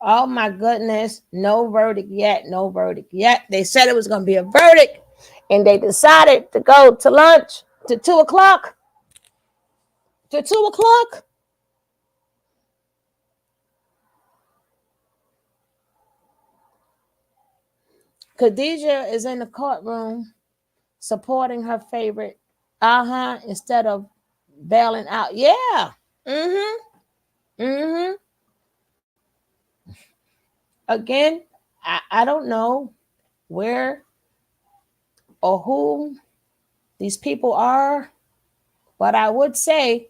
Oh my goodness. No verdict yet. No verdict yet. They said it was going to be a verdict, and they decided to go to lunch to 2 o'clock. To 2 o'clock. Khadijah is in the courtroom supporting her favorite. Instead of bailing out. Yeah. Mm-hmm. Mm-hmm. Again, I don't know where or who these people are, but I would say,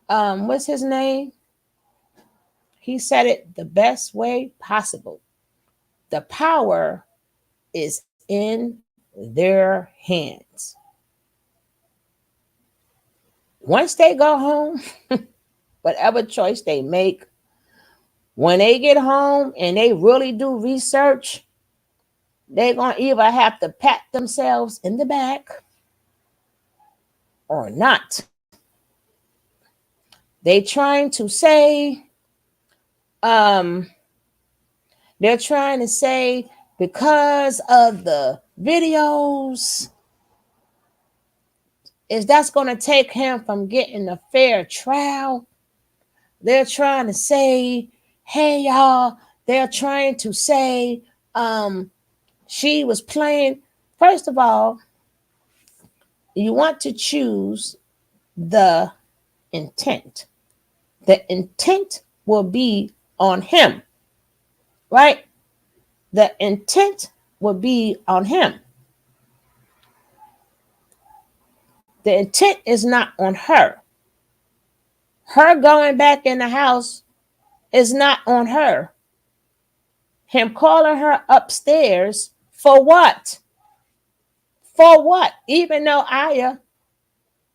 what's his name? He said it the best way possible. The power is in their hands. Once they go home, whatever choice they make, when they get home and they really do research, they're going to either have to pat themselves in the back or not. They trying to say, um, they're trying to say because of the videos, is that's going to take him from getting a fair trial. They're trying to say, hey y'all, they're trying to say she was playing. First of all, you want to choose the intent. The intent will be on him, right? The intent will be on him. The intent is not on her. Her going back in the house is not on her. Him calling her upstairs for what? For what? Even though Aya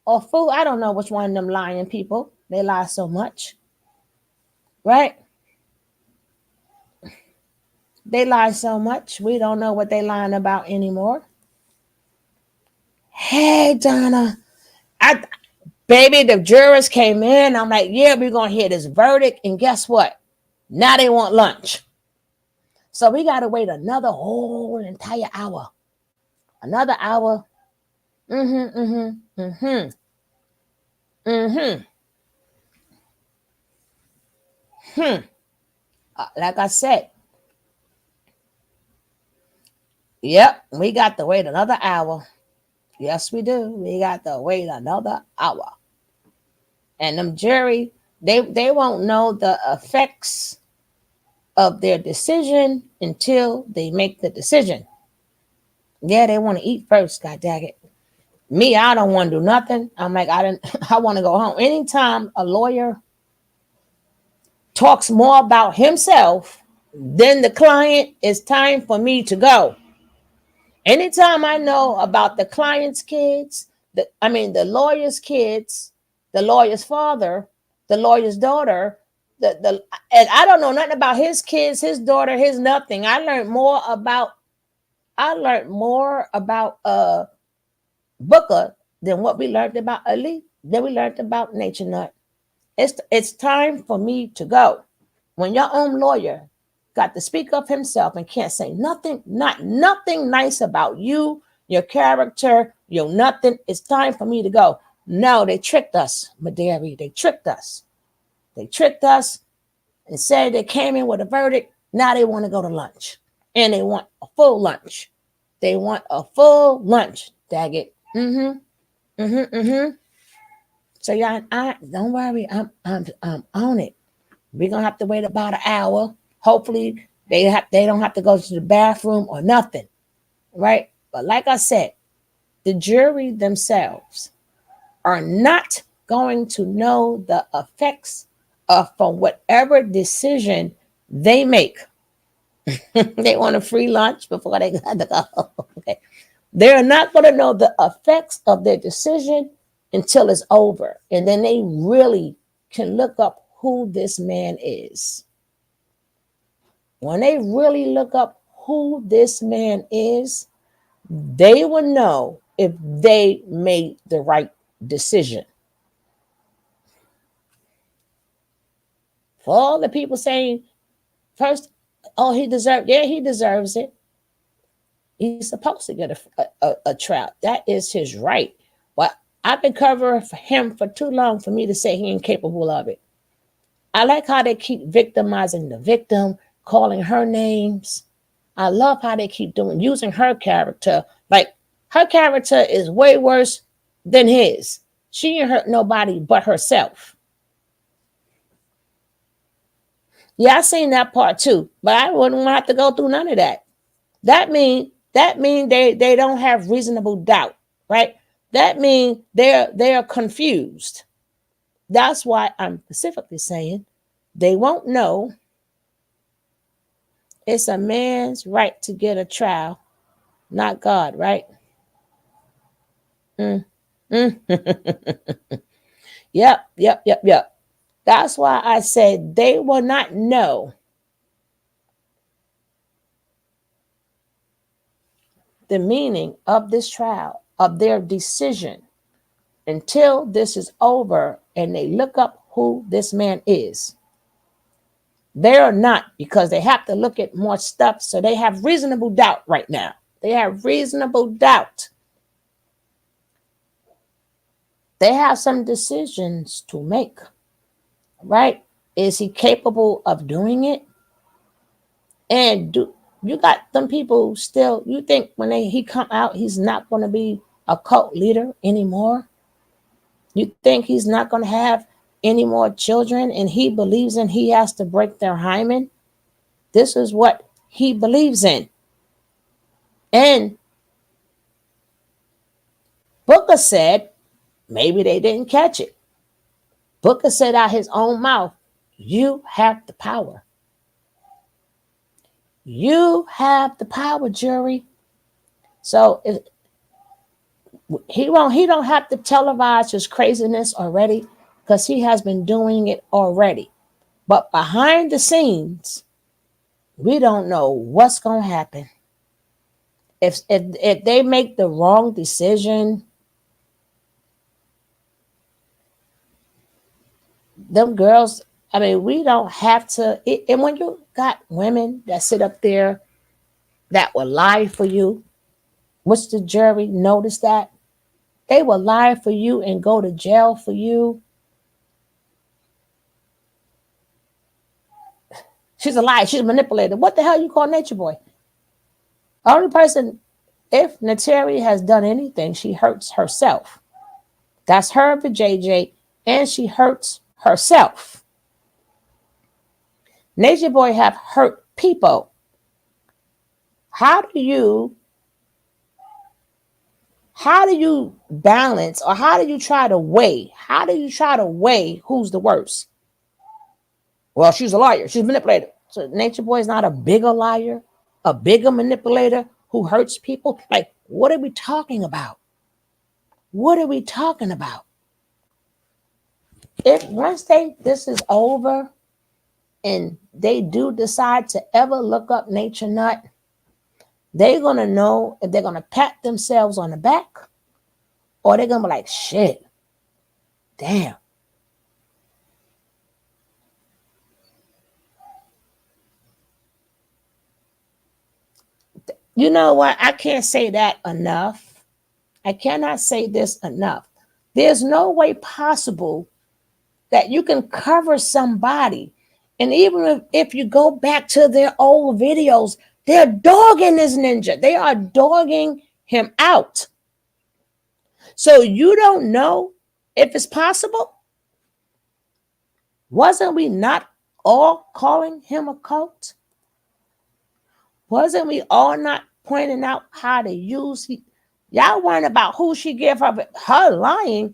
or Fu, I don't know which one of them lying people. They lie so much, right? They lie so much. We don't know what they lying about anymore. Hey, Donna. I Baby, the jurors came in. I'm like, yeah, we're gonna hear this verdict. And guess what? Now they want lunch. So we gotta wait another whole entire hour. Another hour. Mm-hmm. Mm-hmm. Mm-hmm. Mm-hmm. Hmm. Like I said, yep, we got to wait another hour. Yes, we do. We got to wait another hour. And them jury, they won't know the effects of their decision until they make the decision. Yeah, they want to eat first, god dang it. Me, I don't want to do nothing. I'm like, I didn't I want to go home. Anytime a lawyer talks more about himself than the client, it's time for me to go. Anytime I know about the client's kids, the lawyer's kids, the lawyer's father, the lawyer's daughter, and I don't know nothing about his kids, his daughter, his nothing. I learned more about Booker than what we learned about Ali, than we learned about Nature Nut. It's time for me to go. When your own lawyer got to speak of himself and can't say nothing, not nothing nice about you, your character, your nothing, it's time for me to go. No, they tricked us, Madari. They tricked us. They tricked us and said they came in with a verdict. Now they want to go to lunch. And they want a full lunch. They want a full lunch. Dag it. Mm-hmm. Mm-hmm. Mm-hmm. So y'all, I don't worry. I'm on it. We're gonna have to wait about an hour. Hopefully they don't have to go to the bathroom or nothing. Right? But like I said, the jury themselves are not going to know the effects of from whatever decision they make. They want a free lunch before they got to go. Okay. They're not going to know the effects of their decision until it's over. And then they really can look up who this man is. When they really look up who this man is, they will know if they made the right decision. For all the people saying First, oh, he deserved, yeah, he deserves it. He's supposed to get a trial. That is his right. But I've been covering for him for too long for me to say he ain't capable of it. I like how they keep victimizing the victim, calling her names. I love how they keep using her character. Like, her character is way worse than his. She ain't hurt nobody but herself. Yeah, I seen that part too, but I wouldn't have to go through none of that. That mean they don't have reasonable doubt, right? That mean they're confused. That's why I'm specifically saying they won't know it's a man's right to get a trial, not God, right? Mm. Mm. Yep. That's why I said they will not know the meaning of this trial, of their decision, until this is over and they look up who this man is. They're not, because they have to look at more stuff. So they have reasonable doubt right now. They have reasonable doubt. They have some decisions to make, right? Is he capable of doing it? And do you got them people still? You think when he come out, he's not going to be a cult leader anymore? You think he's not going to have any more children? And he believes in he has to break their hymen. This is what he believes in. And Booker said maybe they didn't catch it. Booker said out his own mouth, "You have the power. You have the power, jury." So if he don't have to televise his craziness already, because he has been doing it already. But behind the scenes, we don't know what's gonna happen. If they make the wrong decision, them girls, I mean, we don't have to. And when you got women that sit up there that will lie for you, which the jury noticed that they will lie for you and go to jail for you. She's a liar. She's a manipulator. What the hell you call Natureboy? Only person, if Nateri has done anything, she hurts herself. That's her for JJ, and she hurts herself. Natureboy have hurt people. How do you balance, or how do you try to weigh? How do you try to weigh who's the worst? Well, she's a liar. She's a manipulator. So Natureboy is not a bigger liar, a bigger manipulator who hurts people. Like, what are we talking about? What are we talking about? If once this is over and they do decide to ever look up Nature Nut, they're gonna know if they're gonna pat themselves on the back, or they're gonna be like, shit, damn. You know what? I can't say that enough. I cannot say this enough. There's no way possible that you can cover somebody. And even if you go back to their old videos, they're dogging this ninja. They are dogging him out. So you don't know if it's possible. Wasn't we not all calling him a cult? Wasn't we all not pointing out how to use y'all worrying about who she gave her lying?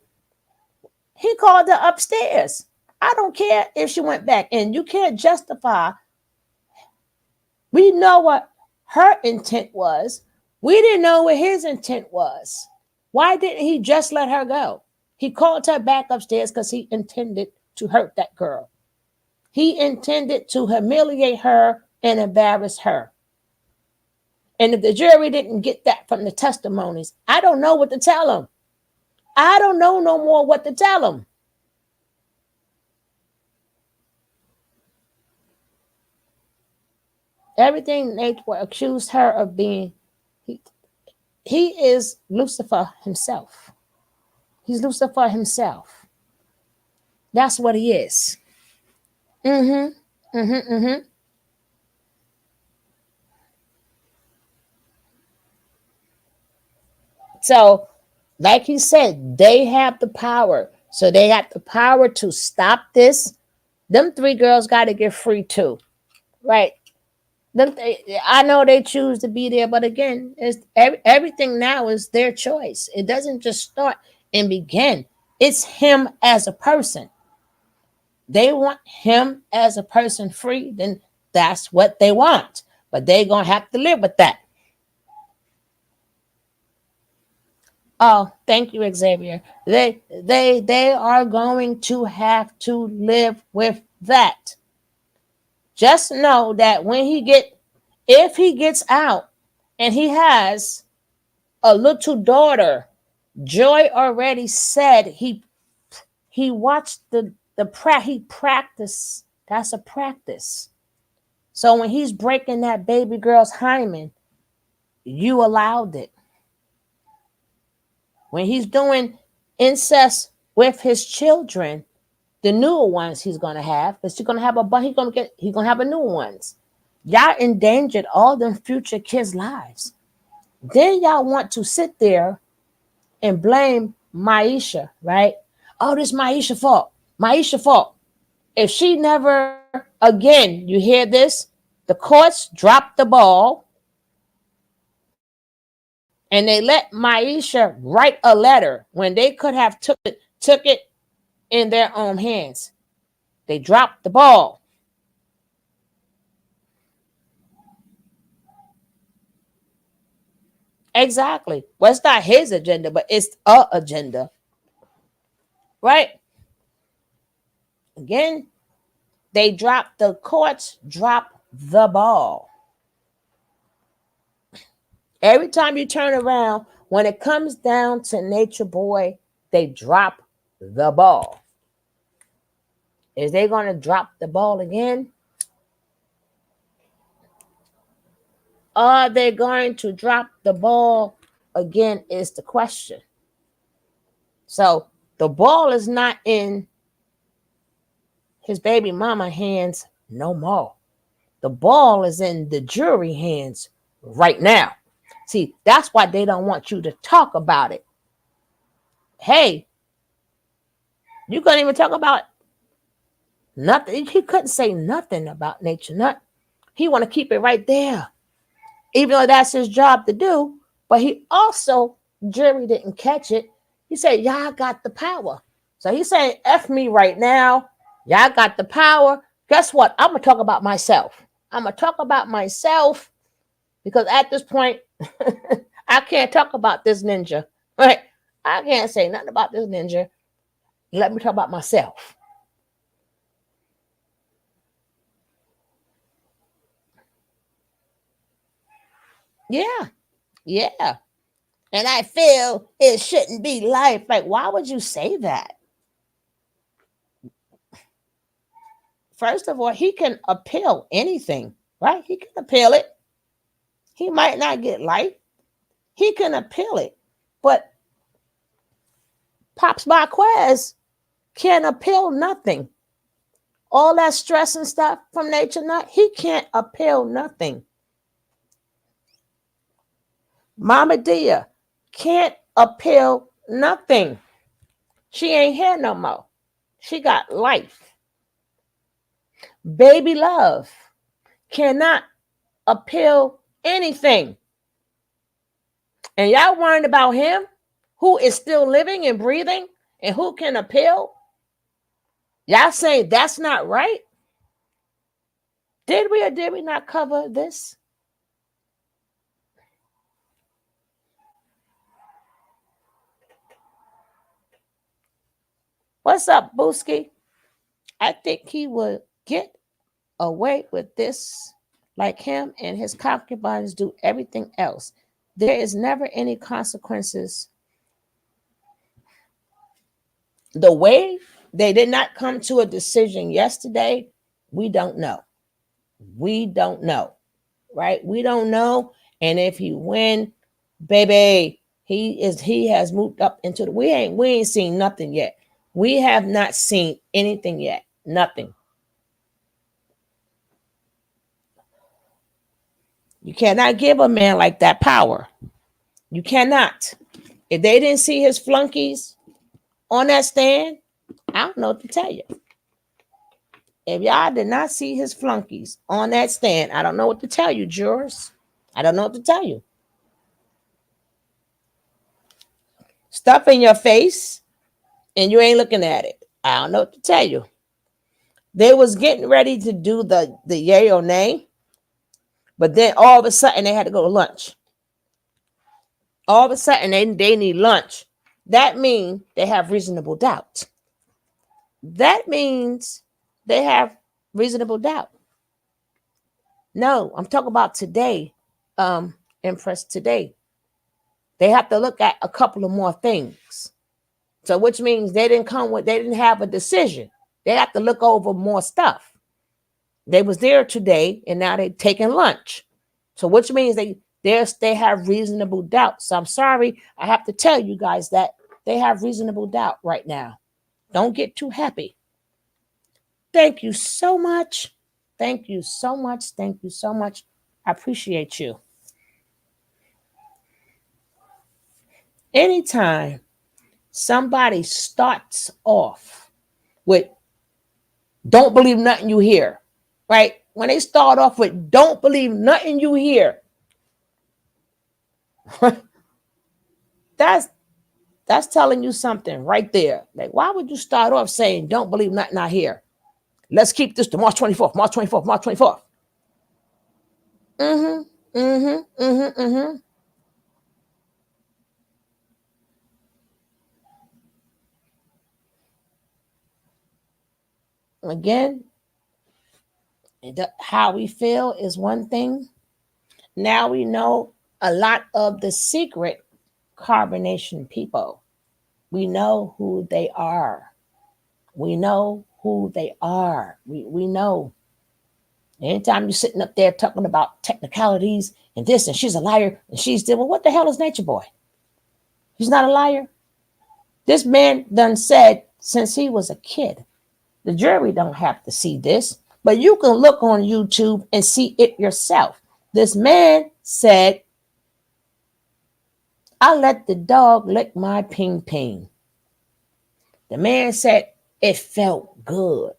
He called her upstairs. I don't care if she went back, and you can't justify. We know what her intent was. We didn't know what his intent was. Why didn't he just let her go? He called her back upstairs because he intended to hurt that girl. He intended to humiliate her and embarrass her. And if the jury didn't get that from the testimonies, I don't know what to tell them. I don't know no more what to tell them. Everything Nature Boy accused her of being, he, he is Lucifer himself. He's Lucifer himself. That's what he is. Mm-hmm. Mm-hmm. Mm-hmm. So, like he said, they have the power. So they got the power to stop this. Them three girls got to get free too, right? I know they choose to be there, but again, everything now is their choice. It doesn't just start and begin. It's him as a person. They want him as a person free, then that's what they want. But they're gonna have to live with that. Oh, thank you, Xavier. They are going to have to live with that. Just know that if he gets out and he has a little daughter, Joy already said he watched he practiced. That's a practice. So when he's breaking that baby girl's hymen, you allowed it. When he's doing incest with his children, the newer ones he's gonna have, because he's gonna have a bunch. He's gonna have a new ones. Y'all endangered all them future kids' lives. Then y'all want to sit there and blame Maisha, right? Oh, this Maisha fault. Maisha fault. If she never again, you hear this, the courts dropped the ball and they let Maisha write a letter when they could have took it in their own hands. They dropped the ball. Exactly. Well, it's not his agenda, but it's a agenda, right? Again, the courts drop the ball. Every time you turn around, when it comes down to Nature Boy, they drop the ball. Is they going to drop the ball again? Are they going to drop the ball again? Is the question. So the ball is not in his baby mama hands no more. The ball is in the jury hands right now. See, that's why they don't want you to talk about it. Hey, you couldn't even talk about nothing. He couldn't say nothing about Nature Nut. He want to keep it right there, even though that's his job to do. But he also, jury didn't catch it. He said, y'all got the power. So he's saying, F me right now. Y'all got the power. Guess what? I'm going to talk about myself. I'm going to talk about myself because at this point, I can't talk about this ninja. Right? I can't say nothing about this ninja. Let me talk about myself. Yeah. Yeah. And I feel it shouldn't be life. Like, why would you say that? First of all, he can appeal anything, right? He can appeal it. He might not get life. He can appeal it. But Pops Marquez can't appeal nothing. All that stress and stuff from Nature Nut, he can't appeal nothing. Mama Dia can't appeal nothing. She ain't here no more. She got life. Baby Love cannot appeal anything. And y'all worried about him, who is still living and breathing, and who can appeal? Y'all saying that's not right? Did we or did we not cover this? What's up, Booski? I think he would get away with this like him and his concubines do everything else. There is never any consequences. The way they did not come to a decision yesterday, we don't know. We don't know. right? We don't know. And if he win, baby, he has moved up into the we ain't seen nothing yet. We have not seen anything yet. Nothing. You cannot give a man like that power. You cannot. If they didn't see his flunkies on that stand, I don't know what to tell you. If y'all did not see his flunkies on that stand, I don't know what to tell you, jurors. I don't know what to tell you. Stuff in your face and you ain't looking at it. I don't know what to tell you. They was getting ready to do the yay or nay, but then all of a sudden they had to go to lunch. All of a sudden they need lunch. That means they have reasonable doubt. That means they have reasonable doubt. No, I'm talking about today, Empress, today. They have to look at a couple of more things. So which means they didn't have a decision. They have to look over more stuff. They was there today and now they're taking lunch. So which means they have reasonable doubt. So I'm sorry, I have to tell you guys that they have reasonable doubt right now. Don't get too happy. Thank you so much. Thank you so much. Thank you so much. I appreciate you. Anytime somebody starts off with don't believe nothing you hear, right? When they start off with don't believe nothing you hear, that's telling you something right there. Like, why would you start off saying don't believe nothing I hear? Let's keep this to March 24th, March 24th, March 24th. Mm-hmm. Mm-hmm. Mm-hmm. Mm-hmm. Again, how we feel is one thing. Now we know a lot of the secret carbonation people. We know who they are. We know who they are. We know. Anytime you're sitting up there talking about technicalities and this, and she's a liar, and she's there, well, what the hell is Natureboy? He's not a liar. This man done said since he was a kid. The jury don't have to see this, but you can look on YouTube and see it yourself. This man said, I let the dog lick my ping ping. The man said it felt good,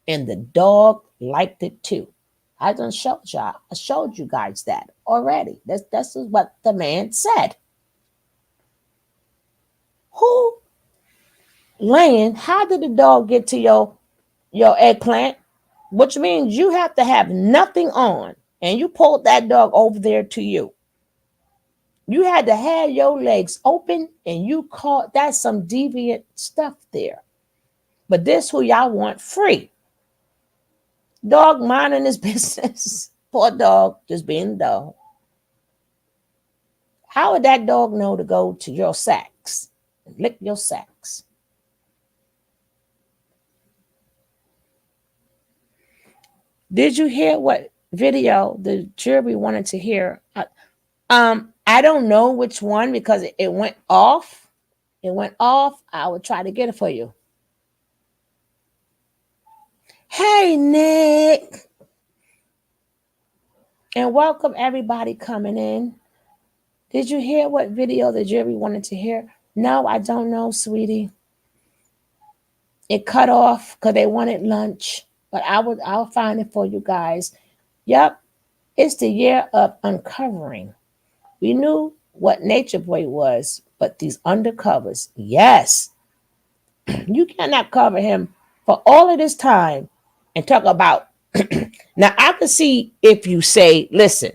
and the dog liked it too. I done showed y'all. I showed you guys that already. This is what the man said. Who laying? How did the dog get to your eggplant? Which means you have to have nothing on, and you pulled that dog over there to you. You had to have your legs open, and you caught that's some deviant stuff there. But this who y'all want free. Dog minding his business. Poor dog, just being a dog. How would that dog know to go to your sacks and lick your sacks? Did you hear what video the jury wanted to hear? I don't know which one because it went off. It went off. I will try to get it for you. Hey, Nick. And welcome everybody coming in. Did you hear what video the jury wanted to hear? No, I don't know, sweetie. It cut off because they wanted lunch, but I'll find it for you guys. Yep, it's the year of uncovering. We knew what Natureboy was, but these undercovers, yes, you cannot cover him for all of this time and talk about. Now I can see if you say, listen,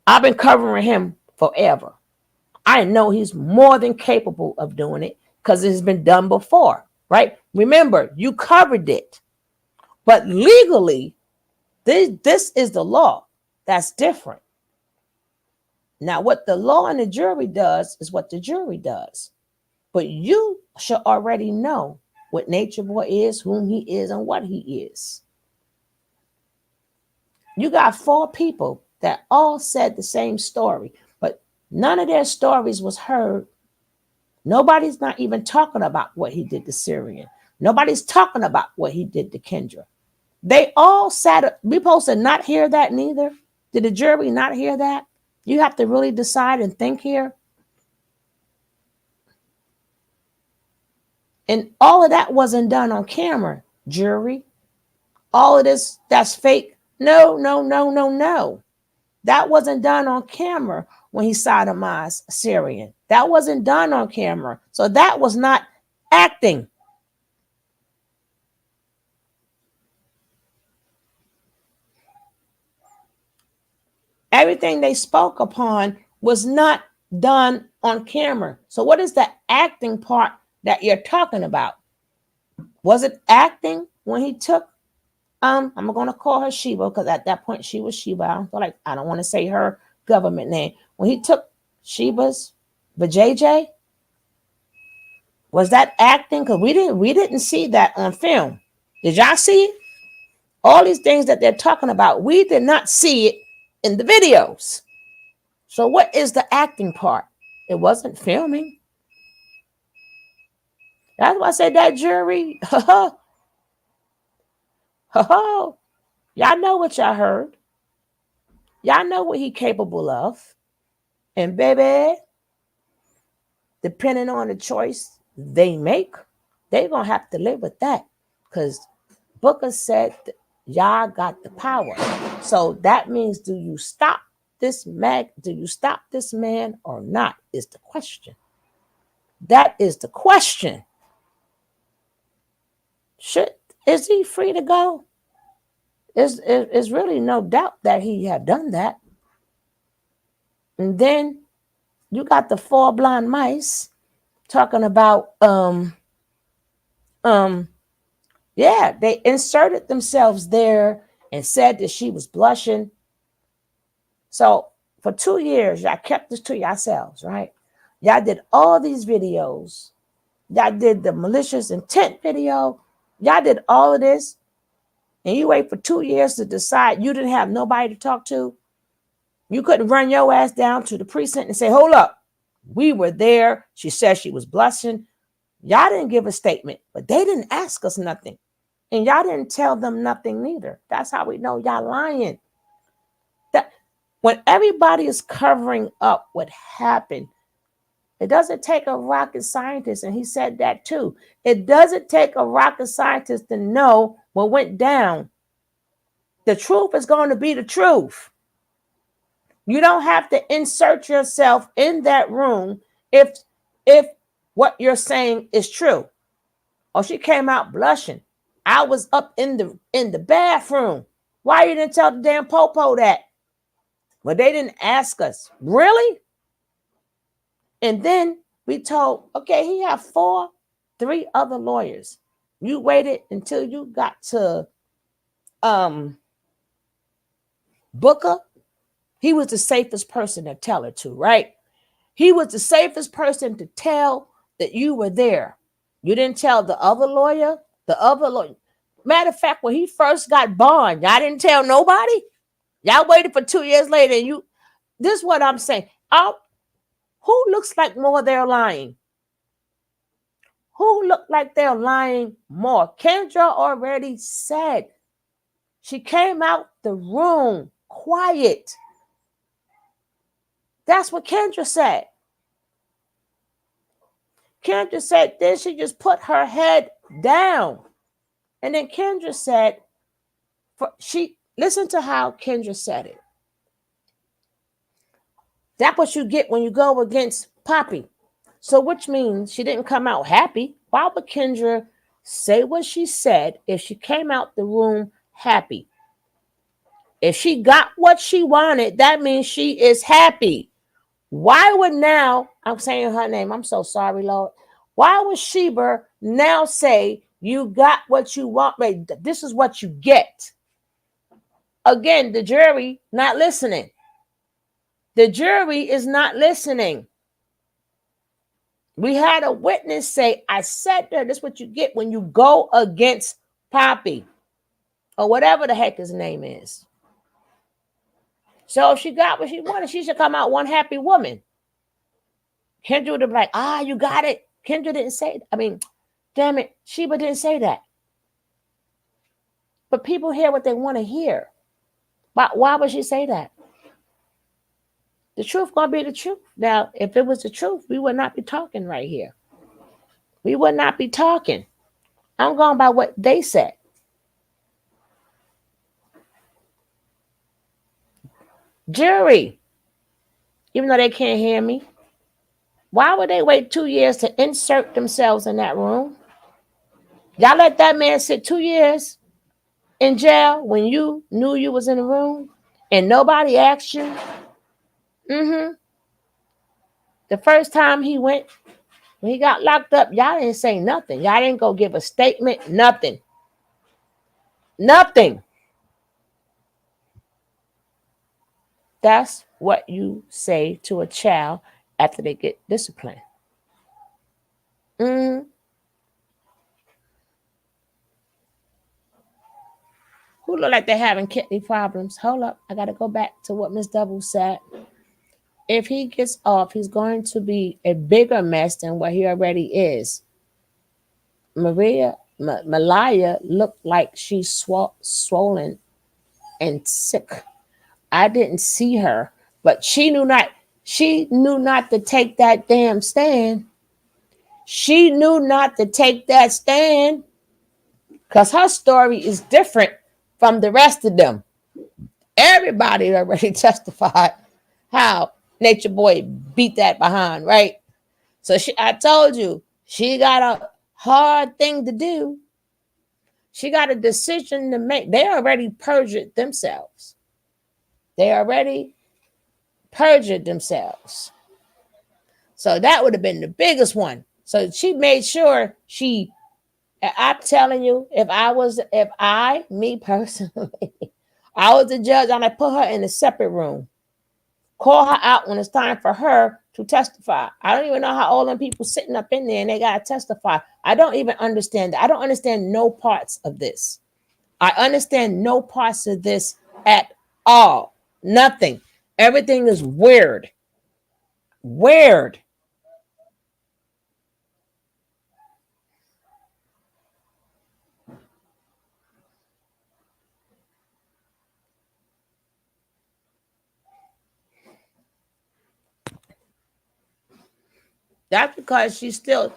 I've been covering him forever. I know he's more than capable of doing it because it's been done before, right? Remember, you covered it. But legally, this is the law. That's different. Now, what the law and the jury does is what the jury does. But you should already know what Natureboy is, whom he is, and what he is. You got 4 people that all said the same story, but none of their stories was heard. Nobody's not even talking about what he did to Syrian. Nobody's talking about what he did to Kendra. They all sat. We supposed to not hear that neither. Did the jury not hear that? You have to really decide and think here. And all of that wasn't done on camera, jury. All of this, that's fake. No, no, no, no, no. That wasn't done on camera when he sodomized Syrian. That wasn't done on camera. So that was not acting. Everything they spoke upon was not done on camera. So what is the acting part that you're talking about? Was it acting when he took I'm gonna call her Sheba because at that point she was Sheba. I don't want to say her government name. When he took Sheba's vajayjay, was that acting? Because we didn't see that on film. Did y'all see it? All these things that they're talking about, we did not see it in the videos. So what is the acting part? It wasn't filming. That's why I said that jury. Y'all know what y'all heard. Y'all know what he capable of. And baby, depending on the choice they make, they're going to have to live with that. Because Booker said, y'all got the power. So that means, do you stop this man or not, is the question. That is the question. Is he free to go? Is really no doubt that he had done that. And then you got the 4 blind mice talking about yeah, they inserted themselves there and said that she was blushing. So for 2 years, y'all kept this to yourselves, right? Y'all did all these videos. Y'all did the malicious intent video. Y'all did all of this. And you wait for 2 years to decide you didn't have nobody to talk to. You couldn't run your ass down to the precinct and say, hold up, we were there. She said she was blushing. Y'all didn't give a statement, but they didn't ask us nothing. And y'all didn't tell them nothing neither. That's how we know y'all lying. That when everybody is covering up what happened, it doesn't take a rocket scientist, and he said that too. It doesn't take a rocket scientist to know what went down. The truth is going to be the truth. You don't have to insert yourself in that room if what you're saying is true. Oh, she came out blushing. I was up in the bathroom. Why you didn't tell the damn popo that? Well, they didn't ask us. Really? And then we told, okay, he had 3 other lawyers. You waited until you got to Booker. He was the safest person to tell it to, right? He was the safest person to tell that you were there. You didn't tell the other lawyer. Matter of fact, when he first got bond, y'all didn't tell nobody. Y'all waited for 2 years later, and this is what I'm saying. Who looks like more they're lying? Who look like they're lying more? Kendra already said she came out the room quiet. That's what Kendra said. Kendra said then she just put her head down. And then Kendra said, listen to how Kendra said it. That's what you get when you go against Poppy. So which means she didn't come out happy. Why would Kendra say what she said if she came out the room happy? If she got what she wanted, that means she is happy. Why would now, I'm saying her name, I'm so sorry, Lord. Why would Sheba now say, you got what you want? This is what you get. Again, the jury not listening. The jury is not listening. We had a witness say, I said that this is what you get when you go against Poppy or whatever the heck his name is. So if she got what she wanted, she should come out one happy woman. Kendra would have been like, you got it. Kendra didn't say it. I mean, damn it, Sheba didn't say that. But people hear what they want to hear. But why would she say that? The truth gonna be the truth. Now, if it was the truth, we would not be talking right here. We would not be talking. I'm going by what they said. Jury, even though they can't hear me, why would they wait 2 years to insert themselves in that room? Y'all let that man sit 2 years in jail when you knew you was in the room and nobody asked you? The first time he went, when he got locked up, y'all didn't say nothing. Y'all didn't go give a statement, nothing. Nothing. That's what you say to a child after they get disciplined. Who look like they're having kidney problems? Hold up. I got to go back to what Miss Double said. If he gets off, he's going to be a bigger mess than what he already is. Malaya looked like she's swollen and sick. I didn't see her, but she knew not to take that damn stand. She knew not to take that stand because her story is different from the rest of them. Everybody already testified how Natureboy beat that behind, right? So I told you, she got a hard thing to do. She got a decision to make. They already perjured themselves. So that would have been the biggest one. So she made sure I'm telling you, if me personally, I was the judge, and I put her in a separate room. Call her out when it's time for her to testify. I don't even know how all them people sitting up in there and they got to testify. I don't even understand that. I don't understand no parts of this. I understand no parts of this at all. Nothing. Everything is weird. Weird. That's because he still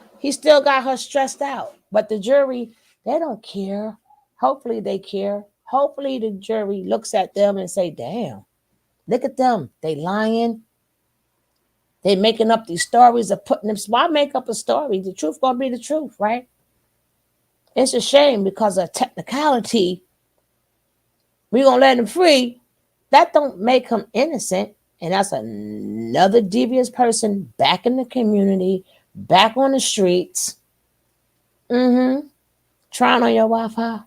got her stressed out. But the jury, they don't care. Hopefully they care. Hopefully the jury looks at them and say, damn, look at them. They lying. They making up these stories of putting them. Why make up a story? The truth gonna be the truth, right? It's a shame because of technicality. We gonna let him free. That don't make him innocent. And that's another devious person back in the community, back on the streets. Trying on your Wi-Fi.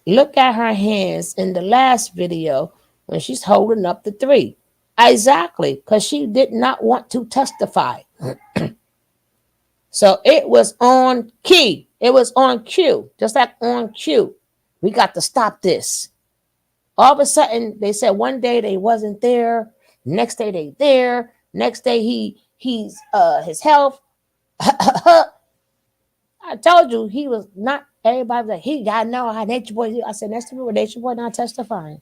Look at her hands in the last video when she's holding up the 3. Exactly, because she did not want to testify. So it was on key. It was on cue, just like on cue. We got to stop this. All of a sudden, they said one day they wasn't there. Next day they there. Next day he's his health. I told you he was not. Everybody was like, he got to know how Natureboy. I said, Natureboy not testifying.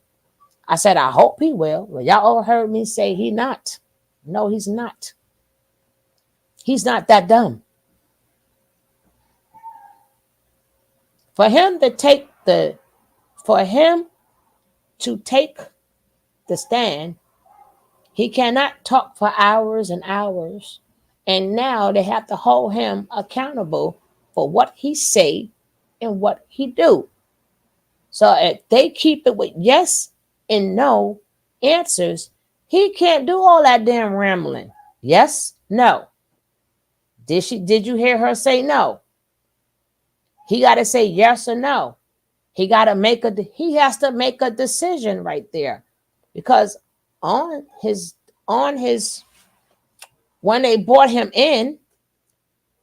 I said, I hope he will. Well, y'all all heard me say he not. No, he's not. He's not that dumb. For him to take the stand, he cannot talk for hours and hours. And now they have to hold him accountable for what he say and what he do. So if they keep it with yes and no answers, he can't do all that damn rambling. Yes, no. Did you hear her say no? He got to say yes or no. He has to make a decision right there. Because on his when they brought him in,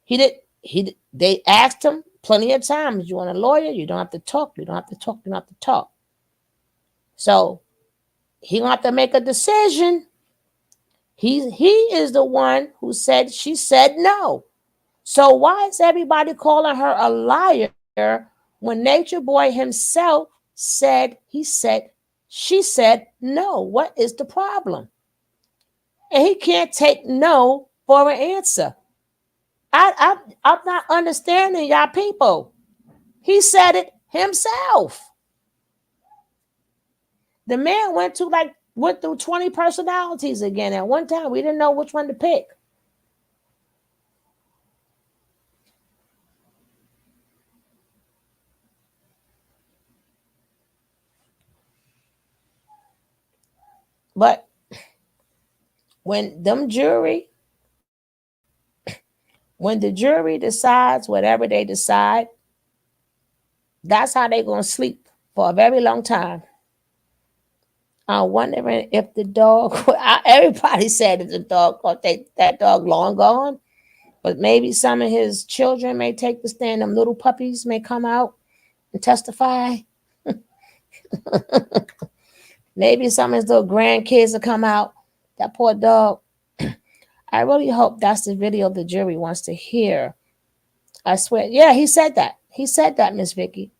they asked him plenty of times. You want a lawyer, you don't have to talk. You don't have to talk. You don't have to talk. So he gonna have to make a decision. He is the one who said she said no. So why is everybody calling her a liar when Nature Boy himself she said no? What is the problem? And he can't take no for an answer. I'm not understanding y'all people. He said it himself. The man went through 20 personalities again at one time. We didn't know which one to pick. But when the jury decides whatever they decide, that's how they gonna sleep for a very long time. I'm wondering if the dog. Everybody said that the dog, that dog long gone, but maybe some of his children may take the stand. Them little puppies may come out and testify. Maybe some of his little grandkids will come out. That poor dog. I really hope that's the video the jury wants to hear. I swear. Yeah, he said that. He said that, Miss Vicky.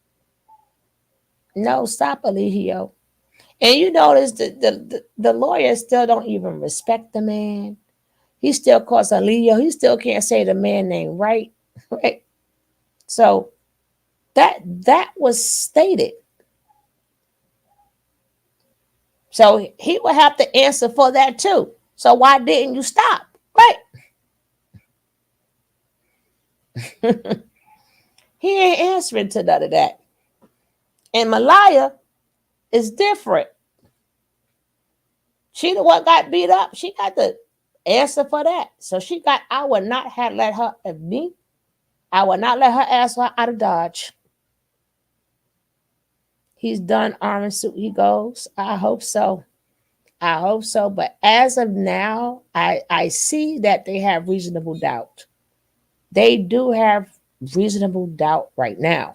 No, stop, Eligio. And you notice the lawyers still don't even respect the man. He still calls Eligio. He still can't say the man name right. Right. So that was stated. So he would have to answer for that too. So why didn't you stop? Right. He ain't answering to none of that. And Malaya is different. She the one got beat up. She got the answer for that. So I would not have let her I would not let her ass out of Dodge. He's done orange suit. He goes. I hope so. I hope so. But as of now, I see that they have reasonable doubt. They do have reasonable doubt right now.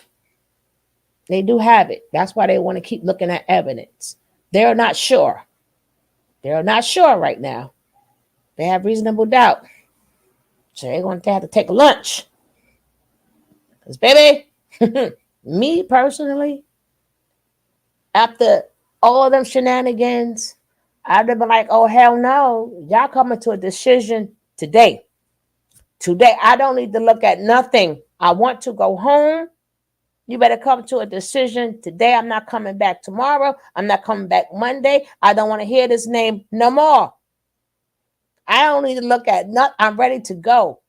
They do have it. That's why they want to keep looking at evidence. They're not sure. They're not sure right now. They have reasonable doubt. So they're going to have to take a lunch. Because, baby, me personally, after all of them shenanigans, I'd have been like, oh, hell no. Y'all coming to a decision today. Today, I don't need to look at nothing. I want to go home. You better come to a decision today. I'm not coming back tomorrow. I'm not coming back Monday. I don't want to hear this name no more. I don't need to look at nothing. I'm ready to go.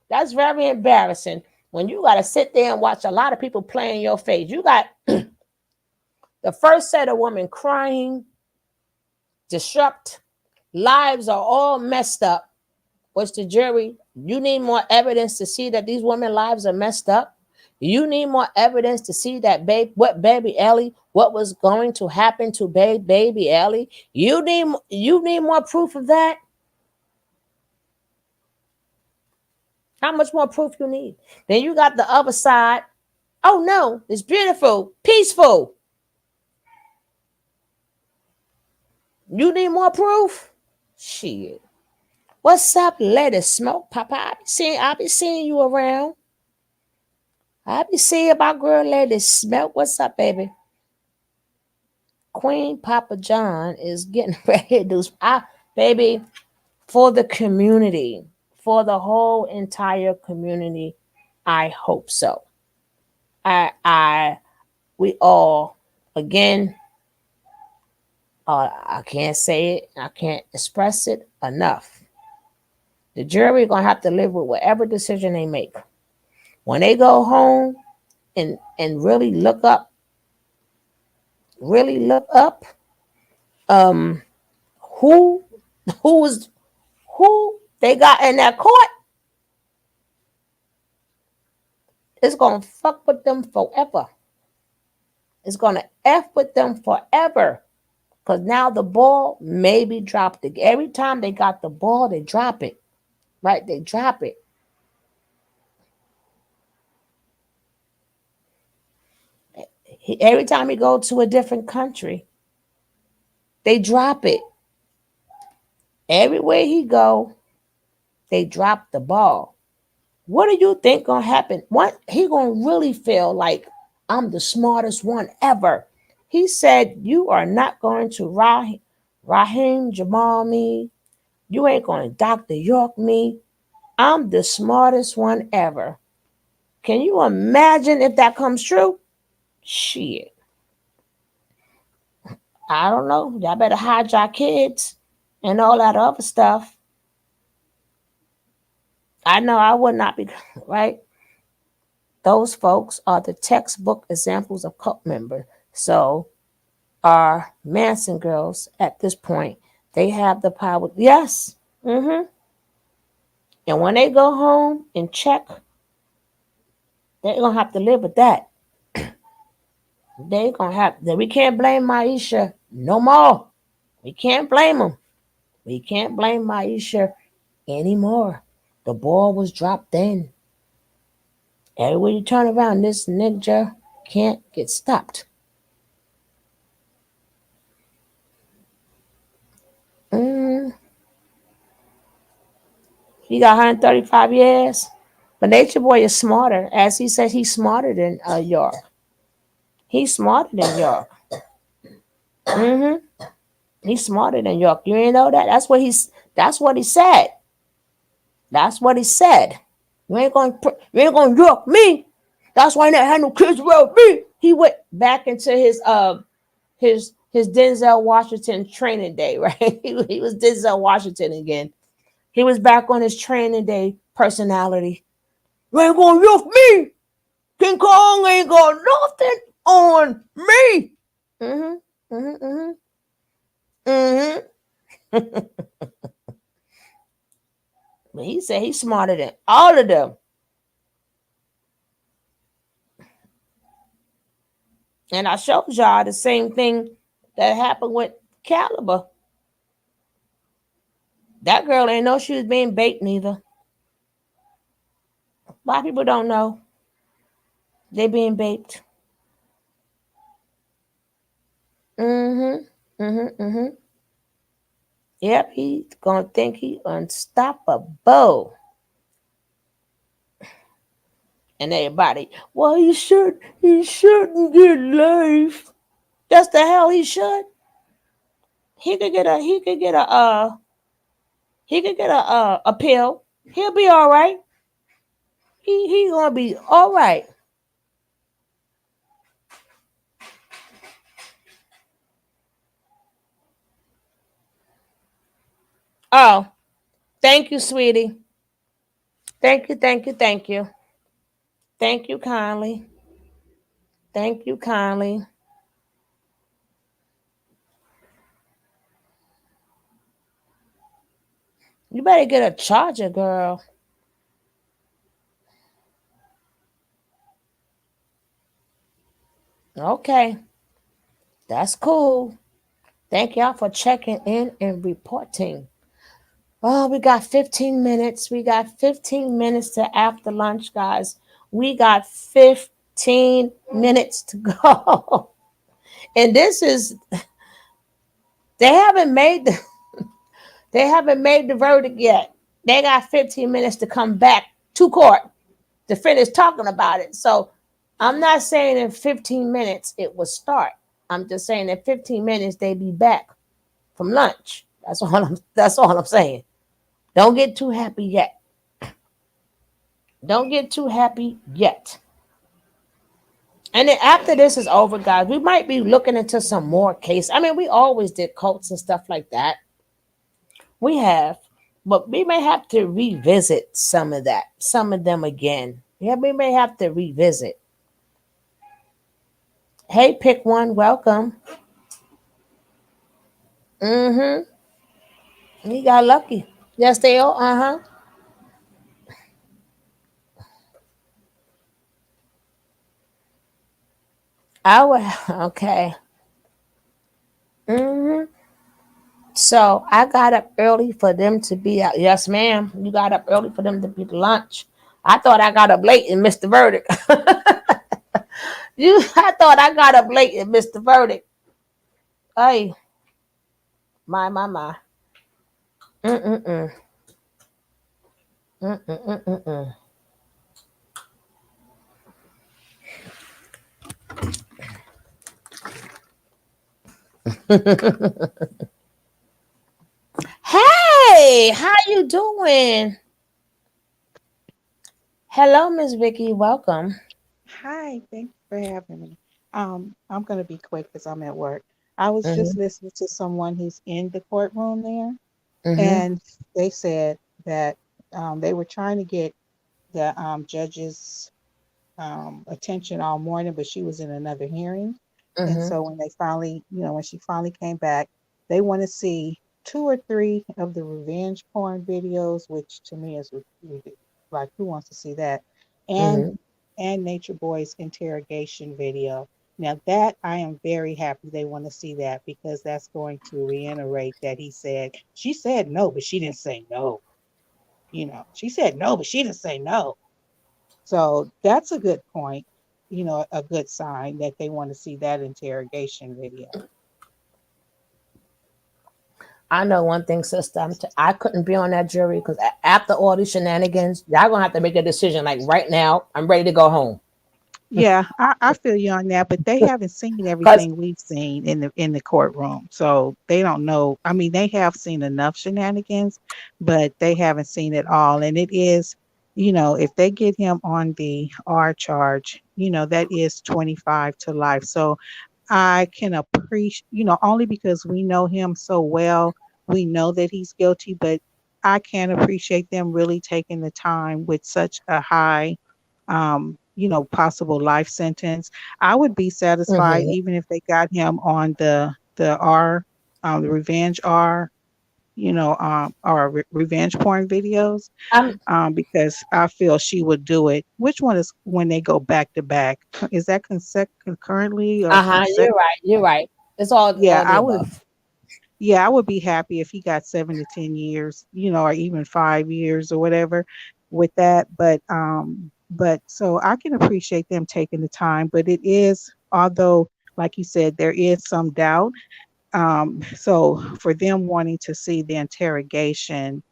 That's very embarrassing when you got to sit there and watch a lot of people play in your face. You got the first set of women crying, disrupt, lives are all messed up. What's the jury? You need more evidence to see that these women's lives are messed up. You need more evidence to see that baby Ellie, what was going to happen to baby Ellie. You need more proof of that. How much more proof you need? Then you got the other side. Oh no, it's beautiful, peaceful. You need more proof? Shit. What's up, Lady Smoke, Papa? I be seeing you around. I be seeing my girl, Lady Smoke. What's up, baby? Queen Papa John is getting ready to do, baby, for the community, for the whole entire community. I hope so. We all, again, I can't say it. I can't express it enough. The jury gonna have to live with whatever decision they make. When they go home and really look up, who they got in that court, it's gonna fuck with them forever. It's gonna F with them forever. Because now the ball may be dropped. Every time they got the ball, they drop it. Right? They drop it. Every time he go to a different country, they drop it. Everywhere he go, they drop the ball. What do you think gonna happen? What he gonna really feel like I'm the smartest one ever? He said, "You are not going to Raheem Jamal me. You ain't going to Dr. York me. I'm the smartest one ever." Can you imagine if that comes true? Shit, I don't know. Y'all better hide your kids and all that other stuff. I know I would not be right. Those folks are the textbook examples of cult members. So are Manson girls at this point. They have the power. Yes. And when they go home and check, they're gonna have to live with that. They gonna have that. We can't blame Maisha no more. We can't blame them. We can't blame Maisha anymore. The ball was dropped in. Everywhere you turn around, this ninja can't get stopped. Mm, he got 135 years. But Nature Boy is smarter. As he said, he's smarter than York. He's smarter than York. hmm He's smarter than York. You ain't know that? That's what he said. That's what he said. You ain't gonna York me. That's why I never had no kids around me. He went back into his Denzel Washington training day, right? He was Denzel Washington again. He was back on his training day personality. You ain't gonna York me. King Kong ain't got nothing on me. Mm-hmm. Mm-hmm. Mm-hmm. But he said he's smarter than all of them. And I showed y'all the same thing that happened with Caliber. That girl ain't know she was being baked neither. A lot of people don't know they being baked. Mm-hmm. Mm-hmm. Mm-hmm. Yep, he's gonna think he unstoppable. And everybody, well, he shouldn't get life. That's the hell he should. He could get a pill. He'll be all right. He gonna be all right. Oh, thank you, sweetie. Thank you, thank you, thank you. Thank you kindly. Thank you kindly. You better get a charger, girl. Okay, that's cool. Thank y'all for checking in and reporting. Oh, we got 15 minutes. We got 15 minutes to after lunch, guys. We got 15 minutes to go. And this is they haven't made the they haven't made the verdict yet. They got 15 minutes to come back to court to finish talking about it. So I'm not saying in 15 minutes it will start. I'm just saying in 15 minutes they be back from lunch. That's all I'm saying. Don't get too happy yet. Don't get too happy yet. And then after this is over, guys, we might be looking into some more cases. I mean, we always did cults and stuff like that. We have, but we may have to revisit some of that, some of them again. Yeah, we may have to revisit. Hey, pick one, welcome. Mm-hmm. You got lucky. Yes, they are. Uh-huh. I would okay. Mm-hmm. So I got up early for them to be out. Yes, ma'am. You got up early for them to be to lunch. I thought I got up late and missed the verdict. You, I thought I got up late and missed the verdict. Hey, my. Mm-mm-mm. Mm-mm-mm-mm. Hey, how you doing? Hello, Miss Vicky. Welcome. Hi, thank you for having me. I'm going to be quick because I'm at work. I was just Mm-hmm. listening to someone who's in the courtroom there, Mm-hmm. and they said that they were trying to get the judge's attention all morning, but she was in another hearing. And Mm-hmm. so when they finally, when she finally came back, they want to see two or three of the revenge porn videos, which to me is like who wants to see that? And Mm-hmm. Nature Boy's interrogation video. Now that I am very happy they want to see that because that's going to reiterate that she said no, but she didn't say no. She said no, but she didn't say no. So that's a good point, a good sign that they want to see that interrogation video. I know one thing, sister. I couldn't be on that jury because after all these shenanigans, y'all gonna have to make a decision. Like right now, I'm ready to go home. Yeah, I feel you on that, but they haven't seen Cause everything we've seen in the courtroom. So they don't know. I mean, they have seen enough shenanigans, but they haven't seen it all. And it is, if they get him on the R charge, that is 25 to life. So I can appreciate, only because we know him so well, we know that he's guilty, but I can appreciate them really taking the time with such a high, possible life sentence. I would be satisfied hmm even if they got him on the R, the revenge R, or revenge porn videos, I'm because I feel she would do it. Which one is when they go back to back? Is that concurrently or uh-huh. You're consecutive? right. You're right. It's all Yeah, the above. I would be happy if he got 7 to 10 years, or even 5 years or whatever with that. But so I can appreciate them taking the time, but it is, although, like you said, there is some doubt. So for them wanting to see the interrogation,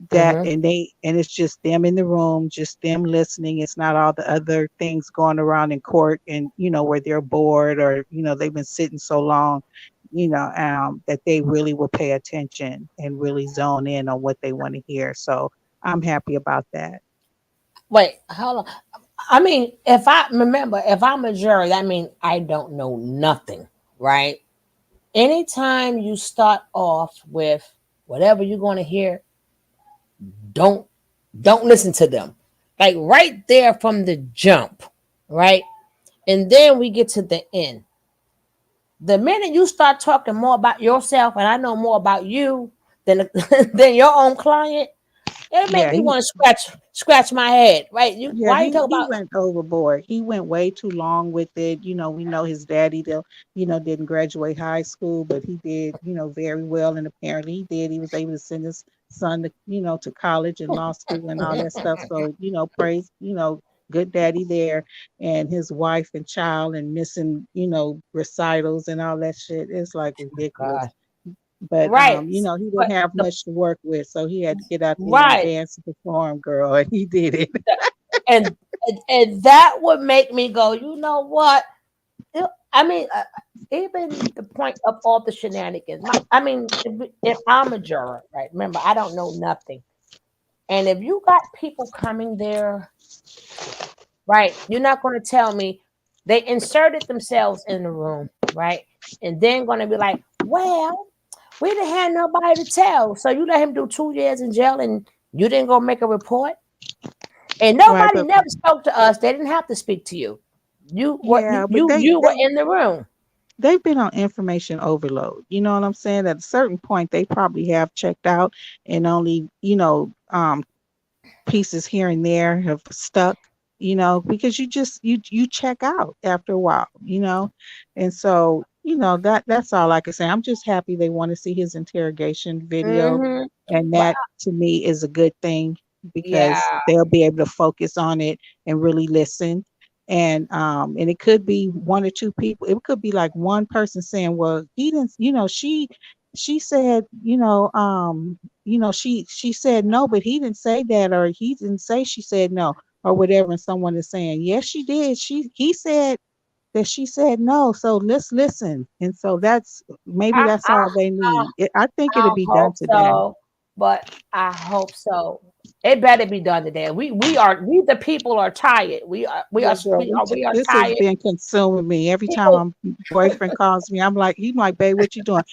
that hmm and it's just them in the room, just them listening. It's not all the other things going around in court, and where they're bored, or they've been sitting so long, that they really will pay attention and really zone in on what they want to hear. So I'm happy about that. Wait, hold on. I mean, if I remember, if I'm a jury, that means I don't know nothing, right? Anytime you start off with whatever you're going to hear, don't don't listen to them. Like right there from the jump, right? And then we get to the end. The minute you start talking more about yourself, and I know more about you than than your own client, it make Yeah, me want to scratch my head. Right? You Yeah, why you he talk he about? went overboard. He went way too long with it. We know his daddy didn't graduate high school, but he did, very well, and apparently he did. He was able to send his son to college and law school and all that stuff. So, praise, good daddy there, and his wife and child and missing, recitals and all that shit. It's like ridiculous. God. But Right. he But didn't have the much to work with, so he had to get out there and right. dance and perform, girl, and he did it. And that would make me go, you know what? I mean, even the point of all the shenanigans. I mean, if I'm a juror, right? Remember, I don't know nothing. And if you got people coming there, right, you're not going to tell me they inserted themselves in the room, right? And then going to be like, well, we didn't have nobody to tell. So you let him do 2 years in jail and you didn't go make a report? And Right, nobody but never spoke to us. They didn't have to speak to you. yeah, but You were in the room. they've been on information overload. You know what I'm saying? At a certain point, they probably have checked out, and only pieces here and there have stuck. Because you check out after a while. And so that's all I can say. I'm just happy they want to see his interrogation video, hmm and But that to me is a good thing because yeah, they'll be able to focus on it and really listen. And it could be one or two people. It could be like one person saying, well, he didn't, she said, she said no, but he didn't say that, or he didn't say she said no, or whatever. And someone is saying, yes, she did. He said that she said no. So let's listen. And so maybe I, that's I, all they I, need. I think it'll I be done hope today. so, but I hope so. It better be done today. We the people are tired. Yeah, girl, We are this has tired. been consuming me. Every time People, my boyfriend calls me, he's like, babe, what you doing?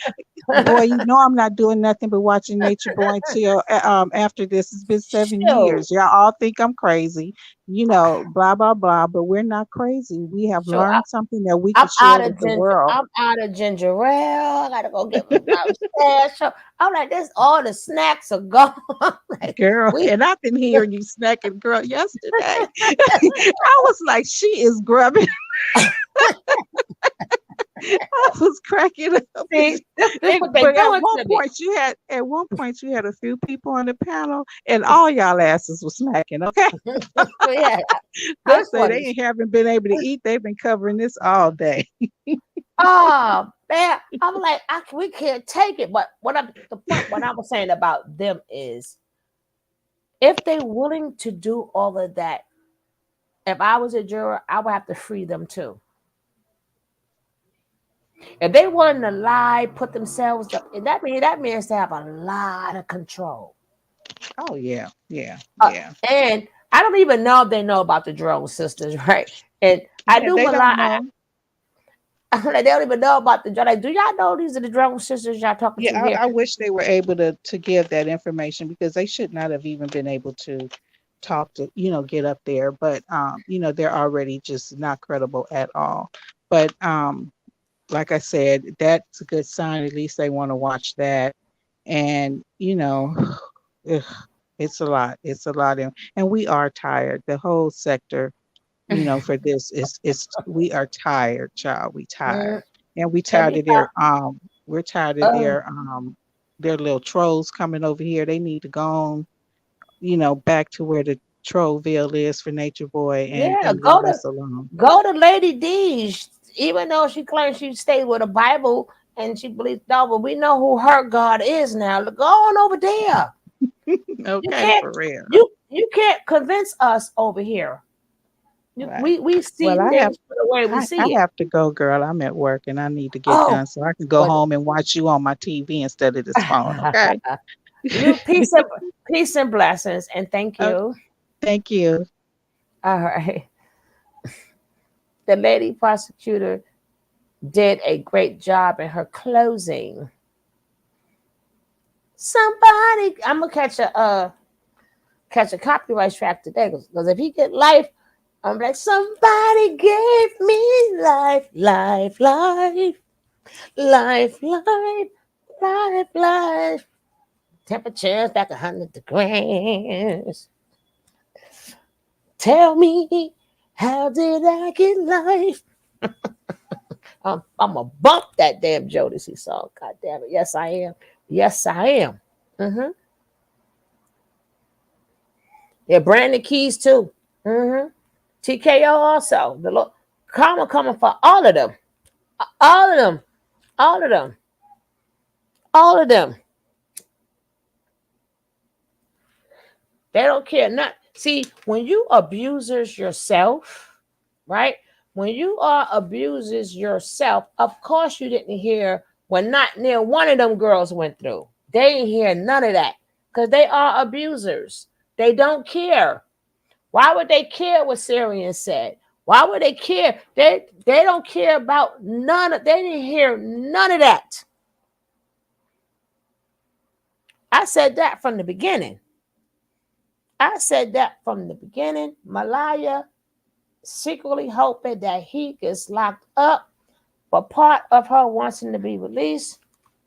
Boy, you know I'm not doing nothing but watching Nature Boy until after this. It's been 7 years. shoot, Y'all all think I'm crazy, blah blah blah. But we're not crazy. We have shoot. learned something that we can share with the world. I'm out of ginger ale. I gotta go get my stash. So I'm like, this all the snacks are gone. I'm like, Girl, we and I've been hearing you snacking, girl, yesterday. I was like, she is grubbing. I was cracking up. see this what they But doing to me. at one point you had a few people on the panel, and all y'all asses was smacking. Okay, Yeah, I this say one they is. ain't haven't been able to eat. They've been covering this all day. Oh man, I'm like, we can't take it. But the point what I was saying about them is, if they willing to do all of that, if I was a juror, I would have to free them too. If they willing to lie, put themselves up, and that means they have a lot of control. Oh yeah, yeah, Uh, yeah, and I don't even know if they know about the drone sisters, right? And I yeah. do They don't rely. know. Like, they don't even know about the drone. Like, do y'all know these are the drone sisters y'all talking to Yeah, here? I wish they were able to give that information because they should not have even been able to talk to get up there. But they're already just not credible at all. But like I said, that's a good sign. At least they want to watch that. And, ugh, it's a lot. It's a lot. And we are tired. The whole sector, for this is we are tired, child. We tired. Mm, And we let tired me of stop. we're tired of Oh, their little trolls coming over here. They need to go on, back to where the Trollville is for Nature Boy yeah, and leave us alone. go to Lady D. Even though she claims she stayed with a Bible and she believes no, but we know who her God is now. Go on over there. You Okay, can't for real. you can't convince us over here. Right. We see Well, things for the way we I see it. have to go, girl. I'm at work and I need to get Oh, done so I can go well, home and watch you on my TV instead of this phone, okay? you peace and blessings, and thank Oh, you. thank you. All right, the lady prosecutor did a great job in her closing. Somebody, I'm gonna catch a copyright track today because if he get life, I'm like somebody gave me life, life, life, life, life, life, life. Temperatures back 100 degrees. Tell me, how did I get life? I'm gonna bump that damn Jodeci song. God damn it. Yes, I am. Yes, I am. Mm-hmm. Yeah, Brandon Keys too. Mm-hmm. TKO also. The karma coming for all of them. All of them. All of them. All of them. They don't care. Not see when you abusers yourself, right? When you are abusers yourself, of course you didn't hear when not near one of them girls went through. They didn't hear none of that because they are abusers. They don't care. Why would they care what Syrian said? Why would they care? They don't care about none of. They didn't hear none of that. I said that from the beginning. I said that from the beginning. Malaya secretly hoping that he gets locked up, but part of her wants him to be released.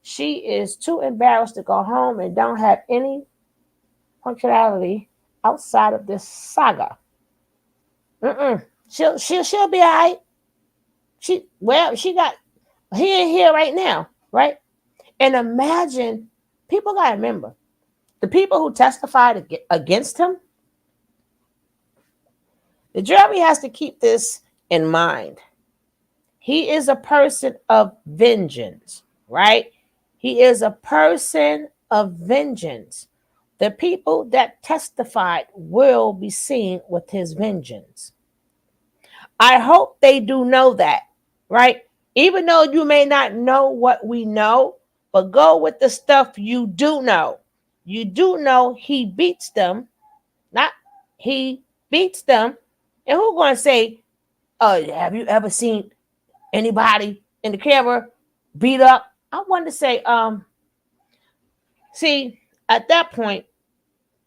She is too embarrassed to go home and don't have any functionality outside of this saga. Mm-mm. She'll be all right. She got he ain't here right now, right? And imagine people gotta remember the people who testified against him. The jury has to keep this in mind. He is a person of vengeance, right? He is a person of vengeance. The people that testified will be seen with his vengeance. I hope they do know that, right? Even though you may not know what we know, but go with the stuff you do know. You do know he beats them, not he beats them. And who's going to say, have you ever seen anybody in the camera beat up? I want to say, see, at that point,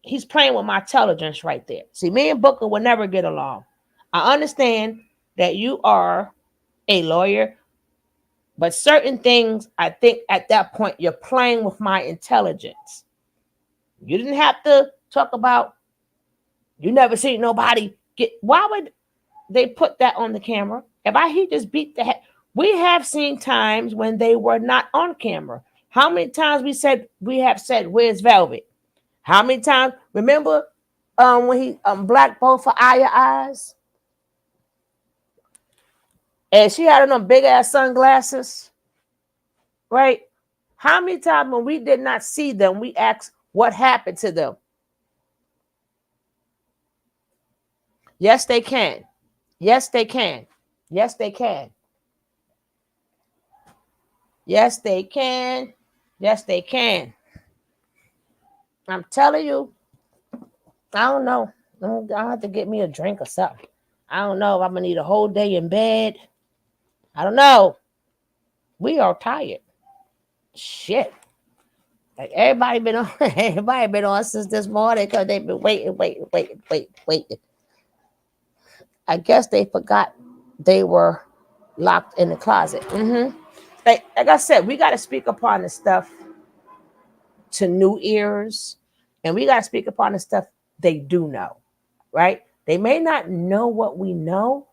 he's playing with my intelligence right there. See, me and Booker will never get along. I understand that you are a lawyer, but certain things, I think at that point, you're playing with my intelligence. You didn't have to talk about you never seen nobody get. Why would they put that on the camera? If he just beat the head. We have seen times when they were not on camera. How many times we have said, "Where's Velvet?" How many times? Remember when he blackballed for Aya Eyes, and she had on them big ass sunglasses, right? How many times when we did not see them, we asked what happened to them? Yes, they can. Yes, they can. Yes, they can. Yes, they can. Yes, they can. I'm telling you, I don't know. I'll have to get me a drink or something. I don't know if I'm gonna need a whole day in bed. I don't know. We are tired. Shit. Like everybody been on since this morning because they've been waiting. I guess they forgot they were locked in the closet. Like I said, we got to speak upon the stuff to new ears, and we got to speak upon the stuff they do know, right? They may not know what we know,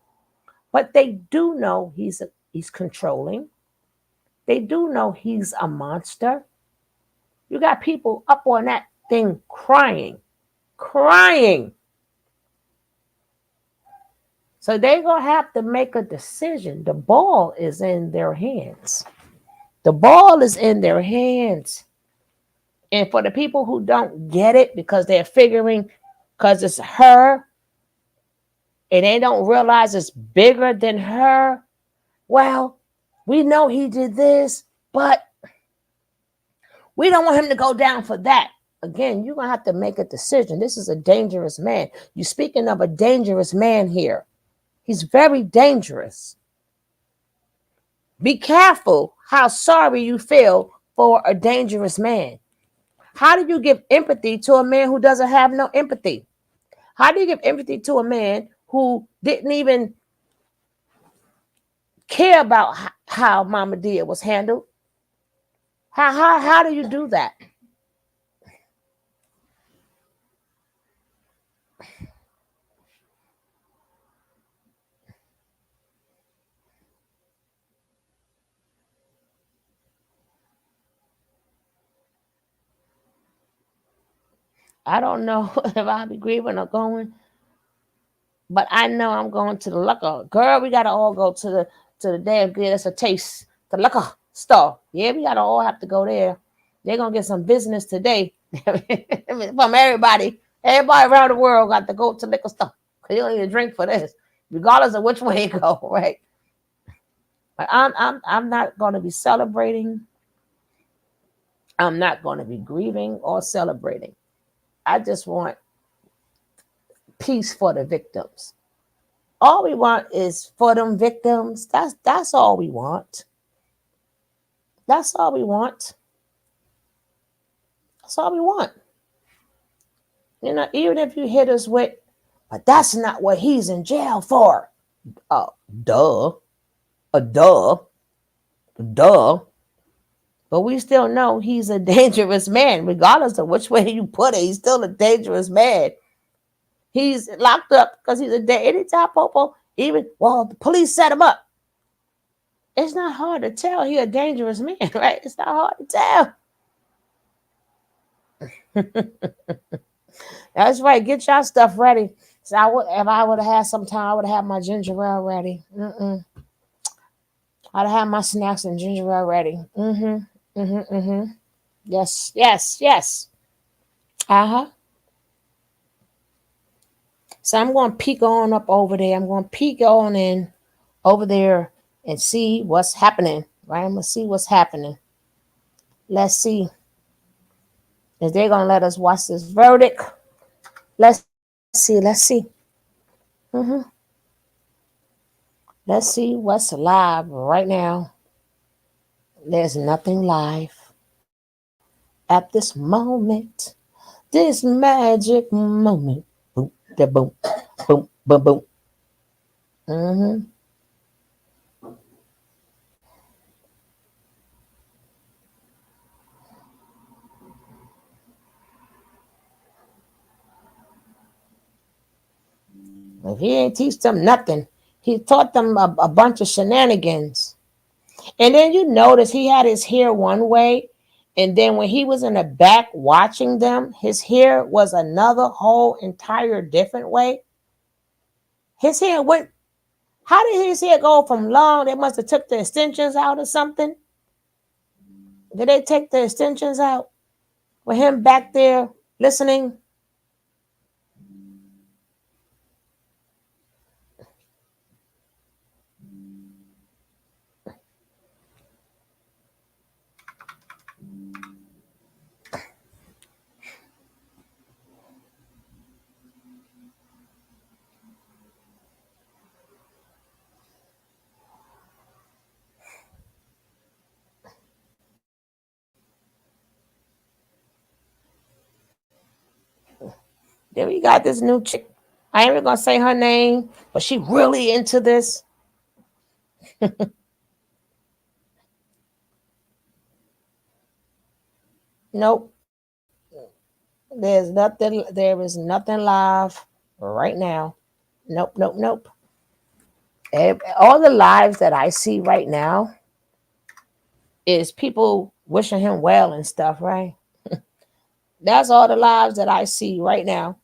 but they do know he's controlling. They do know he's a monster. You got people up on that thing crying, crying. So they're going to have to make a decision. The ball is in their hands. The ball is in their hands. And for the people who don't get it because they're figuring, because it's her, and they don't realize it's bigger than her, well, we know he did this, but we don't want him to go down for that. Again, you're going to have to make a decision. This is a dangerous man. You're speaking of a dangerous man here. He's very dangerous. Be careful how sorry you feel for a dangerous man. How do you give empathy to a man who doesn't have no empathy? How do you give empathy to a man who didn't even care about how Mama Dia was handled? How do you do that? I don't know if I'll be grieving or going, but I know I'm going to the liquor. Girl, we gotta all go to the damn good. That's a taste. The liquor store. Yeah, we gotta all have to go there. They're gonna get some business today from everybody. Everybody around the world got to go to liquor store. Cause you don't even drink for this, regardless of which way you go, right? But I'm not gonna be celebrating. I'm not gonna be grieving or celebrating. I just want peace for the victims. All we want is for them victims. That's all we want. That's all we want. That's all we want. Even if you hit us with, but that's not what he's in jail for. Oh, duh. Duh. Duh. But we still know he's a dangerous man, regardless of which way you put it. He's still a dangerous man. He's locked up because he's anytime Popo, even, well, the police set him up. It's not hard to tell he's a dangerous man, right? It's not hard to tell. That's right. Get y'all stuff ready. So if I would have had some time, I would have had my ginger ale ready. I'd have had my snacks and ginger ale ready. Yes, yes, yes. Uh-huh. So I'm going to peek on up over there. I'm going to peek on in over there and see what's happening. Right? I'm going to see what's happening. Let's see if they're going to let us watch this verdict. Let's see. Let's see. hmm Let's see what's live right now. There's nothing live at this moment. This magic moment. Boom, da boom, boom, boom, boom. hmm If he ain't teach them nothing, he taught them a bunch of shenanigans. And then you notice he had his hair one way, and then when he was in the back watching them, his hair was another whole entire different way. His hair went. How did his hair go from long? They must have took the extensions out or something. Did they take the extensions out with him back there listening? Then we got this new chick. I ain't even gonna say her name, but she really into this. Nope. There is nothing live right now. Nope, nope, nope. All the lives that I see right now is people wishing him well and stuff, right? That's all the lives that I see right now.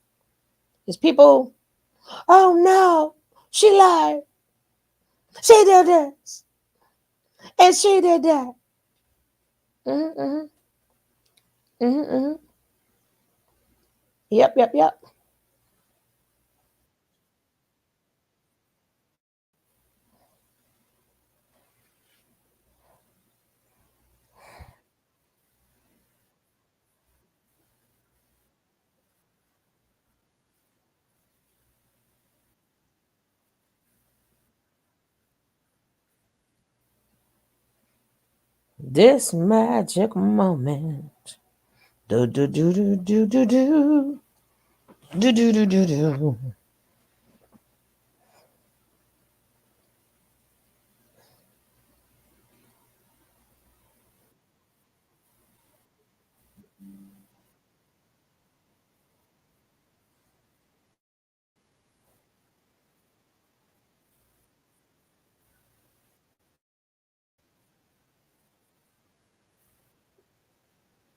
Is people, oh no, she lied. She did this. And she did that. Mm-hmm, mm-hmm, mm-hmm. Yep, yep, yep. This magic moment. Do do do do do do do. Do do do do do.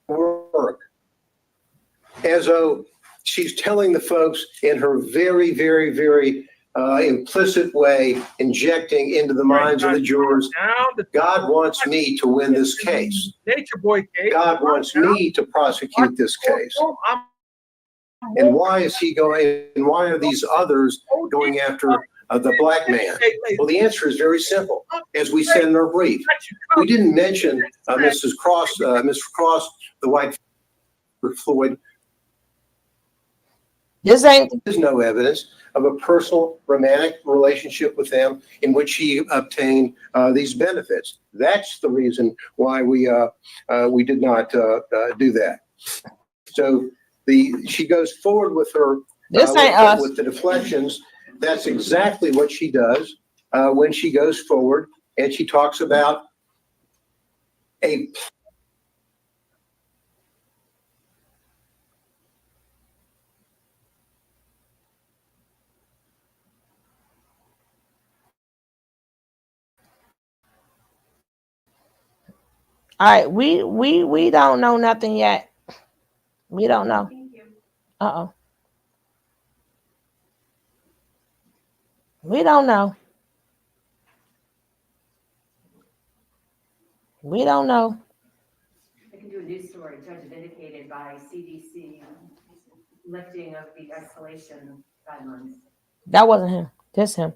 Work as though she's telling the folks in her very, very, very implicit way, injecting into the minds of the jurors, God wants me to win this case. Natureboy case. God wants me to prosecute this case. And why is he going? And why are these others going after the black man? Well, the answer is very simple. As we said in our brief, we didn't mention Mrs. Cross, Mr. Cross, the white Floyd. This ain't. There's no evidence of a personal romantic relationship with them in which he obtained these benefits. That's the reason why we did not do that. So she goes forward with her This ain't us. with the deflections. That's exactly what she does when she goes forward and she talks about a. All right, we don't know nothing yet. We don't know. Uh oh. We don't know. We don't know. I can do a news story. Judge vindicated by CDC lifting of the isolation guidelines. That wasn't him. This him.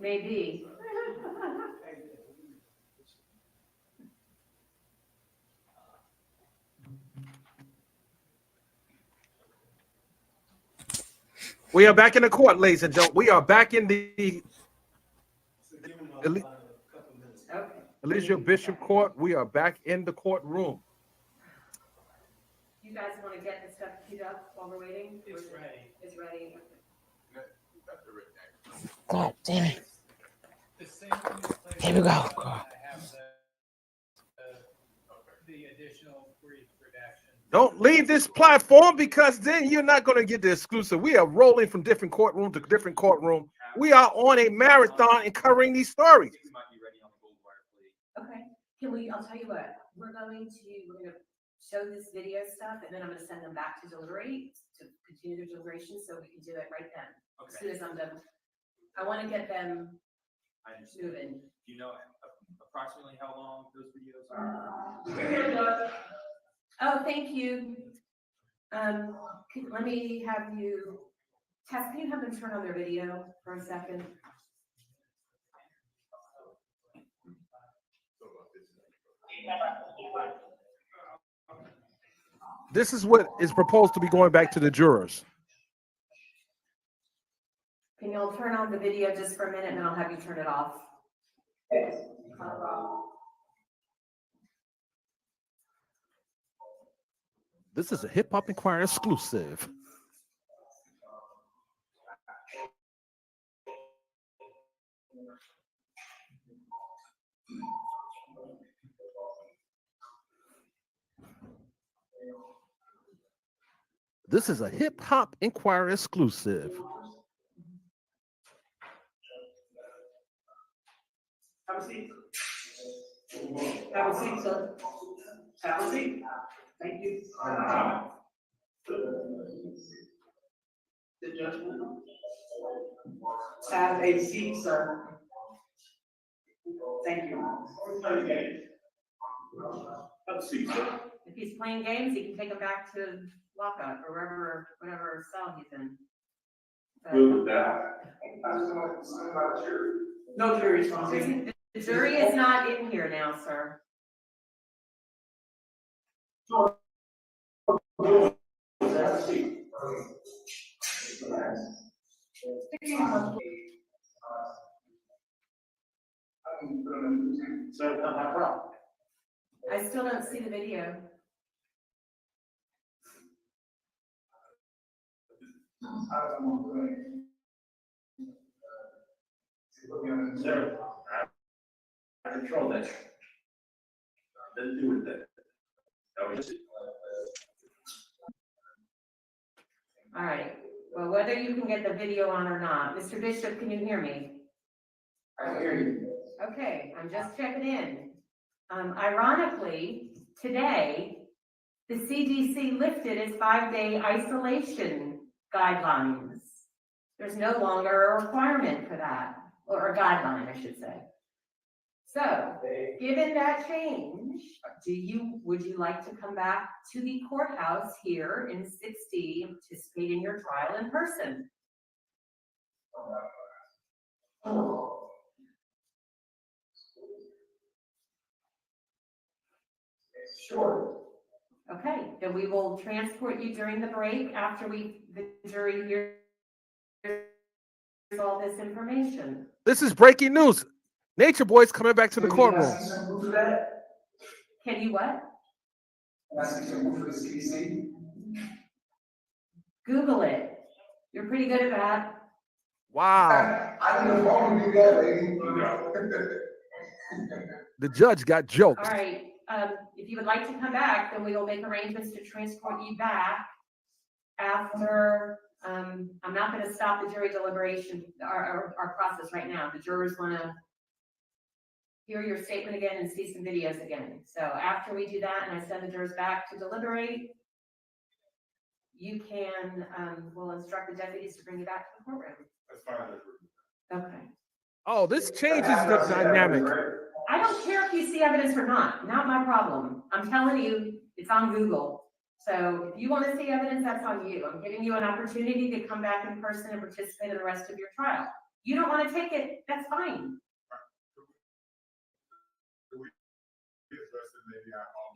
Maybe. We are back in the court, ladies and gentlemen. We are back in the Elysia Bishop Court. We are back in the courtroom. You guys want to get the stuff queued up while we're waiting? It's ready. It's ready. God damn it. Here we go. The additional brief redaction. Don't leave this platform because then you're not going to get the exclusive. We are rolling from different courtroom to different courtroom. We are on a marathon and covering these stories. Okay. I'll tell you what, we're going to show this video stuff and then I'm going to send them back to deliberate to continue their deliberation so we can do it right then. Okay. As soon as I'm done. I want to get them moving. Do you know approximately how long those videos are? Oh, thank you. Let me have you, Tess, can you have them turn on their video for a second? This is what is proposed to be going back to the jurors. Can you all turn on the video just for a minute and then I'll have you turn it off? This is a Hip Hop Inquirer exclusive. This is a Hip Hop Inquirer exclusive. Have a seat. Have a seat, sir. Have a seat. Thank you. The judgment. Have a seat, sir. Thank you. Have a seat, sir. If he's playing games, he can take them back to lockup or whatever cell he's in. Good with that. No jury responsibility. The jury is not in here now, sir. So, not my problem. I still don't see the video. Sir, I control that. Doesn't do with that. All right. Well, whether you can get the video on or not, Mr. Bishop, can you hear me? I hear you. Okay, I'm just checking in. Ironically, today, the CDC lifted its 5-day isolation guidelines. There's no longer a requirement for that, or a guideline, I should say. So, given that change, would you like to come back to the courthouse here in 6D and participate in your trial in person? Sure. Okay, then we will transport you during the break after the jury hears all this information. This is breaking news. Natureboy's coming back to the courtroom. Can you what? Google it. You're pretty good at that. Wow. I don't know if you do that, lady. The judge got joked. All right. If you would like to come back, then we will make arrangements to transport you back after. I'm not going to stop the jury deliberation, our process right now. The jurors want to hear your statement again and see some videos again. So after we do that and I send the jurors back to deliberate, you can, will instruct the deputies to bring you back to the courtroom. That's fine. Okay. Oh, this changes the dynamic. I don't care if you see evidence or not my problem. I'm telling you, it's on Google. So if you want to see evidence, that's on you. I'm giving you an opportunity to come back in person and participate in the rest of your trial. You don't want to take it, that's fine.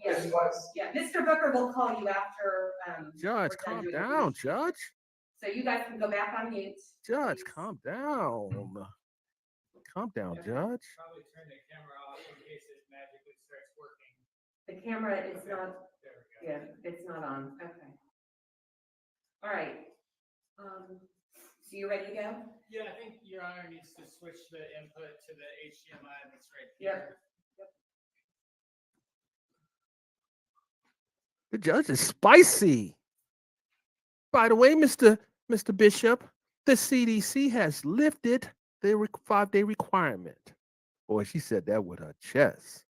Yes, yeah, Mr. Booker will call you after. Judge, calm down, Judge. So you guys can go back on mute. Judge, please. calm down. Calm down, Judge. Probably turn the camera off in case it magically starts working. The camera is not, There we go. yeah, it's not on, okay. All right. So you ready to go? Yeah, I think Your Honor needs to switch the input to the HDMI that's right Yep. here. The judge is spicy. By the way, Mr. Bishop, the CDC has lifted the 5-day requirement. Boy, she said that with her chest.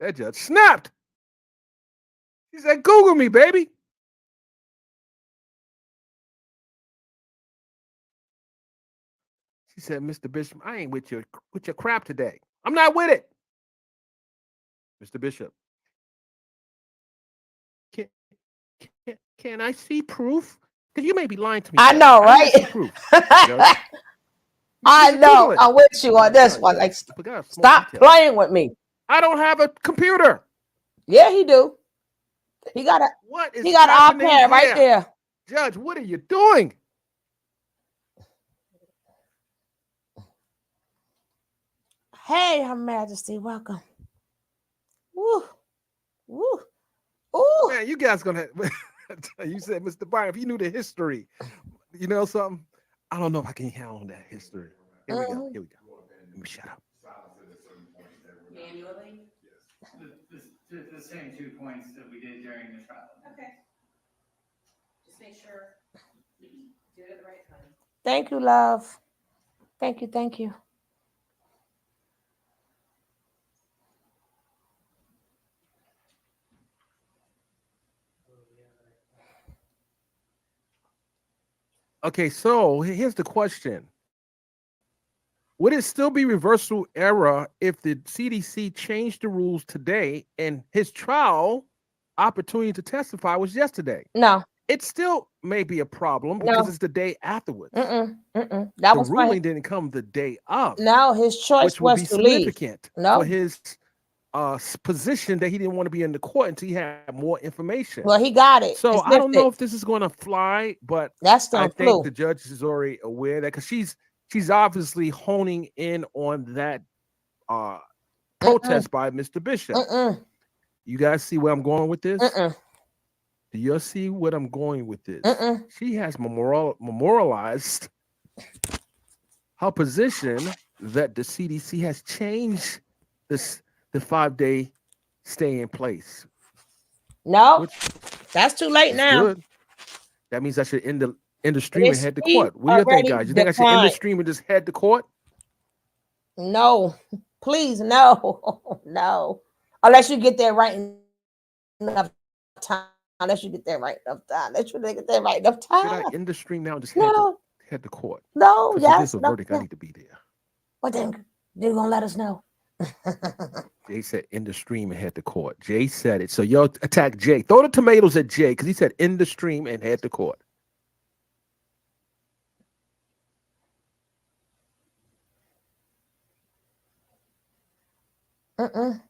That judge snapped. She said, Google me, baby. She said, Mr. Bishop, I ain't with your crap today. I'm not with it. Mr. Bishop, can I see proof? Because you may be lying to me. I know, I need to see right? proof. Judge. I You know. Google it. I'm with you on this Judge, one. Like, I forgot a small stop detail. playing with me. I don't have a computer. Yeah, he do. He got What is an happening iPad right there. Judge, what are you doing? Hey, Her Majesty, welcome. Woo, woo, ooh. Man, you guys gonna you said, Mr. Byron, if you knew the history, you know something? I don't know if I can handle that history. Here we go. Here we go. Let me shut up. Manually? The same 2 points that we did during the trial. Okay. Just make sure you do it at the right time. Thank you, love. Thank you, thank you. Okay, so here's the question. Would it still be reversal error if the CDC changed the rules today and his trial opportunity to testify was yesterday? No. It still may be a problem because it's the day afterwards. That The was ruling didn't come the day of. No, his choice which will was be to leave. significant No. for his position that he didn't want to be in the court until he had more information. Well, he got it. So It's I don't know lifted. if this is going to fly, but That's I the think flu. the judge is already aware of that because she's obviously honing in on that protest by Mr. Bishop. You guys see where I'm going with this? Do you see what I'm going with this? She has memorialized her position that the CDC has changed the 5-day stay in place. No, Which that's too late is now. good. That means I should end the stream and It's head to court. What do you think, already guys? You think I should end the declined. stream and just head to court? No, please, no, no. Unless you get there right enough time. Unless you get there right enough time. Unless you get there right enough time. Should I end the stream now and just No. head to court? No, Because if yes. there's a No, verdict, I need to be there. Well, then they're gonna let us know. Jay said end the stream and head to court. Jay said it. So y'all attack Jay. Throw the tomatoes at Jay because he said end the stream and head to court. Can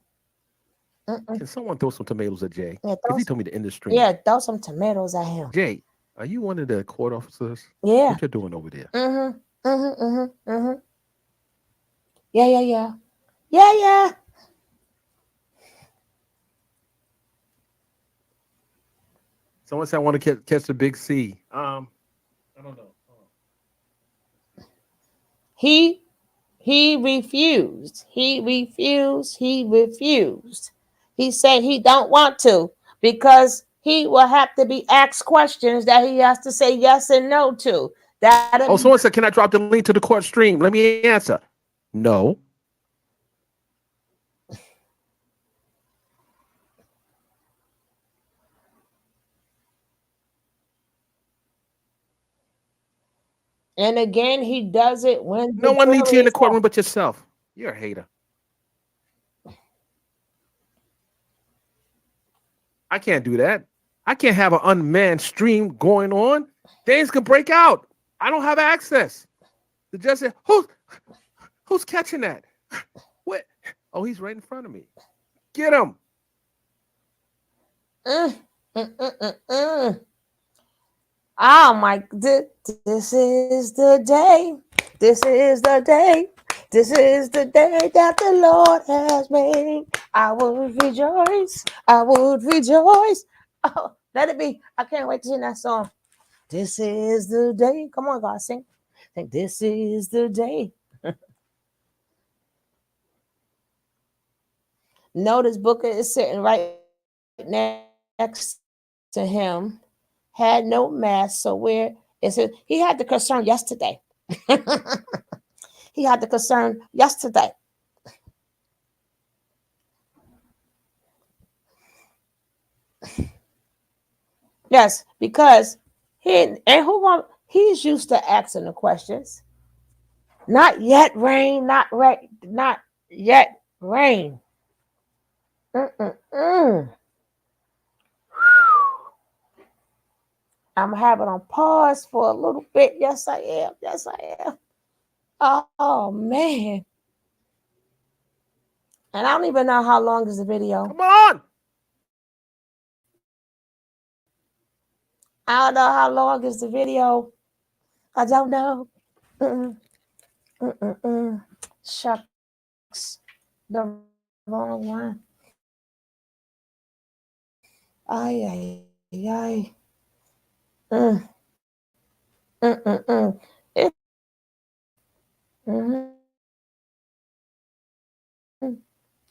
someone throw some tomatoes at Jay? Yeah, Because he told me to end the stream. Yeah, throw some tomatoes at him. Jay, are you one of the court officers? Yeah. What you doing over there? Yeah. Yeah. Someone said I want to catch the big C. I don't know. He refused. He said he don't want to because he will have to be asked questions that he has to say yes and no to. Someone said, can I drop the link to the court stream? Let me answer. No. And again, he does it when No the one needs you in jury the is out. courtroom but yourself. You're a hater. I can't do that. I can't have an unmanned stream going on. Things can break out. I don't have access. The judge said, who's catching that? What? Oh, he's right in front of me. Get him. Mm, mm, mm, mm, mm. Oh my, this is the day. This is the day. This is the day that the Lord has made. I would rejoice. I would rejoice. Oh, let it be. I can't wait to sing that song. This is the day. Come on, God, sing. Think this is the day. Notice Booker is sitting right next to him. Had no mask, so where is it? He had the concern yesterday. He had the concern yesterday. Yes, because he's used to asking the questions. Not yet, rain. Not yet, rain. Mm-mm-mm. I'm having on pause for a little bit. Yes, I am. Yes, I am. Oh man. And I don't even know how long is the video. Come on. I don't know how long is the video. I don't know. Mm-mm, mm-mm-mm. Shucks. The wrong one. Ay, ay, ay. Mm, mm-mm-mm.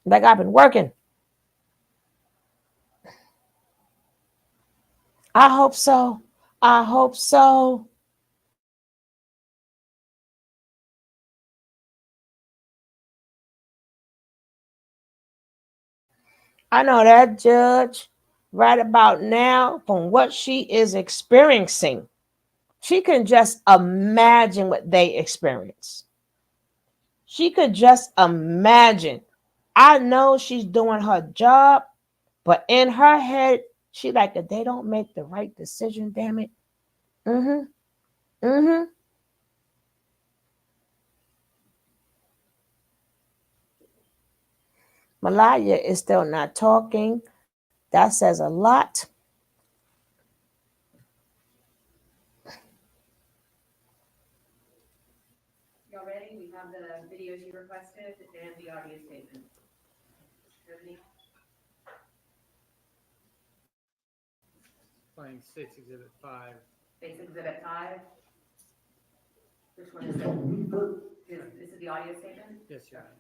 Like I've been working. I hope so. I hope so. I know that judge right about now, from what she is experiencing, she can just imagine what they experience. She could just imagine. I know she's doing her job, but in her head, she like, if they don't make the right decision, damn it. Mm-hmm. Mm-hmm. Malaya is still not talking. That says a lot. Y'all ready? We have the videos you requested and the audio statement. Germany? Playing 6 Exhibit 5. Face Exhibit 5. Which one is it? Is it the audio statement? Yes, Your Honor.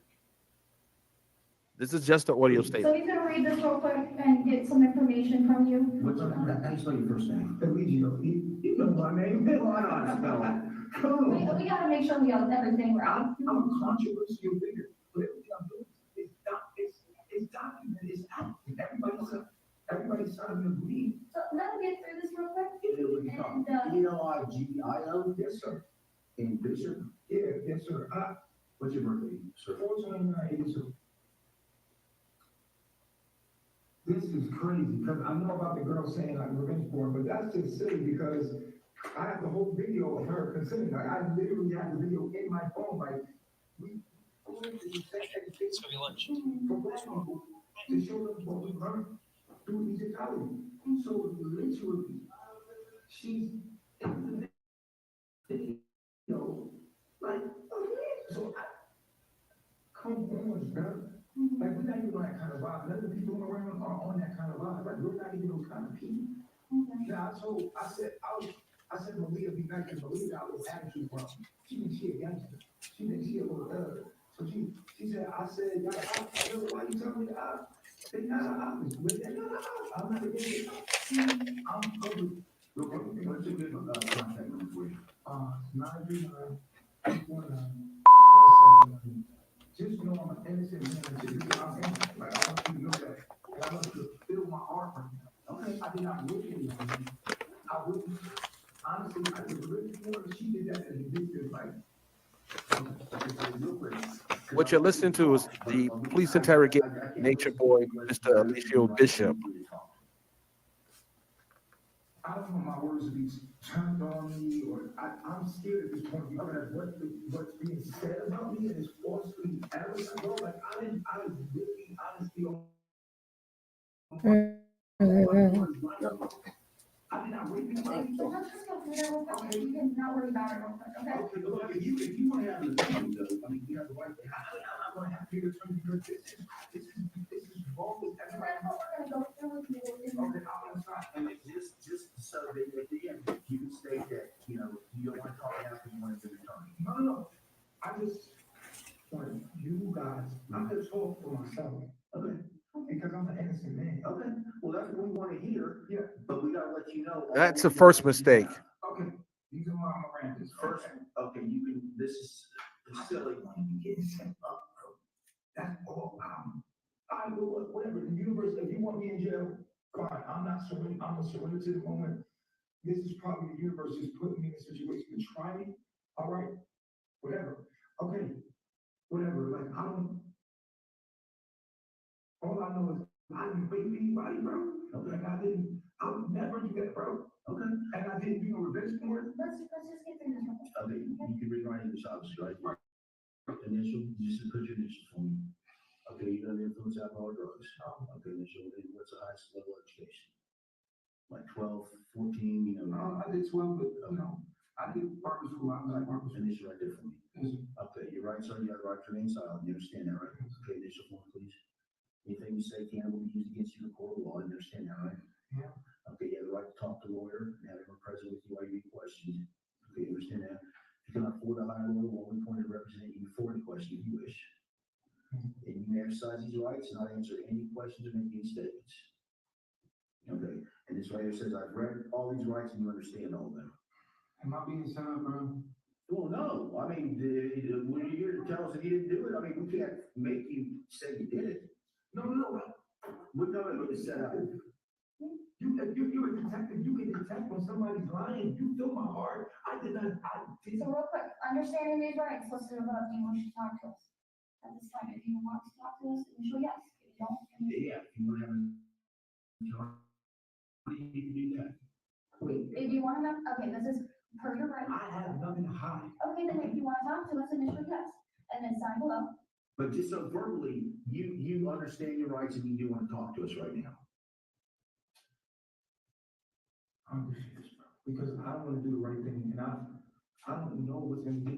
This is just the audio So statement. he's gonna read this real quick and get some information from you. What's your, how do you spell your first name? Eligio. You know my name. Why not spell it? Come on. We gotta make sure we have everything right. I'm a controversial figure, but everything I'm doing is documented, it's out. Everybody's starting to believe. So let me get through this real quick. And, Eligio? Yes, sir. And Bishop? Yeah, yes, sir. What's your birthday, sir? 42982. This is crazy, because I know about the girl saying like revenge porn, but that's just silly because I have the whole video of her consenting. Like I literally have the video in my phone. Like we sex education for black people to show them what we learned through Egyptology. So literally, she's in the video, like so. Come on, bro. Like we're not even on that kind of vibe. None of the people around are on that kind of vibe. Like we're not even those kind of people. Now I said Malia be nice because Malia got a little attitude problem. She thinks she a gangster. She thinks she a little thug. So she said, I said, y'all, why you telling me they not an opposite. They're not an opposite. I'm not against it. I'm public. Real quick, you want to take this contact number for you? 939 249 just know I'm an innocent man. I'm innocent. Like, I want you to know that. And I want you to feel my heart right now. Okay? I did not look at anything. I wouldn't, honestly, I did really more if she did that than he did What you're listening to is the police interrogate Nature Boy, Mr. Alicio Bishop. I don't want my words to be turned on me, or I'm scared at this point because what's being said about me and is falsely advertised. Bro, like I really honestly don't. I did not rape anybody. So let's just go through that real quick. You can not worry about it real quick, okay? Okay, look, if you want to have an attorney, though, I mean, you have the right to. I'm not going to have to get an attorney because this is wrong with everybody. That's what we're gonna go through with you. Okay, I'm gonna stop. And it's just so that at the end, you can state that, you don't want to talk after you want to do the attorney. No. I just want you guys, I'm gonna talk for myself. Okay. Because I'm an innocent man. Okay. Well, that's what we want to hear. Yeah. But we gotta let you know. That's a first mistake. Okay. These are my Miranda's. First, okay, this is silly. You get set up, bro. That's all. I will, whatever, the universe, if you want me in jail, fine, I'm not surrendering, I'm gonna surrender to the moment. This is probably the universe just putting me in a situation to try me, all right? Whatever, okay, whatever, like, all I know is I didn't rape anybody, bro. Okay. Like, I would never do that, bro. Okay. And I didn't do no revenge porn. Let's just get through this. Okay, you can read my English, obviously, right? Initial, just put your initials for me. Okay, you done influence alcohol or drugs. Okay, initial, what's the highest level of education? Like 12, 14, No, I did 12, but, I did barber school, I was like barber school. Initial right there for me. Okay, you're right, sir, you have the right to remain silent, you understand that, right? Okay, initial for me, please. Anything you say can will be used against you in court of law, you understand that, right? Yeah. Okay, you have the right to talk to a lawyer and have him present with you while you get questions. Okay, you understand that? You can afford a hire a lawyer while we point to represent you before any question if you wish. And you may exercise these rights and not answer any questions or make any statements. Okay, and this right here says, I've read all these rights and you understand all of them. Am I being set up, bro? Well, no, I mean, when you're here to tell us that you didn't do it, I mean, we can't make you say you did it. No. We're talking about the setup. If you're a detective, you can detect when somebody's lying. You feel my heart. I did not. So real quick, understanding these rights, listed above, do you wish to talk to us? At this time, if you want to talk to us, initial yes. If you don't, Yeah, if you want to have you can do that. Wait. if you want to have, okay, this is per your right. I have nothing to hide. Okay, then if you want to talk to us, initial yes, and then sign below. But just so verbally, you understand your rights and you do want to talk to us right now. I'm confused, bro, because I don't want to do the right thing, and I don't know what's gonna be.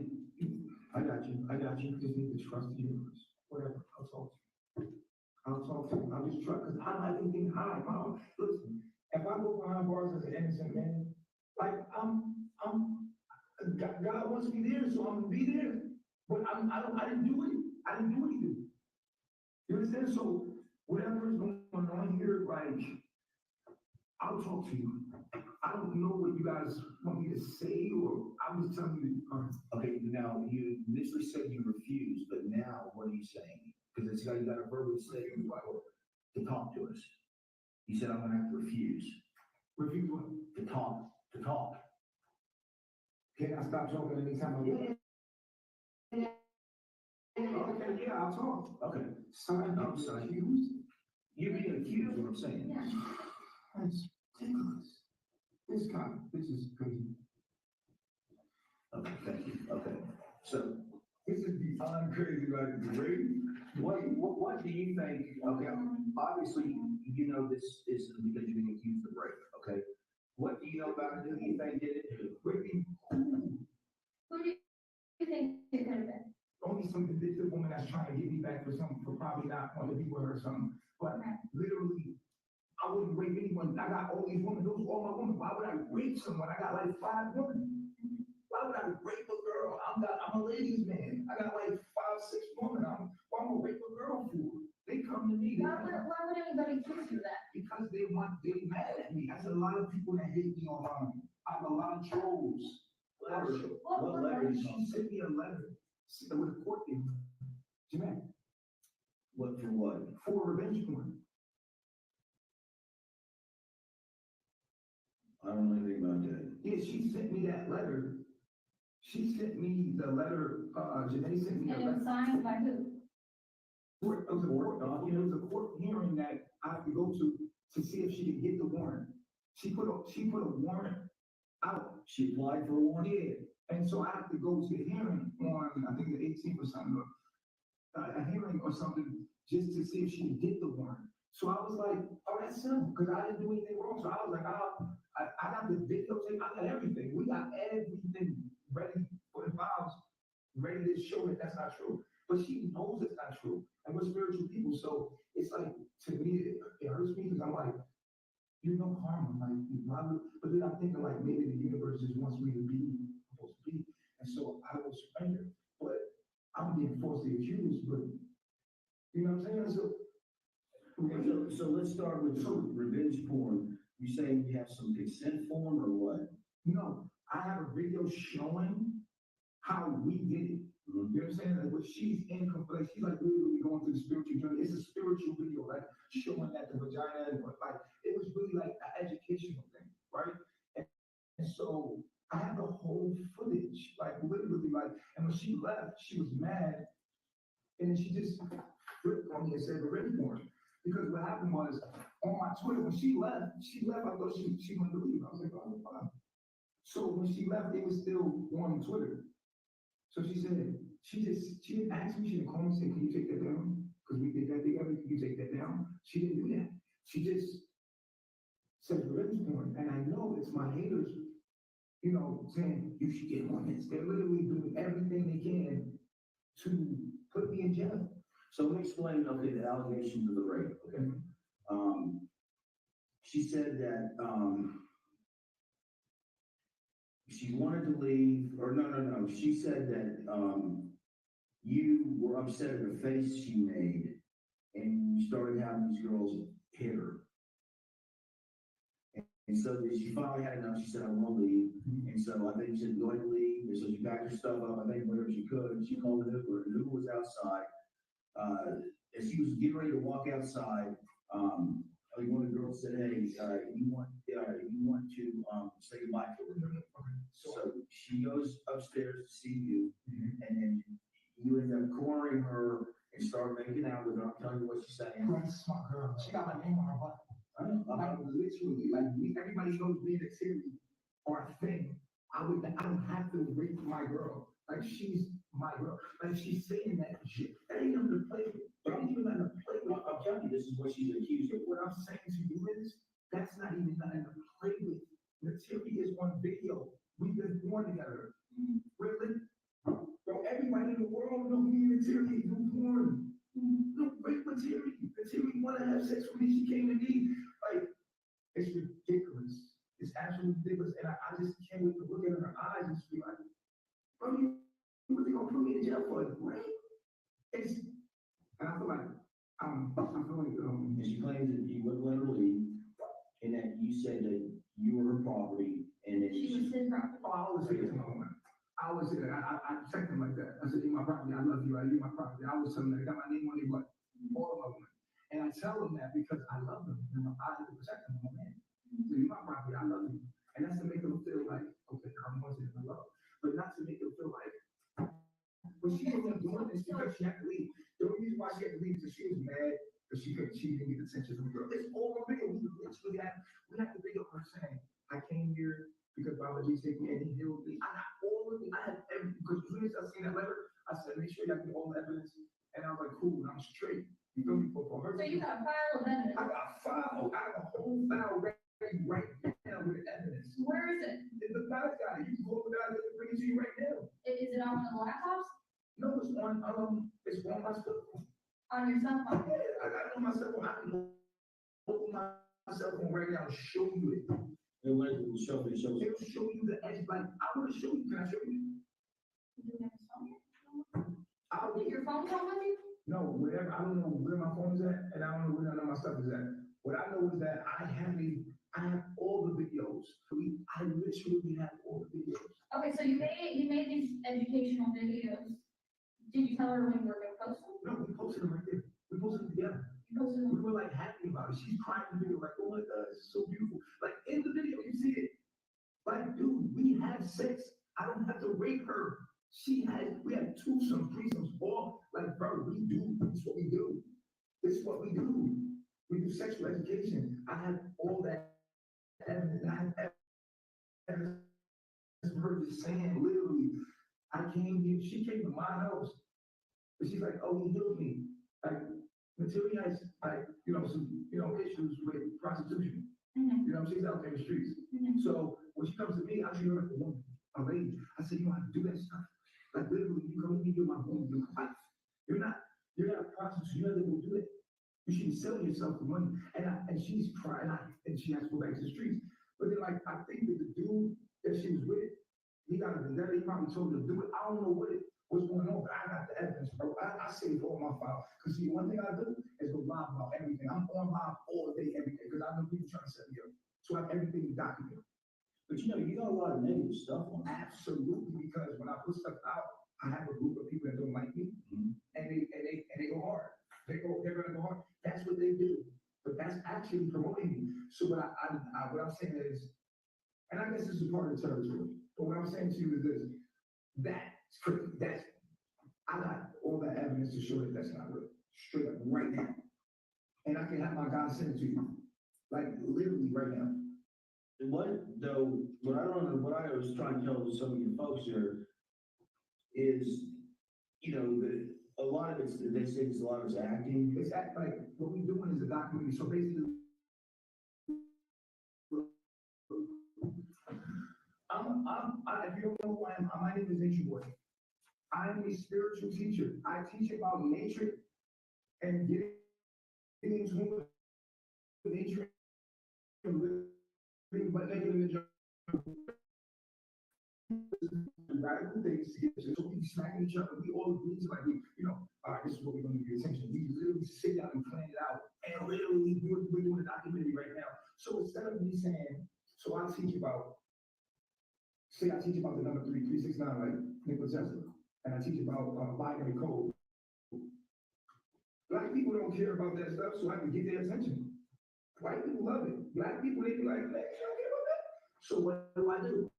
I got you. You just need to trust the universe. Whatever, I'll talk to you. I'll just trust, because I don't have anything to hide, mom. Listen, if I go behind bars as an innocent man, like, God wants me there, so I'm gonna be there. But I didn't do it. I didn't do anything. You understand? So whatever is going on here, like, I'll talk to you. I don't know what you guys want me to say, or I'm just telling you. Okay, now you initially said you refused, but now what are you saying? Because it's you got to verbally say to talk to us. You said I'm gonna have to refuse. Refuse what? To talk. Can I stop talking anytime I want? Okay, yeah, I'll talk. Okay. Sign up, accused? You're being accused, what I'm saying. That's ridiculous. This is crazy. Okay, thank you. Okay. So this is beyond crazy, like great. What do you think? Okay, obviously, you know this is because you've been accused of rape, okay? What do you know about it? Who do you think did it? Raping who? Who do you think it could have been? Only some vindictive woman that's trying to get me back for something, for probably not wanting to be with her or something. But literally, I wouldn't rape anyone. I got all these women. Those are all my women. Why would I rape someone? I got like 5 women. Why would I rape a girl? I'm a ladies' man. I got like 5, 6 women. Why would I rape a girl for? They come to me. Why would anybody choose you that? Because they mad at me. That's a lot of people that hate me online. I have a lot of trolls. What letter? She sent me a letter with a court date. Jamaica. What for what? For revenge porn. I don't know anything about that. Yeah, she sent me that letter. She sent me the letter, Janae sent me the And it was letter. signed by who? It was a court document, it was a court hearing that I have to go to see if she could get the warrant. She put a warrant out. She applied for a warrant? Yeah, and so I have to go to the hearing on, I think the 18th or something, or a hearing or something, just to see if she could get the warrant. So I was like, oh, that's simple, because I didn't do anything wrong. So I was like, I got the videotape, I got everything. We got everything ready for the files, ready to show that that's not true. But she knows it's not true. And we're spiritual people. So it's like, to me, it hurts me because I'm like, you know karma, like, but then I'm thinking like maybe the universe just wants me to be supposed to be. And so I will surrender. But I'm being falsely accused, but you know what I'm saying? So let's start with revenge porn. You saying you have some consent form or what? No, I have a video showing how we did it. You know what I'm saying? Like, but she's in conflict. She's like literally going through the spiritual journey. It's a spiritual video, like showing that the vagina and like it was really like an educational thing, right? And so I have the whole footage, like literally, like, and when she left, she was mad, and then she just flipped on me and said, "Revenge porn." Because what happened was on my Twitter when she left. I thought she wanted to leave. I was like, oh, fine. So when she left, it was still on Twitter. So she said, she didn't ask me, she didn't call me and say, can you take that down? Because we did that together, can you take that down? She didn't do that. She just said revenge porn. And I know it's my haters, you know, saying you should get on this. They're literally doing everything they can to put me in jail. So let me explain, okay, the allegations of the rape, okay? She said that, she wanted to leave, or no. She said that, you were upset at the face she made and you started having these girls hit her. And so she finally had enough. She said, I want to leave. And so I think she said, go ahead and leave. And so she packed her stuff up, I think wherever she could. She called an Uber. The Uber was outside. As she was getting ready to walk outside, one of the girls said, hey, you want to say goodbye to her. So she goes upstairs to see you, and then you end up cornering her and start making out with her. I'm telling you what she's saying. That's my girl. She got my name on her butt. Like literally, like everybody knows me and Terry are a thing. I don't have to rape my girl. Like she's my girl. Like she's saying that shit. That ain't nothing to play with. But I'm even not to play with. I'm telling you, this is what she's accused of. What I'm saying to you is, that's not even nothing to play with. Natiri is on video. We've been born together. Really? Bro, everybody in the world know me and Natiri do porn. No, rape Natiri. Natiri wanna have sex with me. She came to me. Like, it's ridiculous. It's absolutely ridiculous. And I just can't wait to look in her eyes and just be like, bro, you really gonna put me in jail for it, right? And I feel like, And she claims that you wouldn't let her leave, and that you said that you were her property, and that She was his property. oh, I always say this to my woman. I always say that. I protect them like that. I said, you're my property. I love you. You're my property. I always tell them that. I got my name on their butt. All of my women. And I tell them that because I love them. And I have to protect them. I'm a man. So you're my property. I love you. And that's to make them feel like, okay, I'm wanted in love. But not to make them feel like, but she wasn't doing this because she had to leave. The only reason why she had to leave is because she was mad because she didn't get attention from the girl. It's all on video. We have the video of her saying, I came here because Baba G saved me and he healed me. I got all of it. I had everything. Because as soon as I seen that letter, I said, make sure y'all get all the evidence. And I was like, cool, I'm straight. You feel me? For her. So you got a file of evidence? I got a file. I have a whole file ready right now with the evidence. Where is it? It's the ballot guy. You can go over there and bring it to you right now. Is it on one of the laptops? No, it's on my stuff. On your cell phone? Yeah, I got it on my cell phone. I can open my cell phone right now and show you it. and when it will show me, It'll show you the edge. Like, I want to show you. Can I show you? Do you have a phone? I'll Is your phone home with you? No, whatever. I don't know where my phone is at, and I don't know where none of my stuff is at. What I know is that I have all the videos. I literally have all the videos. Okay, so you made these educational videos. Did you tell her when you were gonna post them? No, we posted them right there. We posted them together. You posted them? We were like happy about it. She's crying in the video, like, oh my God, this is so beautiful. Like in the video, you see it. Like, dude, we had sex. I don't have to rape her. We have twosomes, threesomes, all, like, bro, we do, this is what we do. This is what we do. We do sexual education. I have all that evidence. I have evidence of her just saying, literally, I came here, she came to my house, but she's like, oh, he healed me. Like, until he has, like, some, issues with prostitution. She's out there in the streets. So when she comes to me, I treat her like a woman, a lady. I say, you know how to do that stuff. Like, literally, you come to me, you're my woman, you're my wife. You're not a prostitute, you're not able to do it. You should be selling yourself for money. And she's crying out, and she has to go back to the streets. But then, like, I think that the dude that she was with, he got a vendetta, he probably told her to do it. I don't know what's going on, but I got the evidence, bro. I save all my files. Because see, one thing I do is go live about everything. I'm on live all day, every day, because I know people trying to set me up. So I have everything documented. But you got a lot of negative stuff on that. Absolutely, because when I put stuff out, I have a group of people that don't like me, and they go hard. They're gonna go hard. That's what they do. But that's actually promoting me. So what I'm saying is, and I guess this is part of the territory. But what I'm saying to you is this: I got all the evidence to show that that's not real, straight up right now. And I can have my God send it to you, like literally right now. And what I don't know, what I was trying to tell some of you folks here is, a lot of it's, they say a lot of it's acting. It's like what we're doing is a documentary. So basically, if you don't know who I am, my name is Natureboy. I'm a spiritual teacher. I teach about nature and getting in tune with nature and living but naked in the jungle. Radical things to get to. So we smacking each other. We all agree to like, all right, this is what we're going to get attention. We literally sit down and plan it out. And literally, we're doing a documentary right now. So instead of me saying, so I teach about the number 369, like Nikola Tesla. And I teach about binary code. Black people don't care about that stuff, so I can get their attention. White people love it. Black people, they be like, man, you don't care about that. So what do?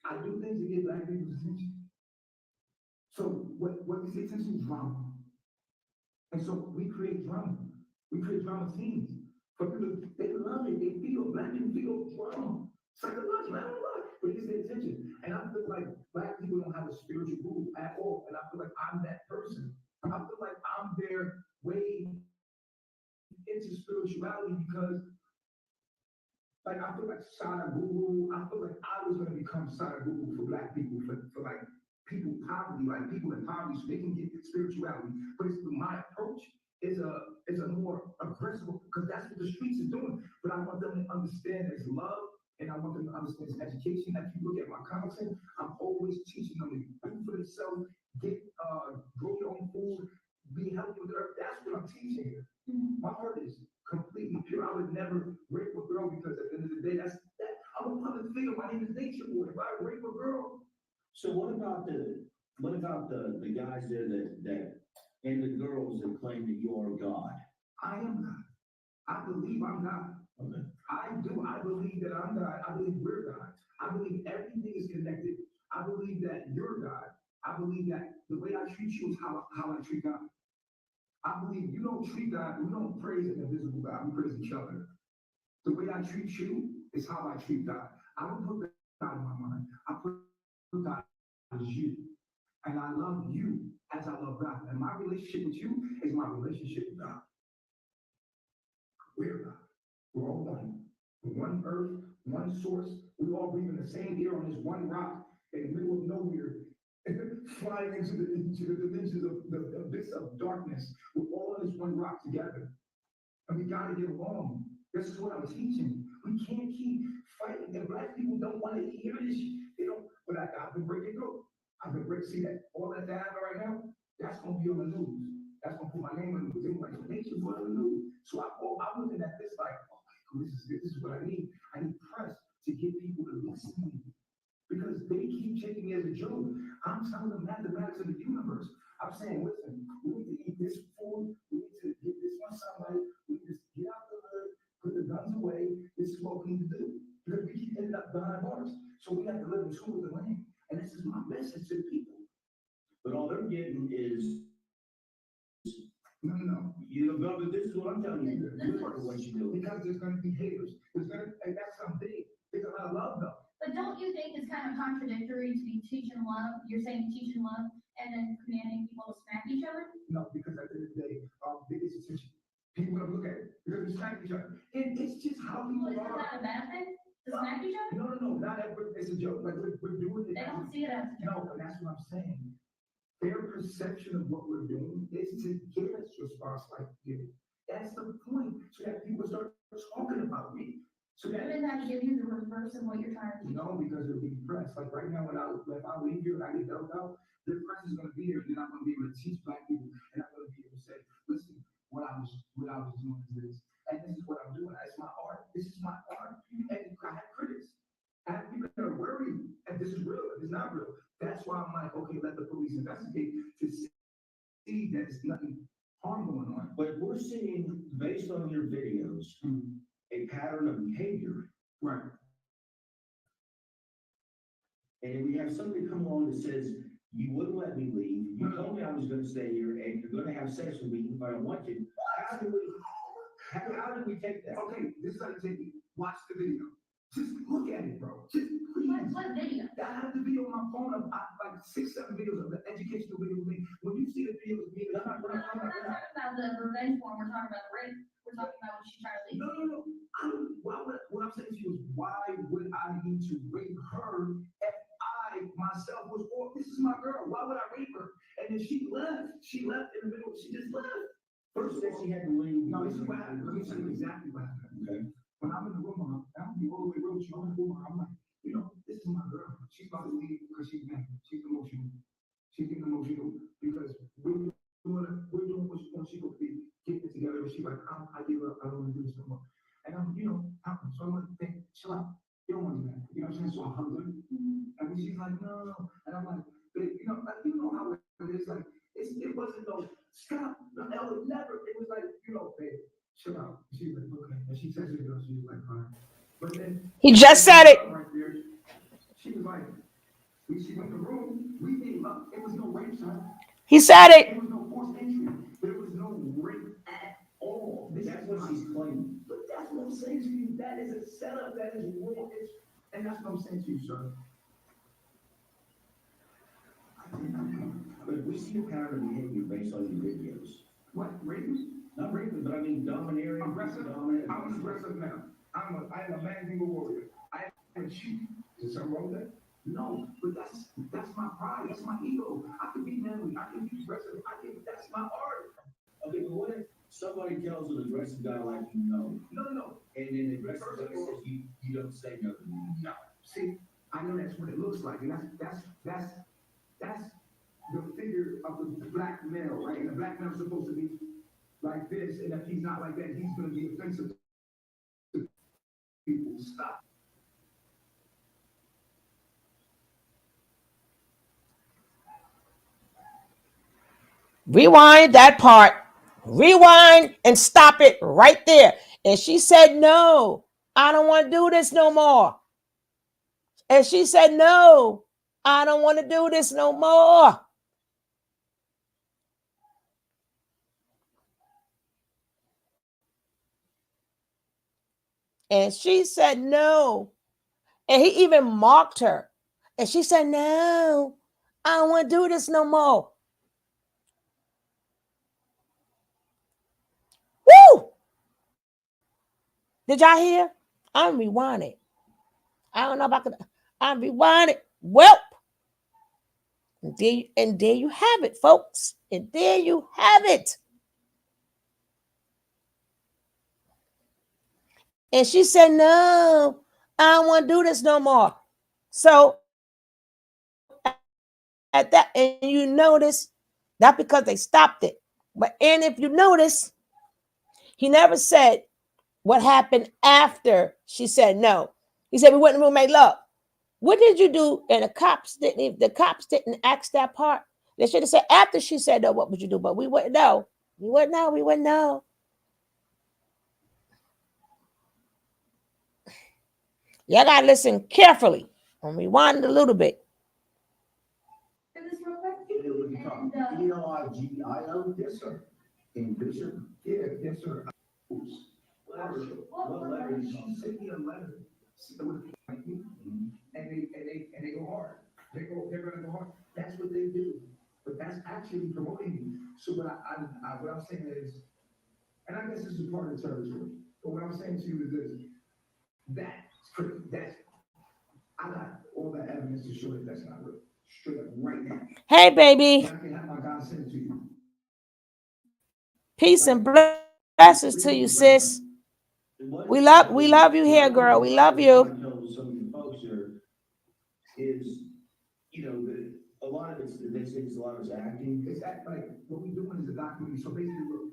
I do things to get black people's attention. So what gets the attention? Drama. And so we create drama. We create drama scenes. For people, they love it. They feel, black people feel drama. Psychological, I don't know, but it gets their attention. And I feel like black people don't have a spiritual group at all. And I feel like I'm that person. I feel like I'm their way into spirituality because, like, I feel like Sadhguru, I feel like I was going to become Sadhguru for black people, for like people poverty, like people in poverty, so they can get spirituality. But my approach is a more aggressive, because that's what the streets is doing. But I want them to understand there's love, and I want them to understand it's education. If you look at my content, I'm always teaching them to do for themselves, grow your own food, be healthy with the earth. That's what I'm teaching here. My heart is completely pure. I would never rape a girl because at the end of the day, I'm a public figure. My name is Natureboy. If I rape a girl. So what about the guys there that and the girls that claim that you are God? I am God. I believe I'm God. Okay. I do. I believe that I'm God. I believe we're God. I believe everything is connected. I believe that you're God. I believe that the way I treat you is how I treat God. I believe you don't treat God, we don't praise an invisible God, we praise each other. The way I treat you is how I treat God. I don't put God in my mind. I put God as you. And I love you as I love God. And my relationship with you is my relationship with God. We're God. We're all one. One earth, one source. We all breathe in the same air on this one rock in the middle of nowhere, flying into the dimensions of the abyss of darkness. We're all on this one rock together. And we gotta get along. This is what I'm teaching. We can't keep fighting. And black people don't want to hear this. They don't, but I've been breaking through. See that all that happening right now? That's gonna be on the news. That's gonna put my name on the news. They're like, Natureboy on the news. So I'm looking at this like, oh my God, this is what I need. I need press to get people to listen to me. Because they keep taking me as a joke. I'm telling them mathematics of the universe. I'm saying, listen, we need to eat this food. We need to get this one sunlight. We need to get out the hood, put the guns away. This is what we need to do. Because we keep ending up behind bars. So we have to live in tune with the land. And this is No. You know, but this is what I'm telling you. You're part of what you do. Because there's gonna be haters. And that's something. There's a lot of love though. But don't you think it's kind of contradictory to be teaching love? You're saying teaching love and then commanding people to smack each other? No, because at the end of the day, biggest attention. People gonna look at it because we smack each other. And it's just how people Is are. that a bad thing? To smack each other? No, not ever. It's a joke. Like we're doing it. They don't see it as a joke. No, and that's what I'm saying. Their perception of what we're doing is to get us response like you. That's the point. So that people start talking about me. So that Wouldn't that give you the reverse of what you're trying to do? no, because it'll be press. Like right now, if I leave here and I get dumped out, the press is gonna be here, and then I'm gonna be able to teach black people, and I'm gonna be able to say, listen, what I was doing is this, and this is what I'm doing. That's my art. This is my art. And I have critics. I have people that are worried, and this is real, and it's not real. That's why I'm like, okay, let the police investigate to see that it's nothing harm going on. But we're seeing, based on your videos, a pattern of behavior. Right. And we have somebody come along that says, you wouldn't let me leave. You told me I was gonna stay here and you're gonna have sex with me if I don't want you. How do we take that? Okay, this is how you take it. Watch the video. Just look at it, bro. Just please. What video? I have the video on my phone. Like 6, 7 videos of the educational video of me. When you see the video of me, We're not talking about the revenge porn, we're talking about the rape. We're talking about when she tried to leave. No. What I'm saying to you is, why would I need to rape her if I myself was, this is my girl. Why would I rape her? And then she left. She left in the middle. She just left. First said she had to leave. No, this is what happened. Let me tell you exactly what happened. Okay. When I'm in the room, I'm be all the way real with you. I'm in the room, I'm like, this is my girl. She's about to leave because she's mad. She's emotional. She's getting emotional because we're doing what she's supposed to be, getting it together. And she's like, I give up. I don't want to do this no more. And I'm, so I'm like, hey, chill out. You don't want to do that. You know what I'm saying? So I hug her. And then she's like, no. And I'm like, babe, how it is. Like, it wasn't no stop. No, never. It was like, babe, chill out. She's like, okay. And she says it, she was like, fine. But then He just said it. right there, she was like, she went in the room, we made love. It was no rape, son. He said it. There was no forced entry. There was no rape at all. That's what she's claiming. But that's what I'm saying to you. That is a setup. That is real. And that's what I'm saying to you, sir. But we see a pattern of behavior based on your videos. What? Raping? Not raping, but I mean domineering. Aggressive? Dominant. I'm an aggressive man. I am a man warrior. I am a chief. Is there something wrong with that? No, but that's my pride. That's my ego. I can be manly. I can be aggressive. That's my art. Okay, but what if somebody tells an aggressive guy like no? No. And then the aggressive guy says you don't say no to me. No. See, I know that's what it looks like, and that's the figure of the black male, right? And the black male is supposed to be like this, and if he's not like that, he's going to be offensive to people. Stop. Rewind that part. Rewind and stop it right there. And she said, no, I don't want to do this no more. And she said, no, I don't want to do this no more. And she said, no. And he even mocked her. And she said, no, I don't want to do this no more. Woo! Did y'all hear? I'm rewinding. I don't know if I could. I'm rewinding. Well, and there you have it, folks. And there you have it. And she said, no, I don't want to do this no more. So at that, and you notice, not because they stopped it, but and if you notice, he never said what happened after she said no. He said we went in the room, made love. What did you do? And the cops didn't ask that part. They should have said after she said no, what would you do? But we wouldn't know. We wouldn't know. Y'all gotta listen carefully. I'm rewind it a little bit. For this real quick? E-L-I-G-I-O? Yes, sir. And Bishop, yeah, yes, sir. What letter? She sent me a letter. With and they go hard. They're gonna go hard. That's what they do. But that's actually promoting me. So what I'm saying is, and I guess this is part of the territory. But what I'm saying to you is this: that's I got all the evidence to show that that's not real. Straight up right now. Hey, baby. And I can have my God send it to you. Peace and blessings to you, sis. We love you here, girl. We love you. Some of the folks here is, a lot of it's, they say it's a lot of it's acting. It's act like what we're doing is a documentary. So basically, look,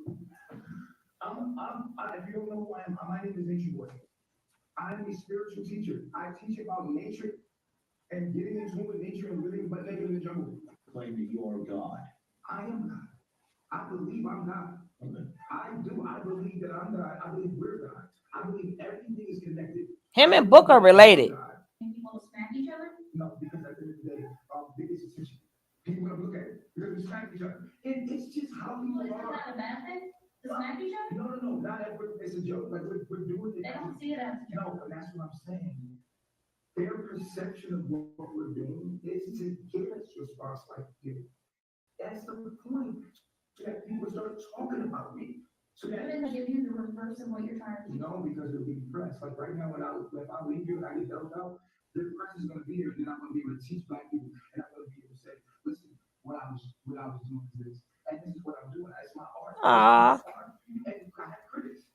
if you don't know who I am, my name is Natureboy. I'm a spiritual teacher. I teach about nature and getting in tune with nature and living but living in the jungle. Claim that you are God. I am God. I believe I'm God. Okay. I do. I believe that I'm God. I believe we're God. I believe everything is connected. Him and Book are related. People smack each other? No, because at the end of the day, our biggest attention. People want to look at it because we smack each other. And it's just how people Is are. that a bad thing? To smack each other? No. Not ever. It's a joke. Like we're doing it. They don't see it as a joke. No, and that's what I'm saying. Their perception of what we're doing is to get us response like you. That's the point. So that people start talking about me. So that They give you the reverse of what you're trying to do. no, because it'll be press. Like right now, if I leave here and I get dumped out, the press is going to be there, and then I'm going to be able to teach black people, and I'm going to be able to say, listen, what I was doing is this, and this is what I'm doing. It's my art. Aww. And I have critics.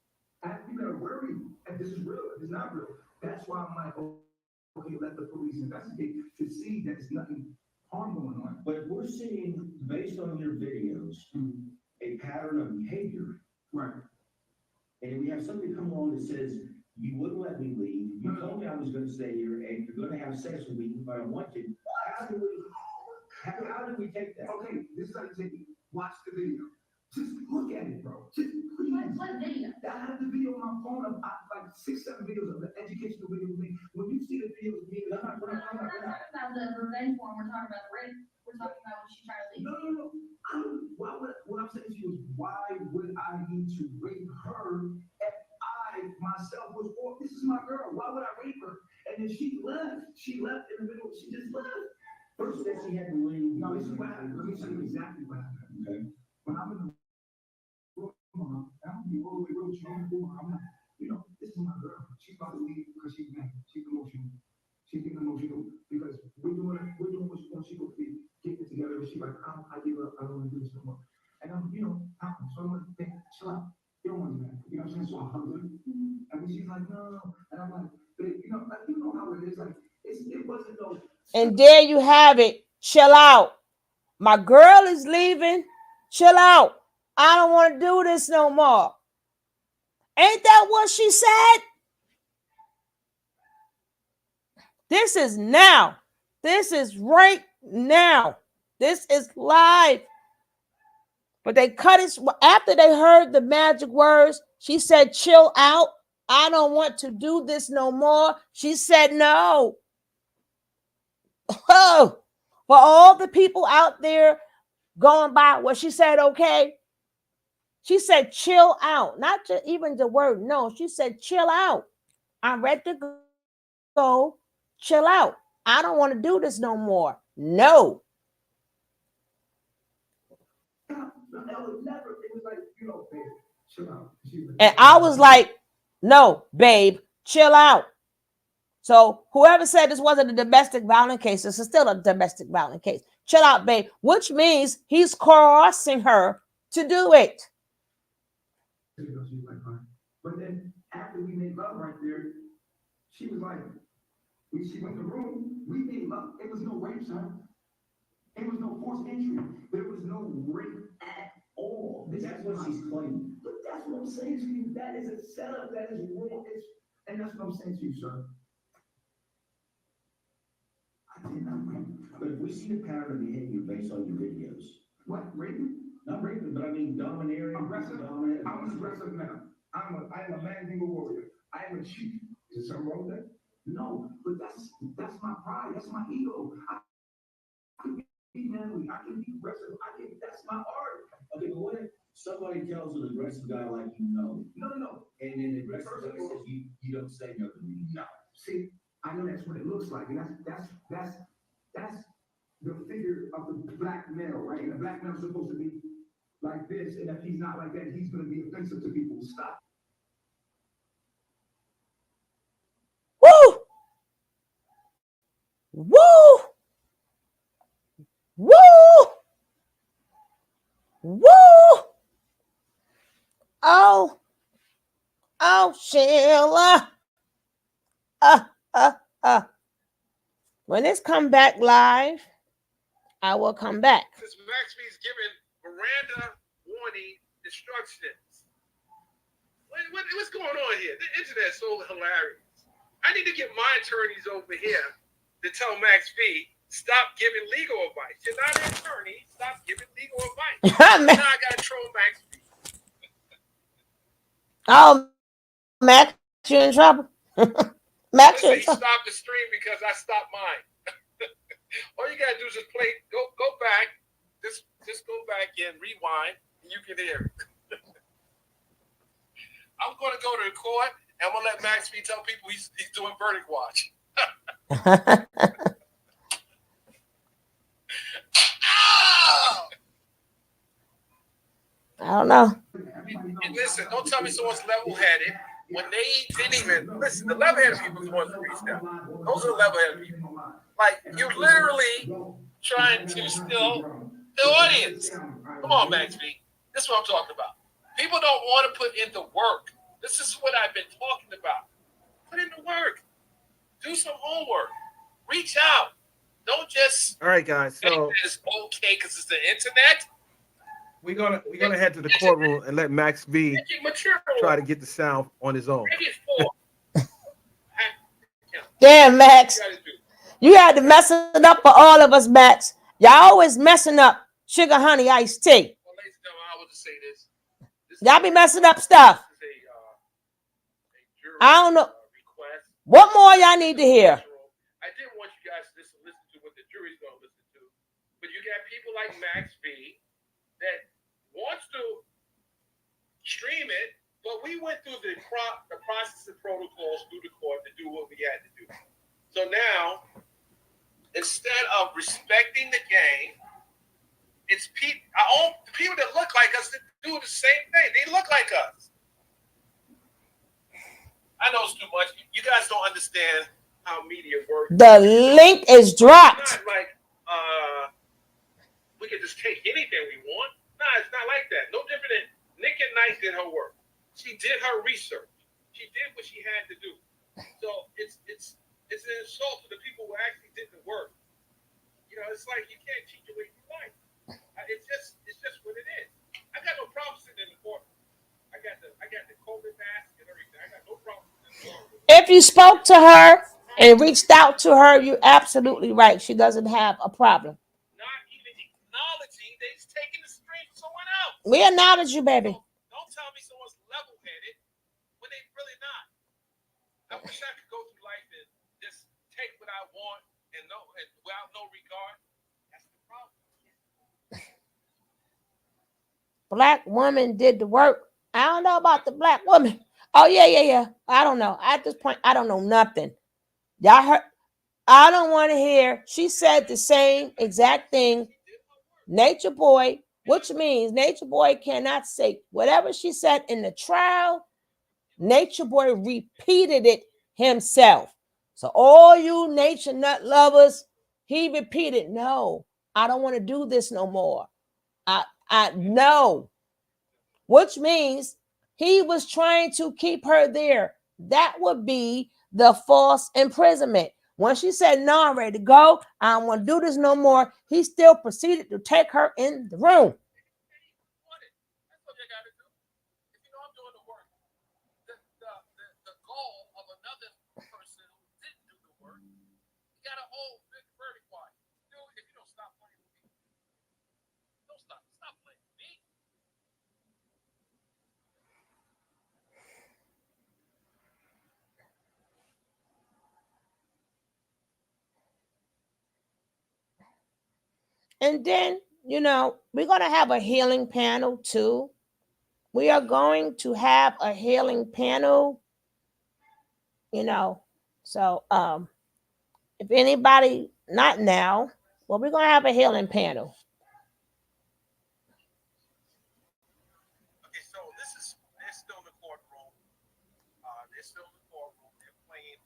I have people that are worried if this is real, if it's not real. That's why I'm like, okay, let the police investigate to see that there's nothing harm going on. But we're seeing, based on your videos, a pattern of behavior. Right. And we have somebody come along that says, you wouldn't let me leave. You told me I was going to stay here, and you're going to have sex with me if I don't want to. How do we take that? Okay, this is how you take it. Watch the video. Just look at it, bro. Just please. What video? I have the video on my phone of like 6, 7 videos of the educational videos of me. When you see the videos of me, We're not talking about the revenge one, we're talking about the rape. We're talking about when she tried to leave. No. What I'm saying to you is, why would I need to rape her if I myself was, this is my girl. Why would I rape her? And then she left. She left in the middle. She just left. First that she had to leave. No, this is what happened. Let me tell you exactly what happened. Okay. When I'm in the room, I'm be all the way real strong. I'm not, this is my girl. She's about to leave because she's mad. She's emotional. She's getting emotional because we're doing what she wants. She will be getting it together. She's like, I give up. I don't want to do this no more. And I'm, so I'm like, hey, chill out. You don't want to do that. You know what I'm saying? So I hug her. And then she's like, no. And I'm like, babe, like, you know how it is. Like, it wasn't no. And there you have it. Chill out. My girl is leaving. Chill out. I don't want to do this no more. Ain't that what she said? This is now. This is right now. This is live. But they cut it after they heard the magic words. She said, chill out. I don't want to do this no more. She said no. Oh, for all the people out there going by what she said, okay. She said, chill out. Not just even the word no. She said, chill out. I'm ready to go. Chill out. I don't want to do this no more. No. And I was like, no, babe, chill out. So whoever said this wasn't a domestic violence case, this is still a domestic violence case. Chill out, babe, which means he's coercing her to do it. But then after we made love right there, she was like, when she went in the room, we made love. It was no rape, son. It was no forced entry. There was no rape at all. That's what she's claiming. But that's what I'm saying to you. That is a setup. That is wrong. And that's what I'm saying to you, sir. I did not rape. But if we see a pattern of behavior based on your videos. What? Raping? Not raping, but I mean domineering. Aggressive? Dominant. I'm an aggressive man. I am a man-dingle warrior. I am a chief. Is there something wrong with that? No, but that's my pride. That's my ego. I can be manly. I can be aggressive. That's my art. Okay, but somebody tells an aggressive guy like no, and then the aggressive guy says you don't say nothing to me. No. See, I know that's what it looks like, and that's the figure of the black male, right? And the black male's supposed to be like this, and if he's not like that, he's going to be offensive to people. Stop. Woo! Woo! Woo! Woo! Oh, oh, Sheila. Uh, uh, uh. When it's come back live, I will come back. Since Maxby's giving Miranda warning instructions. What's going on here? The internet's so hilarious. I need to get my attorneys over here to tell Max B, stop giving legal advice. You're not an attorney. Stop giving legal advice. Now I got to troll Max B. Oh, Max, you in trouble. Max, you in trouble. Stop the stream because I stopped mine. All you got to do is just play, go back, just go back and rewind, and you can hear it. I'm going to go to the court, and I'm going to let Max B tell people he's doing verdict watch. I don't know. And listen, don't tell me someone's level-headed when they didn't even listen. The level-headed people are the ones who reached out. Those are the level-headed people. Like, you're literally trying to steal the audience. Come on, Max B. This is what I'm talking about. People don't want to put in the work. This is what I've been talking about. Put in the work. Do some homework. Reach out. Don't just. All right, guys. So it's okay because it's the internet. We're gonna head to the courtroom and let Max B try to get the sound on his own. Damn, Max. You had to mess it up for all of us, Max. Y'all always messing up sugar honey iced tea. Well, ladies and gentlemen, I will just say this. Y'all be messing up stuff. I don't know. What more y'all need to hear? I didn't want you guys to listen to what the jury's going to listen to. But you got people like Max B that wants to stream it, but we went through the process and protocols through the court to do what we had to do. So now, instead of respecting the game, it's people that look like us that do the same thing. They look like us. I know it's too much. You guys don't understand how media works. The link is dropped. It's not like we can just take anything we want. No, it's not like that. No different than Nick at Night did her work. She did her research. She did what she had to do. So it's an insult to the people who actually did the work. You know, it's like you can't cheat your way through life. It's just what it is. I got no problem sitting in the court. I got the COVID mask and everything. I got no problem sitting in the court. If you spoke to her and reached out to her, you're absolutely right. She doesn't have a problem. Not even acknowledging they're taking the stream from someone else. We acknowledge you, baby. Don't tell me someone's level-headed when they really not. I wish I could go through life and just take what I want and without no regard. That's the problem. Black woman did the work. I don't know about the black woman. Oh, yeah. I don't know. At this point, I don't know nothing. Y'all heard? I don't want to hear. She said the same exact thing. Natureboy, which means Natureboy cannot say whatever she said in the trial. Natureboy repeated it himself. So all you nature nut lovers, he repeated, no, I don't want to do this no more. I know. Which means he was trying to keep her there. That would be the false imprisonment. When she said, no, I'm ready to go, I don't want to do this no more, he still proceeded to take her in the room. That's what you got to do. If you know I'm doing the work, the goal of another person who didn't do the work, you got to hold big verdict watch. Dude, if you don't stop playing with me, don't stop playing with me. And then, we're going to have a healing panel too. we are going to have a healing panel, So if anybody not now, well, we're gonna have a healing panel. Okay, so they're still in the courtroom. They're still in the courtroom. They're playing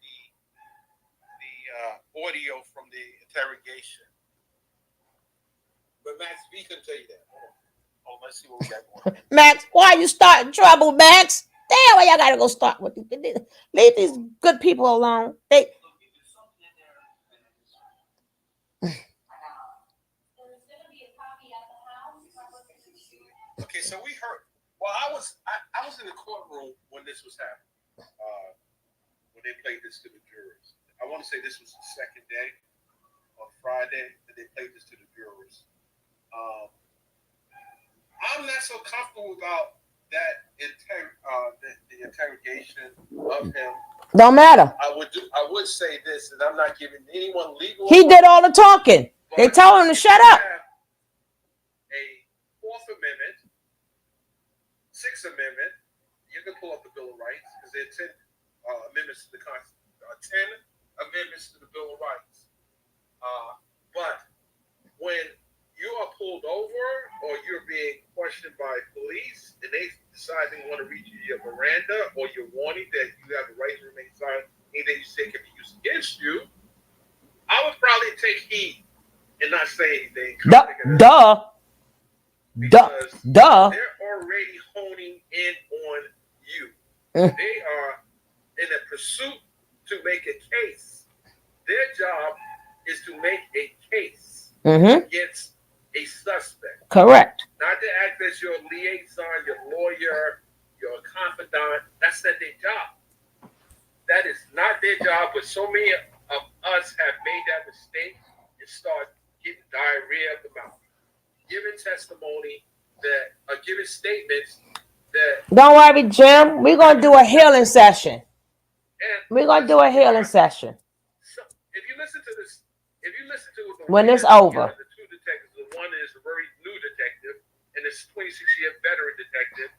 the audio from the interrogation. But Max B can tell you that. Oh, let's see what we got going on. Max, why are you starting trouble, Max? Damn, why y'all gotta go start with leave these good people alone. Okay, so we heard. Well, I was in the courtroom when this was happening. When they played this to the jurors. I want to say this was the second day on Friday that they played this to the jurors. I'm not so comfortable about that the interrogation of him. Don't matter. I would say this, and I'm not giving anyone legal. He did all the talking. They told him to shut up. A Fourth Amendment, Sixth Amendment. You can pull up the Bill of Rights because there are 10 amendments to the Constitution. 10 amendments to the Bill of Rights. But when you are pulled over or you're being questioned by police and they decide they want to read you your Miranda or your warning that you have the right to remain silent, anything you say can be used against you, I would probably take heed and not say anything. Duh. They're already honing in on you. They are in a pursuit to make a case. Their job is to make a case against a suspect. Correct. Not to act as your liaison, your lawyer, your confidant. That's not their job. That is not their job, but so many of us have made that mistake and start getting diarrhea of the mouth. Giving testimony giving statements that. Don't worry, Jim. We're gonna do a healing session. We're gonna do a healing session. So, if you listen to when it's over. The two detectives, the one is a very new detective, and this 26-year veteran detective.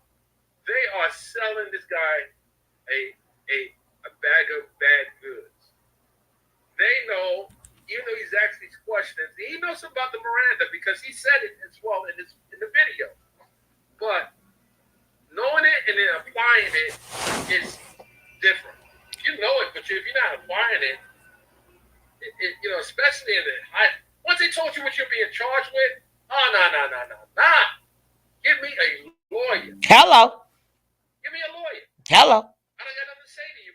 They are selling this guy a bag of bad goods. They know, even though he's asked these questions, he knows about the Miranda because he said it as well in the video. But knowing it and then applying it is different. You know it, but if you're not applying it, especially in the high. Once they told you what you're being charged with, no. Give me a lawyer. Hello. Give me a lawyer. Hello. I don't got nothing to say to you.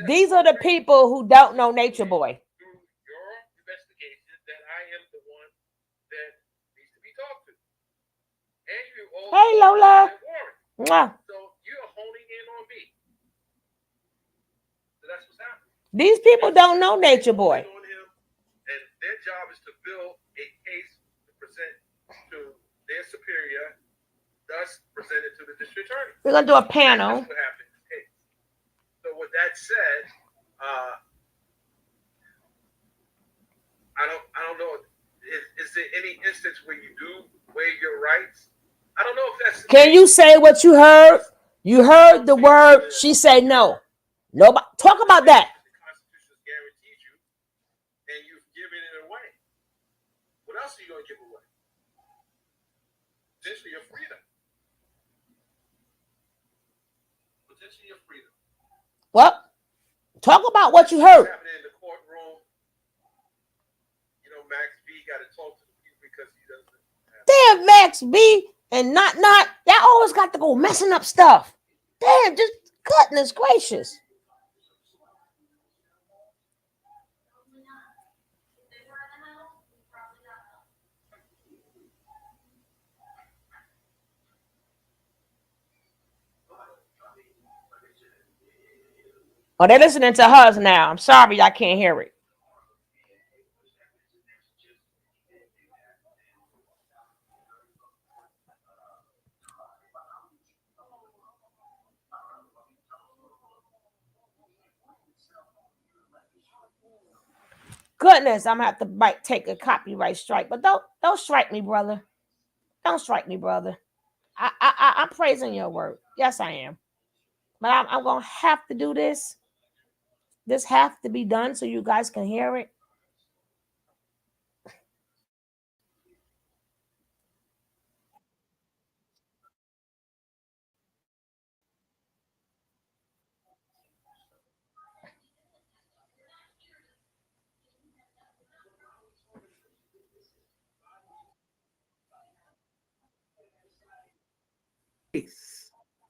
These are the people who don't know Natureboy. Through your investigation, that I am the one that needs to be talked to. And you also hey, Lola. Mwah. So you're honing in on me. So that's what's happening. These people don't know Natureboy. And their job is to build a case to present to their superior, thus present it to the district attorney. We're gonna do a panel. That's what happened in this case. So with that said, I don't know. Is there any instance where you do waive your rights? I don't know if that's. Can you say what you heard? You heard the word. She said no. Nobody talk about that. The Constitution has guaranteed you, and you've given it away. What else are you going to give away? Potentially your freedom. Potentially your freedom. What? Talk about what you heard. What's happening in the courtroom? Max B got to talk to the people because he doesn't. Damn, Max B and not. Y'all always got to go messing up stuff. Damn, just goodness gracious. Oh, they're listening to us now. I'm sorry, I can't hear it. Goodness, I'm gonna have to take a copyright strike, but don't strike me, brother. Don't strike me, brother. I'm praising your word. Yes, I am. But I'm going to have to do this. This have to be done so you guys can hear it.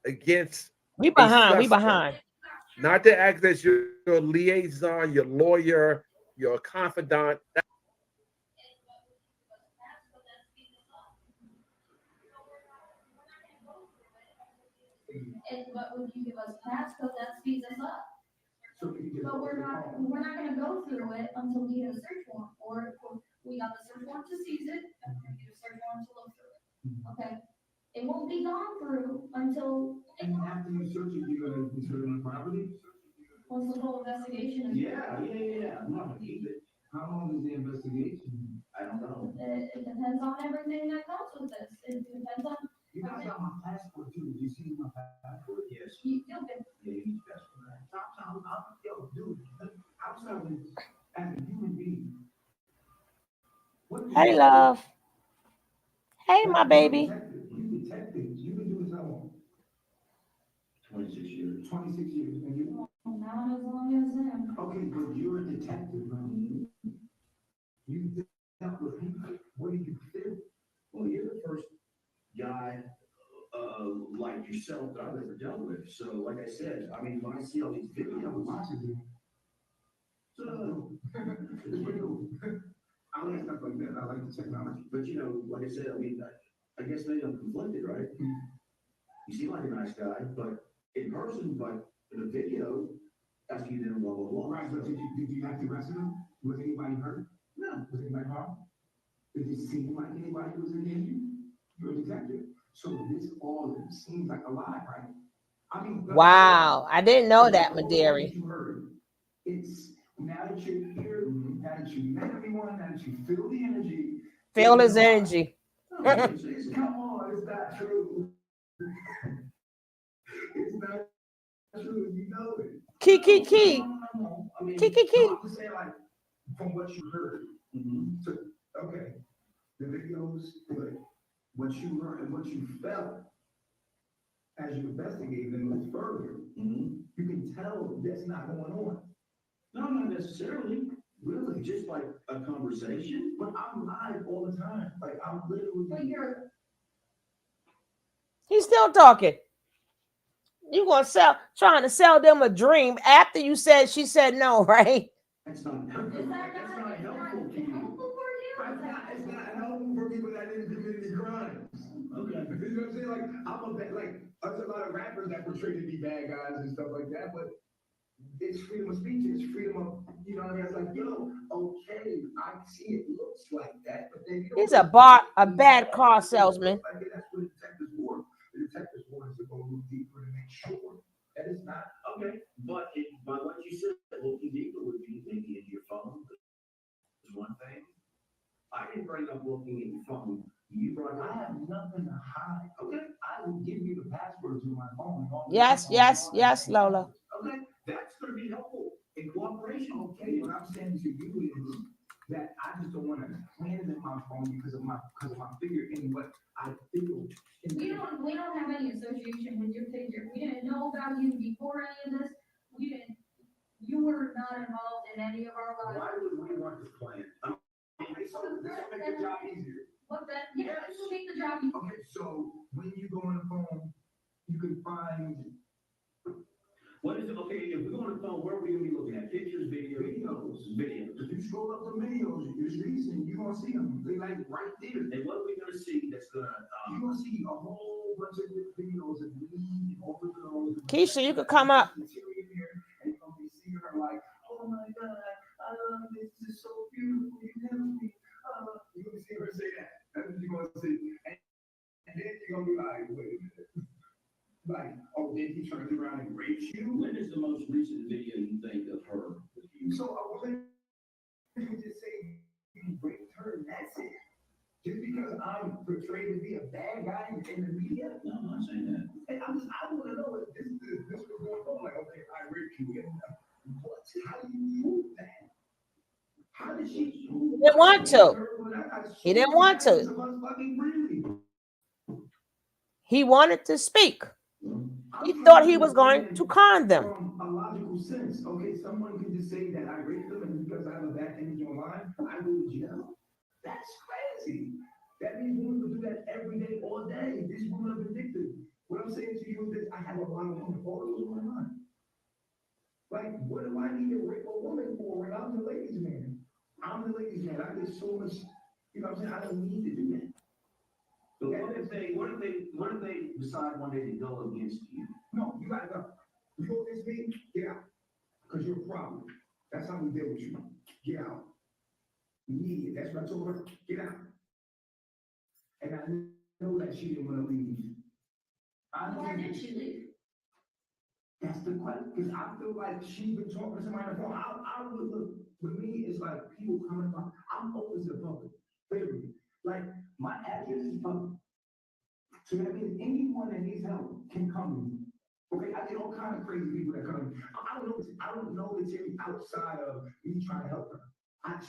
Against We a behind. We suspect. behind. Not to act as your liaison, your lawyer, your confidant. But would you give us passcode, that speeds us up. So we can get. But we're not gonna go through it until we get a search warrant for it. We got the search warrant to seize it, and we're gonna get a search warrant to look through it. Okay? It won't be gone through until. And after you search it, you're gonna determine property? Once the whole investigation is. Yeah. I'm not gonna keep it. How long is the investigation? I don't know. It depends on everything that comes with this. It depends on. You guys got my passport too. Did you see my passport? Yes. You feel good. Yeah, you need passport. Yo, dude, I'm talking as a human being. Hey, love. Hey, my baby. You detective. You've been doing this how long? 26 years. 26 years. And you. Not as long as him. Okay, but you're a detective, right? You dealt with people. What do you feel? Well, you're the first guy like yourself that I've ever dealt with. So, like I said, I mean, when I see all these I would videos, watch it, dude. It's pretty cool. I like stuff like that. I like the technology. but you know, like I said, I mean, I guess maybe I'm conflicted, right? You seem like a nice guy, but in person, but in a video, that's you didn't blah blah blah. Right, but did you have to arrest him? Was anybody hurt? No. Was anybody harmed? Did it seem like anybody was in danger? You're a detective. So this all seems like a lie, right? I mean, Wow. I didn't know that, all Maderi. you heard. It's now that you're here, now that you met everyone, now that you feel the energy. Feel his energy. Come on, it's not true. It's not true, you know it. Key. No. I mean, Key. no, I'm just saying, like, from what you heard. So, okay, the videos, good. What you learned and what you felt as you investigated them was further. You can tell that's not going on. No, not necessarily. Really, just like a conversation. But I'm live all the time. Like, I'm literally. But you're. He's still talking. You trying to sell them a dream after she said no, right? That's not Is that that's not not helpful to you. helpful for you? It's not helpful for people that didn't commit any crimes. Okay. You know what I'm saying? Like, there's a lot of rappers that portray to be bad guys and stuff like that, but it's freedom of speech, it's freedom of, you know what I mean? It's like, yo, okay, I see it looks like that, but then you He's a bad car salesman. Like, that's what the detectives for. The detectives want us to go a little deeper to make sure that it's not. Okay, but by what you said, looking deeper would be maybe in your phone is one thing. I didn't bring up looking at your phone. You brought I up. have nothing to hide. Okay, I will give you the password to my phone. Yes, Lola. Okay, that's going to be helpful in cooperation. Okay, what I'm saying to you is that I just don't want to plan it in my phone because of my figure and what I feel. We don't have any association with your figure. We didn't know about you before any of this. You were not involved in any of our lives. Why would we want this plan? This will make the job easier. This will make the job easier. Okay, so when you go on the phone, you can find. What is it? Okay, if we go on the phone, where are we going to be looking at? Pictures, Videos. Videos. If you scroll up the videos, it's recent, you're gonna see them. They like right there. And what are we going to see that's going to? You're gonna see a whole bunch of videos of me over those. Keisha, you could come up. And you're gonna be seeing her like, oh my God, I love this. This is so beautiful. You help me. You're gonna see her say that. That's what you're gonna see. And then you're gonna be like, wait a minute. Like, oh, then he turns around and rapes you. When is the most recent video you think of her with you? So a woman can just say you raped her and that's it. Just because I'm portrayed to be a bad guy in the media? No, I'm not saying that. didn't want to. He didn't want to. He wanted to speak. He thought he was going to con them. From a logical sense, okay, someone can just say that I raped them, and because I have a bad image online, I go to jail. That's crazy. That means women will do that every day, all day. These women are addicted. What I'm saying to you is this: I have a lot of women, all those online. Like, what do I need to rape a woman for when I'm the ladies' man? I'm the ladies' man. I get so much, you know what I'm saying? I don't need to do that. So what if they decide one day to go against you? No, you gotta go. You go against me, get out. Because you're a problem. That's how we deal with you. Get out. Immediate. That's what I told her. Get out. And I know that she didn't want to leave. Why did she leave? That's the question. Because I feel like she's been talking to somebody on the phone. I would look, with me, it's like people coming from, I'm open to the public. Literally. Like, my address is public. So that means anyone that needs help can come to me. Okay, I get all kinds of crazy people that come. I don't know the Terry outside of me trying to help her.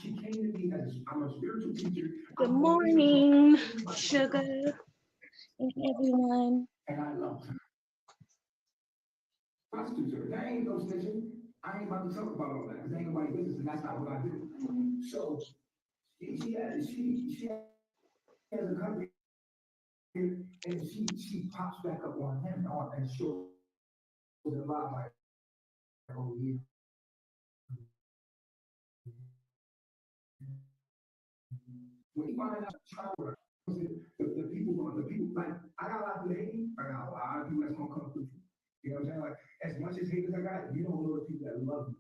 She came to me as I'm a spiritual teacher. Good morning, sugar, and everyone. And I love her. Prostitutes her. That ain't no snitching. I ain't about to talk about all that because ain't nobody business, and that's not what I do. So she has a country, and she pops back up on him and shows a lot like, oh yeah. When you find out the people, like, I got a lot of hate, I got a lot of people that's gonna come through. You know what I'm saying? Like, as much as hate as I got, you don't know the people that love you.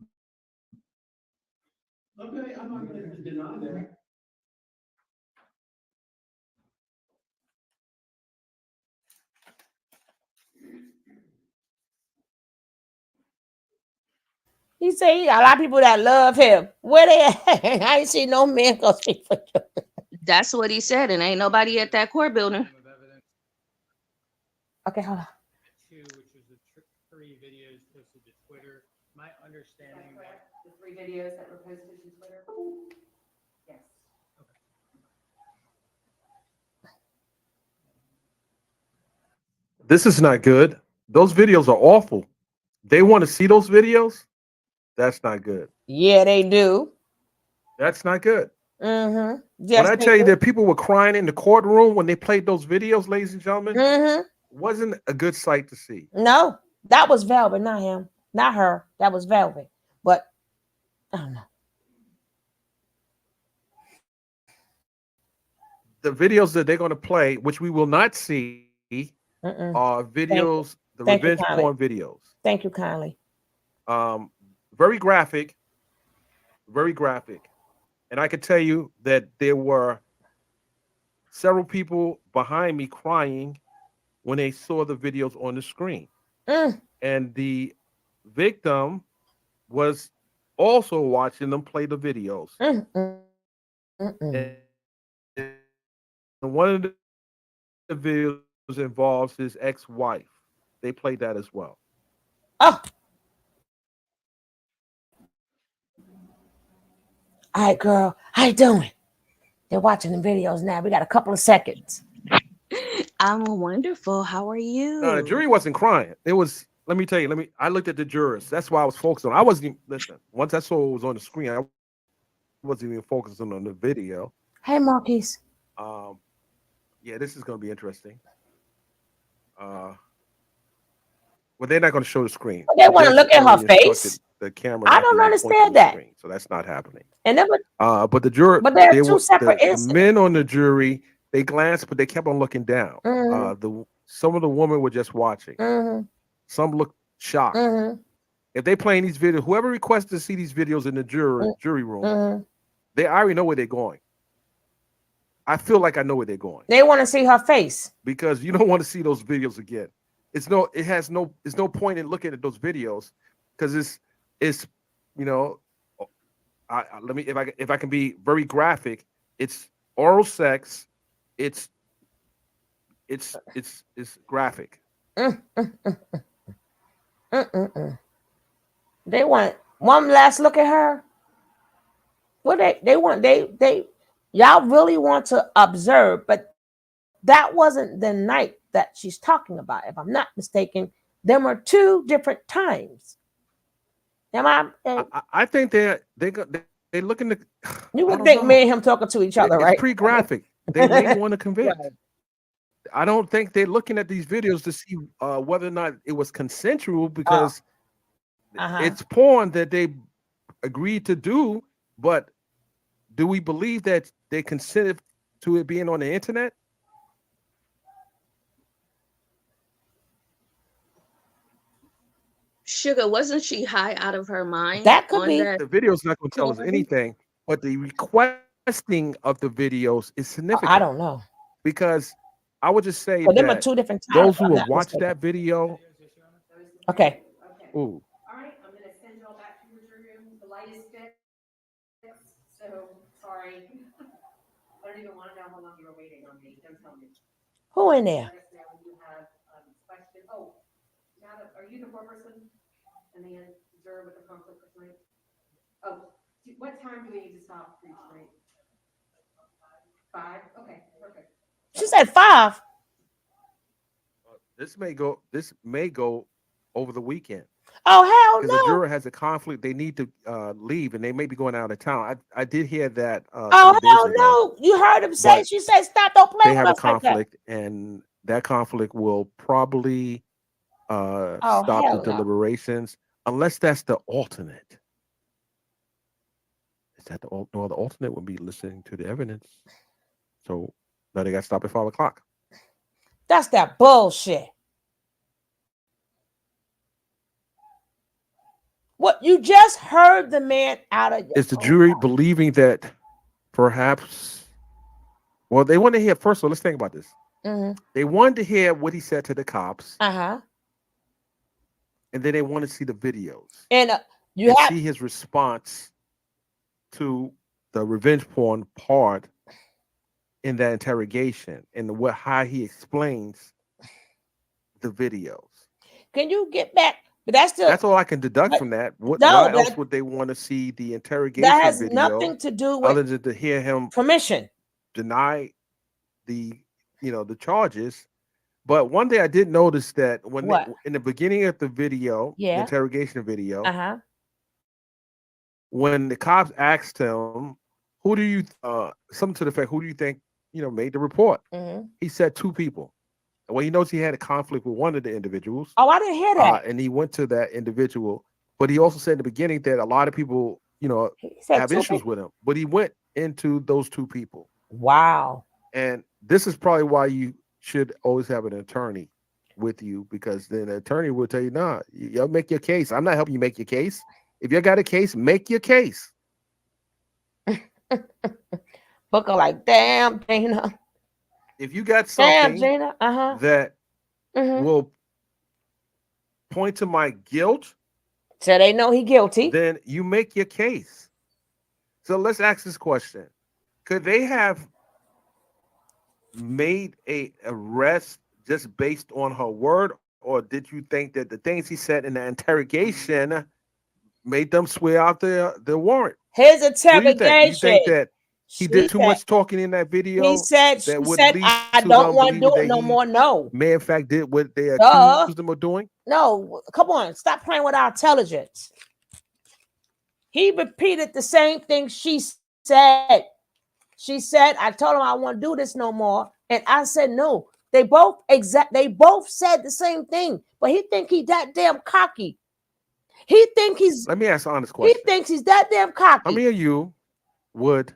Okay, I'm not gonna deny that. He said he got a lot of people that love him. Where they at? I ain't seen no men go speak for you. That's what he said, and ain't nobody at that court building. Okay, hold on. Two, which was the 3 videos posted to Twitter. My understanding that The 3 videos that were posted to Twitter? Yes. This is not good. Those videos are awful. They want to see those videos. That's not good. Yeah, they do. That's not good. Mm-hmm. When I tell you that people were crying in the courtroom when they played those videos, ladies and gentlemen, Mm-hmm. wasn't a good sight to see. No, that was Velvet, not him, not her. That was Velvet. But I don't know. The videos that they're going to play, which we will not see, are videos, the Thank you revenge porn videos. Thank you kindly. Very graphic, very graphic. And I can tell you that there were several people behind me crying when they saw the videos on the screen. And the victim was also watching them play the videos. And one of the videos involves his ex-wife. They played that as well. Oh. All right, girl. How you doing? They're watching the videos now. We got a couple of seconds. I'm wonderful. How are you? No, the jury wasn't crying. It was, let me tell you, I looked at the jurors. That's why I was focused on. I wasn't even, listen, once I saw it was on the screen, I wasn't even focusing on the video. Hey, Marquise. Yeah, this is going to be interesting. Well, they're not going to show the screen. They want to look at her face. The camera. I don't understand that. Screen, so that's not happening. And then, but the juror, but there are two separate incidents. The men on the jury, they glanced, but they kept on looking down. Some of the women were just watching. Some looked shocked. If they playing these videos, whoever requests to see these videos in the jury room, they already know where they're going. I feel like I know where they're going. They want to see her face because you don't want to see those videos again. There's no point in looking at those videos because it's you know, let me if I can be very graphic, it's oral sex, it's graphic. They want one last look at her. Well, they want y'all really want to observe, but that wasn't the night that she's talking about. If I'm not mistaken, them are two different times. Am I think they looking to. You I would don't think me know. and him talking to each other, It's right? pretty graphic. They may want to convict. Right. I don't think they're looking at these videos to see whether or not it was consensual Oh, because uh-huh. it's porn that they agreed to do. But do we believe that they consented to it being on the internet? Sugar, wasn't she high out of her mind That could on be. that? The video's not going to tell us Mhm. anything, but the requesting of the videos is significant I don't know. because I would just say But them are that two different times, those if who I'm have not watched mistaken. that video, Okay. Okay. ooh, All right, I'm gonna send y'all back to your room. The light is fixed, so sorry. I don't even wanna know how long you were waiting on me. Don't tell me. Who in there? Let us know when you have question. Oh, now, are you the foreperson and the juror with the conflict for tonight? Oh, what time do we need to stop for each night? 5? Okay, perfect. She said 5. this may go over the weekend Oh, hell because a no. juror has a conflict. They need to leave, and they may be going out of town. I did hear that Oh, 3 days hell ago, no. You heard him say, but she said, stop, don't play they with have a us like that. conflict, and that conflict will probably Oh, stop the hell no. deliberations unless that's the alternate. Is that no, the alternate would be listening to the evidence. So now they got to stop at 5 o'clock. That's that bullshit. What you just heard the man out of your Is the jury believing that perhaps? Well, they want to hear first of all. Let's think about this. Mm-hmm. They wanted to hear what he said to the cops, Uh-huh. and then they want to see the videos And you and have see his response to the revenge porn part in that interrogation and what how he explains the videos. can you get back? But that's still That's all I can deduct but from that. What? no, Why else that would they want to see the that interrogation has video nothing to do with other than to hear him permission. deny the the charges? But one thing I did notice that What? in the beginning of the video, the Yeah. interrogation video, Uh-huh. when the cops asked him, "Who do you something to the effect, who do you think made the report?" Mm-hmm. He said two people. Well, he knows he had a conflict with one of the individuals, Oh, I didn't hear that. and he went to that individual. But he also said in the beginning that a lot of people, He said have two issues people. with him. But he went into those two people, Wow. and this is probably why you should always have an attorney with you because then the attorney will tell you, "Nah, y'all make your case. I'm not helping you make your case. If you got a case, make your case." Booker like, damn, Gina. If you got Damn, something Gina. Uh-huh. that Mm-hmm. will point to my guilt, So they know he guilty. then you make your case. So let's ask this question. Could they have made a arrest just based on her word, or did you think that the things he said in the interrogation made them swear out the warrant? His What do you think? Do you interrogation. think that he did She too said, much talking in that he video said, that she would said, lead I to don't them want to believing do it that no he more. No. may in fact did what they Duh. accused him of doing? No. Come on. Stop playing with our intelligence. He repeated the same thing she said. She said, I told him I won't do this no more. And I said no. They both said the same thing. But he think he that damn cocky. He think he's Let me ask an honest he question. thinks he's that damn How cocky. many of you would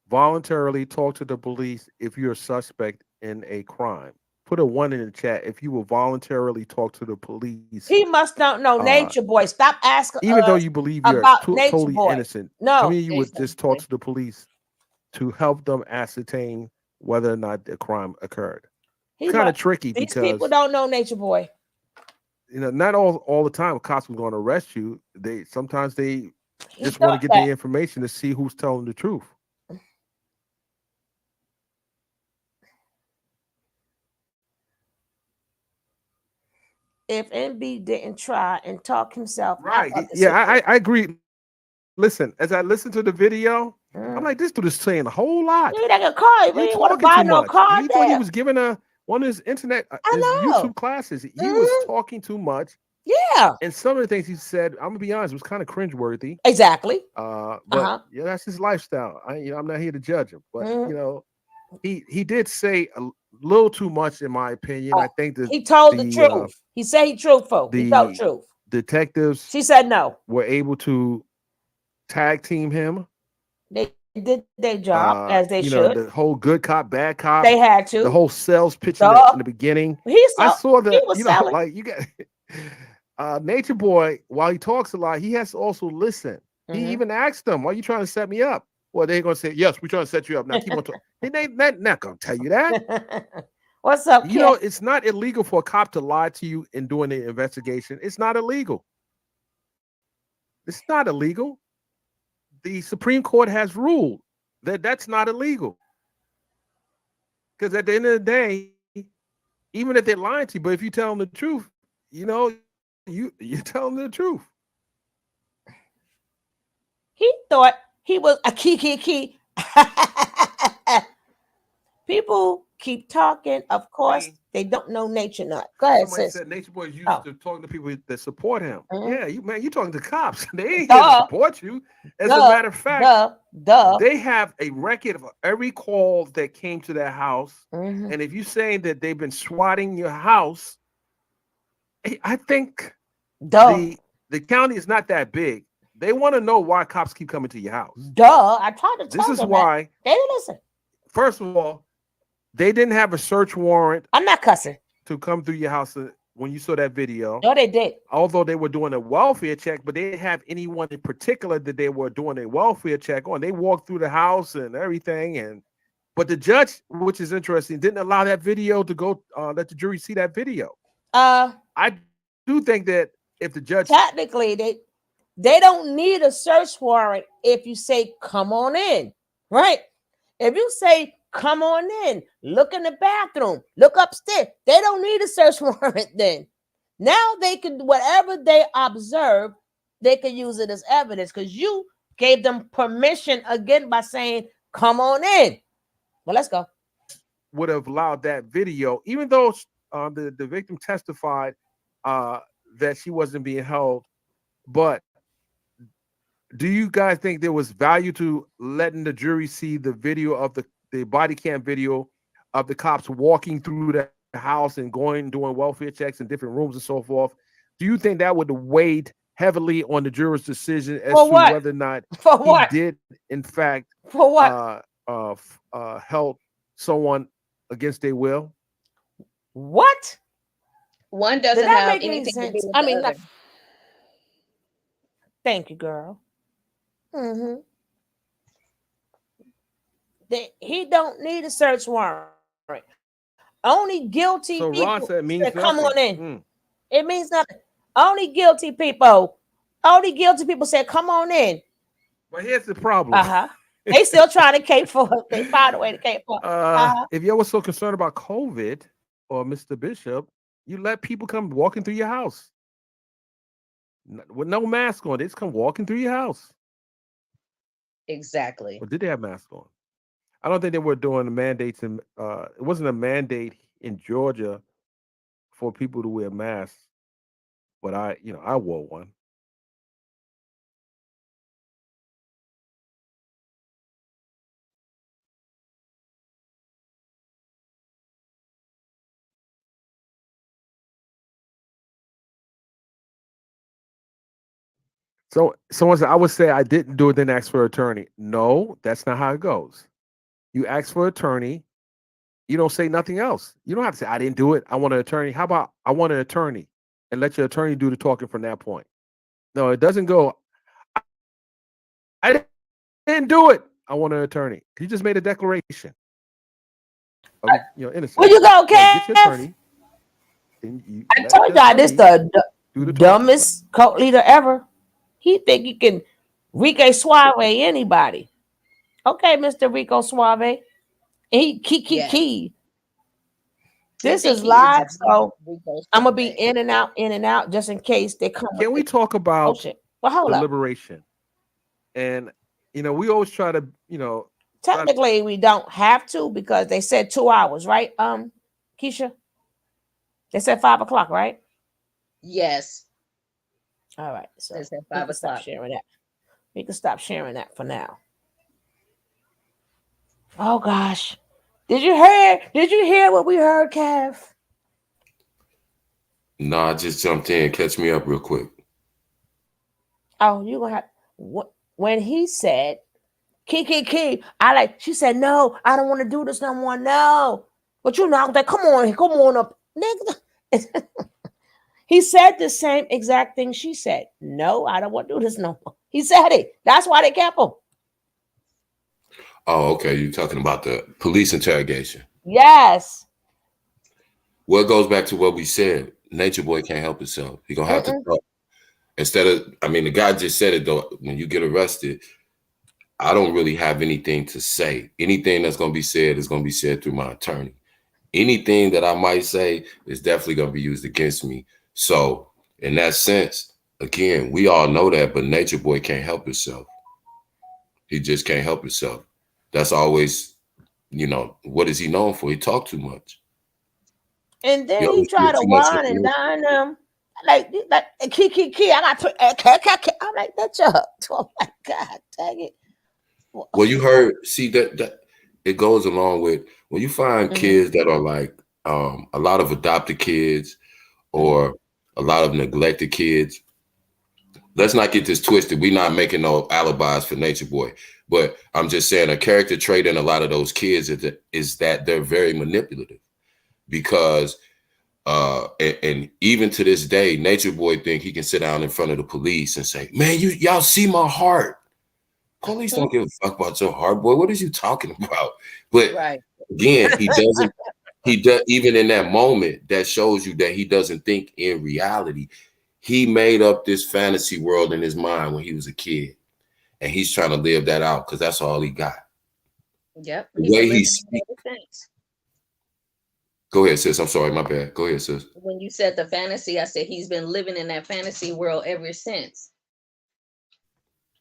voluntarily talk to the police if you're a suspect in a crime? Put a one in the chat if you will voluntarily talk to the police, He must not know Nature Boy. Stop asking even though us you believe you're about Nature totally Boy. innocent. How No, many of you would just talk to the police to help them ascertain whether or not the crime occurred? he It's kind of must. tricky These people because don't know Nature Boy. not all the time cops are going to arrest you. They sometimes they He just want to thought get the that. information to see who's telling the truth. If NB didn't try and talk himself out Right. of the Yeah, situation. I agree. listen, as I listen to the video, I'm like, this dude is saying a whole lot. You like a car. We You're didn't want to talking buy too no much. car He thought he there. was giving one of his internet, his I know. YouTube classes. He was talking too much. Yeah. And some of the things he said, I'm gonna be honest, was kind of cringeworthy. Exactly. But yeah, that's his lifestyle. I'm not here to judge him, but he did say a little too much, in my opinion. I think that he told the truth. He said he truthful. He told truth. Detectives, she said no, were able to tag team him. They did their job as they should. The whole good cop, bad cop. They had to. The whole sales pitch in the beginning. I saw that. Selling. Like you got Nature Boy. While he talks a lot, he has to also listen. He even asked them, "Why are you trying to set me up?" Well, they're gonna say, "Yes, we're trying to set you up." Now keep on talking. They not gonna tell you that. What's up, kid? It's not illegal for a cop to lie to you in doing the investigation. It's not illegal. It's not illegal. The Supreme Court has ruled that that's not illegal. Because at the end of the day, even if they're lying to you, but if you tell them the truth, you tell them the truth. He thought he was a key. People keep talking. Of course, they don't know Nature Nut. Go ahead, Somebody sis. said Nature Boy is used to talking to people that support him. Yeah, you're talking to cops. They ain't here to support you. As a matter of fact, they have a record of every call that came to their house. And if you're saying that they've been swatting your house, I think the county is not that big. They want to know why cops keep coming to your house. I tried to tell them. This is why they didn't listen. First of all, they didn't have a search warrant. I'm not cussing. To come through your house when you saw that video. No, they did. Although they were doing a welfare check, but they didn't have anyone in particular that they were doing a welfare check on. They walked through the house and everything, but the judge, which is interesting, didn't allow that video to go. Let the jury see that video. I do think that if the judge technically they don't need a search warrant if you say come on in, right? If you say come on in, look in the bathroom, look upstairs, they don't need a search warrant then. Now they can, whatever they observe, they can use it as evidence because you gave them permission again by saying come on in. Well, let's go. Would have allowed that video, even though the victim testified that she wasn't being held. But do you guys think there was value to letting the jury see the video of the body cam video of the cops walking through the house and doing welfare checks in different rooms and so forth? Do you think that would have weighed heavily on the juror's decision as to whether or not he did, in fact, held someone against their will? What? One doesn't have anything to do with the other. Thank you, girl. He don't need a search warrant. Only guilty people said, come on in. It means nothing. Only guilty people said, come on in. But here's the problem. They still trying to cape for it. They found a way to cape for it. If you were so concerned about COVID or Mr. Bishop, you let people come walking through your house with no mask on. They just come walking through your house. Exactly. Or did they have masks on? I don't think they were doing the mandates. It wasn't a mandate in Georgia for people to wear masks, but I wore one. So someone said, I would say I didn't do it, then ask for an attorney. No, that's not how it goes. You ask for an attorney. You don't say nothing else. You don't have to say, I didn't do it. I want an attorney. How about I want an attorney? And let your attorney do the talking from that point. No, it doesn't go, I didn't do it. I want an attorney. You just made a declaration of innocence. Where you go, Kev? Get your attorney. I told y'all this the dumbest cult leader ever. He think he can Rico Suave anybody. Okay, Mr. Rico Suave. He key. This is live, so I'm gonna be in and out, just in case they come. Can we talk about well, hold deliberation And we always try to, Technically, we don't have to because they said 2 hours, right? Keisha, they said 5 o'clock, right? Yes, All right, so it's at we five can stop o'clock. sharing that. We can stop sharing that for now. Oh gosh, did you hear? Did you hear what we heard, Kev? No, I just jumped in. Catch me up real quick. Oh, you gonna have when he said key. I like. She said no. I don't want to do this no more. No, but you know, I was like, come on up, nigga. He said the same exact thing she said. No, I don't want to do this no more. He said it. That's why they kept him. Oh, okay. You're talking about the police interrogation. Yes. Well, it goes back to what we said. Nature Boy can't help himself. He's gonna have to talk. Instead of, the guy just said it though. When you get arrested, I don't really have anything to say. Anything that's gonna be said is gonna be said through my attorney. Anything that I might say is definitely gonna be used against me. So, in that sense, again, we all know that, but Nature Boy can't help himself. He just can't help himself. That's always, what is he known for? He talk too much. And He then he always give tried to too much whine and information. dine them. Like key. I got I'm like, that's up. Oh my God, dang it. Well, you heard, see that it goes along with when you find kids that are like a lot of adopted kids or a lot of neglected kids. Let's not get this twisted. We're not making no alibis for Nature Boy, but I'm just saying a character trait in a lot of those kids is that they're very manipulative because and even to this day, Nature Boy think he can sit down in front of the police and say, "Man, y'all see my heart." Police don't give a fuck about your heart, boy. What is you talking about? But Right. again, he doesn't. He does even in that moment. That shows you that he doesn't think in reality. He made up this fantasy world in his mind when he was a kid, and he's trying to live that out because that's all he got. Yep. The He's way been he living in speaks. ever since. Go ahead, sis. I'm sorry, my bad. Go ahead, sis. When you said the fantasy, I said he's been living in that fantasy world ever since.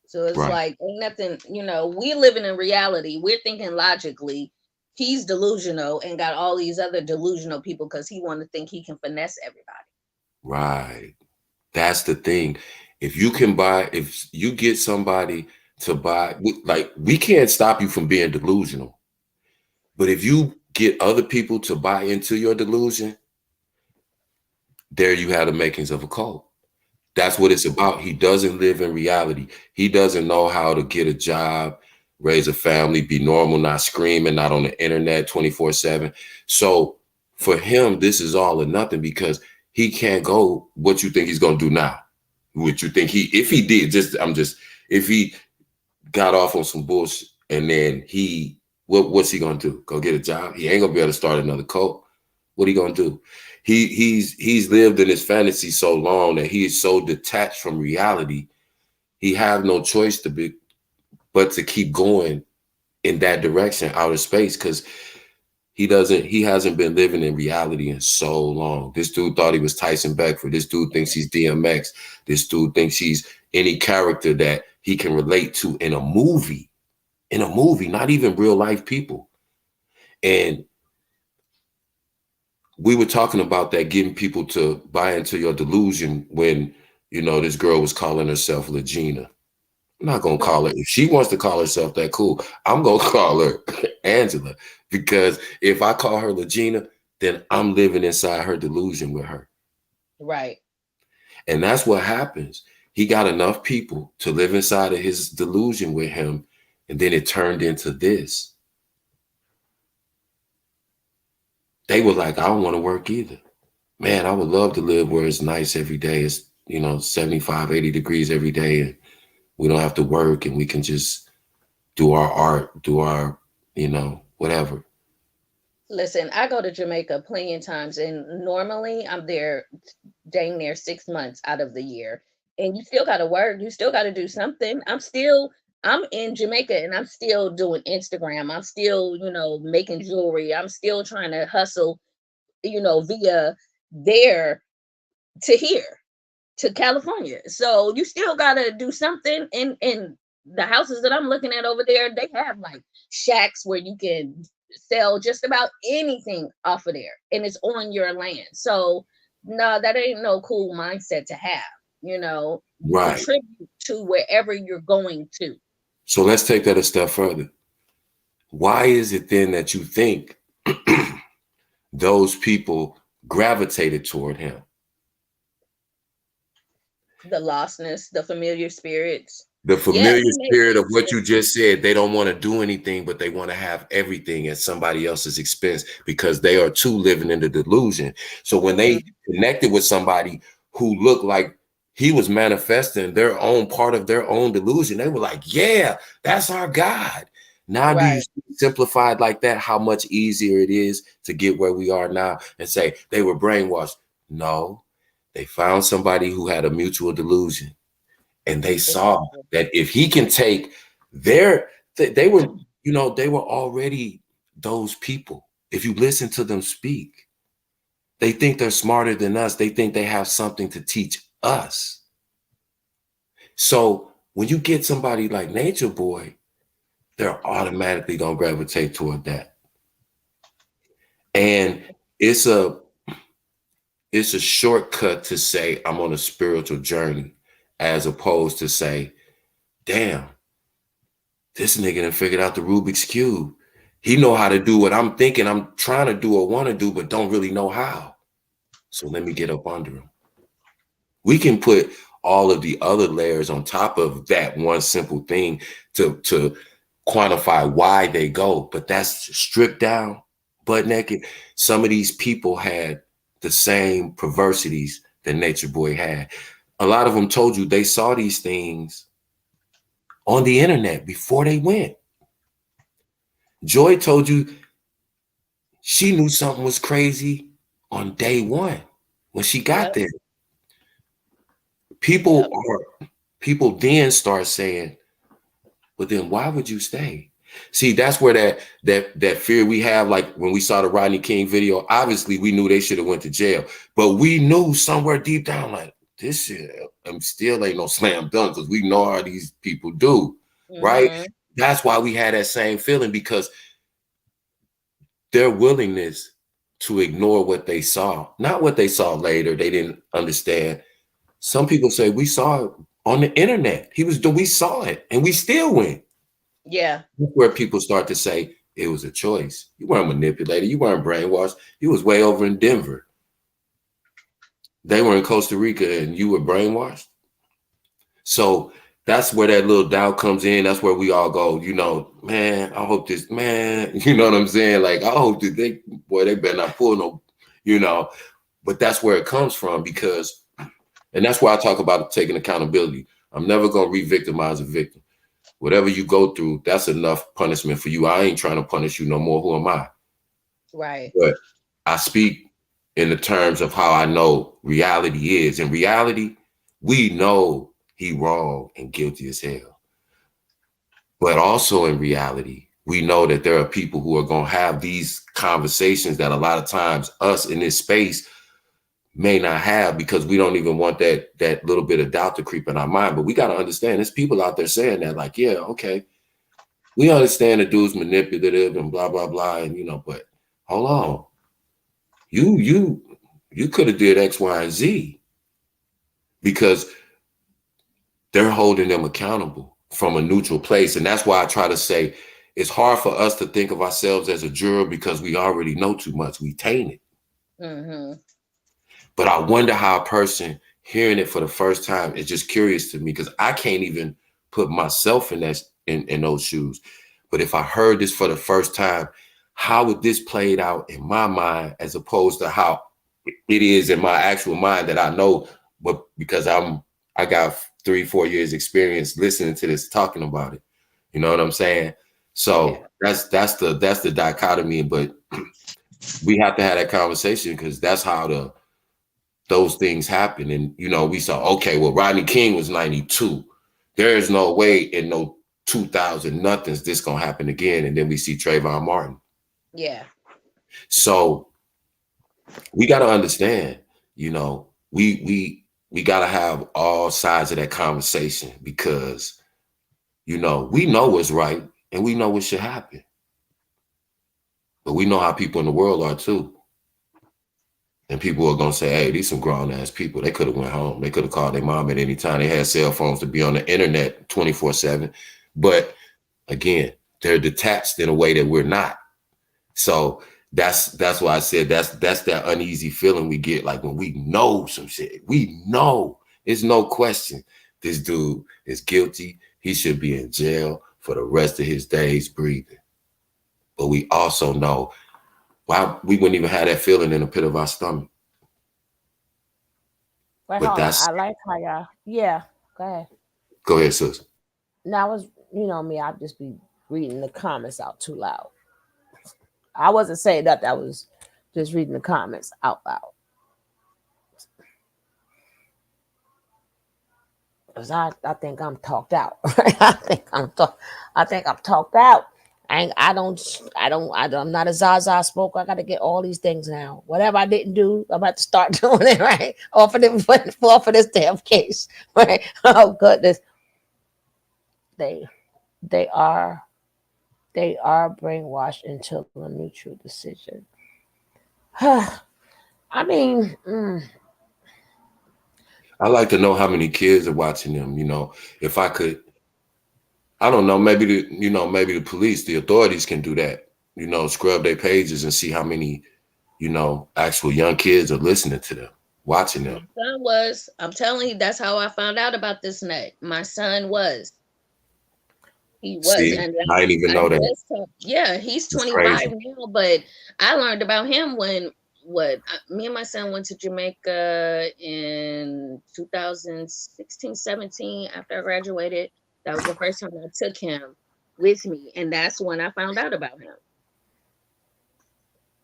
So it's Right. like ain't nothing, we're living in reality. We're thinking logically. He's delusional and got all these other delusional people because he want to think he can finesse everybody. Right. That's the thing. If you get somebody to buy, like we can't stop you from being delusional. But if you get other people to buy into your delusion, there you have the makings of a cult. That's what it's about. He doesn't live in reality. He doesn't know how to get a job, raise a family, be normal, not screaming, not on the internet 24/7. So for him, this is all or nothing because he can't go what you think he's going to do now. What you think if he did, if he got off on some bullshit and then what's he gonna do? Go get a job? He ain't gonna be able to start another cult. What are you gonna do? He's lived in his fantasy so long that he is so detached from reality. He have no choice but to keep going in that direction, outer space, because he hasn't been living in reality in so long. This dude thought he was Tyson Beckford. This dude thinks he's DMX. This dude thinks he's any character that he can relate to in a movie, not even real life people. And we were talking about that, getting people to buy into your delusion when, this girl was calling herself Legina. I'm not going to call her. If she wants to call herself that, cool. I'm going to call her Angela because if I call her Legina, then I'm living inside her delusion with her. Right. And that's what happens. He got enough people to live inside of his delusion with him. And then it turned into this. They were like, I don't want to work either. Man, I would love to live where it's nice every day. It's, 75, 80 degrees every day. And we don't have to work and we can just do our art, do our, whatever. Listen, I go to Jamaica plenty of times, and normally I'm there dang near 6 months out of the year. And you still got to work. You still got to do something. I'm in Jamaica and I'm still doing Instagram. I'm still, making jewelry. I'm still trying to hustle, via there to here to California. So you still got to do something. And the houses that I'm looking at over there, they have like shacks where you can sell just about anything off of there, and it's on your land. So no, that ain't no cool mindset to have. You know, you Right. contribute to wherever you're going to. So let's take that a step further. Why is it then that you think those people gravitated toward him? The lostness, the familiar spirits. The Yeah, familiar he made spirit of things what you different. just said, they don't want to do anything, but they want to have everything at somebody else's expense because they are too living in the delusion. So when they connected with somebody who looked like he was manifesting their own part of their own delusion, they were like, yeah, that's our God. Now, do you see simplified like that, how much easier it is to get where we are now and say they were brainwashed? No, they found somebody who had a mutual delusion. And they saw that if he can take they were, you know, they were already those people. If you listen to them speak, they think they're smarter than us. They think they have something to teach us. So when you get somebody like Nature Boy, they're automatically going to gravitate toward that. And it's a shortcut to say I'm on a spiritual journey, as opposed to say, damn, this nigga done figured out the Rubik's Cube. He know how to do what I'm thinking I'm trying to do or want to do, but don't really know how. So let me get up under him. We can put all of the other layers on top of that one simple thing to quantify why they go, but that's stripped down, butt naked. Some of these people had the same perversities that Nature Boy had. A lot of them told you they saw these things on the internet before they went. Joy told you she knew something was crazy on day one when she got there. People then start saying, well, then why would you stay? See, that's where that fear we have, like when we saw the Rodney King video, obviously we knew they should have went to jail, but we knew somewhere deep down, like, this shit still ain't no slam dunk because we know how these people do, right? That's why we had that same feeling, because their willingness to ignore what they saw, not what they saw later, they didn't understand. Some people say we saw it on the internet. We saw it and we still went. Yeah. That's where people start to say it was a choice. You weren't manipulated. You weren't brainwashed. You was way over in Denver. They were in Costa Rica and you were brainwashed. So that's where that little doubt comes in. That's where we all go, you know, man, I hope this, man, you know what I'm saying? Like, I hope that they better not pull no, you know, but that's where it comes from, because, and that's why I talk about taking accountability. I'm never going to re-victimize a victim. Whatever you go through, that's enough punishment for you. I ain't trying to punish you no more. Who am I? Right. But I speak in the terms of how I know reality is. In reality, we know he wrong and guilty as hell. But also in reality, we know that there are people who are going to have these conversations that a lot of times us in this space may not have, because we don't even want that little bit of doubt to creep in our mind. But we got to understand there's people out there saying that, like, yeah, okay, we understand the dude's manipulative and blah, blah, blah. And, you know, but hold on. You could have did X, Y, and Z, because they're holding them accountable from a neutral place. And that's why I try to say it's hard for us to think of ourselves as a juror, because we already know too much. We taint it. But I wonder how a person hearing it for the first time is just curious to me, because I can't even put myself in that in those shoes. But if I heard this for the first time, how would this played out in my mind as opposed to how it is in my actual mind that I know, but because I got 3-4 years experience listening to this, talking about it. You know what I'm saying? So that's the dichotomy, but we have to have that conversation, because that's how those things happen. And, you know, we saw, okay, well, Rodney King was 92. There is no way in no 2000 nothing's this gonna happen again. And then we see Trayvon Martin. Yeah. So we got to understand, you know, we got to have all sides of that conversation, because, You know, we know what's right and we know what should happen. But we know how people in the world are too. And people are gonna say, hey, these some grown ass people. They could have went home. They could have called their mom at any time. They had cell phones to be on the internet 24/7. But again, they're detached in a way that we're not. So that's why I said that's that uneasy feeling we get, like when we know some shit. We know, there's no question, this dude is guilty. He should be in jail for the rest of his days breathing. But we also know why we wouldn't even have that feeling in the pit of our stomach. But But hold on, that's, I like how y'all. Yeah, go ahead. go ahead, sis. Now, was you know me, I'd just be reading the comments out too loud. I wasn't saying that. I was just reading the comments out loud. Cause I think I'm talked out. I think I'm talked out. I'm not a Zaza spoker. I got to get all these things now. Whatever I didn't do, I'm about to start doing it right. Off of this damn case. Right? Oh goodness. They they are brainwashed into a mutual decision. I mean, I like to know how many kids are watching them. You know, if I could, I don't know, maybe the police, the authorities can do that. You know, scrub their pages and see how many, you know, actual young kids are listening to them, watching My them. son was. I'm telling you, that's how I found out about this nut. My son was. He was, See, and I didn't even I know that. just yeah, he's It's 25 crazy. now, but I learned about him when me and my son went to Jamaica in 2016, 17 after I graduated. That was the first time I took him with me, and that's when I found out about him.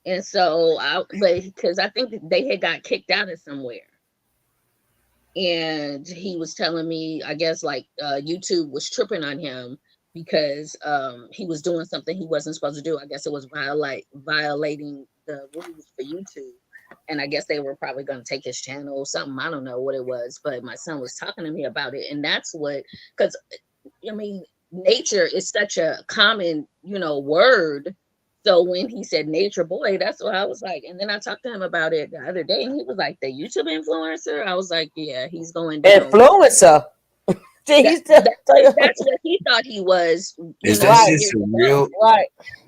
And so but because I think that they had got kicked out of somewhere. And he was telling me, I guess, like YouTube was tripping on him because he was doing something he wasn't supposed to do. I guess it was violating the rules for YouTube. And I guess they were probably going to take his channel or something. I don't know what it was, but my son was talking to me about it. And that's what, because I mean, nature is such a common, word. So when he said nature boy, that's what I was like. And then I talked to him about it the other day, and he was like, the YouTube influencer. I was like, yeah, he's going down. influencer. That, He's just that's what he thought he was, Is that right, shit years ago. surreal? right.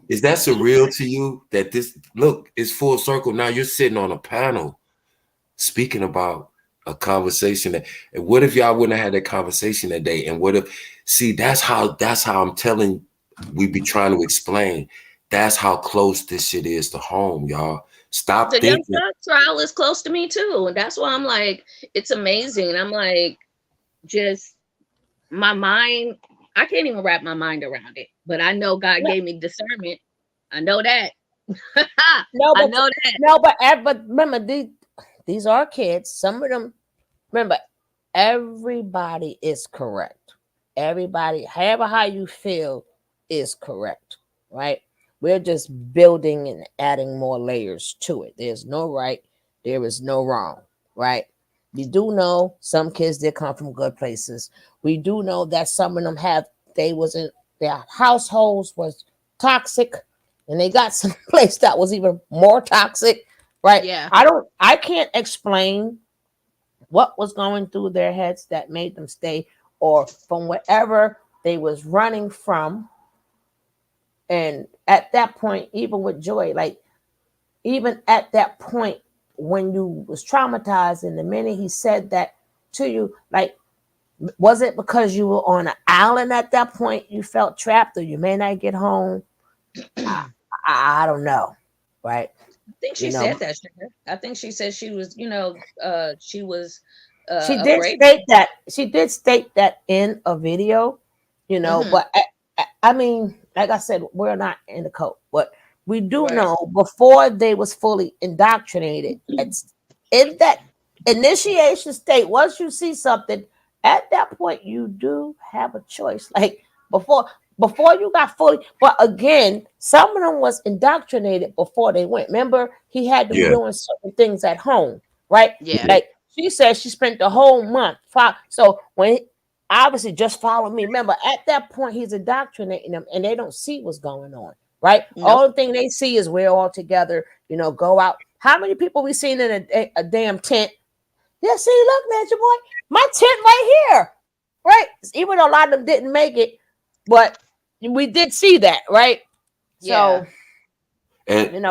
Is that surreal to you that this look is full circle? Now you're sitting on a panel speaking about a conversation that, and what if y'all wouldn't have had that conversation that day? And what if, see, that's how I'm telling, we be trying to explain. That's how close this shit is to home, y'all. Stop The Young thinking. Thug trial is close to me too. And that's why I'm like, it's amazing. I'm like, just my mind, I can't even wrap my mind around it. But I know God No, gave me discernment. I know that. no, I but know that. no, but remember these are kids. Some of them. Remember, everybody is correct. Everybody, however how you feel, is correct. Right? We're just building and adding more layers to it. There's no right. There is no wrong. Right? We do know some kids did come from good places. We do know that some of them their households was toxic, and they got some place that was even more toxic. Right? Yeah. I can't explain what was going through their heads that made them stay, or from wherever they was running from. And at that point, even with Joy, like even at that point when you was traumatized, and the minute he said that to you, like, was it because you were on an island at that point you felt trapped, or you may not get home? I don't know. Right? I think she You said know, that. Sugar. I think she said she was, she was she did afraid. state that. She did state that in a video, Mm-hmm. but I mean, like I said, we're not in the code, but we do Right. know before they was fully indoctrinated, it's in that initiation state. Once you see something, at that point, you do have a choice. Like before you got fully, but again, some of them was indoctrinated before they went. Remember, he had them Yeah, doing certain things at home, right? Yeah. yeah. Like she said, she spent the whole month. So when obviously just follow me. Remember, at that point, he's indoctrinating them and they don't see what's going on, right? Nope. All the thing they see is we're all together, go out. How many people we seen in a damn tent? Yeah, see, look, Nature Boy, my tent right here, right? Even though a lot of them didn't make it, but we did see that, right? Yeah. So, And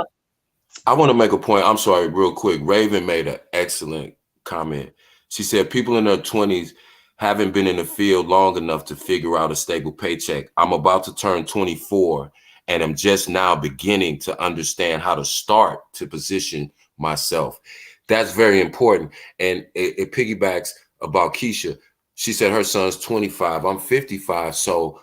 I want to make a point. I'm sorry, real quick. Raven made an excellent comment. She said people in their 20s haven't been in the field long enough to figure out a stable paycheck. I'm about to turn 24 and I'm just now beginning to understand how to start to position myself. That's very important. And it piggybacks about Keisha. She said her son's 25. I'm 55. So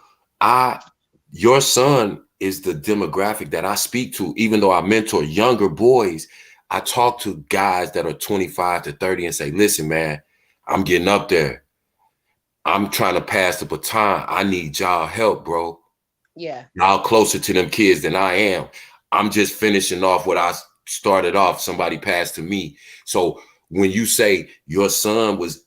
your son is the demographic that I speak to. Even though I mentor younger boys, I talk to guys that are 25 to 30 and say, listen, man, I'm getting up there. I'm trying to pass the baton. I need y'all help, bro. Yeah. Y'all closer to them kids than I am. I'm just finishing off what I started off. Somebody passed to me. So when you say your son was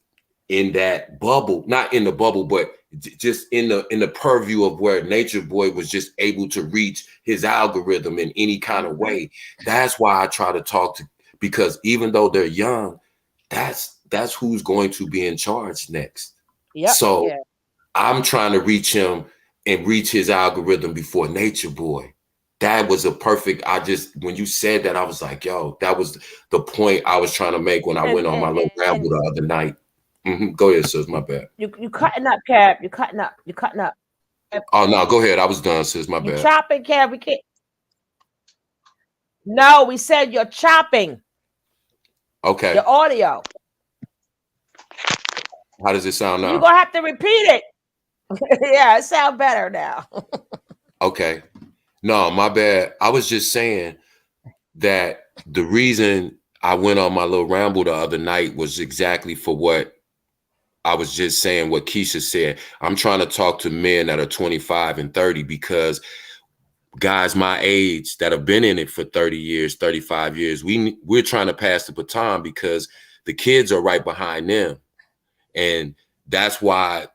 in that bubble, not in the bubble, but just in the purview of where Natureboy was just able to reach his algorithm in any kind of way. That's why I try to talk to, because even though they're young, that's who's going to be in charge next. Yep. So Yeah. I'm trying to reach him and reach his algorithm before Natureboy. That was a perfect, when you said that, I was like, yo, that was the point I was trying to make when I went on my little ramble the other night. Go ahead, sis. My bad. You cutting up, Cab. You cutting up. You cutting up. Oh no, go ahead. I was done, sis. My You bad. chopping, Cab. We can't. No, we said you're chopping. Okay. The audio. How does it sound now? You're gonna have to repeat it. Yeah, it sounds better now. Okay. No, my bad. I was just saying that the reason I went on my little ramble the other night was exactly for what I was just saying, what Keisha said. I'm trying to talk to men that are 25 and 30 because guys my age that have been in it for 30 years, 35 years, we're trying to pass the baton because the kids are right behind them. And that's why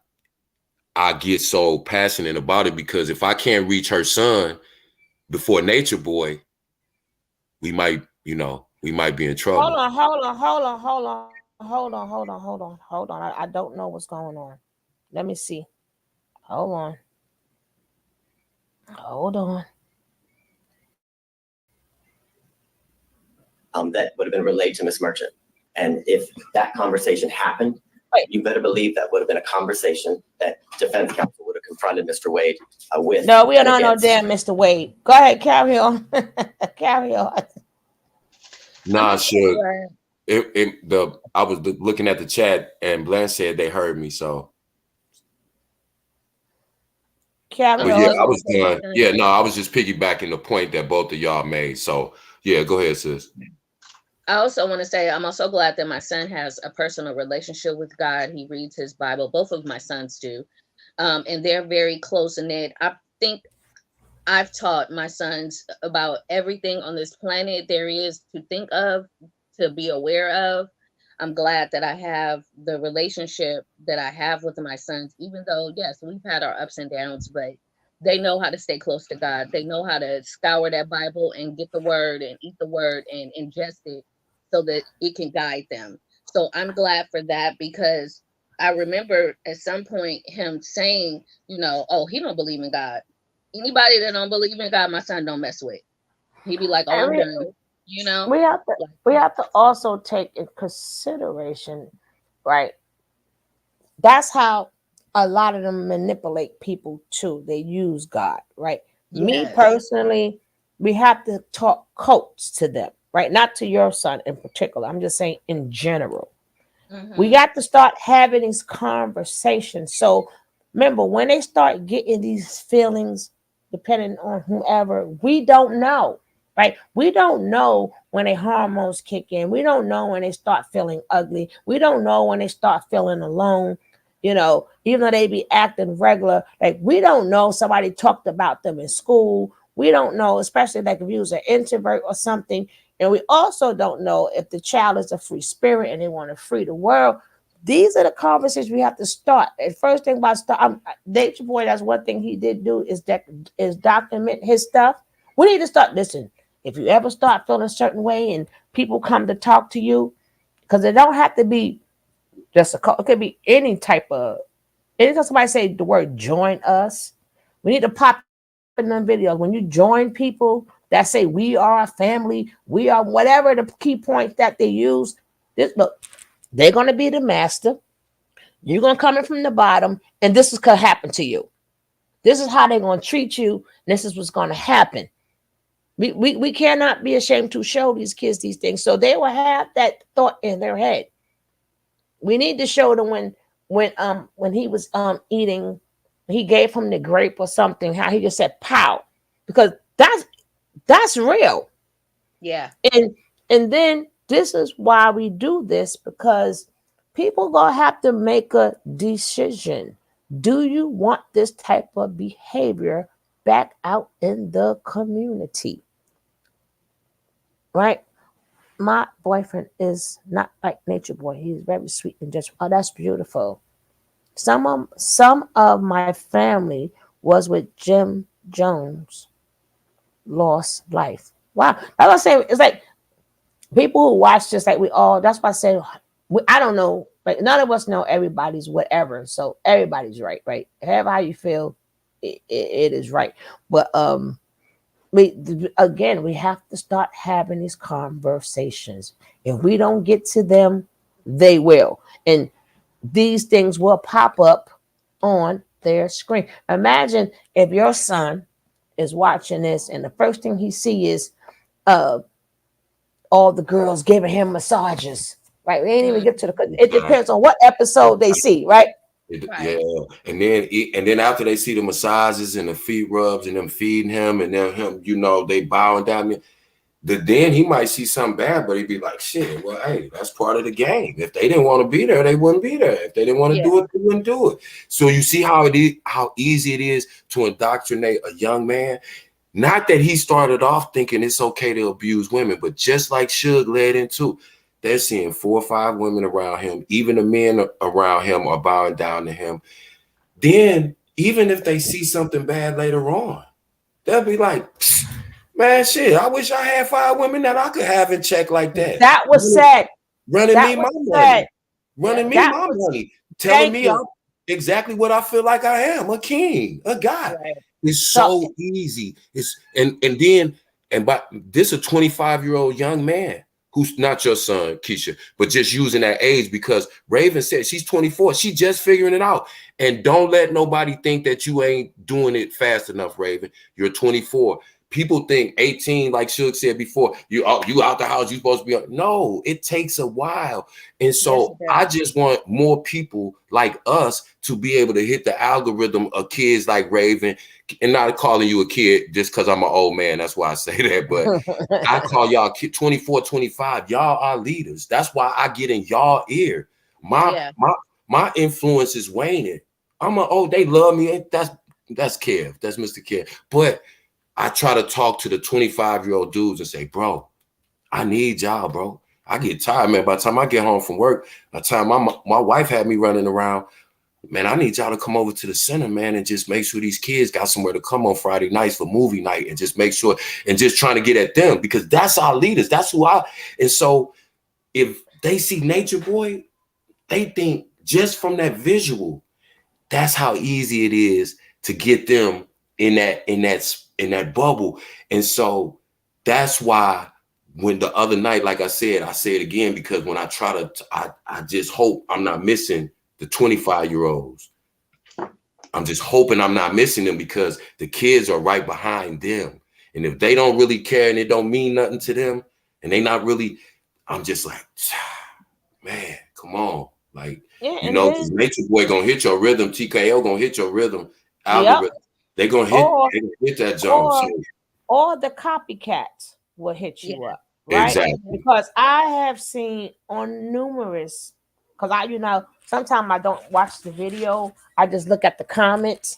I get so passionate about it, because if I can't reach her son before Natureboy, we might be in trouble. Hold on. I don't know what's going on. Let me see. Hold on. That would have been relayed to Miss Merchant. And if that conversation happened, you better believe that would have been a conversation that defense counsel would have confronted Mr. Wade with. No, we don't know no damn Mr. Wade. Go ahead, carry on. Carry on. Nah, sure. I was looking at the chat and Blanche said they heard me, so. Carry But on. yeah, I was done. Yeah, no, I was just piggybacking the point that both of y'all made. So yeah, go ahead, sis. I also want to say I'm also glad that my son has a personal relationship with God. He reads his Bible. Both of my sons do. And they're very close knit. I think I've taught my sons about everything on this planet there is to think of, to be aware of. I'm glad that I have the relationship that I have with my sons, even though, yes, we've had our ups and downs, but they know how to stay close to God. They know how to scour that Bible and get the word and eat the word and ingest it so that it can guide them. So I'm glad for that, because I remember at some point him saying, oh, he don't believe in God. Anybody that don't believe in God, my son don't mess with. He'd be like, oh, I'm done. We have to also take in consideration, right? That's how a lot of them manipulate people too. They use God, right? Yes. Me personally, we have to talk coats to them, right? Not to your son in particular. I'm just saying in general. Mm-hmm. We got to start having these conversations. So remember, when they start getting these feelings, depending on whoever, we don't know, right? We don't know when their hormones kick in. We don't know when they start feeling ugly. We don't know when they start feeling alone. Even though they be acting regular, like we don't know somebody talked about them in school. We don't know, especially like if you was an introvert or something. And we also don't know if the child is a free spirit and they want to free the world. These are the conversations we have to start. The first thing about Nature Boy, that's one thing he did do is document his stuff. We need to start. Listen, if you ever start feeling a certain way and people come to talk to you, because it don't have to be just a call. It could be any type of. Anytime somebody say the word "join us," we need to pop in them videos. When you join people that say we are a family, we are whatever the key points that they use. This look, they're gonna be the master. You're gonna come in from the bottom, and this is gonna happen to you. This is how they're gonna treat you. And this is what's gonna happen. We cannot be ashamed to show these kids these things, so they will have that thought in their head. We need to show them when he was eating, he gave him the grape or something. How he just said "pow," because that's real. Yeah. And then this is why we do this, because people gonna have to make a decision. Do you want this type of behavior back out in the community? Right? My boyfriend is not like Nature Boy. He's very sweet and just that's beautiful. Some of my family was with Jim Jones, lost life. Wow. That's what I'm saying. It's like people who watch this, like we all, that's why I say, I don't know, like none of us know everybody's whatever. So everybody's right, right? However how you feel, it is right. But we have to start having these conversations. If we don't get to them, they will. And these things will pop up on their screen. Imagine if your son is watching this and the first thing he sees is all the girls giving him massages. Right? We ain't even get to the. It depends on what episode they see. Right? Yeah, and then after they see the massages and the feet rubs and them feeding him and then him, they bowing down. Then he might see something bad, but he'd be like, "Shit, well, hey, that's part of the game. If they didn't want to be there, they wouldn't be there. If they didn't want to do it, they wouldn't do it." So you see how easy it is to indoctrinate a young man. Not that he started off thinking it's okay to abuse women, but just like Suge led into, they're seeing 4 or 5 women around him. Even the men around him are bowing down to him. Then, even if they see something bad later on, they'll be like, "Man, shit, I wish I had 5 women that I could have in check like that." That was said. Running me my money. Running me my money. Telling me I'm exactly what I feel like I am, a king, a guy. Right. It's so easy. But this a 25-year-old young man who's not your son, Keisha, but just using that age because Raven said she's 24. She just figuring it out. And don't let nobody think that you ain't doing it fast enough, Raven. You're 24. People think 18, like Suge said before, you out the house, you supposed to be. No, it takes a while. And so I just want more people like us to be able to hit the algorithm of kids like Raven, and not calling you a kid just because I'm an old man. That's why I say that. But I call y'all 24, 25. Y'all are leaders. That's why I get in y'all ear. My influence is waning. they love me. That's Kev. That's Mr. Kev. But I try to talk to the 25-year-old dudes and say, "Bro, I need y'all, bro. I get tired, man. By the time I get home from work, by the time my wife had me running around, man, I need y'all to come over to the center, man, and just make sure these kids got somewhere to come on Friday nights for movie night and just make sure and just trying to get at them because that's our leaders. That's who and so if they see Nature Boy, they think just from that visual, that's how easy it is to get them in that bubble. And so that's why when the other night, like I say it again, because when I try to, I just hope I'm not missing the 25-year-olds. I'm just hoping I'm not missing them because the kids are right behind them. And if they don't really care and it don't mean nothing to them and they not really, I'm just like, man, come on. Like, Nature Boy gonna hit your rhythm. TKO gonna hit your rhythm. Algorithm. They gonna hit that zone. Or the copycats will hit you up, right? Exactly. Because I have seen on numerous, because sometimes I don't watch the video. I just look at the comments.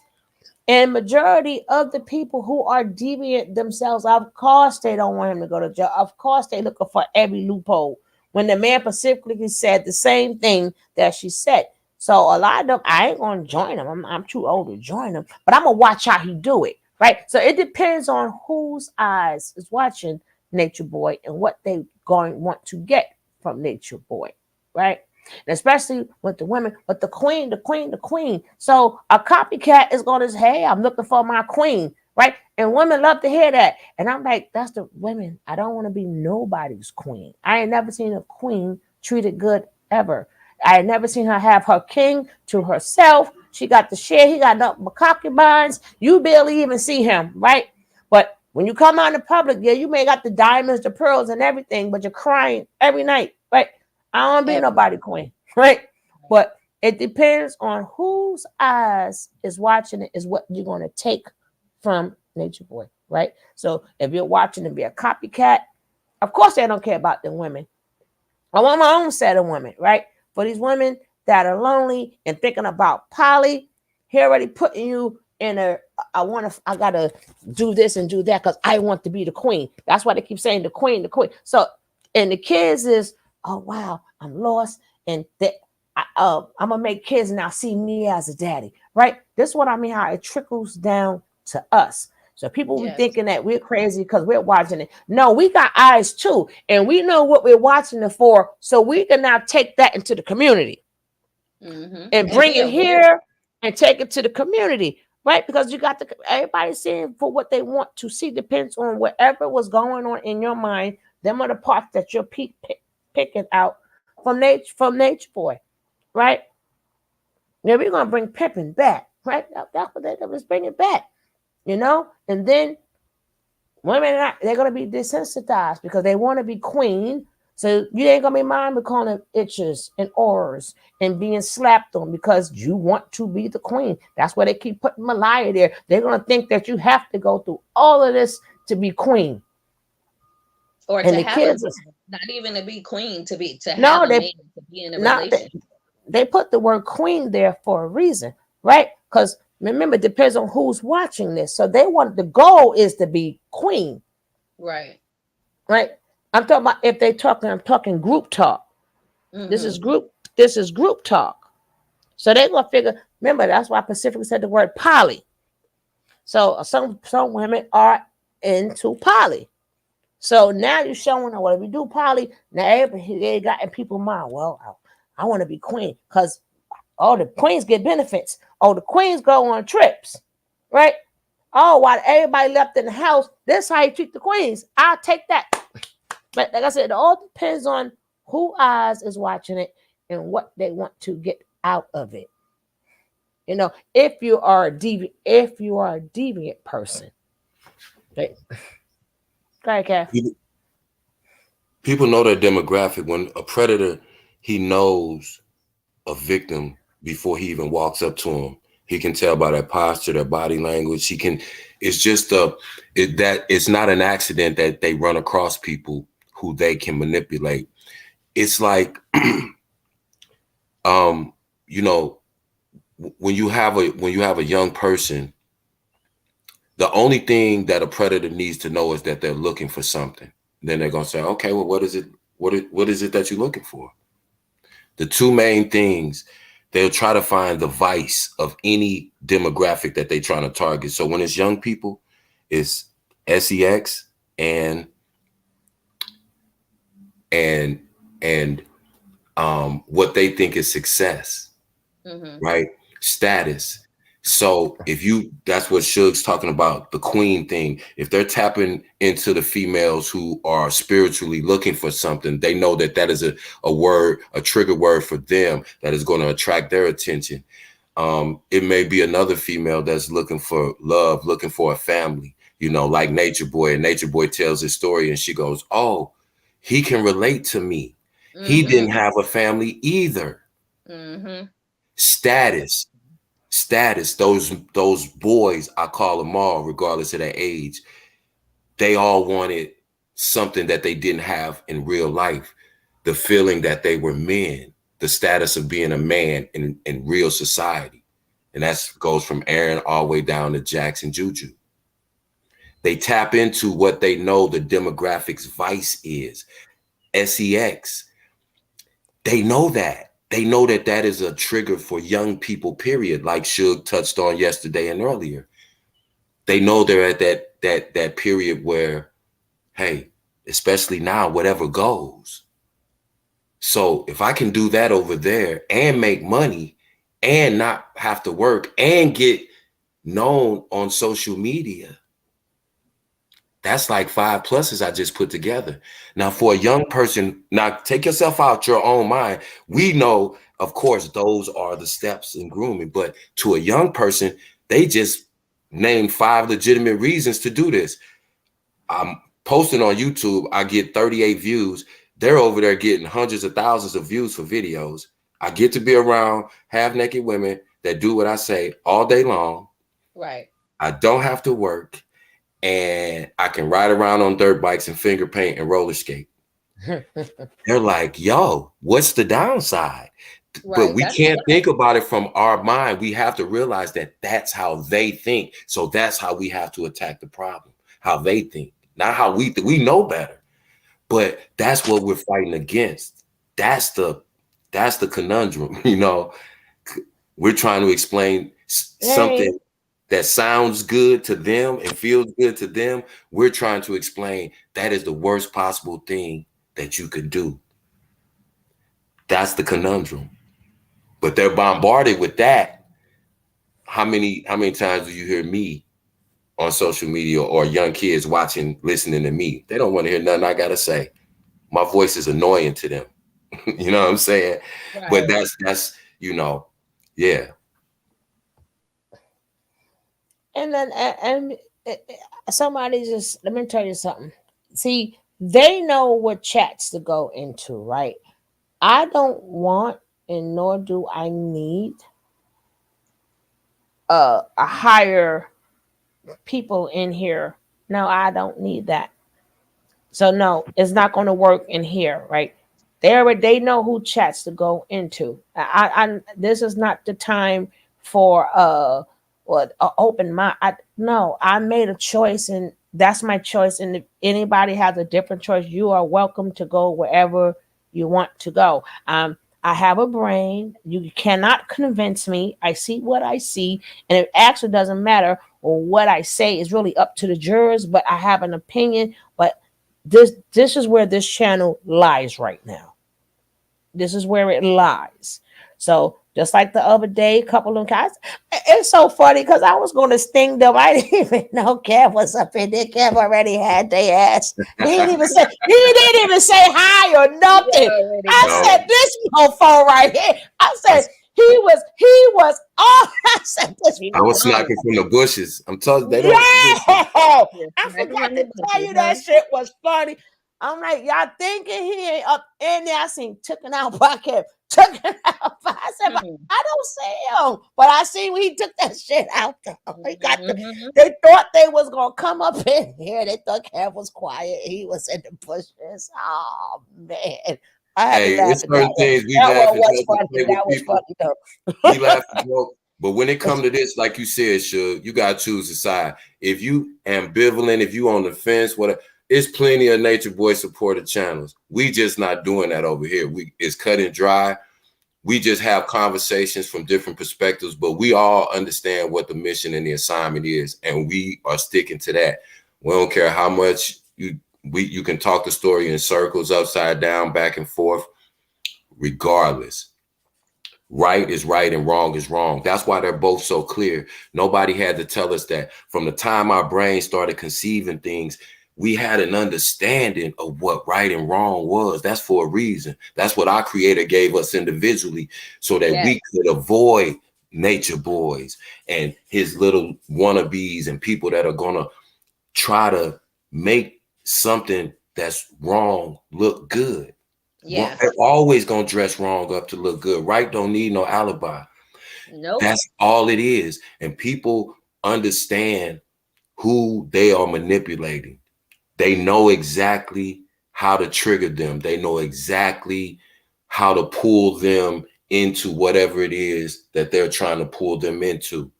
And majority of the people who are deviant themselves, of course, they don't want him to go to jail. Of course, they looking for every loophole. when the man specifically said the same thing that she said. So a lot of them, I ain't gonna join them. I'm too old to join them, but I'm gonna watch how he do it. Right. So it depends on whose eyes is watching Nature Boy and what they going want to get from Nature Boy. Right. And especially with the women, but the queen, the queen, the queen. So a copycat is going to say, hey, I'm looking for my queen. Right. And women love to hear that. And I'm like, that's the women. I don't want to be nobody's queen. I ain't never seen a queen treated good ever. I had never seen her have her king to herself. She got the share. He got nothing but concubines. You barely even see him, right? But when you come out in public, yeah, you may got the diamonds, the pearls, and everything, but you're crying every night, right? I don't want to be nobody queen, right? But it depends on whose eyes is watching it, is what you're going to take from Nature Boy, right? So if you're watching and be a copycat, of course they don't care about the women. I want my own set of women, right? For these women that are lonely and thinking about poly, he already putting you in a, I gotta do this and do that because I want to be the queen. That's why they keep saying the queen, the queen. So, and the kids is, oh wow, I'm lost, and that I'm gonna make kids now see me as a daddy, right? This is what I mean, how it trickles down to us. So people be thinking that we're crazy because we're watching it. No, we got eyes too, and we know what we're watching it for, so we can now take that into the community and bring it here and take it to the community, right? Because you got everybody seeing for what they want to see. Depends on whatever was going on in your mind. Them are the parts that you're picking out from Nature Boy, right? Now we're gonna bring Pippin back, right? That's what they was bringing back, you know, and then women, they're going to be desensitized because they want to be queen. So you ain't going to be mind with calling itches and ors and being slapped on because you want to be the queen. That's why they keep putting Malaya there. They're going to think that you have to go through all of this to be queen. Or and to the have kids, not even to be queen, to no, have a man, to be in a relationship. They put the word queen there for a reason, right? Because remember, it depends on who's watching this. So they want, the goal is to be queen. Right. Right. I'm talking about if they talking, I'm talking group talk. This is group talk. So they're gonna figure, remember, that's why Pacific said the word poly. So some women are into poly. So now you're showing them, well, if you do poly, now they got in people's mind, well, I want to be queen because all the queens get benefits. Oh, the queens go on trips, right? Oh, while everybody left in the house, this is how you treat the queens. I'll take that. But like I said, it all depends on who eyes is watching it and what they want to get out of it. You know, if you are a deviant person. Okay. Go ahead, Kath. People know their demographic. When a predator, he knows a victim before he even walks up to him. He can tell by their posture, their body language. He can, it's just it's not an accident that they run across people who they can manipulate. It's like, you know, when you have a young person, the only thing that a predator needs to know is that they're looking for something. Then they're gonna say, okay, well, what is it? What is it that you're looking for? The two main things, they'll try to find the vice of any demographic that they're trying to target. So when it's young people, it's sex and what they think is success, right? Status. So that's what Suge's talking about, the queen thing. If they're tapping into the females who are spiritually looking for something, they know that that is a word, a trigger word for them that is going to attract their attention. It may be another female that's looking for love, looking for a family, you know, like Nature Boy. And Nature Boy tells his story and she goes, oh, he can relate to me. He didn't have a family either. Status, those boys, I call them all, regardless of their age, they all wanted something that they didn't have in real life. The feeling that they were men, the status of being a man in real society. And that goes from Aaron all the way down to Jackson Juju. They tap into what they know the demographics vice is. SEX, They know that. They know that that is a trigger for young people, period, like Suge touched on yesterday and earlier. They know they're at that period where, hey, especially now, whatever goes. So if I can do that over there and make money and not have to work and get known on social media, that's like 5 pluses I just put together. Now, for a young person, now take yourself out your own mind. We know, of course, those are the steps in grooming, but to a young person, they just named 5 legitimate reasons to do this. I'm posting on YouTube, I get 38 views. They're over there getting hundreds of thousands of views for videos. I get to be around half-naked women that do what I say all day long. Right. I don't have to work. And I can ride around on dirt bikes and finger paint and roller skate. They're like, yo, what's the downside? Right. But we can't think about it from our mind. We have to realize that that's how they think. So that's how we have to attack the problem, how they think, not how we think. We know better, but that's what we're fighting against. That's the conundrum. You know, we're trying to explain something that sounds good to them and feels good to them. We're trying to explain that is the worst possible thing that you could do. That's the conundrum. But they're bombarded with that. How many times do you hear me on social media or young kids watching, listening to me? They don't want to hear nothing I gotta say. My voice is annoying to them. You know what I'm saying? Right. But that's yeah. And then somebody just, let me tell you something. See, they know what chats to go into, right? I don't want, and nor do I need a higher people in here. No, I don't need that. So no, it's not going to work in here, right? They know who chats to go into. I this is not the time for what open mind. No, I made a choice, and that's my choice. And if anybody has a different choice, you are welcome to go wherever you want to go. I have a brain. You cannot convince me. I see what I see, and it actually doesn't matter. Or what I say is really up to the jurors, but I have an opinion. But this is where this channel lies right now. This is where it lies. So just like the other day, a couple of guys, it's so funny because I was going to sting them. I didn't even know Kev was up in there. Kev already had their ass. He didn't even say hi or nothing. I said, this mofo right here. I said, he was oh, I said this. I was sniping from the bushes. I'm telling you, they don't. Yeah, I forgot to tell you that shit was funny. I'm like, y'all thinking he ain't up in there? I seen taken out bucket, taken out. I said, but I don't see him, but I see when he took that shit out. They thought they was gonna come up in here. They thought Kev was quiet. He was in the bushes. Oh man. I had to laugh It's at certain that things we one. laugh That and was joke and funny. play with That was people. funny though. We laugh and joke. But when it comes to this, like you said, Suge, you gotta choose a side. If you ambivalent, if you on the fence, whatever, it's plenty of Nature Boy supported channels. We just not doing that over here. It's cut and dry. We just have conversations from different perspectives, but we all understand what the mission and the assignment is, and we are sticking to that. We don't care how much you can talk the story in circles, upside down, back and forth, regardless. Right is right and wrong is wrong. That's why they're both so clear. Nobody had to tell us that. From the time our brain started conceiving things, we had an understanding of what right and wrong was. That's for a reason. That's what our creator gave us individually so that we could avoid Nature Boys and his little wannabes and people that are going to try to make something that's wrong look good. Yeah, they're always gonna dress wrong up to look good. Right don't need no alibi. Nope. That's all it is. And people understand who they are manipulating. They know exactly how to trigger them. They know exactly how to pull them into whatever it is that they're trying to pull them into.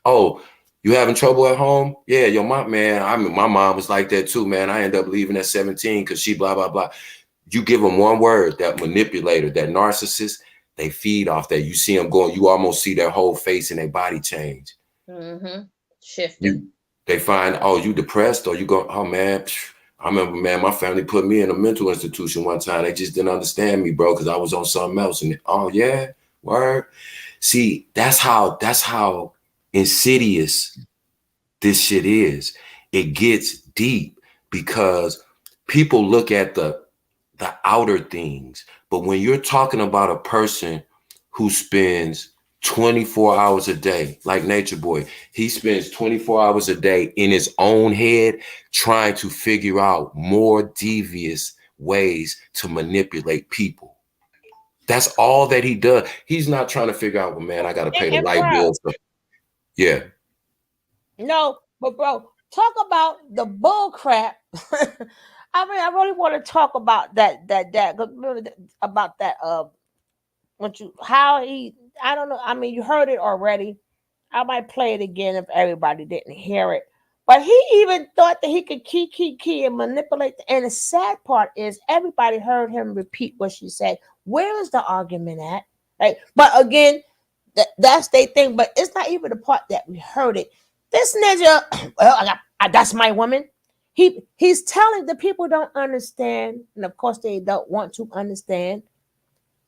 Oh, you having trouble at home? Yeah, my mom was like that too, man. I ended up leaving at 17 because she blah, blah, blah. You give them one word, that manipulator, that narcissist, they feed off that. You see them going, you almost see their whole face and their body change. Shifting. They find, oh, you depressed, or you go, oh man, I remember, man, my family put me in a mental institution one time. They just didn't understand me, bro, because I was on something else. And oh yeah, word. See, that's how insidious this shit is. It gets deep because people look at the outer things, but when you're talking about a person who spends 24 hours a day, like Natureboy, he spends 24 hours a day in his own head trying to figure out more devious ways to manipulate people. That's all that he does. He's not trying to figure out, well, man, I got to pay the light bills. Yeah. No, but bro, talk about the bull crap. I mean, I really want to talk about that about that how he, I don't know. I mean, you heard it already. I might play it again if everybody didn't hear it. But he even thought that he could key and manipulate. And the sad part is everybody heard him repeat what she said. Where is the argument at? Right? But again, that's their thing. But it's not even the part that we heard it. This ninja, well, that's my woman. He's telling the people don't understand, and of course they don't want to understand.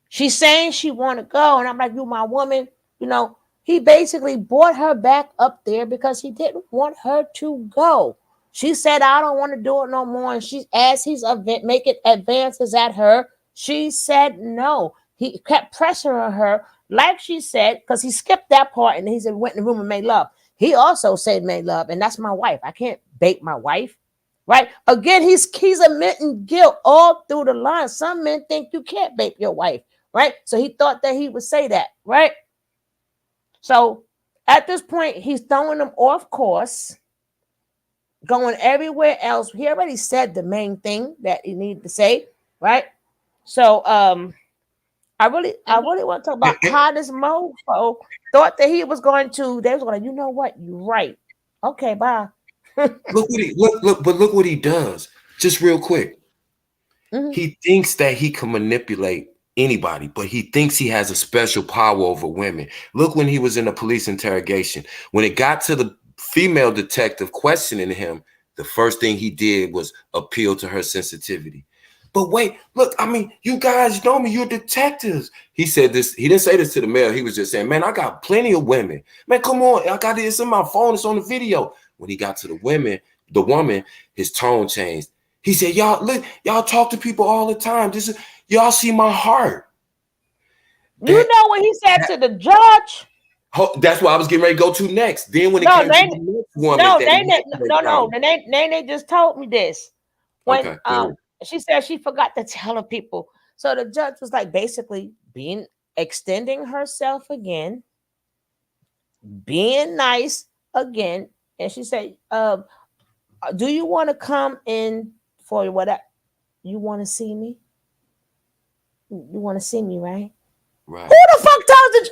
She's saying she want to go, and I'm like, you my woman. You know, he basically brought her back up there because he didn't want her to go. She said, I don't want to do it no more. And she, as he's making advances at her, she said no. He kept pressuring her, like she said, because he skipped that part and he said, went in the room and made love. He also said made love, and that's my wife. I can't bait my wife. Right? Again, he's admitting guilt all through the line. Some men think you can't bait your wife. Right? So he thought that he would say that, right? So at this point, he's throwing them off course, going everywhere else. He already said the main thing that he needed to say, right? So I really want to talk about how this mofo thought that he was going to, they was going to, you know what, you're right. Okay, bye. Look what he does. Just real quick. Mm-hmm. He thinks that he can manipulate anybody, but he thinks he has a special power over women. Look when he was in a police interrogation. When it got to the female detective questioning him, the first thing he did was appeal to her sensitivity. But wait, look, I mean, you guys know me, you're detectives. He said this, he didn't say this to the male. He was just saying, man, I got plenty of women. Man, come on, I got this in my phone, it's on the video. When he got to the woman, his tone changed. He said, y'all, look, y'all talk to people all the time. This is, y'all see my heart. You know what he said to the judge? That's what I was getting ready to go to next. Then when it came to the next woman. Nene just told me this. When okay, she said she forgot to tell the people. So the judge was like basically extending herself again, being nice again. And she said, do you want to come in for what? You want to see me? You want to see me, right? Right. Who the fuck tells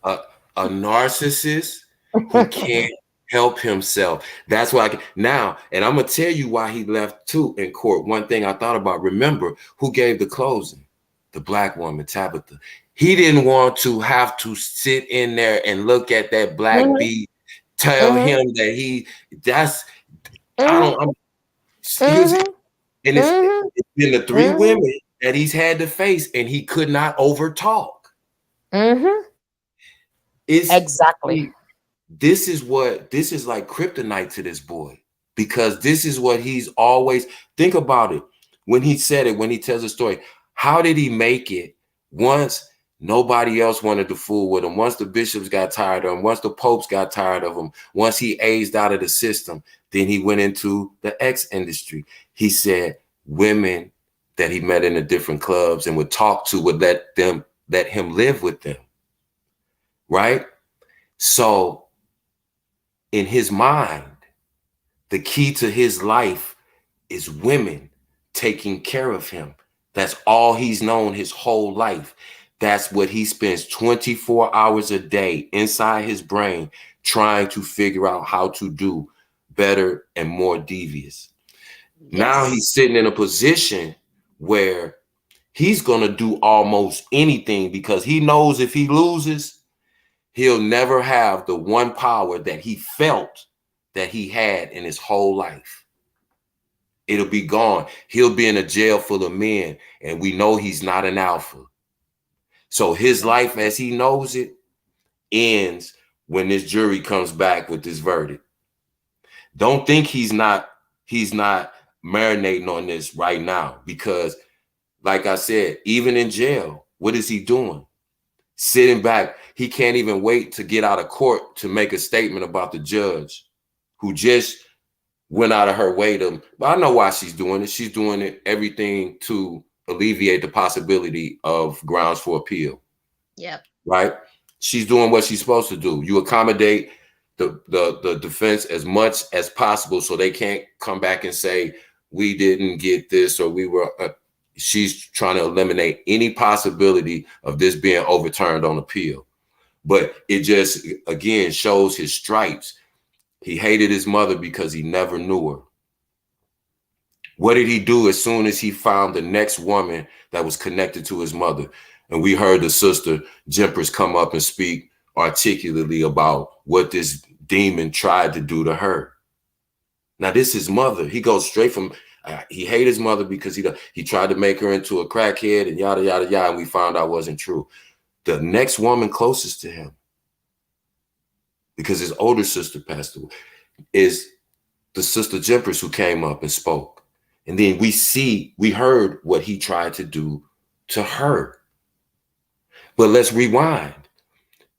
the a narcissist who can't help himself? That's why now, and I'm gonna tell you why he left too in court. One thing I thought about, remember who gave the closing? The black woman, Tabitha. He didn't want to have to sit in there and look at that black beat, tell him that and it's been the three women that he's had to face, and he could not overtalk. Exactly. This is like kryptonite to this boy, because this is what he's always, think about it. When he said it, when he tells the story, how did he make it once nobody else wanted to fool with him? Once the bishops got tired of him, once the popes got tired of him, once he aged out of the system, then he went into the X industry. He said women that he met in the different clubs and would talk to would let him live with them. Right? So in his mind, the key to his life is women taking care of him. That's all he's known his whole life. That's what he spends 24 hours a day inside his brain trying to figure out how to do better and more devious. Yes. Now he's sitting in a position where he's going to do almost anything because he knows if he loses, he'll never have the one power that he felt that he had in his whole life. It'll be gone. He'll be in a jail full of men, and we know he's not an alpha. So his life as he knows it ends when this jury comes back with this verdict. Don't think he's not marinating on this right now, because like I said, even in jail, what is he doing? Sitting back. He can't even wait to get out of court to make a statement about the judge who just went out of her way to, but I know why she's doing it. She's doing it everything to alleviate the possibility of grounds for appeal. Yep. Right? She's doing what she's supposed to do. You accommodate the defense as much as possible so they can't come back and say, we didn't get this, or we were, she's trying to eliminate any possibility of this being overturned on appeal. But it just, again, shows his stripes. He hated his mother because he never knew her. What did he do as soon as he found the next woman that was connected to his mother? And we heard the sister Jempers come up and speak articulately about what this demon tried to do to her. Now, this is mother. He goes straight from, he hated his mother because he tried to make her into a crackhead and yada, yada, yada. And we found out wasn't true. The next woman closest to him, because his older sister passed away, is the sister Jempers who came up and spoke. And then we heard what he tried to do to her. But let's rewind.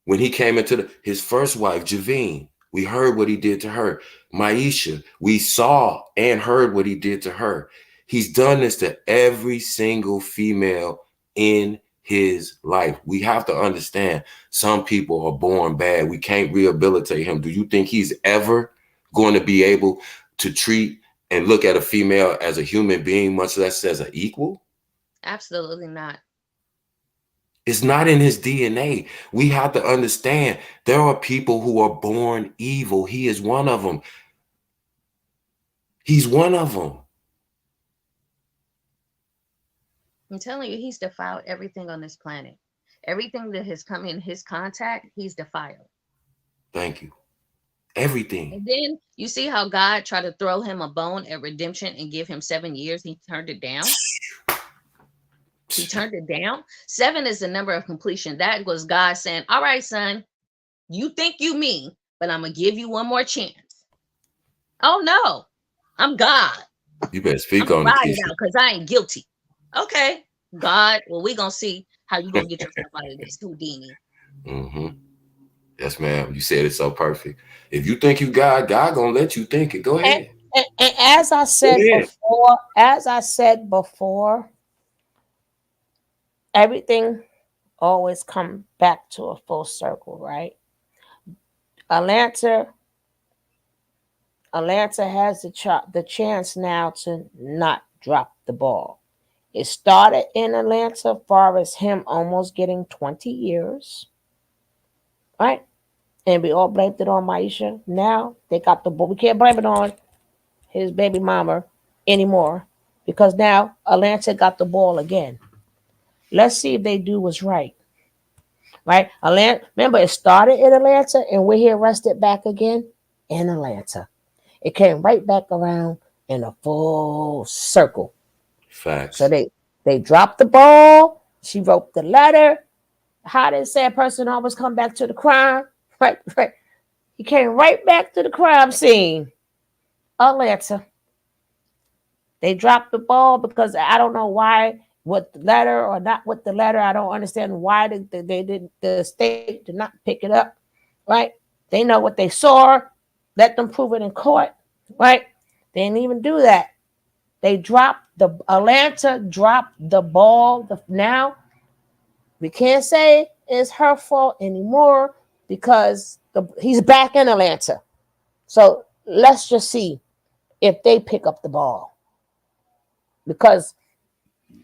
When he came into his first wife, Javine, we heard what he did to her. Maisha, we saw and heard what he did to her. He's done this to every single female in his life. We have to understand some people are born bad. We can't rehabilitate him. Do you think he's ever going to be able to treat and look at a female as a human being, much less as an equal? Absolutely not. It's not in his DNA. We have to understand there are people who are born evil. He is one of them. He's one of them. I'm telling you, he's defiled everything on this planet. Everything that has come in his contact, he's defiled. Thank you. Everything. And then you see how God tried to throw him a bone at redemption and give him 7 years. He turned it down. He turned it down. 7 is the number of completion. That was God saying, all right, son, you think you me, but I'm going to give you one more chance. Oh, no, I'm God. You better speak I'm on it. because I ain't guilty. Okay, God, well, we're going to see how you going to get yourself out of this, Houdini. Mm-hmm. Yes, ma'am. You said it so perfect. If you think you God, God going to let you think it. Go ahead. And as I said before, everything always comes back to a full circle, right? Atlanta has the chance now to not drop the ball. It started in Atlanta, far as him almost getting 20 years, right? And we all blamed it on Maisha. Now they got the ball. We can't blame it on his baby mama anymore, because now Atlanta got the ball again. Let's see if they do what's right. Right? Atlanta, remember, it started in Atlanta and we're here rested back again in Atlanta. It came right back around in a full circle. Facts. So they dropped the ball. She wrote the letter. How did say a person always come back to the crime? Right. He came right back to the crime scene. Atlanta. They dropped the ball because I don't know why, with the letter or not with the letter. I don't understand why they didn't. The state did not pick it up. Right? They know what they saw. Let them prove it in court. Right? They didn't even do that. Atlanta dropped the ball. Now we can't say it's her fault anymore because he's back in Atlanta. So let's just see if they pick up the ball, because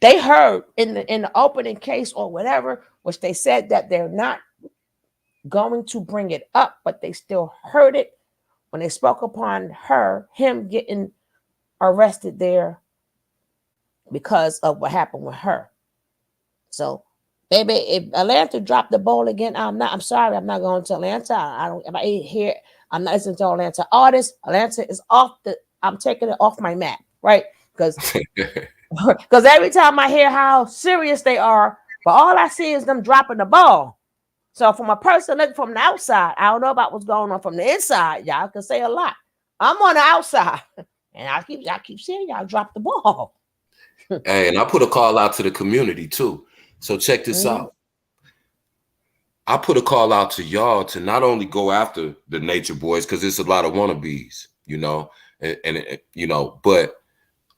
they heard in the opening case or whatever, which they said that they're not going to bring it up, but they still heard it when they spoke upon him getting arrested there because of what happened with her. So, baby, if Atlanta dropped the ball again, I'm sorry, I'm not going to Atlanta. I don't. If I ain't here, I'm not listening to Atlanta artists. Atlanta is off the. I'm taking it off my map, right? Because every time I hear how serious they are, but all I see is them dropping the ball. So from a person looking from the outside, I don't know about what's going on from the inside. Y'all can say a lot. I'm on the outside, and I keep seeing y'all drop the ball. Hey, and I put a call out to the community too. So check this out. I put a call out to y'all to not only go after the Nature Boys, because there's a lot of wannabes, you know, and you know, but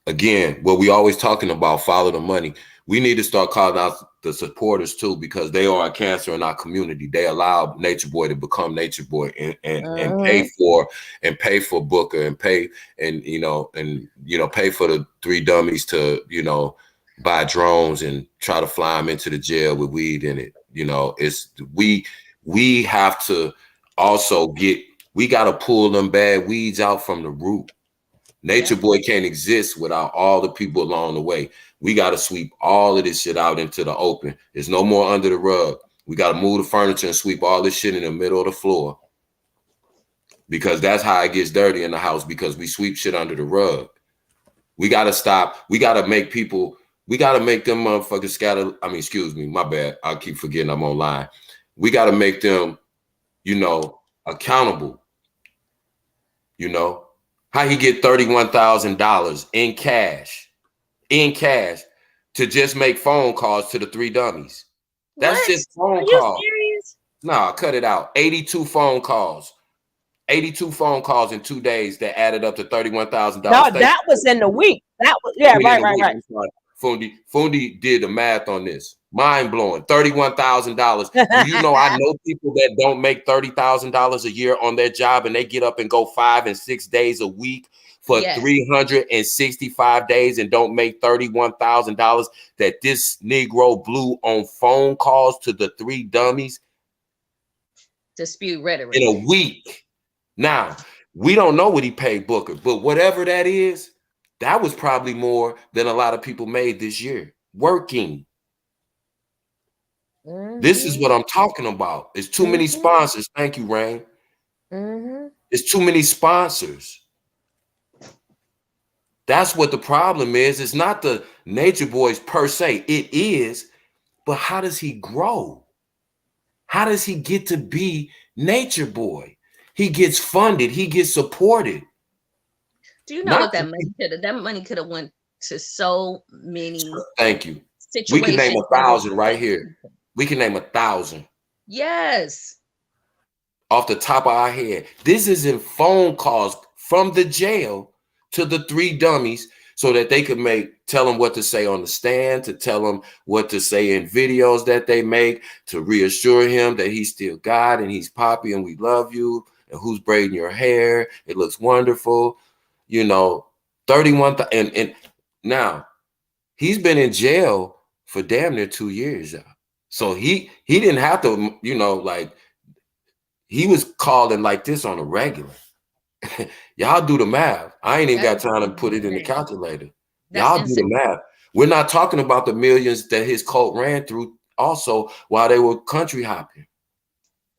again, what we always talking about, follow the money. We need to start calling out the supporters too, because they are a cancer in our community. They allowed Nature Boy to become Nature Boy and pay for Booker and pay pay for the 3 dummies to, you know, buy drones and try to fly them into the jail with weed in it. You know, it's we have to also we got to pull them bad weeds out from the root. Nature Boy can't exist without all the people along the way. We got to sweep all of this shit out into the open. There's no more under the rug. We got to move the furniture and sweep all this shit in the middle of the floor, because that's how it gets dirty in the house, because we sweep shit under the rug. We got to stop. We got to make people, we got to make them motherfuckers scatter. I mean, excuse me, my bad. I keep forgetting I'm online. We got to make them, you know, accountable. You know, how he get $31,000 in cash to just make phone calls to the 3 dummies. That's just phone calls. Serious? Nah, cut it out. 82 phone calls. 82 phone calls in 2 days that added up to $31,000. No, that was in the week. That was right. Fundi did the math on this. Mind blowing. $31,000. Do you know I know people that don't make $30,000 a year on their job, and they get up and go 5 and 6 days a week for 365 days and don't make $31,000 that this Negro blew on phone calls to the 3 dummies? Dispute rhetoric. In a week. Now, we don't know what he paid Booker, but whatever that is, that was probably more than a lot of people made this year working. This is what I'm talking about. It's too many sponsors. Thank you, Rain. It's too many sponsors. That's what the problem is. It's not the Nature Boys per se. It is, but how does he grow? How does he get to be Nature Boy? He gets funded. He gets supported. Do you know what that money could have? That money could have went to so many. Thank you. We can name 1,000 right here. We can name 1,000. Yes. Off the top of our head. This is in phone calls from the jail to the 3 dummies so that they could tell them what to say on the stand, to tell them what to say in videos that they make, to reassure him that he's still God and he's Poppy and we love you, and who's braiding your hair. It looks wonderful. You know, 31, and now he's been in jail for damn near 2 years, y'all. So he didn't have to, you know, like, he was calling like this on a regular. Y'all do the math. I ain't even got time to put it in the calculator. Y'all do the math. We're not talking about the millions that his cult ran through also while they were country hopping.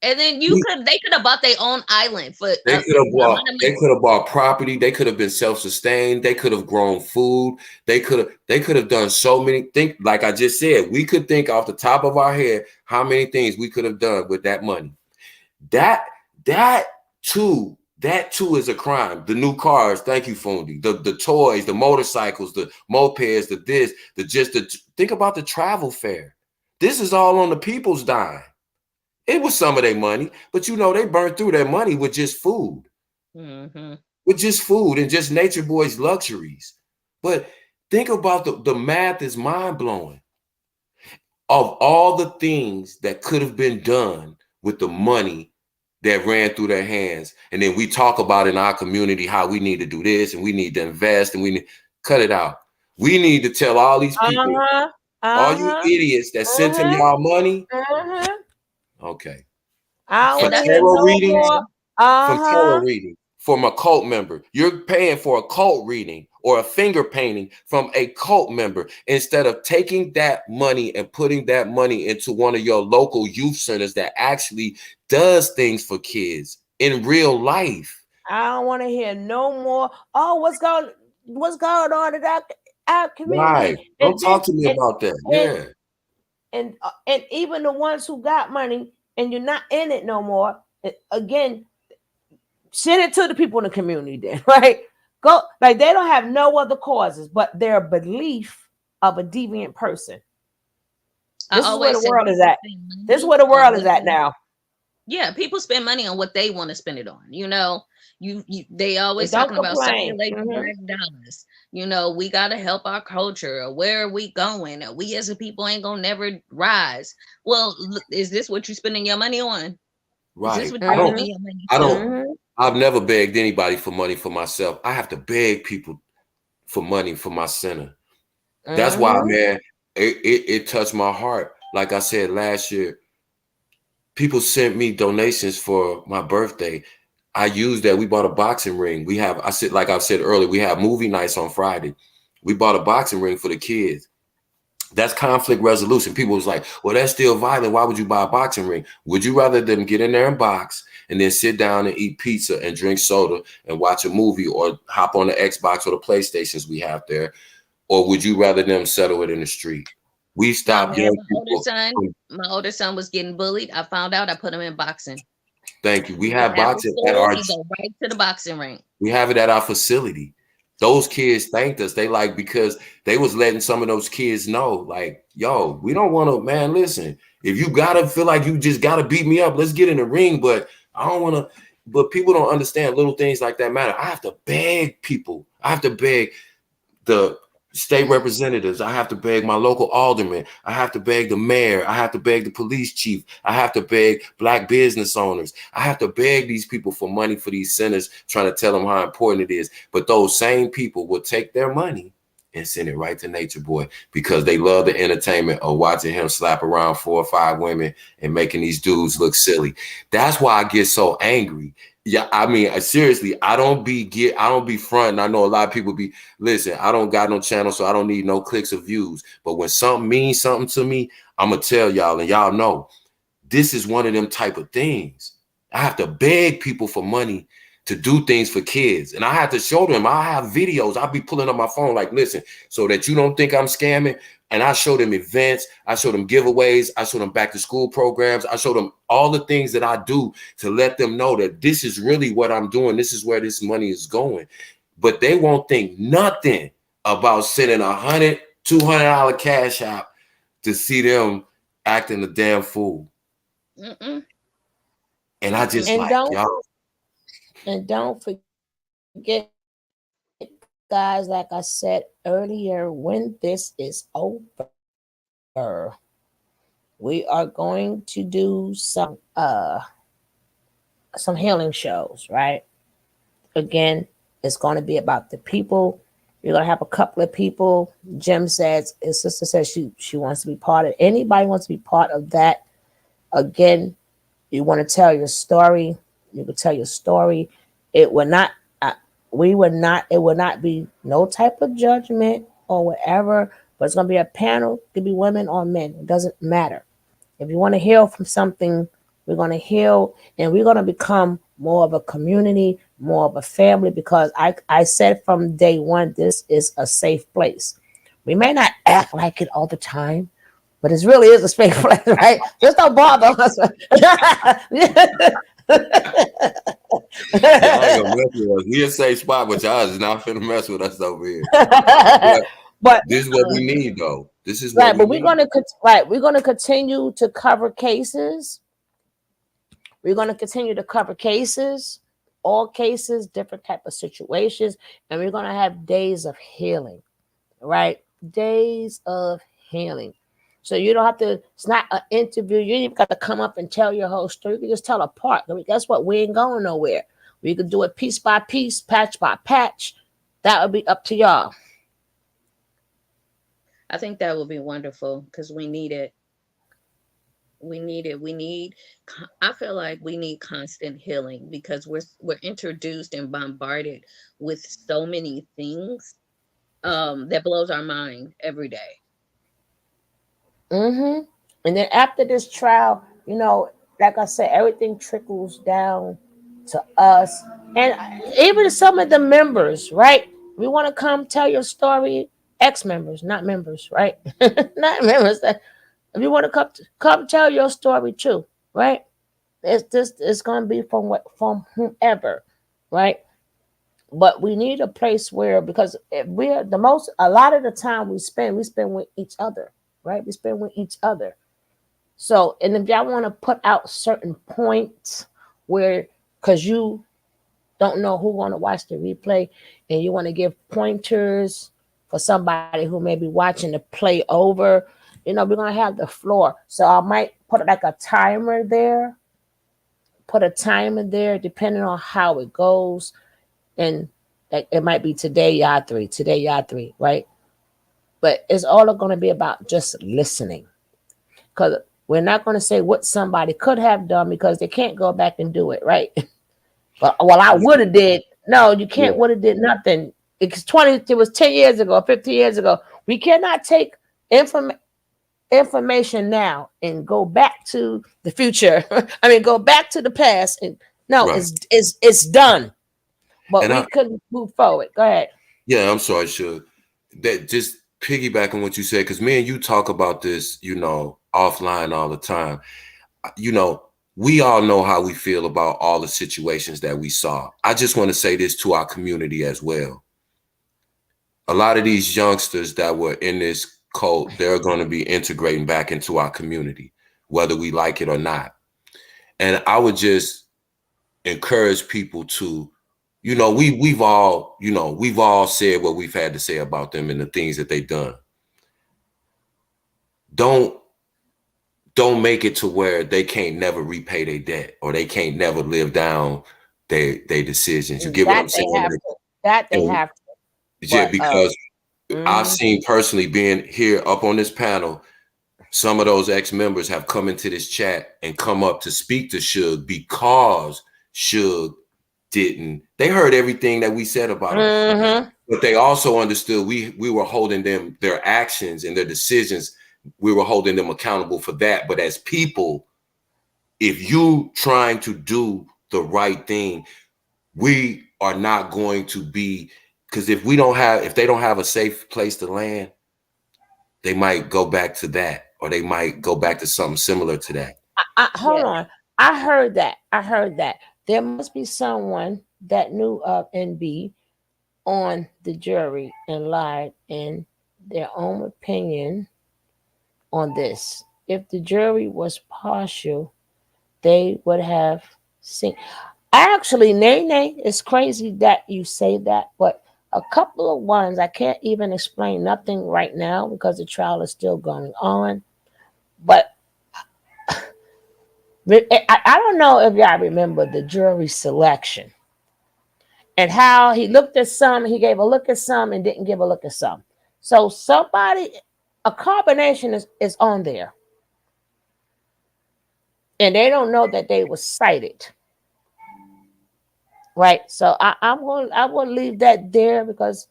And then they could have bought their own island for they could have bought property, they could have been self-sustained, they could have grown food, they could have done so many things. Like I just said, we could think off the top of our head how many things we could have done with that money. That too is a crime. The new cars, thank you, Fundi. The toys, the motorcycles, the mopeds, think about the travel fare. This is all on the people's dime. It was some of their money, but you know, they burned through their money with just food. With just food and just Nature Boy's luxuries. But think about the math is mind-blowing. Of all the things that could have been done with the money that ran through their hands, and then we talk about in our community how we need to do this and we need to invest and we need cut it out. We need to tell all these people, all you idiots that sent him y'all money. Okay. I don't for tarot readings, from a cult member. You're paying for a cult reading or a finger painting from a cult member instead of taking that money and putting that money into one of your local youth centers that actually does things for kids in real life. I don't want to hear no more. Oh, what's going on in our community? Right. Don't talk to me about that. Yeah. And even the ones who got money and you're not in it no more. Again, send it to the people in the community then, right? Go, like, they don't have no other causes but their belief of a deviant person. This is where the world is at. This is where the world is at now. Yeah, people spend money on what they want to spend it on. You know, they always Don't talking about complain. circulating black dollars. You know, we got to help our culture. Or where are we going? Or we as a people ain't gonna never rise. Well, is this what you're spending your money on? Right. Is this what you're giving your money to? I've never begged anybody for money for myself. I have to beg people for money for my center. That's why, man, it touched my heart. Like I said last year, people sent me donations for my birthday. I used that. We bought a boxing ring. Like I said earlier, we have movie nights on Friday. We bought a boxing ring for the kids. That's conflict resolution. People was like, well, that's still violent. Why would you buy a boxing ring? Would you rather them get in there and box and then sit down and eat pizza and drink soda and watch a movie or hop on the Xbox or the PlayStations we have there? Or would you rather them settle it in the street? We stopped young people. My older son was getting bullied. I found out. I put him in boxing. Thank you. We have After boxing school, at our. he go right to the boxing ring. We have it at our facility. Those kids thanked us. They like, because they was letting some of those kids know, like, yo, we don't want to, man, listen, if you gotta feel like you just gotta beat me up, let's get in the ring. But I don't want to, but people don't understand little things like that matter. I have to beg people. I have to beg the state representatives. I have to beg my local alderman. I have to beg the mayor. I have to beg the police chief. I have to beg black business owners. I have to beg these people for money for these centers, trying to tell them how important it is. But those same people will take their money and send it right to Natureboy because they love the entertainment of watching him slap around 4 or 5 women and making these dudes look silly. That's why I get so angry. Yeah, I mean, seriously, I don't be fronting. I know a lot of people be, listen, I don't got no channel, so I don't need no clicks or views. But when something means something to me, I'm gonna tell y'all, and y'all know this is one of them type of things. I have to beg people for money to do things for kids. And I have to show them. I have videos. I'll be pulling up my phone like, listen, so that you don't think I'm scamming. And I show them events. I show them giveaways. I show them back to school programs. I show them all the things that I do to let them know that this is really what I'm doing. This is where this money is going. But they won't think nothing about sending $100, $200 cash out to see them acting a damn fool. And I just y'all. And don't forget, guys, like I said earlier, when this is over, we are going to do some healing shows, right? Again, it's going to be about the people. You're going to have a couple of people. Jim says, his sister says she wants to be part of it. Anybody wants to be part of that. Again, you want to tell your story. You can tell your story. It will not, it will not be no type of judgment or whatever, but it's going to be a panel. It could be women or men. It doesn't matter. If you want to heal from something, we're going to heal, and we're going to become more of a community, more of a family, because I said from day one, this is a safe place. We may not act like it all the time, but it really is a safe place, right? Just don't bother us. Y'all ain't gonna mess with us. We a safe spot, but y'all is not finna mess with us over here. But this is what we need, though. This is what we need. We're gonna continue to cover cases. We're gonna continue to cover cases, all cases, different type of situations, and we're gonna have days of healing, right? Days of healing. So you don't have to, it's not an interview. You ain't even got to come up and tell your whole story. You can just tell a part. I mean, guess what? We ain't going nowhere. We could do it piece by piece, patch by patch. That would be up to y'all. I think that would be wonderful because we need it. We need it. We need. I feel like we need constant healing because we're introduced and bombarded with so many things that blows our mind every day. Mm-hmm. And then after this trial, like I said, everything trickles down to us, and even some of the members, right? We want to come tell your story. Ex-members, not members, right? Not members. If you want to come tell your story too, right? It's gonna be from whomever, right? But we need a place where, because if we're a lot of the time we spend with each other, right? We spend with each other. So, and if y'all want to put out certain points where, because you don't know who want to watch the replay, and you want to give pointers for somebody who may be watching the play over, we're gonna have the floor. So I might put like a timer there, depending on how it goes, and like it might be today y'all three, right? But it's all going to be about just listening, because we're not going to say what somebody could have done because they can't go back and do it, right? But well, I would have did. No, you Yeah. can't would have did nothing. It was 10 years ago, 15 years ago. We cannot take information now and go back to the future. I mean, go back to the past, and no, Right. it's done. But And we couldn't move forward. Go ahead. yeah, I'm sorry, Suge. That just piggybacking what you said, because me and you talk about this, offline all the time. We all know how we feel about all the situations that we saw. I just want to say this to our community as well. A lot of these youngsters that were in this cult, they're going to be integrating back into our community, whether we like it or not. And I would just encourage people to, we've all said what we've had to say about them and the things that they've done. Don't make it to where they can't never repay their debt, or they can't never live down their decisions. You get what I'm That they saying? have to. That they And have to. yeah, But because I've mhm. seen personally, being here up on this panel, some of those ex-members have come into this chat and come up to speak to Suge because Suge didn't. They heard everything that we said about him, Mhm. but they also understood we were holding them, their actions and their decisions, we were holding them accountable for that. But as people, if you trying to do the right thing, we are not going to be, because if they don't have a safe place to land, they might go back to that, or they might go back to something similar to that. Hold on. I heard that. There must be someone that knew of NB on the jury and lied in their own opinion on this. If the jury was partial, they would have seen. Actually, Nene, it's crazy that you say that, but a couple of ones I can't even explain nothing right now because the trial is still going on. But I don't know if y'all remember the jury selection and how he looked at some, he gave a look at some and didn't give a look at some. So a combination is on there. And they don't know that they were cited. Right. So I will leave that there, because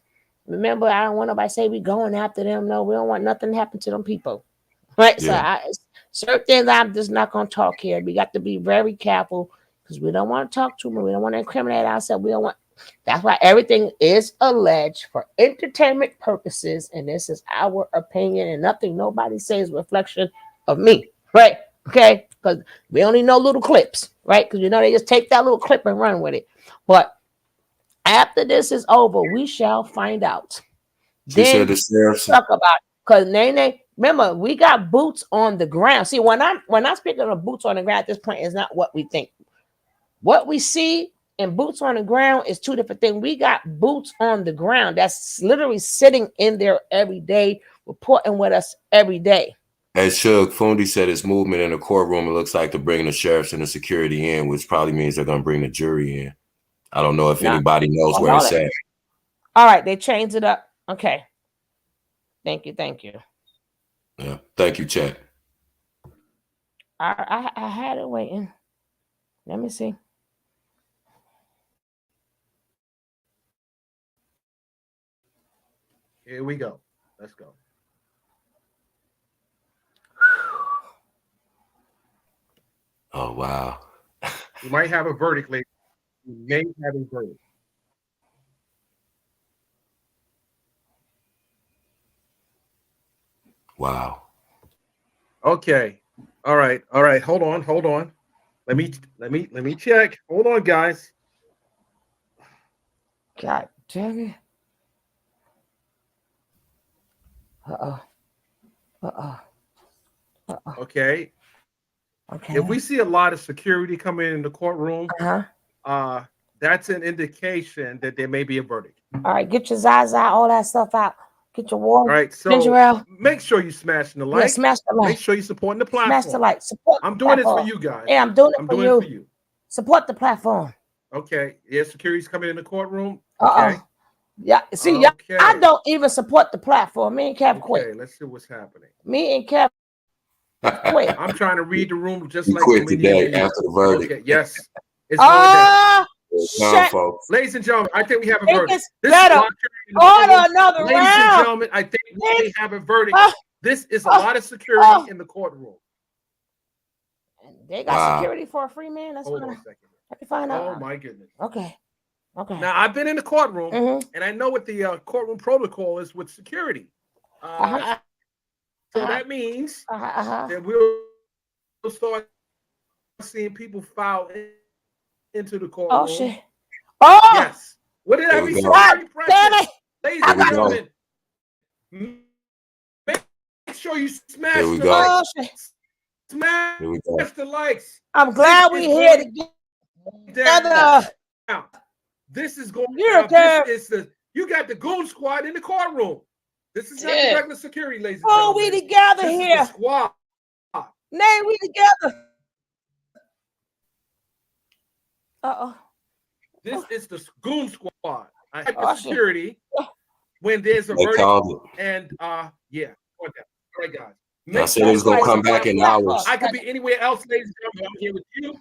remember, I don't want nobody to say we going after them. No, we don't want nothing to happen to them people. Right. So Yeah. certain things I'm just not gonna talk here. We got to be very careful because we don't want to talk too much. We don't want to incriminate ourselves. We don't want. That's why everything is alleged for entertainment purposes, and this is our opinion, and nothing nobody says reflection of me. Right. Okay. Because we only know little clips. Right. Because they just take that little clip and run with it. But after this is over, we shall find out. She said Then the sheriff's. talk about, because Nene, remember, we got boots on the ground. See, when I'm speaking of boots on the ground at this point, is not what we think. What we see and boots on the ground is two different things. We got boots on the ground that's literally sitting in there every day, reporting with us every day. As Suge Fundi said, his movement in the courtroom, it looks like they're bringing the sheriffs and the security in, which probably means they're going to bring the jury in. I don't know if anybody knows where it's at. All right, they changed it up. Okay. Thank you. Yeah. Thank you, Chet. I had it waiting. Let me see. Here we go. Let's go. Oh wow. We might have a verdict later. We may have a verdict. Wow. Okay. All right. All right. Hold on. Hold on. Let me check. Hold on, guys. God damn it. Uh-oh. Uh-oh. Uh-oh. Okay. Okay. If we see a lot of security coming in the courtroom, that's an indication that there may be a verdict. All right, get your Zaza, all that stuff out. Get your water. All right, so ginger ale. make sure you smashing the like. Yeah, smash the like. Make sure you're supporting the platform. Smash the like. Support I'm the doing this for platform. you guys. Yeah, I'm doing it I'm for doing you. it for you. Support the platform. Okay. Yeah, security's coming in the courtroom. Okay. Yeah. See, okay. I don't even support the platform. Me and Kev quit. Okay, let's see what's happening. Me and Kev quit. I'm trying to read the room just You like quit many today of you. after the verdict. Okay, yes. It's going down. Shit. Folks. Ladies and gentlemen, I think we have a verdict. This better. Order another Ladies round. and gentlemen, I think we have a verdict. This is a lot of security in the courtroom. They got security for a free man. That's Hold what on a second. I can find out. Oh my goodness. Okay. Okay. Now I've been in the courtroom and I know what the courtroom protocol is with security. So that means that we'll start seeing people file into the courtroom. Oh shit. Oh yes. What did I be God damn it. Ladies and gentlemen, make sure you smash Here we the go. likes. Oh, shit. Smash the likes. I'm glad we here together. Now, this is going down. This is the you got the goon squad in the courtroom. This is not the regular security, ladies and gentlemen. Oh, we together this here. Is the squad. Nay, we together. Uh-oh. This is the goon squad. I have the security when there's a They verdict. called it. And yeah. All right, guys. I said it was gonna come back in hours. I could be anywhere else, ladies and gentlemen. I'm here with you.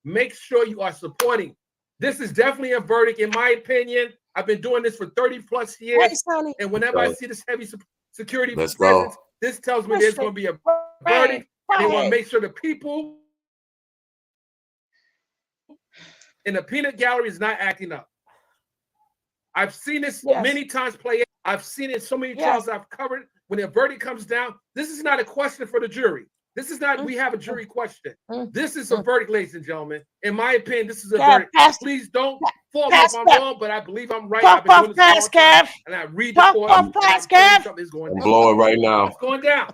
Make sure you are supporting. This is definitely a verdict, in my opinion. I've been doing this for 30 plus years. And whenever I see this heavy security presence, this tells me there's going to be a verdict. And they want to make sure the people in the peanut gallery is not acting up. I've seen this many times play. I've seen it so many trials I've covered. When a verdict comes down, this is not a question for the jury. This is not, we have a jury question. This is a verdict, ladies and gentlemen. In my opinion, this is a verdict. Please don't fall off. I'm wrong, but I believe I'm right. I've been doing this all the time, and I read the court. Something is going down. I'm blowing right now. It's going down.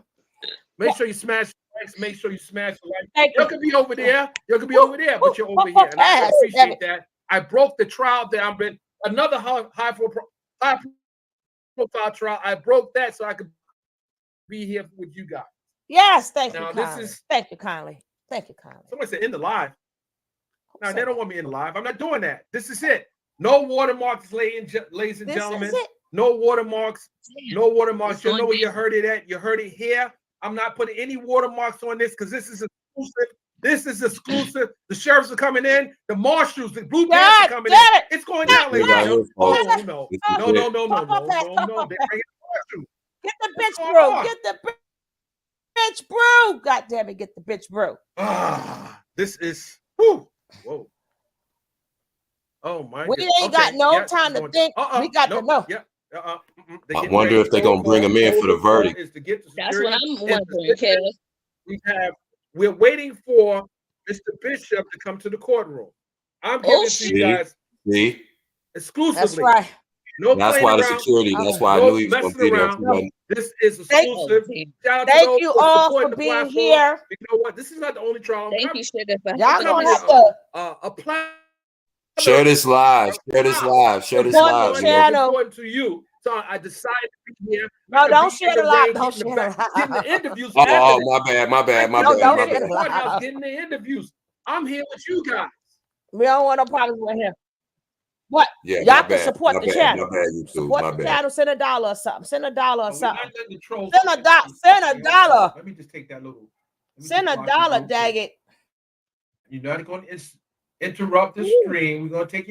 Make sure you smash the likes. Make sure you smash the likes. You could be over there. You could be over there, but you're over here. And I appreciate that. I broke the trial that I've been, another high profile trial. I broke that so I could be here with you guys. Yes, thank you kindly. Thank you kindly. Thank you kindly. Somebody said in the live. Now they don't want me in the live. I'm not doing that. This is it. No watermarks, ladies and gentlemen. No watermarks. No watermarks. You know where you heard it at. You heard it here. I'm not putting any watermarks on this because this is exclusive. This is exclusive. The sheriffs are coming in. The marshals, the blue pants are coming in. It's going down, ladies and gentlemen. Oh no. No. They're bringing the marshals. Get the bitch brew. Get the bitch brew. God damn it, get the bitch brew. This is whew. Whoa. Oh my God. We ain't got no time to think. We got to know. I wonder if they're gonna bring them in for the verdict. That's what I'm wondering, Kev. We're waiting for Mr. Bishop to come to the courtroom. I'm giving it to you guys exclusively. That's right. No, that's why the security. That's why I knew he was going to be there. This is exclusive. Thank you all for being here. You know what? This is not the only trial. Thank you, Sugar. Y'all gonna have to a plan. Share this live. Share this live. Share this live. Channel. Important to you. So I decided to be here. No, don't share the live. Don't share the live. Getting the interviews. Oh, my bad. Don't share the live. Getting the interviews. I'm here with you guys. We don't want no problems with him. What? Yeah, y'all can support the channel. Support the channel. Send $1 or something. Send $1 or something. Send $1. Let me just take that little Send a dollar, dag it. You're not going to interrupt the stream. We're going to take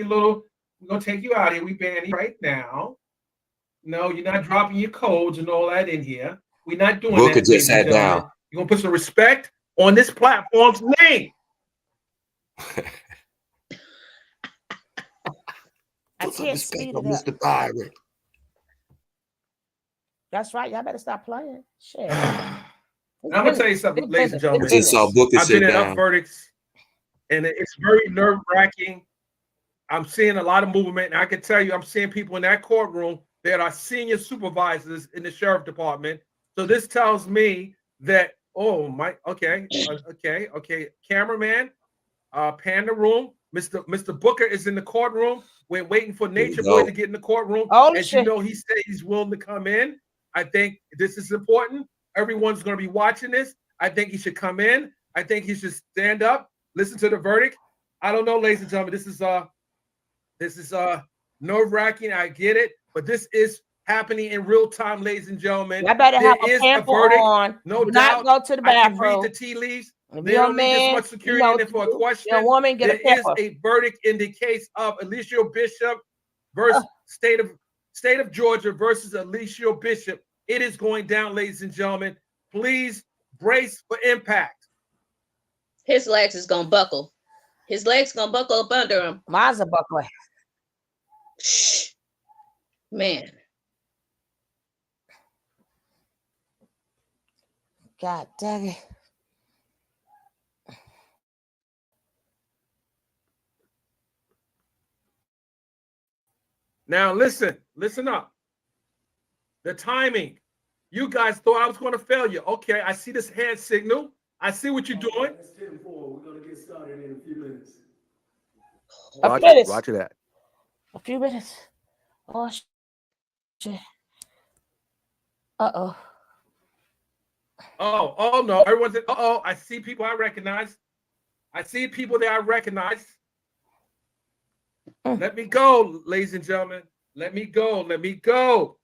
you out here. We banning right now. No, you're not dropping your codes and all that in here. We're not doing Booker that, just ladies and sat gentlemen. down. You're going to put some respect on this platform's name. I can't speed it up. Mr. Byron. That's right. Y'all better stop playing. Shit. And I'm gonna tell you something, ladies and gentlemen. Just saw Booker I've been sit in up down. verdicts, and it's very nerve-wracking. I'm seeing a lot of movement, and I can tell you, I'm seeing people in that courtroom that are senior supervisors in the sheriff department. So this tells me that, okay, cameraman, pan the room. Mr. Booker is in the courtroom. We're waiting for Natureboy to get in the courtroom. As you know, he said he's willing to come in. I think this is important. Everyone's going to be watching this. I think he should come in. I think he should stand up, listen to the verdict. I don't know, ladies and gentlemen. This is nerve-wracking. I get it, but this is happening in real time, ladies and gentlemen. I better have a pamper on. No Do doubt. not go to the bathroom. I can read the tea leaves. If They don't need this much security in there for a question. Your woman get There a is pepper. a verdict in the case of Alicia Bishop versus state of Georgia versus Alicia Bishop. It is going down, ladies and gentlemen. Please brace for impact. His legs is gonna buckle. His legs gonna buckle up under him. Mine's a buckle. Shh. Man. God dang it. Now listen up. The timing. You guys thought I was going to fail you. Okay, I see this hand signal. I see what you're doing. It's 10-4. We're going to get started in a few minutes. Roger that. A few minutes. Oh, shit. Uh-oh. Oh, no. Everyone said, I see people I recognize. I see people that I recognize. Let me go, ladies and gentlemen. Let me go.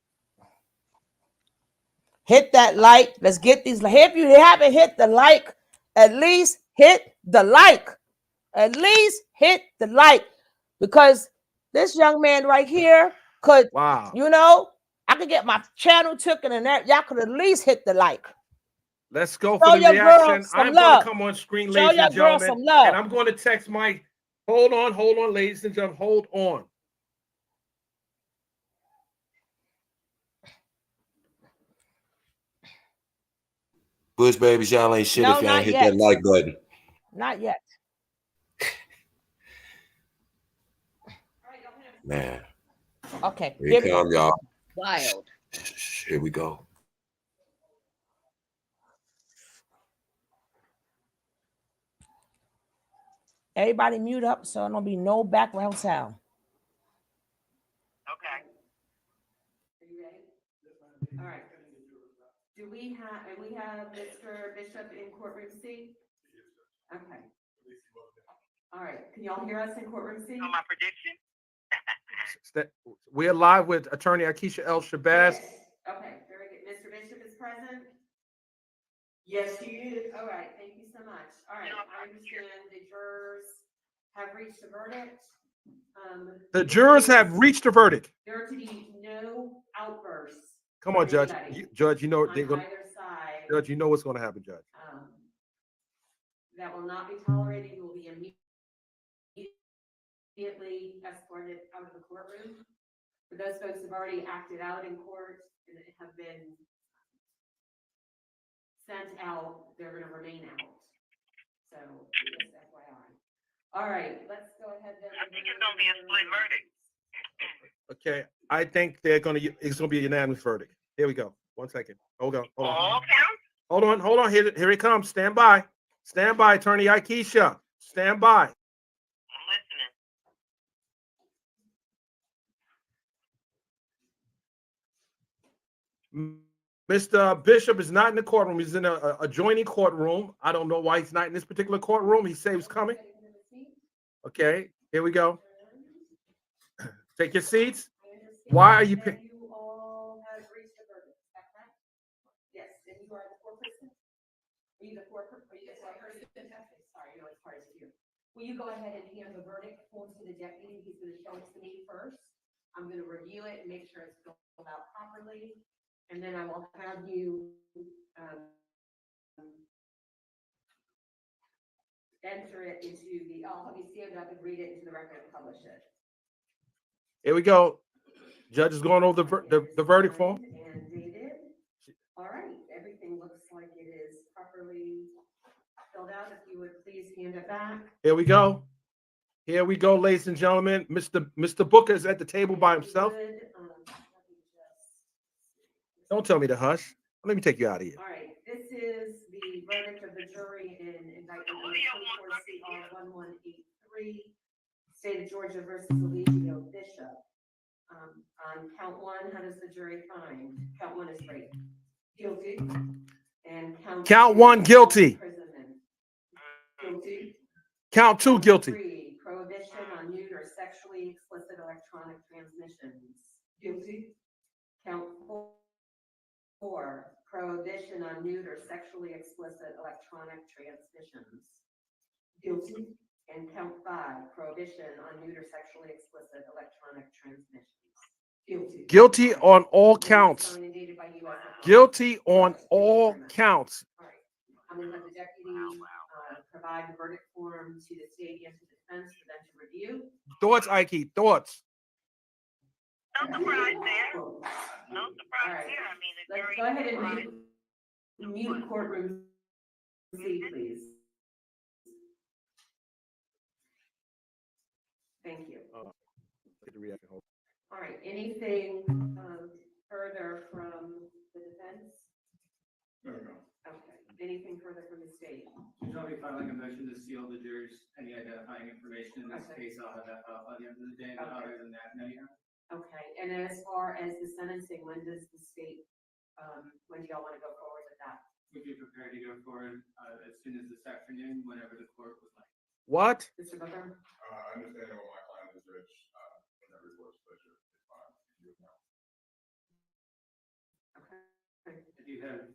Hit that like. Let's get these. If you haven't hit the like, at least hit the like. At least hit the like. Because this young man right here could, I could get my channel taken and that. Y'all could at least hit the like. Let's go for the reaction. I'm going to come on screen, ladies and gentlemen. And I'm going to text my, hold on, ladies and gentlemen. Hold on. Bush babies, y'all ain't shit if y'all ain't hit that like button. Not yet. Man. Okay. Here come, y'all. Wild. Here we go. Everybody mute up so there'll be no background sound. Okay. Are you ready? All right. Do we have Mr. Bishop in courtroom C? Okay. All right. Can y'all hear us in courtroom C? My prediction? We're live with attorney Akeisha L. Shabazz. Yes. Okay, very good. Mr. Bishop is present? Yes, he is. All right, thank you so much. All right, I understand the jurors have reached a verdict. The jurors have reached a verdict. There are to be no outbursts. Come on, Judge. Judge, you know they're going either side. Judge, you know what's going to happen, Judge. That will not be tolerated. You will be immediately escorted out of the courtroom. For those folks who've already acted out in court and have been sent out, they're going to remain out. So just FYI. All right, let's go ahead then. I think it's going to be a split verdict. Okay, I think it's going to be a unanimous verdict. Here we go. 1 second. Hold on. Hold on. Here it comes. Stand by, attorney Akeisha. Stand by. Mr. Bishop is not in the courtroom. He's in a adjoining courtroom. I don't know why he's not in this particular courtroom. He said he was coming. Okay, here we go. Take your seats. Why are you picking? You all have reached a verdict. Yes, and you are the foreperson. Are you the foreperson? hard to do. Will you go ahead and hand the verdict form to the deputy? He's gonna show it to me first. I'm gonna review it and make sure it's filled out properly. And then I will have you, enter it into the, I'll have you stand up and read it into the record and publish it. Here we go. Judge is going over the verdict form. And dated. All right, everything looks like it is properly filled out. If you would please hand it back. Here we go. Here we go, ladies and gentlemen. Mr. Booker is at the table by himself. Don't tell me to hush. Let me take you out of here. All right, this is the verdict of the jury in indictment number 24 CR 1183, State of Georgia versus Eligio Bishop. On count one, how does the jury find? Count one is rape. Guilty. And count one, guilty. Imprisonment. Guilty. Count two, guilty. Three, prohibition on nude or sexually explicit electronic transmissions. Guilty. Count four, prohibition on nude or sexually explicit electronic transmissions. Guilty. And count five, prohibition on nude or sexually explicit electronic transmissions. Guilty. Guilty on all counts. Guilty on all counts. All right. I'm going to have the deputy provide the verdict form to the state and to the defense for them to review. Thoughts, Ike? Thoughts? No surprise there. No surprise here. I mean, the jury. Let's go ahead and mute courtroom C, please. Thank you. All right, anything further from the defense? No. Okay, anything further from the state? I'll be filing a motion to seal the jurors any identifying information. In this case, I'll have that filed by the end of the day, but other than that, no, you know. Okay, and as far as the sentencing, when does the state, when do y'all want to go forward with that? We'd be prepared to go forward as soon as this afternoon, whenever the court would like. What? Mr. Booker? I understand what my client is rich, when that report's pleasure, it's fine. Okay. If you have,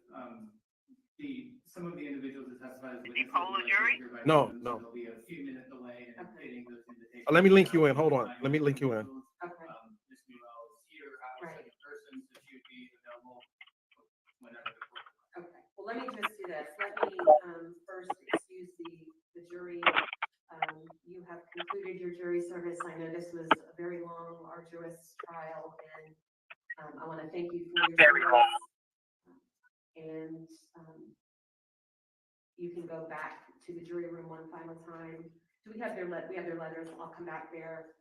some of the individuals that testified as Did you witnesses. poll the jury? No. There'll be a few minute delay in getting those invitations. Let me link you in. Hold on. Let me link you in. Okay. Ms. Newell is here, Right. in person, so she would be available whenever the court. Okay, well, let me just do this. Let me first excuse the jury. You have concluded your jury service. I know this was a very long, arduous trial, and I want to thank you for your service. And you can go back to the jury room one final time. Do we have their we have their letters? I'll come back there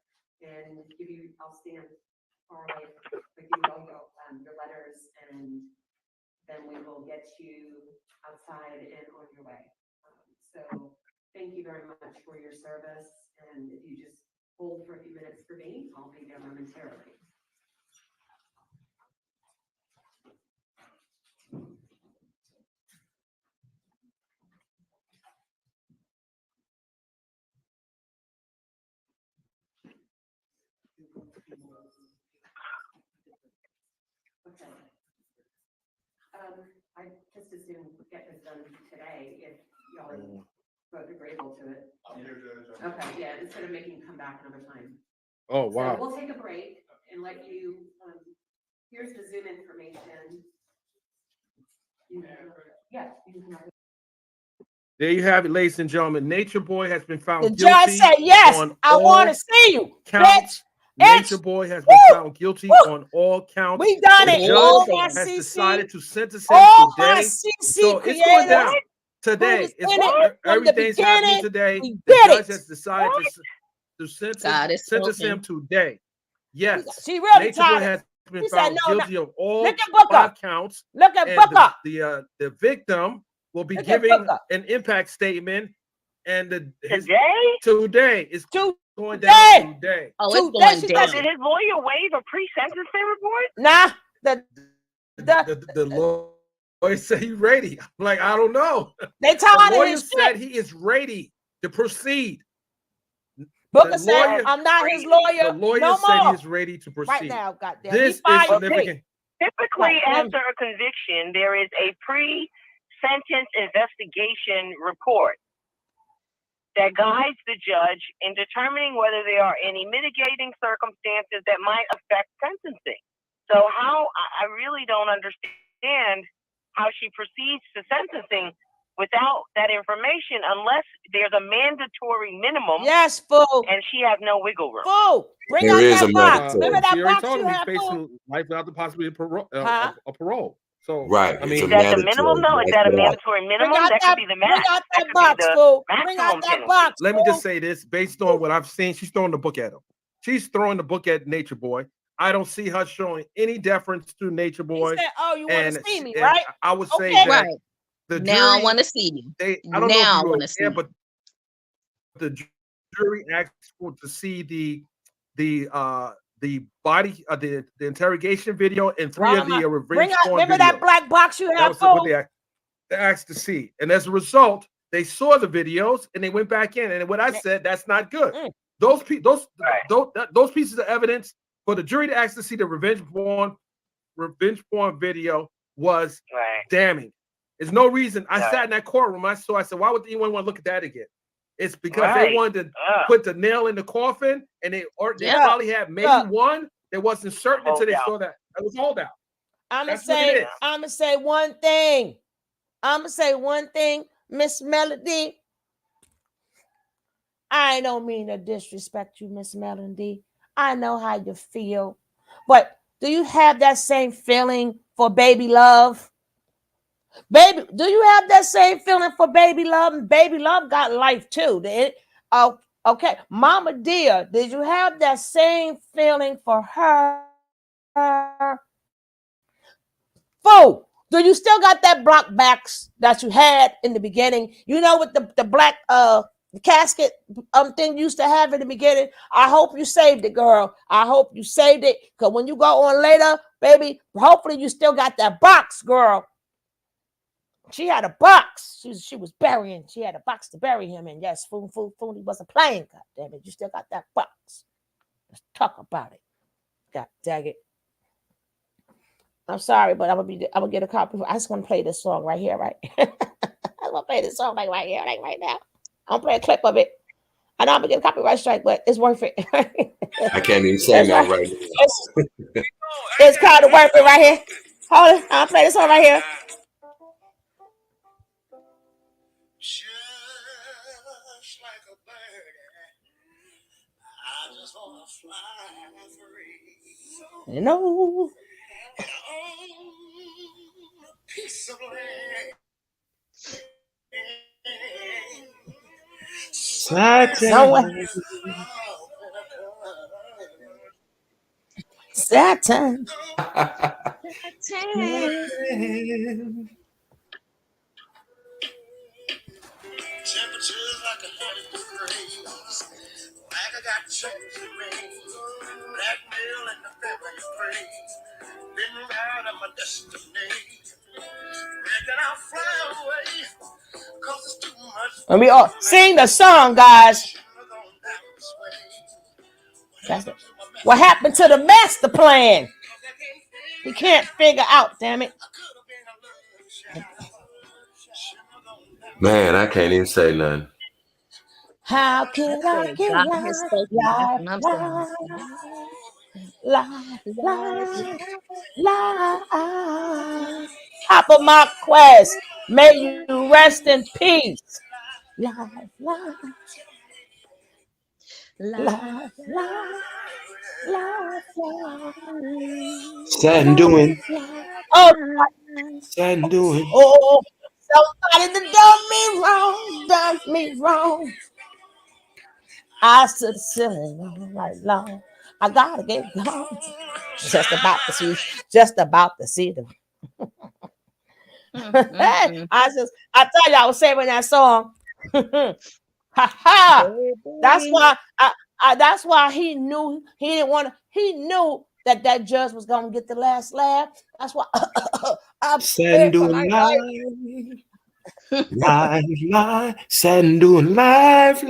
and give you. I'll stand far away, but give you all your letters, and then we will get you outside and on your way. So thank you very much for your service. And if you just hold for a few minutes for me, I'll be there momentarily. Okay. I just as soon get this done today if y'all are both agreeable to it. I'm here, Judge. Okay, yeah, instead of making you come back another time. Oh, So wow. we'll take a break and let you, here's the Zoom information. Yeah. You can have it. There you have it, ladies and gentlemen. Natureboy has been found The guilty. judge said, yes, on I all want to see you, counts. Natureboy has been found guilty on all counts. We done The it. judge All my has CC, decided to sentence him all my today. CC So it's going creators down who today. was It's in it from the everything's happening beginning. today. We The did judge it. has decided to sentence him today. Yes, She really Natureboy tired. has been She said, found no, guilty of all look at Booker. 5 counts. Look at And Booker. the victim will be Look at giving Booker. an impact statement, and Today? Today is going Today. down today. Oh, Today, it's going she down. said Did his lawyer waive a pre-sentencing report? Nah, The lawyer said he's ready. I'm like, I don't know. they The tired of lawyer his said shit. he is ready to proceed. Booker the said, lawyer- I'm not his lawyer. The lawyer no said more. he's ready to proceed. Right now, goddamn. This He fired is me. significant. Typically, Right. after a conviction, there is a pre-sentence investigation report. that guides the judge in determining whether there are any mitigating circumstances that might affect sentencing. So I really don't understand how she proceeds to sentencing without that information unless there's a mandatory minimum. Yes, fool. And she has no wiggle room. Fool. Bring There out is that a box. mandatory. Remember She that already box told you him he's had, fool? facing life without the possibility of parole. Huh? A parole. So Right. I It's mean, a Is that the mandatory. minimum though? Is That's that a right. mandatory minimum? Bring out That could be the max. that That could box, be the fool. Bring out maximum that penalty. box. let me fool. just say this: based on what I've seen, she's throwing the book at him. She's throwing the book at Nature Boy. I don't see her showing any deference to Nature He Boy. said, "Oh, you want to see me, And right?" I would say Okay. that Right. the Now I jury, want to see you. I don't know if Now I you were want to see aware, you. but the jury asked to see the body the interrogation video and 3 of the Bring revenge out. porn Remember that videos. black box you That had, was what fool? they asked to see, and as a result, they saw the videos and they went back in. And what I said, that's not good. Mm. Those pieces of evidence for the jury to ask to see the revenge porn video was damning. There's no reason. I sat in that courtroom. I said, why would anyone want to look at that again? It's because they wanted to put the nail in the coffin, and they probably had maybe one that wasn't certain until they saw that it was hold out. I'm gonna say one thing. Miss Melody. I don't mean to disrespect you, Miss Melody. I know how you feel, but do you have that same feeling for Baby Love? Baby, do you have that same feeling for Baby Love? And Baby Love got life too. Okay, Mama Dear, did you have that same feeling for her? Fool, do you still got that block backs that you had in the beginning? You know, with the black casket thing you used to have in the beginning. I hope you saved it, girl. I hope you saved it, because when you go on later, baby, hopefully you still got that box, girl. She had a box. She was burying. She had a box to bury him in. Yes, fool, he wasn't playing. God damn it, you still got that box. Let's talk about it. God dang it. I'm sorry, but I'm gonna get a copy. I just want to play this song right here, right? I'm gonna play this song like right here, like right now. I'm gonna play a clip of it. I know I'm gonna get a copyright strike, but it's worth it. I can't even say that right now. It's kind of worth it right here. Hold it. I'll play this song right here. Just like a bird, I just wanna fly free. You know. And on a piece of land. Somewhere. Saturn. Temperatures like 100 degrees. Like I got chains and rings. Blackmail in the family praise. Been right on my destiny. Reckon I'll fly away. Cause it's too much. And we all sing the song, guys. That's it. What happened to the master plan? He can't figure out, damn it. Man, I can't even say nothing. How can I get God has spoken. That's what I'm saying. life. Papa Marquez, may you rest in peace. Life. Sandoing. Oh, Sandoing. oh, somebody that done me wrong. I stood silly all night long. I gotta get gone. Just about to see them. I tell you, I was saving that song. Ha ha! That's why he knew he didn't want to. He knew that judge was gonna get the last laugh. That's why I'm prepared for my life. Live, Sandoing live.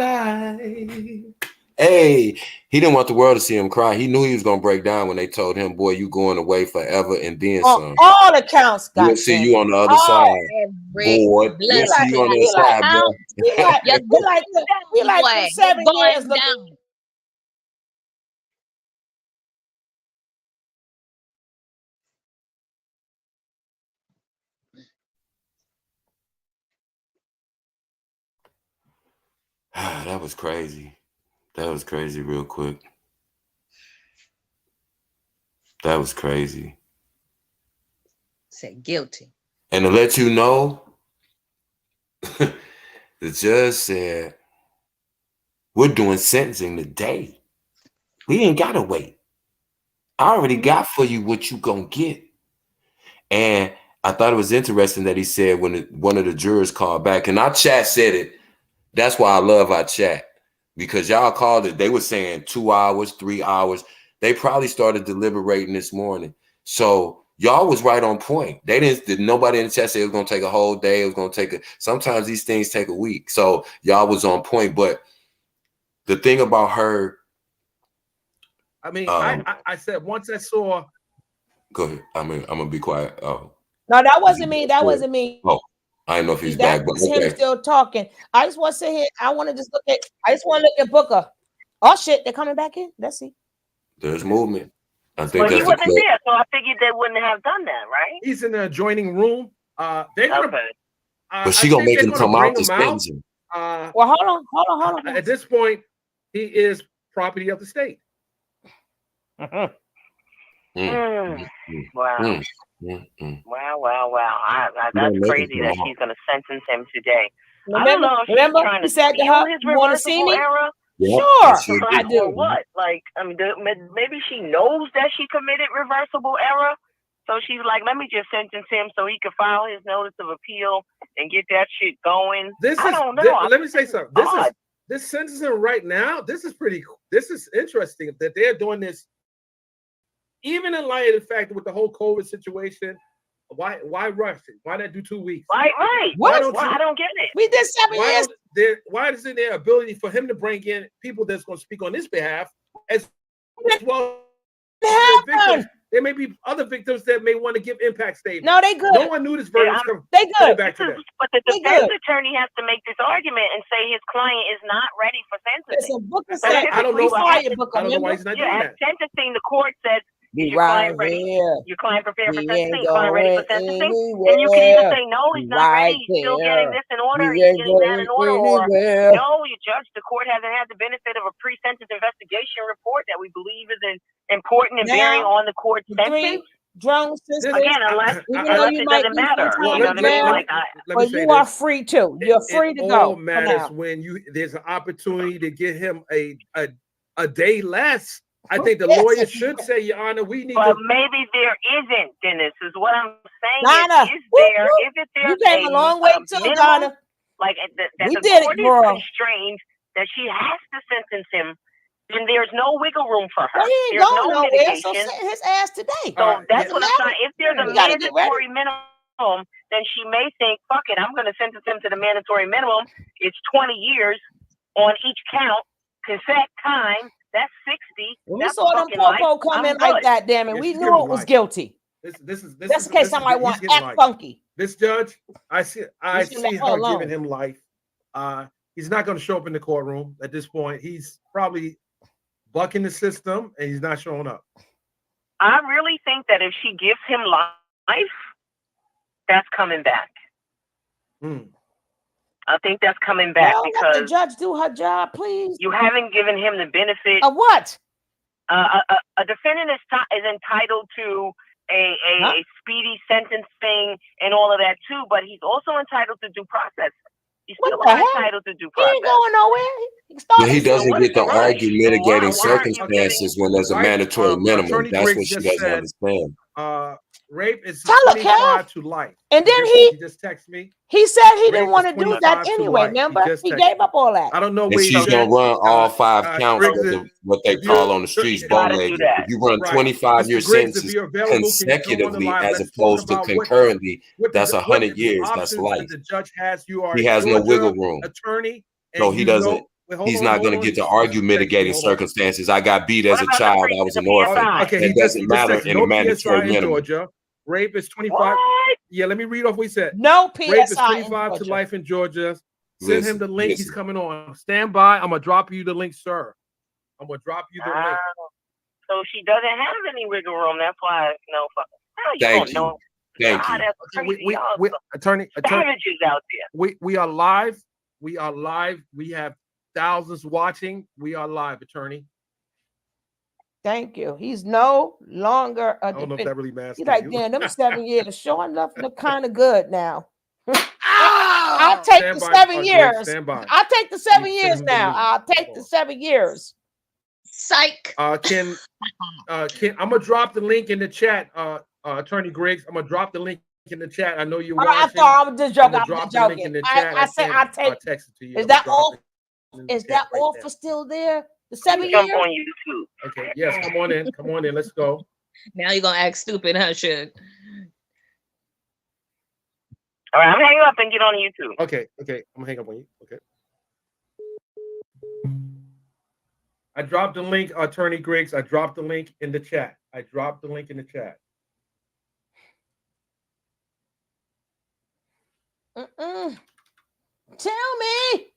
Hey, he didn't want the world to see him cry. He knew he was gonna break down when they told him, "Boy, you going away forever and then On some." all accounts, We'll see goddamn you it. on the other Oh, side, Every boy. We'll we see like, you on blood the we other like, side, count. You're we like going down, them boy. You're 7 years going looking. down. bro. That was crazy. That was crazy, real quick. That was crazy. Said guilty. And to let you know, the judge said, "We're doing sentencing today. We ain't gotta wait. I already got for you what you gonna get." And I thought it was interesting that he said when one of the jurors called back, and our chat said it. That's why I love our chat, because y'all called it. They were saying 2 hours, 3 hours. They probably started deliberating this morning. So y'all was right on point. They did nobody in the chat say it was gonna take a whole day. It was gonna take sometimes these things take a week. So y'all was on point. But the thing about her, I mean, I said once I saw. Go ahead. I'm gonna be quiet. Oh. No, that wasn't me. That wasn't me. Oh, I didn't know if he's That back, but was him okay. still talking. I just want to sit here. I want to just look at. I just want to look at Booker. Oh shit, they're coming back in. Let's see. There's movement. I think But he that's the wasn't clip. there, so I figured they wouldn't have done that, right? He's in the adjoining room. They're gonna. Okay. But she gonna make him come out to him out. sentencing. Well, hold on. At this point, he is property of the state. Wow. Wow. That's crazy that she's going to sentence him today. I don't know if she's trying to said to steal her, his "You want to see reversible me?" error. Sure, I do. Or what? Like, I mean, maybe she knows that she committed reversible error. So she's like, let me just sentence him so he can file his notice of appeal and get that shit going. I don't know. Let me say something. This sentencing right now. This is interesting that they're doing this, even in light of the fact that with the whole COVID situation. Why rush it? Why not do 2 weeks? Right. Why I don't get it. We did 7 years. Why isn't there ability for him to bring in people that's going to speak on his behalf as well? Victims. There may be other victims that may want to give impact statements. No, they good. No one knew this verdict. They good. Back to that. But the defense attorney has to make this argument and say his client is not ready for sentencing. Listen, Booker said, I don't know why he's not doing at that. sentencing, the court says, Be your client ready? here. Your client prepared for He sentencing? ain't Your client ready for going sentencing? anywhere. And you can either say, no, he's not Right ready. He's still getting there. this in order. He He's ain't getting that in order. Or, anywhere. no, you judge, the court hasn't had the benefit of a pre-sentence investigation report that we believe is important and bearing on the court's sentence. Drone system. Again, unless you it doesn't matter. You know what I mean? Like, but you are free to. You're free to go. It all matters when there's an opportunity to get him a day less. I think the lawyer should say, Your Honor, we need but to. Maybe there isn't, Dennis, is what I'm saying. Donna, is there, if there's you came a long way too, minimum, Donna. Like that we the did court it, girl. is constrained, that she has to sentence him, then there's no wiggle room for her. Well, he ain't there's going no nowhere, mitigation. so send his ass today. So that's what I'm saying. If there's a You gotta get ready. mandatory minimum, then she may think, fuck it, I'm going to sentence him to the mandatory minimum. It's 20 years on each count, consent time. That's 60. When we That's saw them popo come in like that, damn it, we knew it was guilty. This is just in case somebody want to act funky. This judge, I see her giving him life. He's not going to show up in the courtroom at this point. He's probably bucking the system, and he's not showing up. I really think that if she gives him life, that's coming back. I think that's coming back because let the judge do her job, please. You haven't given him the benefit of what? A defendant is entitled to a speedy sentencing and all of that too, but he's also entitled to due process. He's still entitled to due process. He ain't going nowhere. He doesn't get to argue mitigating circumstances when there's a mandatory minimum. That's what she doesn't understand. Rape is 25 to life. And then he just texted me. He said he didn't want to do that anyway. Remember, he gave up all that. I don't know. And she's gonna run all 5 counts of what they call on the streets bowlegging. If you run 25-year sentences consecutively as opposed to concurrently, that's 100 years. That's life. The judge has. You are. He has no wiggle room. Attorney. No, he doesn't. He's not going to get to argue mitigating circumstances. I got beat as a child. I was an orphan. Okay, that doesn't matter in a no mandatory PSI in minimum. Georgia. Rape is 25. Yeah, let me read off what he said. No PSI Rape is 25 to life in Georgia. Send him the link. He's coming on. Stand by. I'm gonna drop you the link, sir. I'm gonna drop you the link. So she doesn't have any wiggle room. That's why no fuck. Thank you. Thank you. That's crazy. We attorney savages out there. We are live. We are live. We have thousands watching. We are live, attorney. Thank you. He's no longer a I don't know if that really matters. He's like, damn, them 7 years sure enough look kind of good now. I'll take the 7 years. I'll take the 7 years now. I'll take the 7 years. Psych. Can I'm gonna drop the link in the chat, Attorney Griggs. I'm gonna drop the link in the chat. I know you're watching. I thought I was just joking. I'm gonna drop the link in the chat. I said I'll take. Text it to you. Is that all? Is that offer still there? The 7 years? On YouTube. Okay. Yes. Come on in. Come on in. Let's go. Now you're gonna act stupid, huh, Suge? All right, I'm hanging up and get on YouTube. Okay. Okay. I'm gonna hang up on you. Okay. I dropped the link, Attorney Griggs. I dropped the link in the chat. I dropped the link in the chat. Tell me.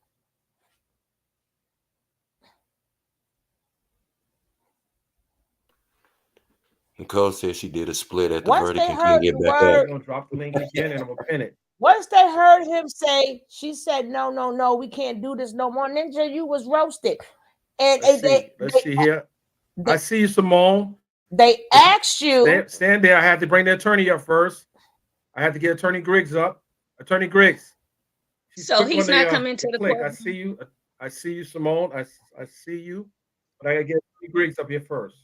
Nicole said she did a split at the Once verdict they and can't heard get the back word, up. I'm gonna drop the link again and I'm gonna pin it. Once they heard him say, she said, no, we can't do this no more. Ninja, you was roasted. And Let's see here. I see you, Simone. They asked you. Stand there. I had to bring the attorney up first. I had to get Attorney Griggs up. Attorney Griggs. So he's not coming to the click. court. I see you. I see you, Simone. I see you. But I gotta get Attorney Griggs up here first.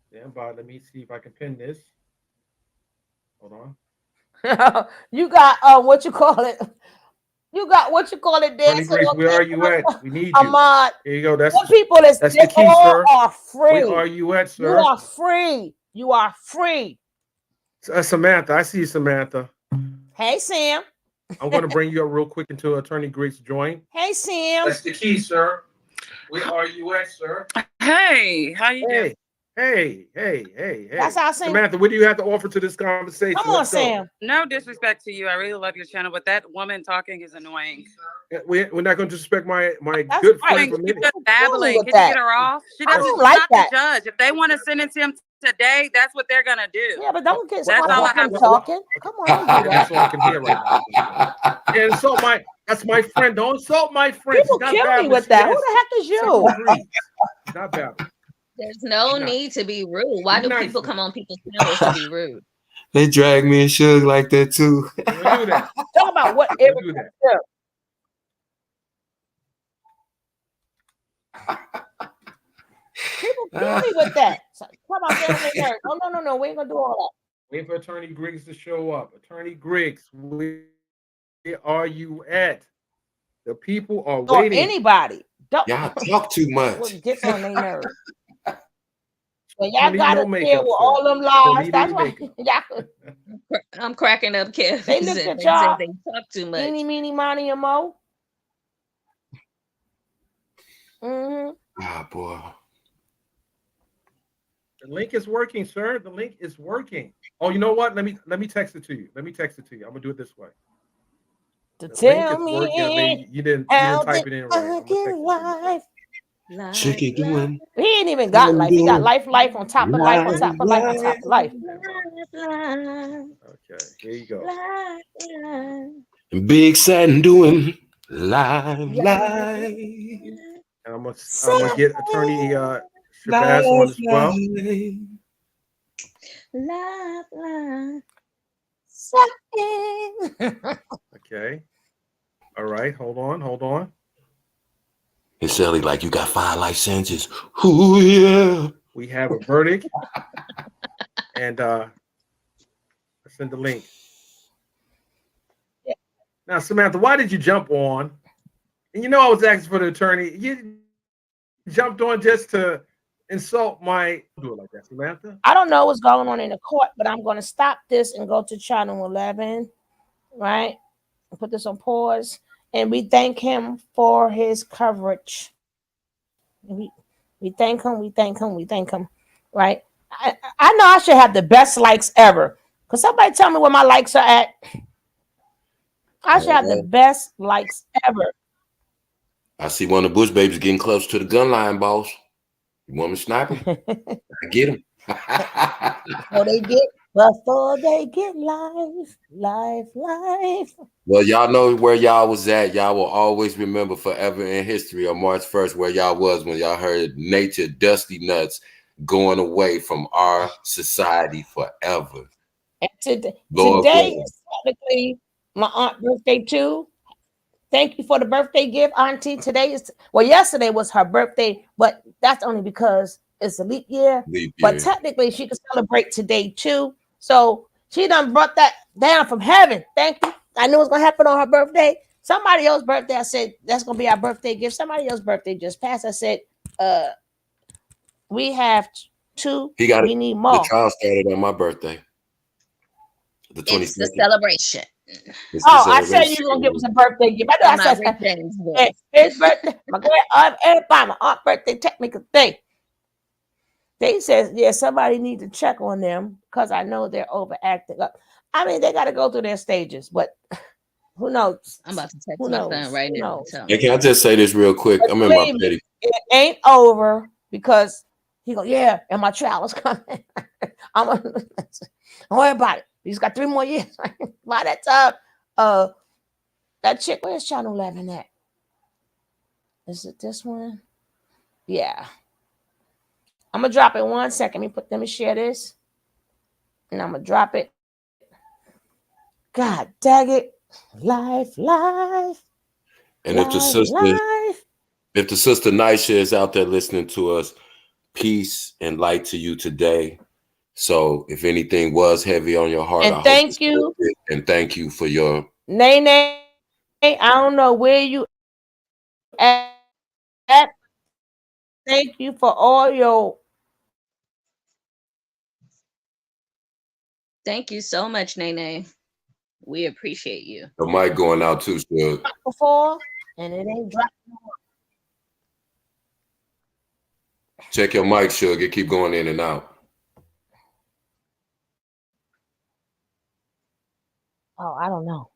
Stand by. Let me see if I can pin this. Hold on. You got what you call it? You got what you call it, Attorney Griggs, where are you at? We need you. Ahmad. Here you go. That's people that's the key, sir. Are free. Where are you at, sir? You are free. You are free. Samantha, I see you, Samantha. Hey, Sam. I'm going to bring you up real quick into Attorney Griggs' joint. Hey, Sam. That's the key, sir. Where are you at, sir? Hey, how you doing? Hey. That's how Sam. Samantha, what do you have to offer to this conversation? Come on, Sam. No disrespect to you. I really love your channel, but that woman talking is annoying. We're not going to disrespect my good friend. She's just babbling. Can you get her off? She doesn't. don't like not that. the judge. If they want to sentence him today, that's what they're gonna do. Yeah, but don't get that's all I have to talking. Come on, that's all I can hear right now. And insult that's my friend. Don't insult my friend. People kill me with that. Who the heck is you? Not bad. There's no need to be rude. Why do people come on people's channels to be rude? They drag me and Suge like that too. Do that. Talk about what do that. People kill me with that. So, come on, get on their nerves. No. We ain't gonna do all that. Wait for Attorney Griggs to show up. Attorney Griggs, where are you at? The people are waiting. Or anybody. Y'all talk too much. What gets on their nerves? Well, y'all gotta deal with all them lies. That's why y'all. I'm cracking up, Kev. They look at y'all. They talk too much. Eeny, meeny, miny, and mo. Ah, boy. The link is working, sir. The link is working. Oh, you know what? Let me text it to you. I'm gonna do it this way. To tell me you didn't type it in right. Chicky doing. He ain't even got life. He got life on top of life on top of life on top of life. Okay, here you go. Big Satin doing live. And I'm gonna get Attorney Shabazz on as well. Okay. All right. Hold on. It's silly like you got 5 life sentences. Ooh, yeah. We have a verdict. And I send the link. Now, Samantha, why did you jump on? And you know I was asking for the attorney. You jumped on just to insult my. Do it like that, Samantha. I don't know what's going on in the court, but I'm going to stop this and go to channel 11. right? Put this on pause. And we thank him for his coverage. We thank him, we thank him, we thank him. Right? I know I should have the best likes ever. Could somebody tell me where my likes are at? I should have the best likes ever. I see one of the Bush babies getting close to the gun line, boss. You want me to snipe him? I get him. Before they get life. Well, y'all know where y'all was at. Y'all will always remember forever in history on March 1st where y'all was when y'all heard Nature Dusty Nuts going away from our society forever. And today is technically my aunt's birthday too. Thank you for the birthday gift, Auntie. Yesterday was her birthday, but that's only because it's a leap year. But technically, she can celebrate today too. So she done brought that down from heaven. Thank you. I knew it was gonna happen on her birthday. Somebody else's birthday, I said that's gonna be our birthday gift. Somebody else's birthday just passed. I said, we have two. We need more. The trial started on my birthday. The 22nd. It's the celebration. I said you were gonna give us a birthday gift. I know. I said his birthday, my aunt's birthday, technical thing. They said, yeah, somebody need to check on them because I know they're overacting up. I mean, they got to go through their stages, but who knows? I'm about to text my son right now. Hey, can I just say this real quick? I'm in my petty. It ain't over because he go, yeah, and my trial is coming. Don't worry about it. He's got 3 more years. By that time, that chick, where's Channel 11 at? Is it this one? Yeah. I'm gonna drop it 1 second. Let me share this. And I'm gonna drop it. God dang it. Life. And if the sister Nisha is out there listening to us, peace and light to you today. So if anything was heavy on your heart, and thank you. And thank you for your Nene. I don't know where you at. Thank you for all your. Thank you so much, Nene. We appreciate you. The mic going out too, Shug. Before, and it ain't dropping. Check your mic, Shug. It keep going in and out. Oh, I don't know.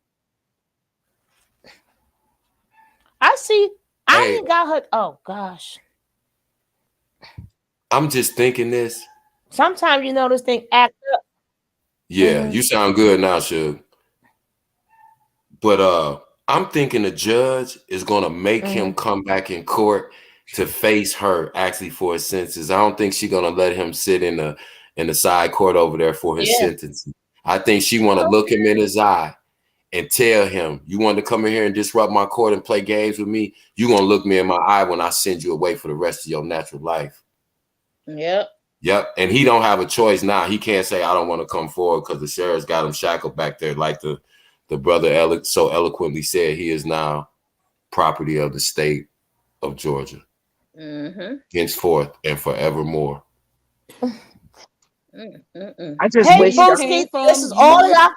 I see. I ain't got her. Oh gosh. I'm just thinking this. Sometimes you know this thing act up. Yeah, you sound good now, Shug. But I'm thinking the judge is gonna make him come back in court to face her actually for his sentences. I don't think she's gonna let him sit in the side court over there for his sentencing. I think she wanna look him in his eye and tell him, you want to come in here and disrupt my court and play games with me? You're gonna look me in my eye when I send you away for the rest of your natural life. Yep. And he don't have a choice now. He can't say, I don't want to come forward because the sheriff's got him shackled back there. Like the brother so eloquently said, he is now property of the state of Georgia. Henceforth and forevermore. I just wish this is all y'all.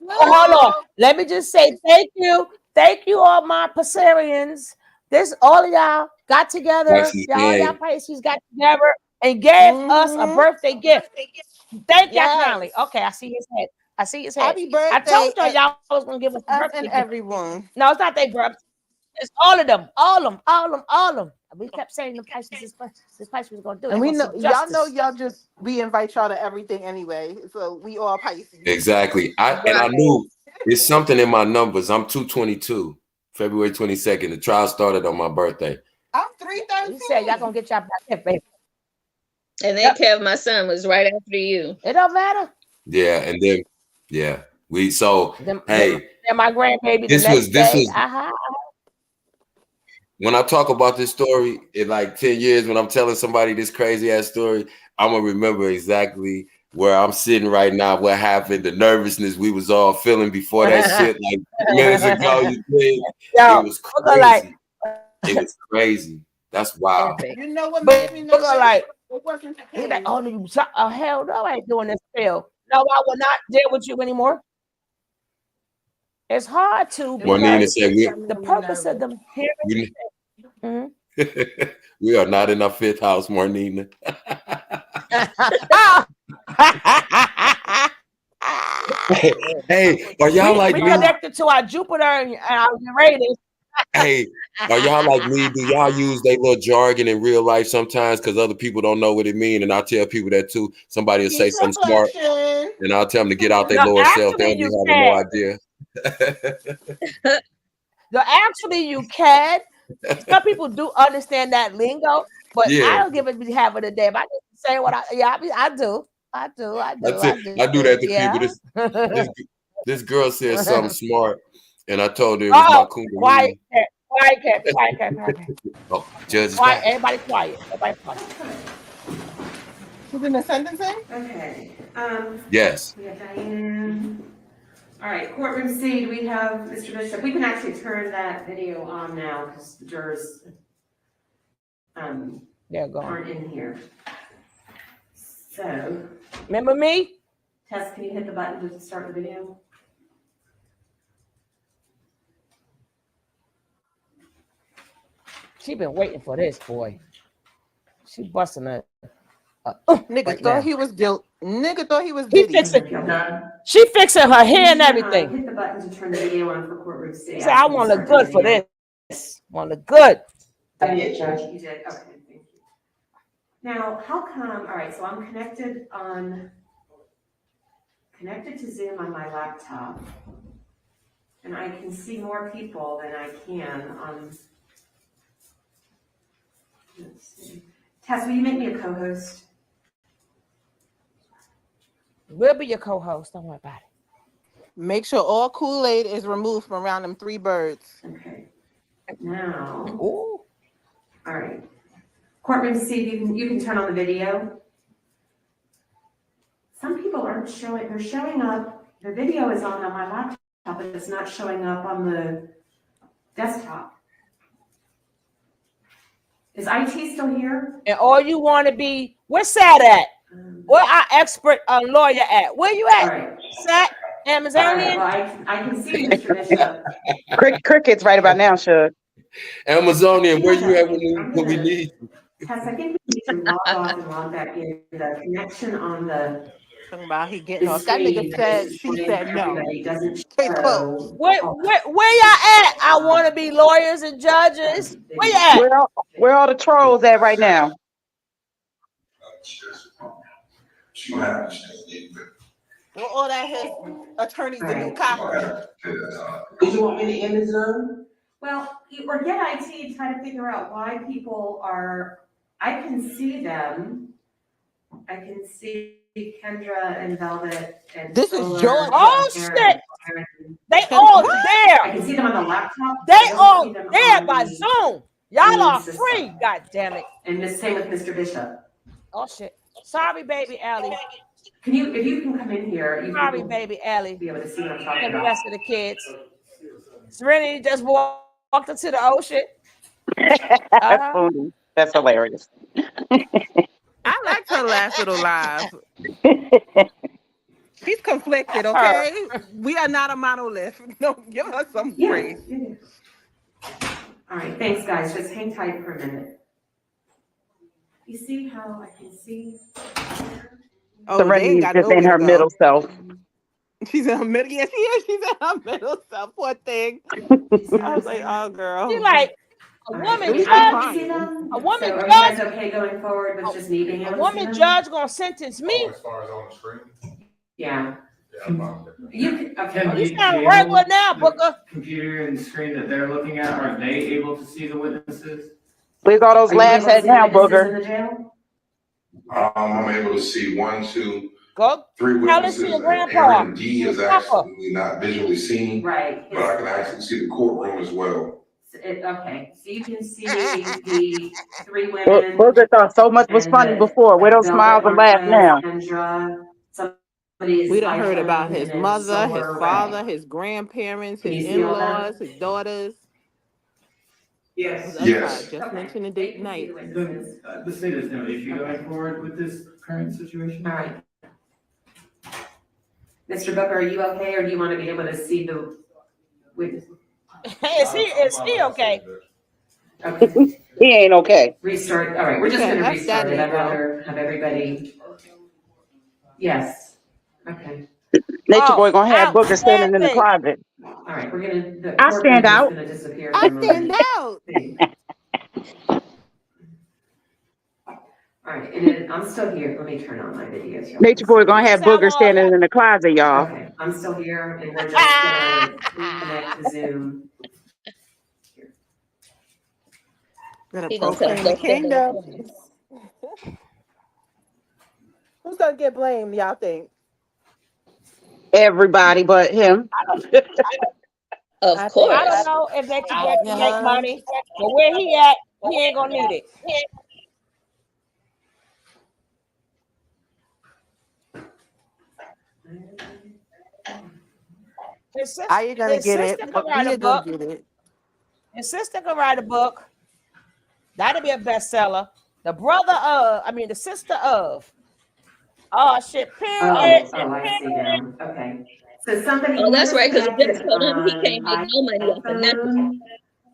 Hold on. Let me just say thank you. Thank you, all my Pisceans. This all of y'all got together. Y'all Pisces got together and gave us a birthday gift. Thank y'all kindly. Okay, I see his head. Happy birthday. I told y'all was gonna give us a birthday gift. Everyone. No, it's not their birthday. It's all of them. All of them. We kept saying the Pisces this Pisces was gonna do it. And we know y'all just we invite y'all to everything anyway. So we all Pisces. Exactly. I knew it's something in my numbers. I'm 222, February 22nd. The trial started on my birthday. I'm 313. You said y'all gonna get y'all back, baby. And then Kev, my son, was right after you. It don't matter. Yeah, and then hey, my grandbaby. This was when I talk about this story in like 10 years, when I'm telling somebody this crazy ass story, I'm gonna remember exactly where I'm sitting right now, what happened, the nervousness we was all feeling before that shit like minutes ago. It was crazy. It was crazy. That's wild. You know what made me know like he's like, oh, hell no, I ain't doing this still. No, I will not deal with you anymore. It's hard to Juanita because said the purpose of them hearing. we are not in our fifth house, Marnina. Hey, are y'all like we me? connected to our Jupiter and our Uranus. Hey, are y'all like me? Do y'all use their little jargon in real life sometimes because other people don't know what it means? And I tell people that too. Somebody will say Peace something smart, reflection. and I'll tell them to get out their No, lower self. They'll actually, be you having no can. idea. No, actually, you can. Some people do understand that lingo, but I Yeah, don't give it half of the day. If I just say what I do. I do. I do that to people. Yeah. This girl said something smart, and I told her it was my Uh-oh. Quiet, Kundalini. quiet. Oh, Judge is Quiet, back. everybody quiet. Everybody quiet. She's in the sentencing? Okay, Yes. we have Diane. All right, courtroom C, we have Mr. Bishop. We can actually turn that video on now because the jurors They're gone. aren't in here. So, remember me? Tess, can you hit the button to start the video? She been waiting for this, boy. She busting her. Nigga Right thought now. he was guilt. Nigga thought he was He Diddy. fixing. She fixing her hair and everything. Hit the button to turn the video on for courtroom C. She said, I want to look good for this. Want to look good. I did, Judge. You did. Okay, thank you. Now, how come? All right, so I'm connected to Zoom on my laptop, and I can see more people than I can on. Let's see. Tess, will you make me a co-host? We'll be your co-host. Don't worry about it. Make sure all Kool-Aid is removed from around them three birds. Okay. Now. Ooh. All right. Courtroom C, you can turn on the video. Some people aren't showing. They're showing up. The video is on my laptop, but it's not showing up on the desktop. Is IT still here? And all you want to be, where's Sat at? Where our expert lawyer at? Where you at? All right. Sat, Amazonian? All right, well, I can see Mr. Bishop. Crickets right about now, Shug. Amazonian, where you at when we need you? Tess, I think we need to log off and log back in. The connection on the Talking about he getting off. That nigga said, she said no. Case closed. Where y'all at? I want to be lawyers and judges. Where you at? Where all the trolls at right now? Well, all that his attorney's the new copper. Did you want me to end the Zoom? Well, or get IT to try to figure out why people are, I can see them. I can see Kendra and Velvet and this Solar. is Georgia. Oh, shit. They all there. I can see them on the laptop. They all there by Zoom. Y'all are free. God damn it. And the same with Mr. Bishop. Oh, shit. Sorry, baby Allie. Can you, if you can come in here, you Sorry, can baby Allie. be able to see what I'm talking And the about. rest of the kids. Serenity just walked into the ocean. That's hilarious. I liked her last little live. She's conflicted, okay? We are not a monolith. No, give her some grace. All right, thanks, guys. Just hang tight for a minute. You see how I can see? Oh, Serenity's just in her middle self. She's in her middle. Yeah, she is. She's in her middle self. Poor thing. I was like, oh, girl. She like a woman Least judge. I'm crying. A woman So are you judge. guys okay going forward with just me being able A to see woman them? judge gonna sentence me. As far as on the screen? Yeah. Yeah, I'm fine with that. You can, okay. Can You you sound be regular able- now, the Booker. Computer and screen that they're looking at, are they able to see the witnesses? Where's all those laughs at now, Booger? I'm able to see 1, 2, Go 3 tell us to witnesses. your And grandpa. Aaron D is Your papa. actually not visually seen, Right. but I can actually see the courtroom as well. Okay, so you can see the 3 women. Booger thought so much was funny before. Where those smiles and laughs now? We done heard about his mother, his father, his grandparents, his in-laws, his daughters. Yes. Yes. Just mentioned the date night. The state has no issue going forward with this current situation. All right. Mr. Booker, are you okay, or do you want to be able to see Is he okay? Okay, He ain't okay. restart. All right, we're We just can't gonna F that restart it. I'd Negro. rather have everybody. Yes. Okay. Nature Oh, boy gonna have Booker standing in the outstanding. closet. All right, the I stand courtroom is out. gonna disappear for I a stand moment. out. All right, and then I'm still here. Let me turn on my videos. Y'all can Nature boy see. gonna have Sound Booker all standing in the closet, y'all. Okay, I'm still here, and we're just gonna reconnect to Zoom. Gonna He gonna tell us proclaim the go stand in the kingdom. corner. Who's gonna get blamed, y'all think? Everybody but him. Of I think I don't course. know if they project to make yeah. money, but where he at, he ain't gonna need it. I ain't gonna His get it, sister could but write a we are gonna book. get it. His sister could write a book. That'd be a bestseller. The sister of. Oh shit! Period. I see now. Okay. So somebody Oh, who that's is right, because the judge connected told him he can't on make no money off of nothing.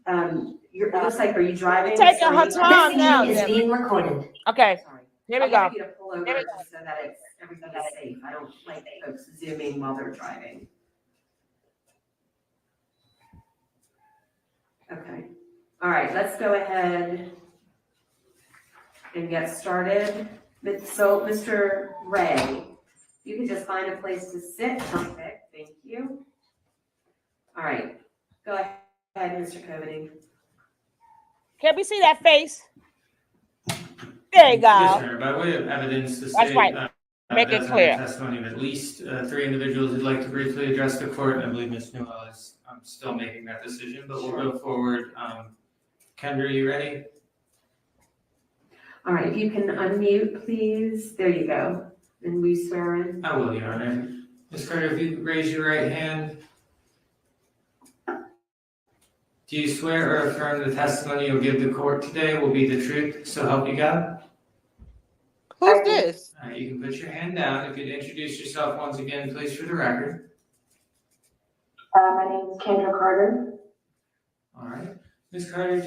iPhone, it looks like, are you She driving? taking So her you time now, Jimmy. recorded. Okay, Sorry. here we I'll get go. ready to pull over just so that everything is safe. I don't like folks zooming while they're driving. Okay. All right, let's go ahead and get started. So, Mr. Ray, you can just find a place to sit. Perfect. Thank you. All right. Go ahead, Mr. Coveney. Can we see that face? There you go. Yes, sir. By way of evidence, the That's right. state Make it does have the clear. testimony of at least 3 individuals who'd like to briefly address the court. I believe Ms. Newell is still making that decision, but we'll go forward. Kendra, you ready? All right, if you can unmute, please. There you go. And we swear in. I will, Your Honor. Ms. Carter, if you could raise your right hand. Do you swear or affirm the testimony you'll give the court today will be the truth, so help you God? Who's this? All right, you can put your hand down. If you'd introduce yourself once again, please, for the record. My name is Kendra Carter. All right. Ms. Carter,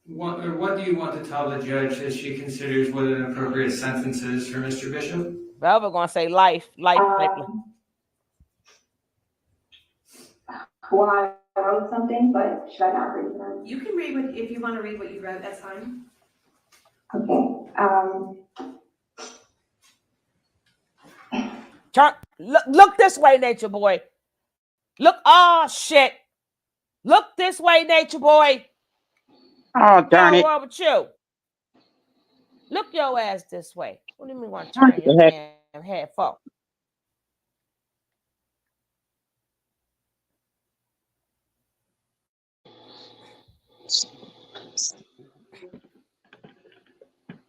what do you want to tell the judge as she considers what an appropriate sentence is for Mr. Bishop? Well, we're gonna say life. Well, I wrote something, but should I not read it? You can read if you want to read what you wrote, that's fine. Okay. Look this way, Nature Boy. Look, oh shit. Look this way, Nature Boy. Oh, darn it. What's wrong with you? Look your ass this way. What do you mean want to What turn the your heck? damn head for?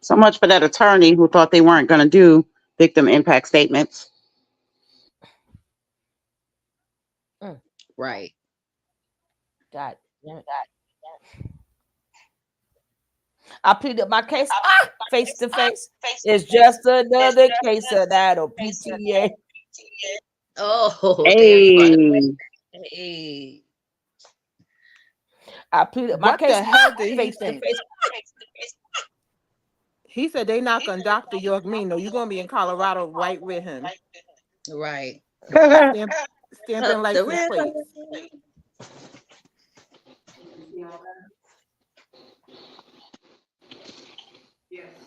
So much for that attorney who thought they weren't going to do victim impact statements. Right. God damn it. I pleaded my case face to face. It's just another case of that or PTA. Oh, damn Hey. funny. Hey. I pleaded my What case the hell did he face to think? face. He said they not gonna Dr. York me. No, you're gonna be in Colorado right with him. Right. Stamping license plates.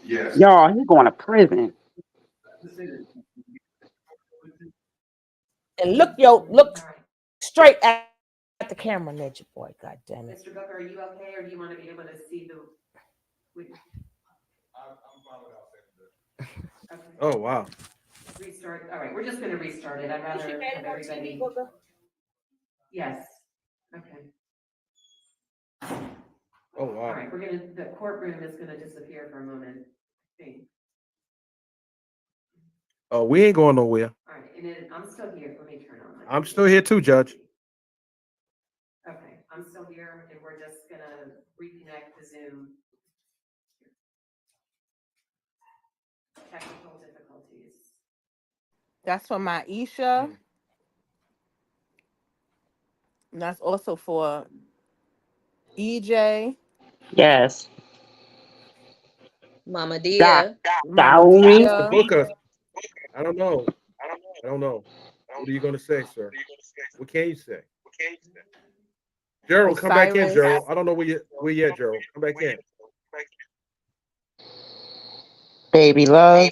Yes. Y'all, he's going to prison. And look straight at the camera, Nature Boy. God damn it. Mr. Booker, are you okay, or do you want to be able to see the? Okay. Oh wow. Restart. All right, we're just going to restart it. I'd rather have everybody. Yes. Okay. Oh wow. All right, the courtroom is gonna disappear for a moment, I think. Oh, we ain't going nowhere. All right, and then I'm still here. Let me turn on my. I'm still here too, Judge. Okay, I'm still here, and we're just gonna reconnect to Zoom. Technical difficulties. That's for Maisha, And that's also for EJ, Yes. Mama Da Dia. Mama Daomi. Mr. Dia, Booker, I don't know. I don't know. What are you going to say, sir? What can you say? Gerald, come back in, Osiris, Gerald. I don't know where you at, Gerald. Come back in. Baby Love.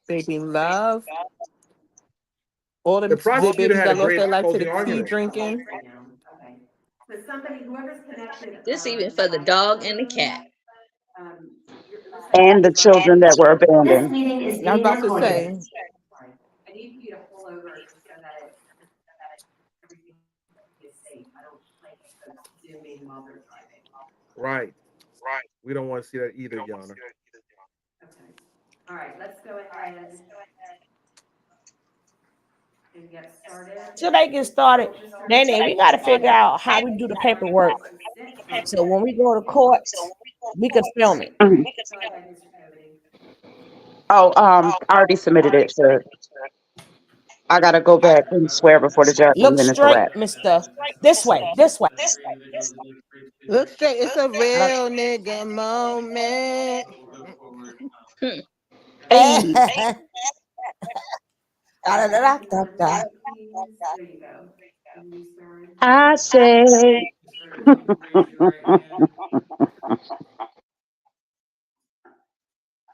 Baby Love, all The the prosecutor babies had a that lost great their life to closing the tea argument. drinking. Right now, okay. So somebody, whoever's connected, This even for the via dog and the cat. phone, it looks like And the somebody's on. children that were This abandoned. meeting is I was being about to recorded. say, Sorry. I need for you to pull over just so that everything is safe. I don't like folks zooming while they're driving. Right. We don't want to see that either, Yana. Okay. All right, let's go ahead and get started. Till they get started, We'll just start. Nene, we got to figure out how we do the paperwork. So when we go to court, we could film it. Mhm. Go ahead, Mr. Coveney. Oh, I already submitted it to. I gotta go back and swear before the judge, and Look then it's a straight, wrap. Mister. This way. This way. The three individuals that look free to look address the straight, it's court a and Uh, real nigga moment. we'll go forward. Hmm. Hey, Da-da-da-da-da-da. Please, there you go. And restart. I say. Ms. Carter, can you raise your right hand?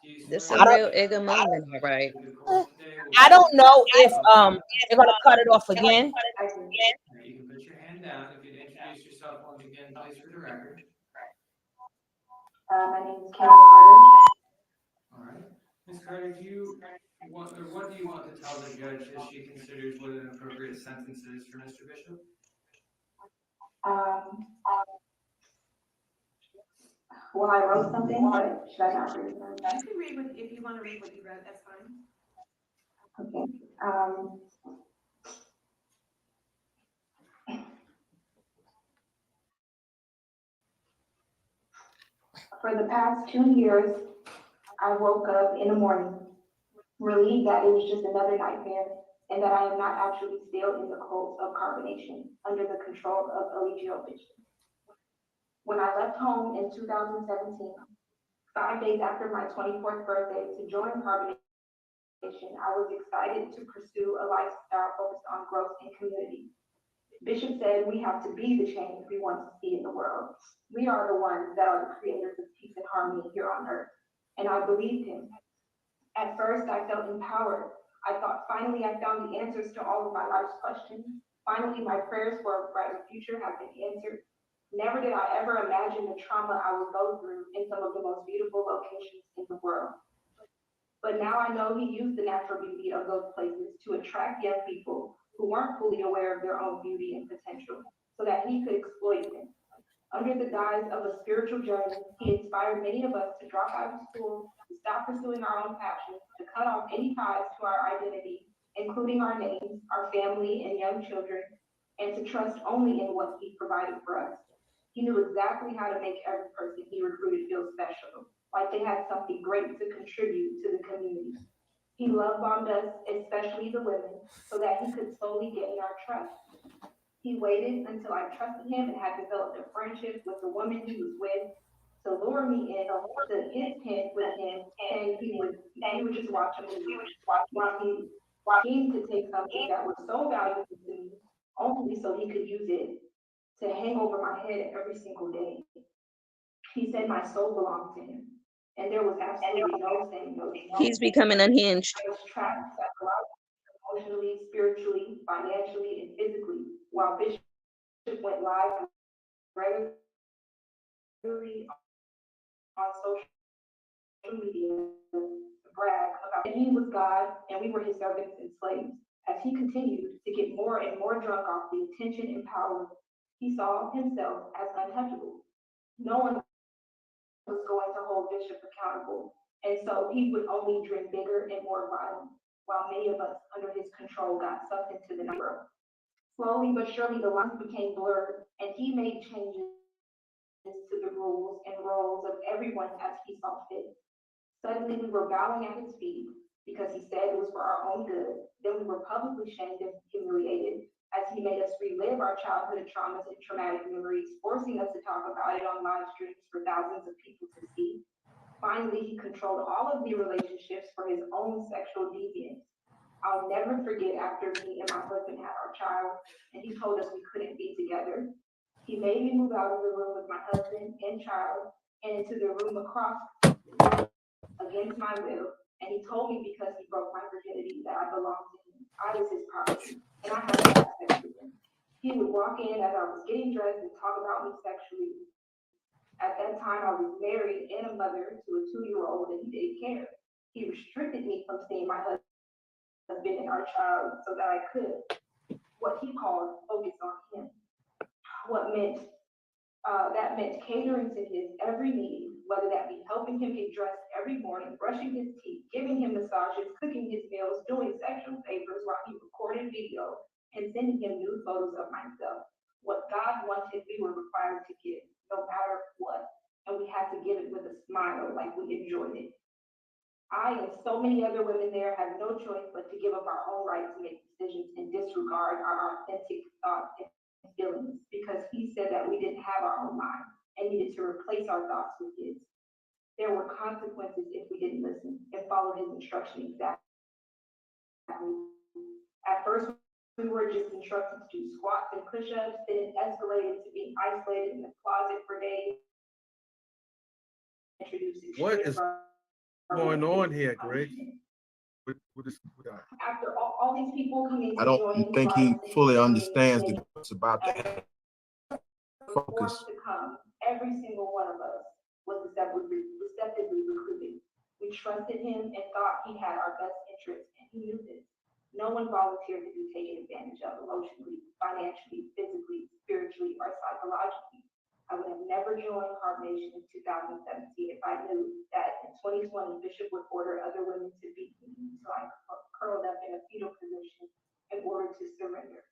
Do you This swear a I or don't. real affirm Igga that the moment, all testimony right. you give the court today will I be don't truthful know if and they're gonna cut it off again. I did. all right, you can put your hand down. If you'd introduce yourself once again, please, for the record. My name is Kendra Carter. All right. Ms. Carter, do you want, or what do you want to tell the judge as she considers what an appropriate sentence is for Mr. Bishop? Um, well, I wrote something, but should I not read it? You can read what, if you want to read what you wrote, that's fine. Okay. Um, for the past 2 years, I woke up in the morning, relieved that it was just another nightmare, and that I am not actually still in the cult of carbonation under the control of Eligio Bishop. When I left home in 2017, 5 days after my 24th birthday, to join carbonation, I was excited to pursue a lifestyle focused on growth and community. Bishop said we have to be the change we want to see in the world. We are the ones that are the creators of peace and harmony here on earth. And I believed him. At first, I felt empowered. I thought finally I found the answers to all of my life's questions. Finally, my prayers for a brighter future have been answered. Never did I ever imagine the trauma I would go through in some of the most beautiful locations in the world. But now I know he used the natural beauty of those places to attract young people who weren't fully aware of their own beauty and potential so that he could exploit them. Under the guise of a spiritual journey, he inspired many of us to drop out of school, to stop pursuing our own passions, to cut off any ties to our identity, including our names, our family, and young children, and to trust only in what he provided for us. He knew exactly how to make every person he recruited feel special, like they had something great to contribute to the community. He love bombed us, especially the women, so that he could slowly gain our trust. He waited until I trusted him and had developed a friendship with the woman he was with to lure me in to his tent with him, saying he would just watch him leave, while he schemed to take something that was so valuable to me only so he could use it to hang over my head every single day. He said my soul belonged to him, and there was absolutely no saying no to He's him. becoming unhinged. I was trapped psychologically, emotionally, spiritually, financially, and physically, while Bishop went live regularly on social media to brag about that he was God and we were his servants and slaves. As he continued to get more and more drunk off the attention and power, he saw himself as untouchable. No one was going to hold Bishop accountable, and so he would only drink bigger and more violent, while many of us under his control got sucked into the number. Slowly but surely, the lines became blurred, and he made changes to the rules and roles of everyone as he saw fit. Suddenly, we were bowing at his feet because he said it was for our own good. Then we were publicly shamed and humiliated as he made us relive our childhood traumas and traumatic memories, forcing us to talk about it on live streams for thousands of people to see. Finally, he controlled all of the relationships for his own sexual deviance. I'll never forget after me and my husband had our child, and he told us we couldn't be together. He made me move out of the room with my husband and child and into the room across against my will. And he told me because he broke my virginity that I belonged to him. I was his property, and I had to have sex with him. He would walk in as I was getting dressed and talk about me sexually. At that time, I was married and a mother to a 2-year-old, and he didn't care. He restricted me from seeing my husband and our child so that I could, what he called, focus on him. What meant that meant catering to his every need, whether that be helping him get dressed every morning, brushing his teeth, giving him massages, cooking his meals, doing sexual favors while he recorded video, and sending him nude photos of myself. What God wanted, we were required to give, no matter what. And we had to give it with a smile, like we enjoyed it. I and so many other women there had no choice but to give up our own right to make decisions and disregard our authentic thoughts and feelings, because he said that we didn't have our own mind and needed to replace our thoughts with his. There were consequences if we didn't listen and follow his instruction exactly. At first, we were just instructed to do squats and push-ups, then it escalated to being isolated in the closet for days. What is going on here, Greg? After all these people coming I to don't join think he fully understands that it's about to focus. to come, every single one of us was deceptively recruited. We trusted him and thought he had our best interests, and he knew this. No one volunteered to be taken advantage of emotionally, financially, physically, spiritually, or psychologically. I would have never joined Carb Nation in 2017 if I knew that in 2020 Bishop would order other women to beat me until I curled up in a fetal position in order to surrender.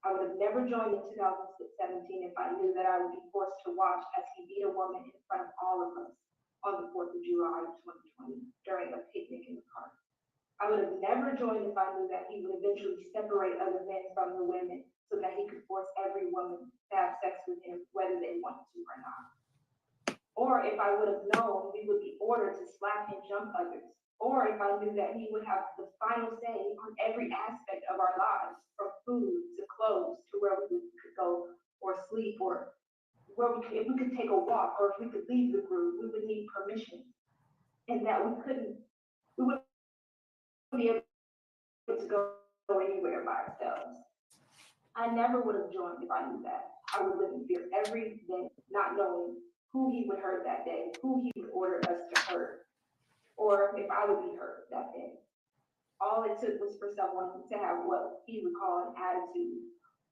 I would have never joined in 2017 if I knew that I would be forced to watch as he beat a woman in front of all of us on the 4th of July of 2020 during a picnic in the park. I would have never joined if I knew that he would eventually separate other men from the women so that he could force every woman to have sex with him, whether they wanted to or not. Or if I would have known we would be ordered to slap and jump others. Or if I knew that he would have the final say on every aspect of our lives, from food to clothes to where we could go or sleep, or if we could take a walk, or if we could leave the group, we would need permission. And that we wouldn't be able to go anywhere by ourselves. I never would have joined if I knew that. I would live in fear every day, not knowing who he would hurt that day, who he would order us to hurt, or if I would be hurt that day. All it took was for someone to have what he would call an attitude,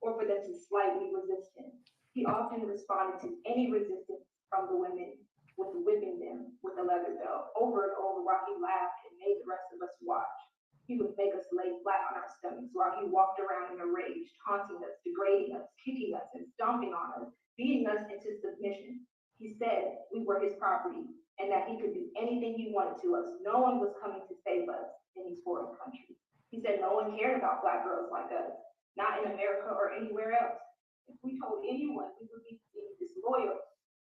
or for them to slightly resist him. He often responded to any resistance from the women with whipping them with a leather belt over and over while he laughed and made the rest of us watch. He would make us lay flat on our stomachs while he walked around in a rage, taunting us, degrading us, kicking us, and stomping on us, beating us into submission. He said we were his property and that he could do anything he wanted to us. No one was coming to save us in these foreign countries. He said no one cared about Black girls like us, not in America or anywhere else. If we told anyone we would be being disloyal,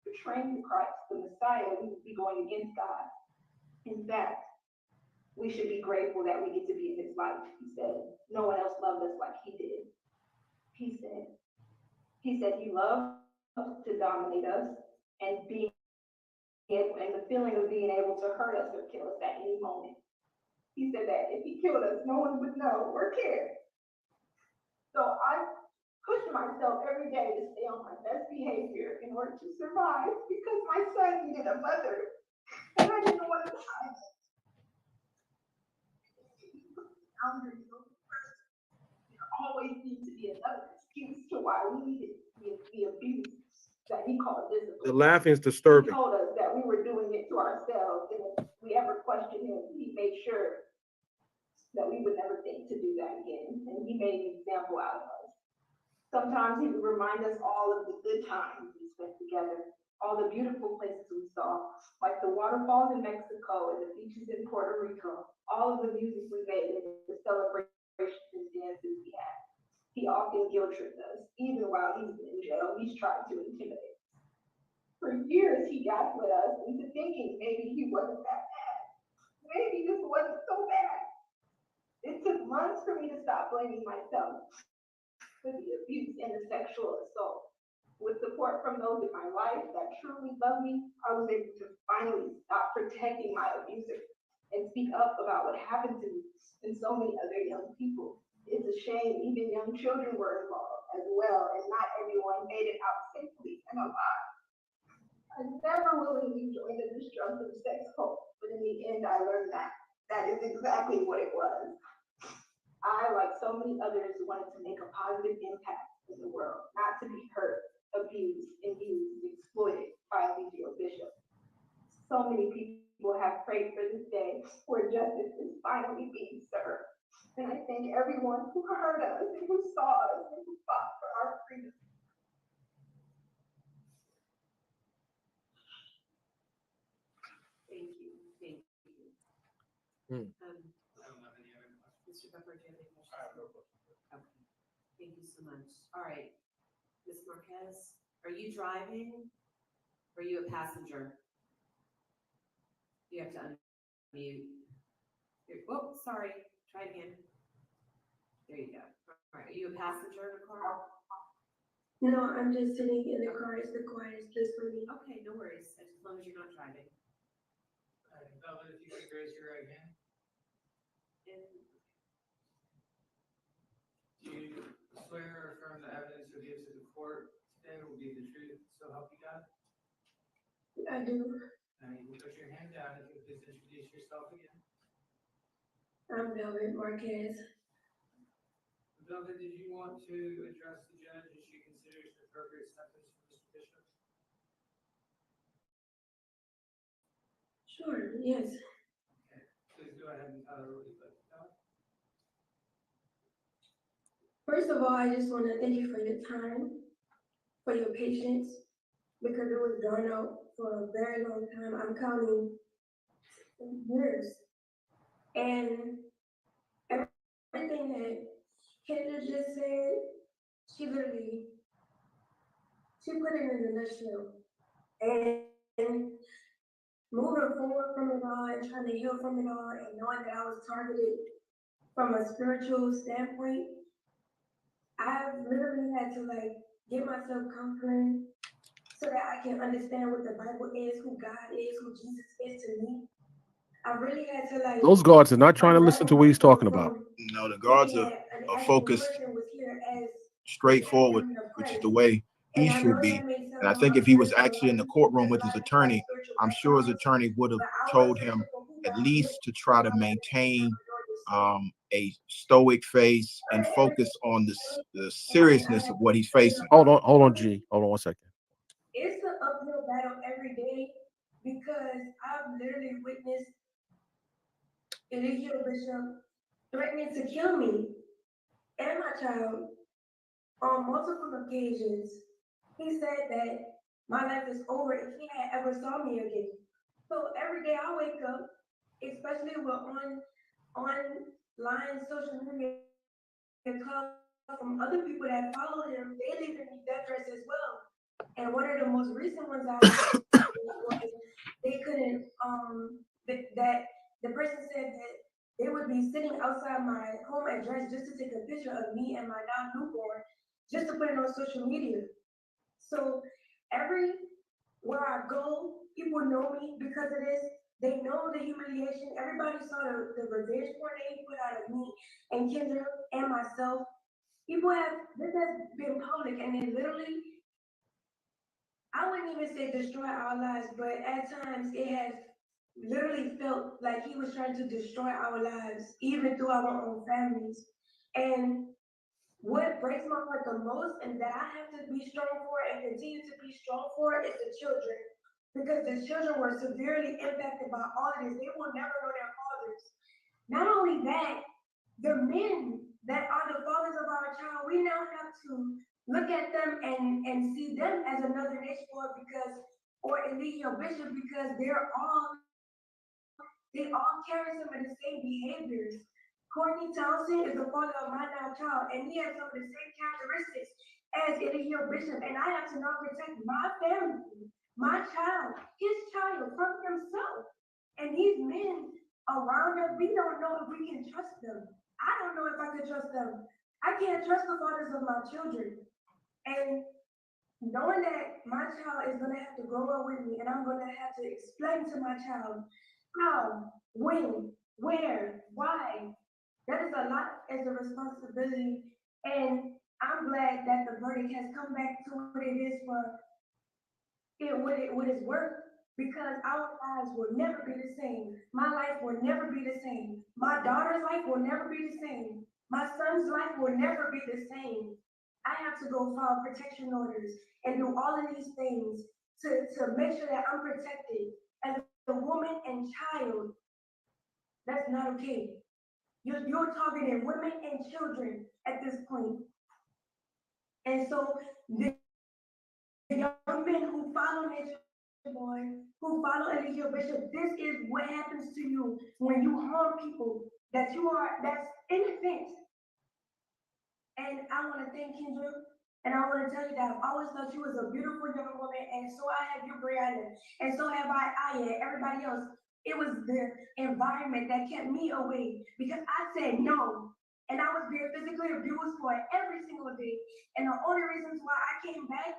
betraying Christ, the Messiah, we would be going against God. In fact, we should be grateful that we get to be in his life, he said. No one else loved us like he did. He said he loved to dominate us and the feeling of being able to hurt us or kill us at any moment. He said that if he killed us, no one would know or care. So I pushed myself every day to stay on my best behavior in order to survive because my son needed a mother and I didn't want to die. There always seemed to be another excuse to why we needed the abuse that he called discipline. The laughing is disturbing. He told us that we were doing it to ourselves, and if we ever questioned him, he made sure that we would never think to do that again, and he made an example out of us. Sometimes he would remind us all of the good times we spent together, all the beautiful places we saw, like the waterfalls in Mexico and the beaches in Puerto Rico, all of the music we made and the celebrations and dances we had. He often guilt tripped us, even while he's been in jail. He's tried to intimidate us. For years, he gaslit us into thinking maybe he wasn't that bad. Maybe this wasn't so bad. It took months for me to stop blaming myself for the abuse and the sexual assault. With support from those in my life that truly love me, I was able to finally stop protecting my abuser and speak up about what happened to me and so many other young people. It's a shame even young children were involved as well, and not everyone made it out safely and alive. I never willingly joined a destructive sex cult, but in the end, I learned that that is exactly what it was. I, like so many others, wanted to make a positive impact in the world, not to be hurt, abused, and used, exploited by a Ezekiel Bishop. So many people have prayed for this day where justice is finally being served. And I thank everyone who heard us and who saw us and who fought for our freedom. Thank you, thank you. I don't have any other questions. Mr. Pepper, do you have any questions? Okay, thank you so much. All right, Ms. Marquez, are you driving? Or are you a passenger? You have to unmute. Oh, sorry, try it again. There you go. All right, are you a passenger in a car? No, I'm just sitting in the car. It's the quietest place for me. Okay, no worries, as long as you're not driving. All right, Velvet, if you could raise your right hand. And Do you swear or affirm the evidence you'll give to the court today will be the truth, so help you God? I do. Now you can put your hand down if you please introduce yourself again. I'm Velvet Marquez. Velvet, did you want to address the judge as she considers the appropriate sentence for Mr. Bishop? Sure, yes. Okay, please go ahead and tell her what you'd like to tell her. First of all, I just want to thank you for your time, for your patience, because it was drawn out for a very long time. I'm counting years. And everything that Kendra just said, she put it in a nutshell. And moving forward from it all and trying to heal from it all and knowing that I was targeted from a spiritual standpoint, I've literally had to get myself comforted so that I can understand what the Bible is, who God is, who Jesus is to me. I really had to Those guards are not trying to listen to what he's talking about. No, the guards are focused straightforward, which is the way he should be. And I think if he was actually in the courtroom with his attorney, I'm sure his attorney would have told him at least to try to maintain a stoic face and focus on the seriousness of what he's facing. Hold on, G. Hold on 1 second. It's an uphill battle every day because I've literally witnessed Ezekiel Bishop threatening to kill me and my child on multiple occasions. He said that my life is over if he had ever saw me again. So every day I wake up, especially with online social media calls from other people that follow him, they leave me death threats as well. And one of the most recent ones I was they couldn't that the person said that they would be sitting outside my home address just to take a picture of me and my now newborn just to put it on social media. So everywhere I go, people know me because of this. They know the humiliation. Everybody saw the revenge porn they put out of me and Kendra and myself. This has been public and it literally, I wouldn't even say destroy our lives, but at times it has literally felt like he was trying to destroy our lives, even through our own families. And what breaks my heart the most and that I have to be strong for and continue to be strong for is the children. Because the children were severely impacted by all of this. They will never know their fathers. Not only that, the men that are the fathers of our child, we now have to look at them and see them as another Natureboy or Ezekiel Bishop because they all carry some of the same behaviors. Courtney Townsend is the father of my now child, and he has some of the same characteristics as Ezekiel Bishop, and I have to now protect my family, my child, his child from himself. And these men around us, we don't know if we can trust them. I don't know if I can trust them. I can't trust the fathers of my children. And knowing that my child is gonna have to grow up with me and I'm gonna have to explain to my child how, when, where, why, that is a lot as a responsibility. And I'm glad that the verdict has come back to what it is for what it's worth, because our lives will never be the same. My life will never be the same. My daughter's life will never be the same. My son's life will never be the same. I have to go file protection orders and do all of these things to make sure that I'm protected as a woman and child. That's not okay. You're targeting women and children at this point. And so the young men who follow Natureboy, who follow Ezekiel Bishop, this is what happens to you when you harm people that's innocent. And I want to thank Kendra, and I want to tell you that I've always thought you was a beautiful young woman, and so I have you, Brianna, and so have Aya, everybody else. It was the environment that kept me away because I said no, and I was being physically abused for it every single day. And the only reasons why I came back,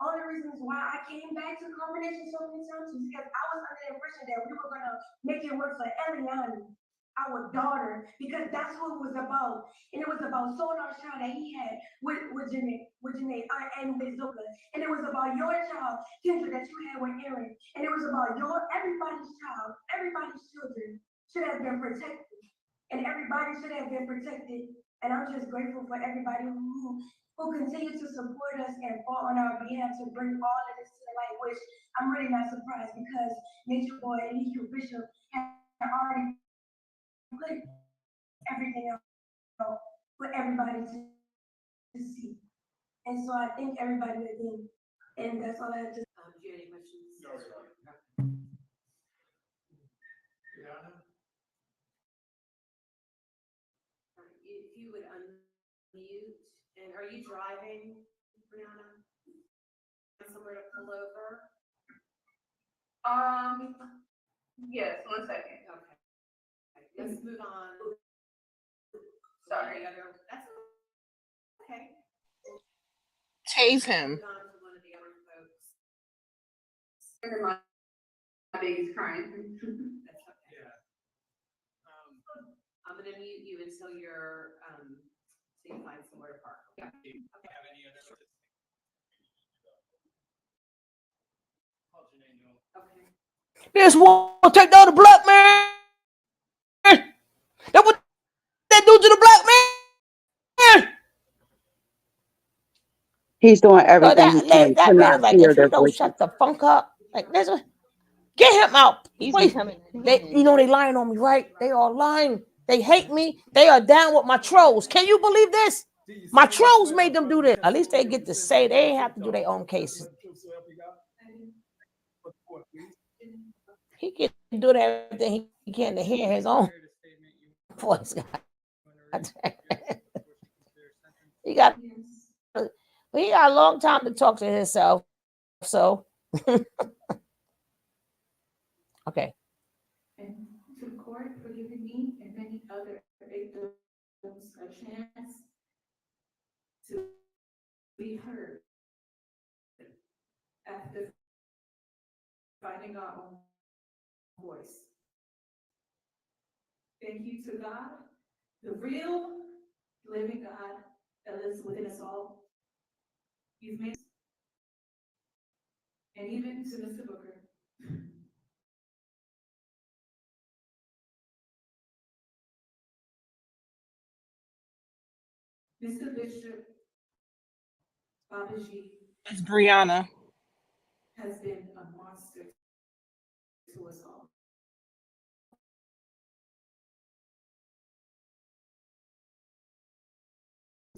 to combination so many times was because I was under the impression that we were gonna make it work for Eliana, our daughter, because that's what it was about. And it was about Solar's child that he had with Janae, and with Zoka. And it was about your child, Kendra, that you had with Aaron. And it was about everybody's child, everybody's children should have been protected. And everybody should have been protected. And I'm just grateful for everybody who continue to support us and fought on our behalf to bring all of this to the light, which I'm really not surprised because Natureboy and EQ Bishop had already put everything out for everybody to see. And so I thank everybody again. And that's all I have to say. Do you have any questions? No, sir. If you would unmute, and are you driving, Brianna? Somewhere to pull over? Yes, 1 second. Okay. Let's move on. Sorry. That's okay. Tase him. Move on to one of the other folks. My baby's crying. That's okay. Yeah. I'm gonna mute you until you're, so you find somewhere to park. Okay. Have any other? Call Janae Newell. Okay. This will take down the black man. That what they do to the black man. He's doing So everything he can that to man not is like, hear if you their don't voices. shut the funk up, like this, get him out. He's Please. becoming. They lying on me, right? They are lying. They hate me. They are down with my trolls. Can you believe this? My trolls made them do this. At least they get to say they ain't have to do their own cases. He can do everything he can to hear his own voice. he got a long time to talk to himself. So okay. And to the court for giving me and many other victims a chance to be heard after finding our own voice. Thank you to God, the real living God that lives within us all. You've made, and even to Mr. Booker. Mr. Bishop, Babaji, It's Brianna. has been a monster to us all.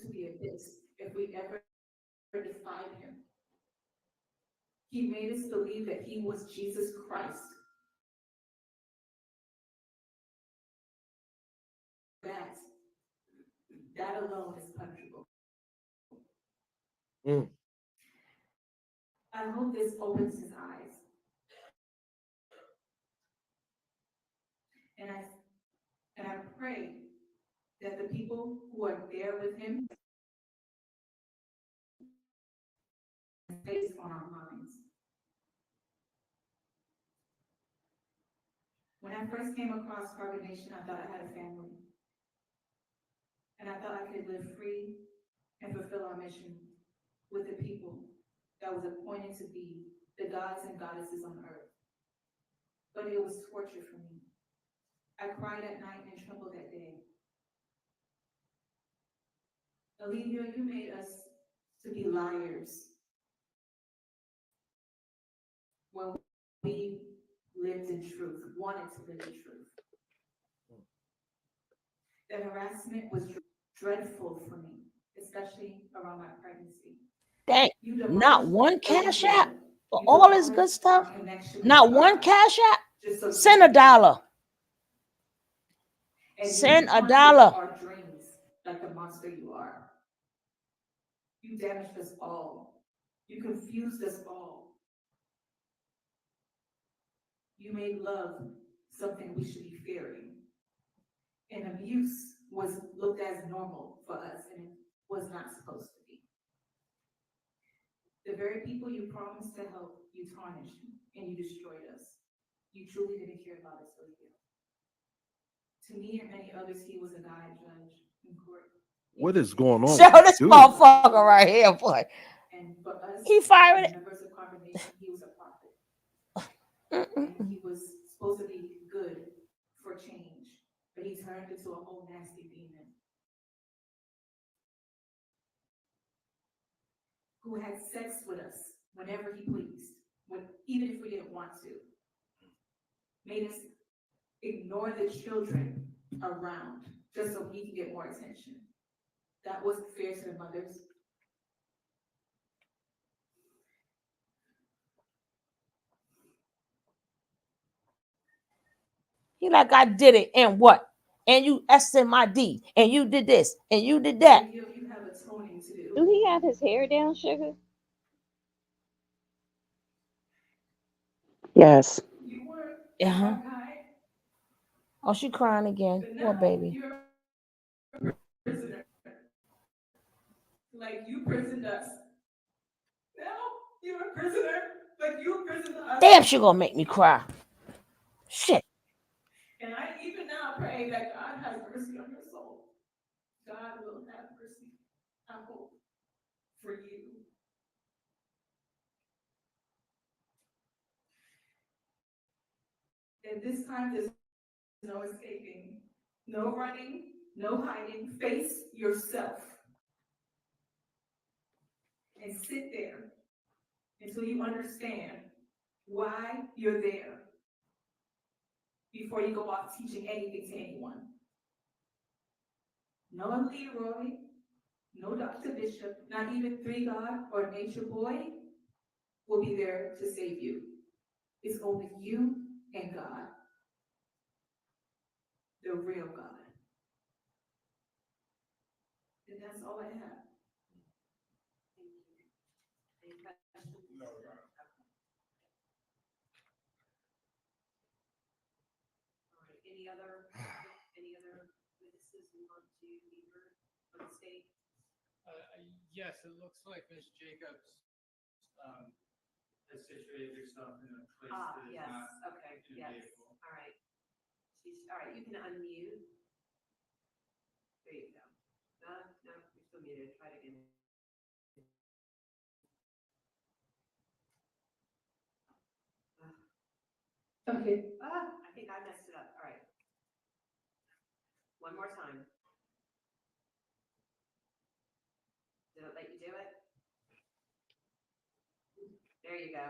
To the abyss if we ever defied him. He made us believe that he was Jesus Christ. That that alone is punishable. Mm. I hope this opens his eyes. And I pray that the people who are there with him face on our minds. When I first came across carbonation, I thought I had a family. And I thought I could live free and fulfill our mission with the people that was appointed to be the gods and goddesses on earth. But it was torture for me. I cried at night and trembled that day. Olivia, you made us to be liars when we lived in truth, wanted to live in truth. The harassment was dreadful for me, especially around my pregnancy. Dang, You not divulged one cash app everything. for You all this good divulged stuff. our connection Not with one God, cash app. just so you Send a could be. dollar. And Send you a haunted dollar. our dreams like the monster you are. You damaged us all. You confused us all. You made love something we should be fearing. And abuse was looked as normal for us, and it was not supposed to be. The very people you promised to help, you tarnished and you destroyed us. You truly didn't care about us, Olivia. To me and many others, he was a guy judge in court. What is going on? So with this dude? motherfucker right here, boy. And for us, He fired it. members of congregation, he was a prophet. And he was supposed to be good for change, but he turned into a whole nasty demon who had sex with us whenever he pleased, even if we didn't want to. Made us ignore the children around just so he could get more attention. That wasn't fair to the mothers. He like, I did it, and what? And you SMID, and you did this, and you did that. You have atoning to do. Do he have his hair down, Sugar? Yes. You were Uh-huh. guy, Oh, she crying again. Poor baby. you're a prisoner. Like you prisoned us. Now you're a prisoner. Like you imprisoned us. Damn, she gonna make me cry. Shit. And I even now pray that God has mercy on your soul. God will have mercy, I hope, for you. And this time there's no escaping, no running, no hiding. Face yourself. And sit there until you understand why you're there before you go off teaching anything to anyone. No Leroy, no Dr. Bishop, not even Three God or Natureboy will be there to save you. It's only you and God, the real God. And that's all I have. Thank you. Any questions? No. All right. Any other witnesses who want to be heard on the stage? Yes, it looks like Ms. Jacobs has situated herself in a place that is Yes. not Okay. in a Yes. vehicle. All right. All right. You can unmute. There you go. No, you're still muted. Try it again. Okay. I think I messed it up. All right. One more time. Did it let you do it? There you go.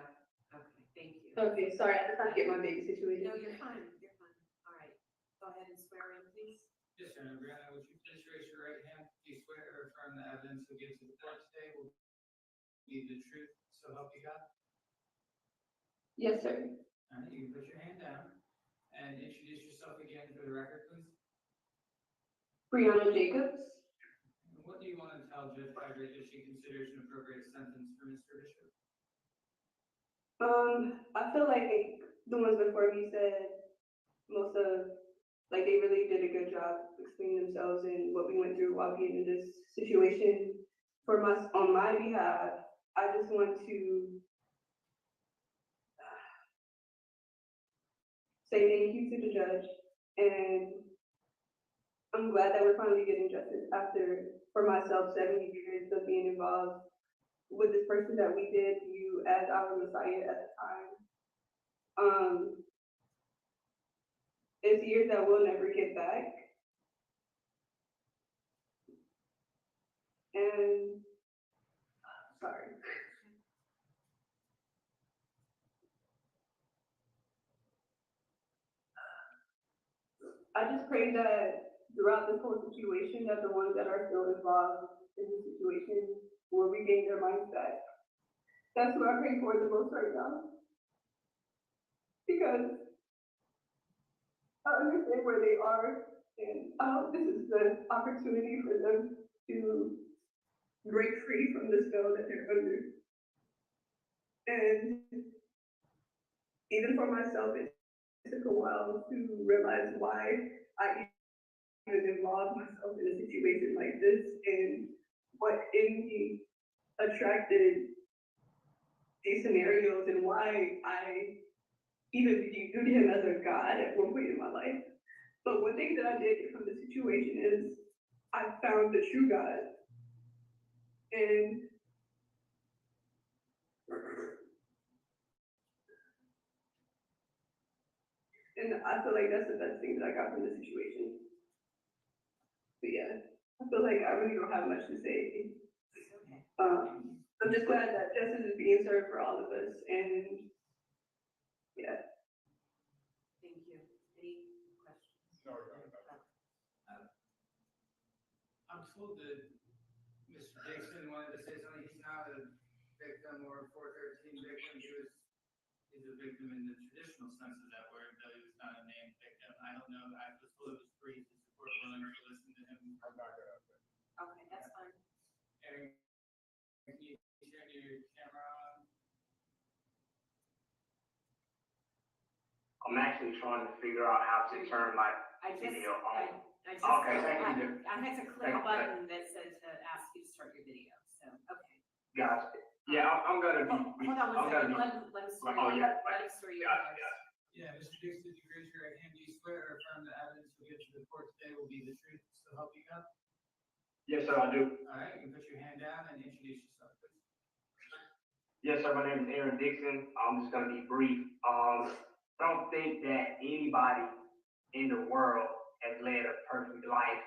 Okay, thank you. Okay, sorry, I just had to get my baby situated. No, you're fine. You're fine. All right. Go ahead and swear in, please. Yes, Your Honor. Brianna, would you please raise your right hand? Do you swear or affirm the evidence you'll give to the court today will be the truth, so help you God? Yes, sir. All right, you can put your hand down and introduce yourself again for the record, please. Brianna Jacobs. trial judge Piper if she considers an appropriate sentence for Mr. Bishop? I feel like the ones before me said most of, like, they really did a good job explaining themselves and what we went through while being in this situation. On my behalf, I just want to say thank you to the judge, and I'm glad that we're finally getting justice after, for myself, 70 years of being involved with this person that we did view as our messiah at the time. It's years that we'll never get back. And sorry. I just pray that throughout this whole situation, that the ones that are still involved in the situation will regain their minds back. That's what I pray for the most right now. Because I understand where they are, and I hope this is the opportunity for them to break free from the spell that they're under. And even for myself, it took a while to realize why I even involved myself in a situation like this, and what in me attracted these scenarios, and why I even viewed him as a god at one point in my life. But one thing that I did get from the situation is I found the true God. And I feel like that's the best thing that I got from the situation. But yeah, I feel like I really don't have much to say. I'm just glad that justice is being served for all of us, and yeah. Thank you. Any questions? No, I'm told that Mr. Dixon wanted to say something. He's not a victim or a 413 victim. He's a victim in the traditional sense of that word, though he was not a named victim. I don't know. I was told it was brief. Is the court willing to listen to him? I'm not gonna. Okay, that's fine. Aaron, can you turn your camera on? I'm actually trying to figure out how to turn my video on. Okay, thank you. I had to click a button that said to ask you to start your video, so, okay. Gotcha. Yeah, I'm gonna be. Hold on one second, let him start. Oh, yeah. Let him start your Gotcha, video. Yeah, Mr. Dixon, if you raise your right hand, do you swear or affirm the evidence you'll give to the court today will be the truth, so help you God? Yes, sir, I do. All right, you can put your hand down and introduce yourself, please. Yes, sir, my name is Aaron Dixon. I'm just gonna be brief. I don't think that anybody in the world has led a perfect life,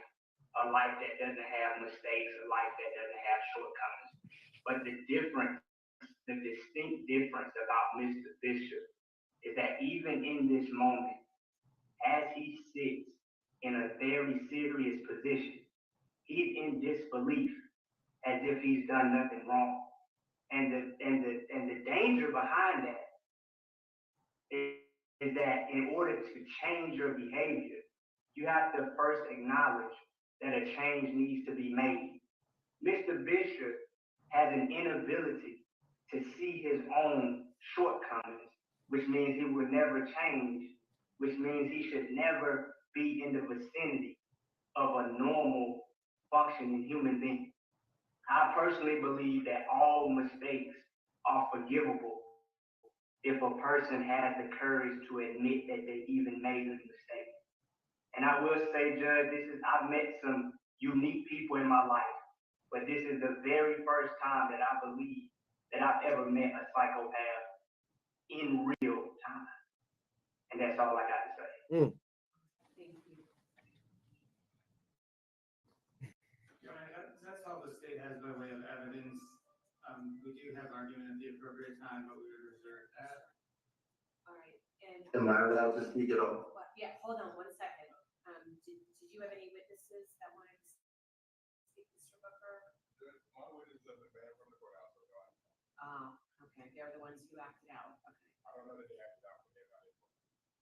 a life that doesn't have mistakes, a life that doesn't have shortcomings. But the distinct difference about Mr. Bishop is that even in this moment, as he sits in a very serious position, he's in disbelief as if he's done nothing wrong. And the danger behind that is that in order to change your behavior, you have to first acknowledge that a change needs to be made. Mr. Bishop has an inability to see his own shortcomings, which means he will never change, which means he should never be in the vicinity of a normal functioning human being. I personally believe that all mistakes are forgivable if a person has the courage to admit that they even made a mistake. And I will say, Judge, I've met some unique people in my life, but this is the very first time that I believe that I've ever met a psychopath in real time. And that's all I got to say. Thank you. That's all the state has by way of evidence. We do have argument at the appropriate time, but we would reserve that. All right, and. Am I allowed to speak at all? Yeah, hold on one second. Did you have any witnesses that wanted to speak, Mr. Booker? My witness doesn't ban from the courthouse, so no. Okay, they're the ones who acted out, okay. I don't know that they acted out, but they're not able.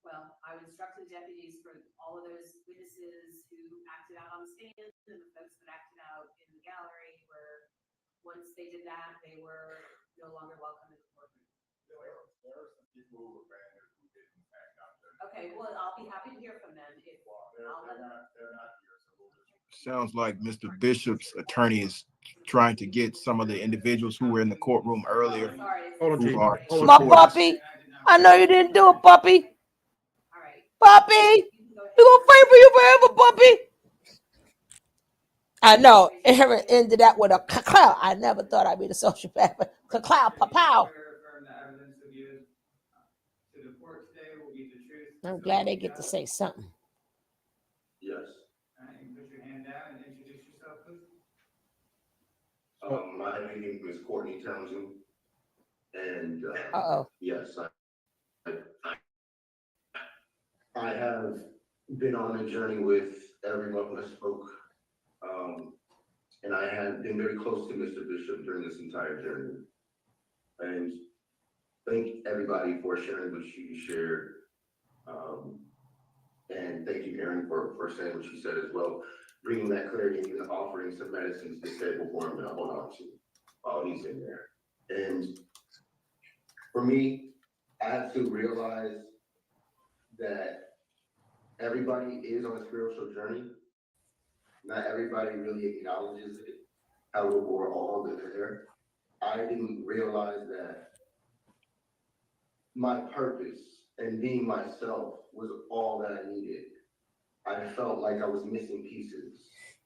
Well, I would instruct the deputies for all of those witnesses who acted out on the stand and the folks that acted out in the gallery were once they did that, they were no longer welcome in the courtroom. There are some people who were banned who didn't act out there. Okay, well, I'll be happy to hear from them if They're not here, so we'll just. Sounds like Mr. Bishop's attorney is trying to get some of the individuals who were in the courtroom earlier Hold on, who Chief. are Hold on, My Chief. puppy. I know you didn't do it, puppy. Puppy. We gonna fight for you forever, puppy. I know. Aaron ended that with a clow. I never thought I'd be the sociopath, but clow, pow. Confirm the evidence of you to the court today will be the truth. I'm glad they get to say something. Yes. All right, you put your hand down and introduce yourself, please. My name is Courtney Townsend, and yes, I have been on a journey with everyone who has spoke, and I have been very close to Mr. Bishop during this entire journey. And thank everybody for sharing what you shared. And thank you, Aaron, for saying what you said as well, bringing that clarity and even offering some medicines to stable for him to hold on to while he's in there. And for me, I have to realize that everybody is on a spiritual journey. Not everybody really acknowledges it. However, we're all there. I didn't realize that my purpose and being myself was all that I needed. I felt like I was missing pieces.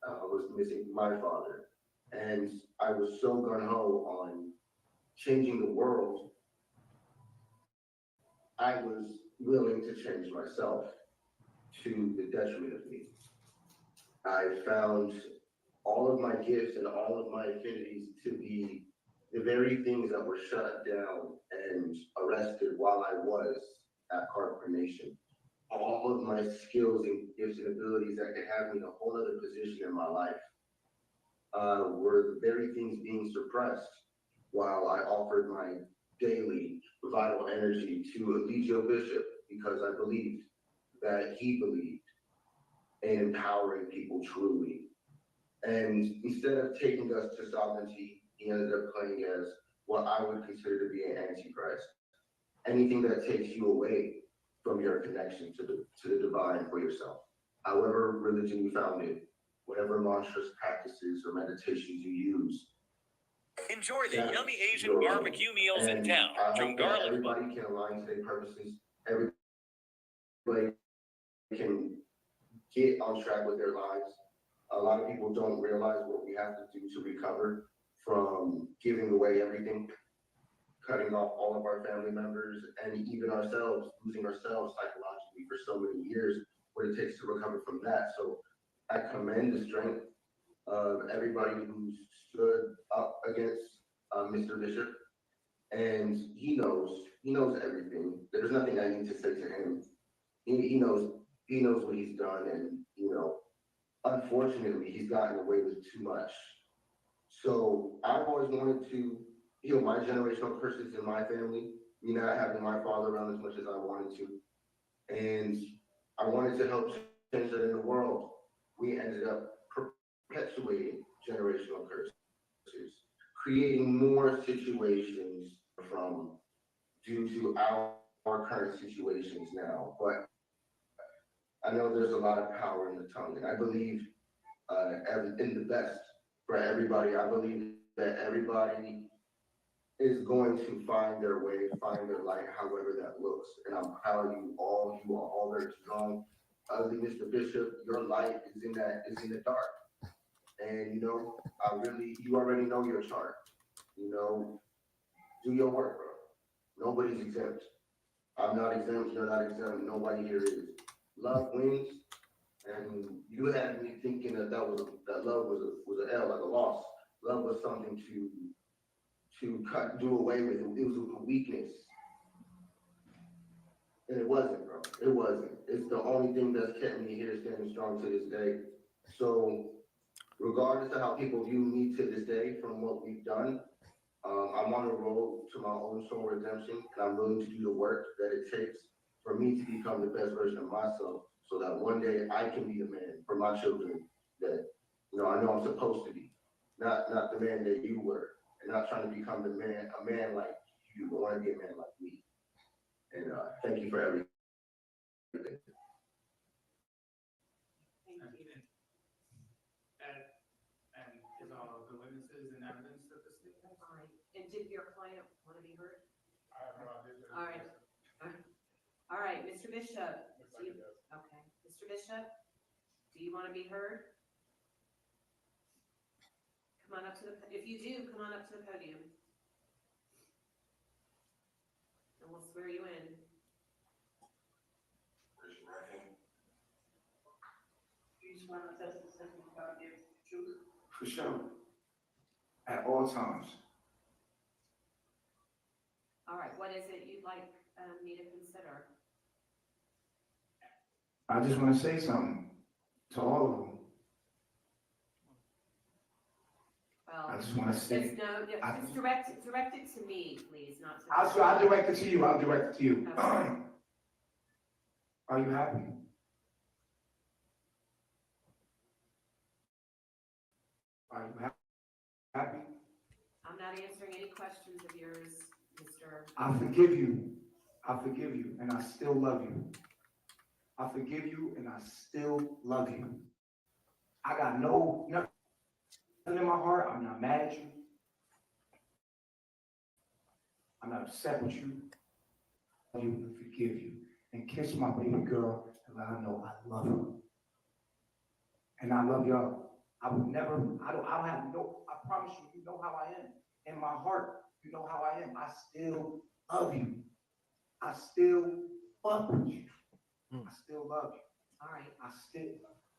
I was missing my father. And I was so gung-ho on changing the world, I was willing to change myself to the detriment of me. I found all of my gifts and all of my affinities to be the very things that were shut down and arrested while I was at Carpenter Nation. All of my skills and gifts and abilities that could have me in a whole other position in my life were the very things being suppressed while I offered my daily vital energy to Eligio Bishop because I believed that he believed in empowering people truly. And instead of taking us to sovereignty, he ended up playing as what I would consider to be an antichrist. Anything that takes you away from your connection to the divine for yourself. However religion you found it, whatever monstrous practices or meditations you use. Enjoy the yummy Asian barbecue meals in town from Garlic. Everybody can align to their purposes. Everybody can get on track with their lives. A lot of people don't realize what we have to do to recover from giving away everything, cutting off all of our family members, and even ourselves, losing ourselves psychologically for so many years, what it takes to recover from that. So I commend the strength of everybody who stood up against Mr. Bishop, and he knows everything. There's nothing I need to say to him. He knows what he's done, and unfortunately, he's gotten away with too much. So I've always wanted to heal my generational curses in my family, me not having my father around as much as I wanted to. And I wanted to help change that in the world. We ended up perpetuating generational curses, creating more situations from due to our current situations now. But I know there's a lot of power in the tongue, and I believe in the best for everybody. I believe that everybody is going to find their way, find their light, however that looks. And I'm proud of you all. You are all very strong. Other than Mr. Bishop, your light is in the dark. And you already know your chart. Do your work, bro. Nobody's exempt. I'm not exempt. You're not exempt. Nobody here is. Love wins. And you had me thinking that love was an L, like a loss. Love was something to do away with. It was a weakness, and it wasn't, bro. It wasn't. It's the only thing that's kept me here standing strong to this day. So, regardless of how people view me to this day from what we've done, I'm on the road to my own soul redemption, and I'm willing to do the work that it takes for me to become the best version of myself, so that one day I can be the man for my children that I know I'm supposed to be. not the man that you were, and not trying to become a man like you, but want to be a man like me. And thank you for everything. Thank you. And is all of the witnesses and evidence that the state has? All right. And did your client want to be heard? I have no idea. All right. All right, Mr. Bishop. Okay, Mr. Bishop, do you want to be heard? Come on up to the, if you do, come on up to the podium. And we'll swear you in. Raise your right hand. You just want to test the second about your truth? For sure. At all times. All right, what is it you'd like me to consider? I just want to say something to all of them. Well, I just want to say. Just direct it to me, please, not to. I'll direct it to you. I'll direct it to you. Okay. Are you happy? Are you happy? I'm not answering any questions of yours, Mr. I forgive you. I forgive you, and I still love you. I forgive you, and I still love you. I got nothing in my heart. I'm not mad at you. I'm not upset with you. I love you and forgive you. And kiss my baby girl and let her know I love her. And I love y'all. I would never, I don't have no, I promise you, you know how I am. In my heart, you know how I am. I still love you. I still fuck with you. I still love you. All right. I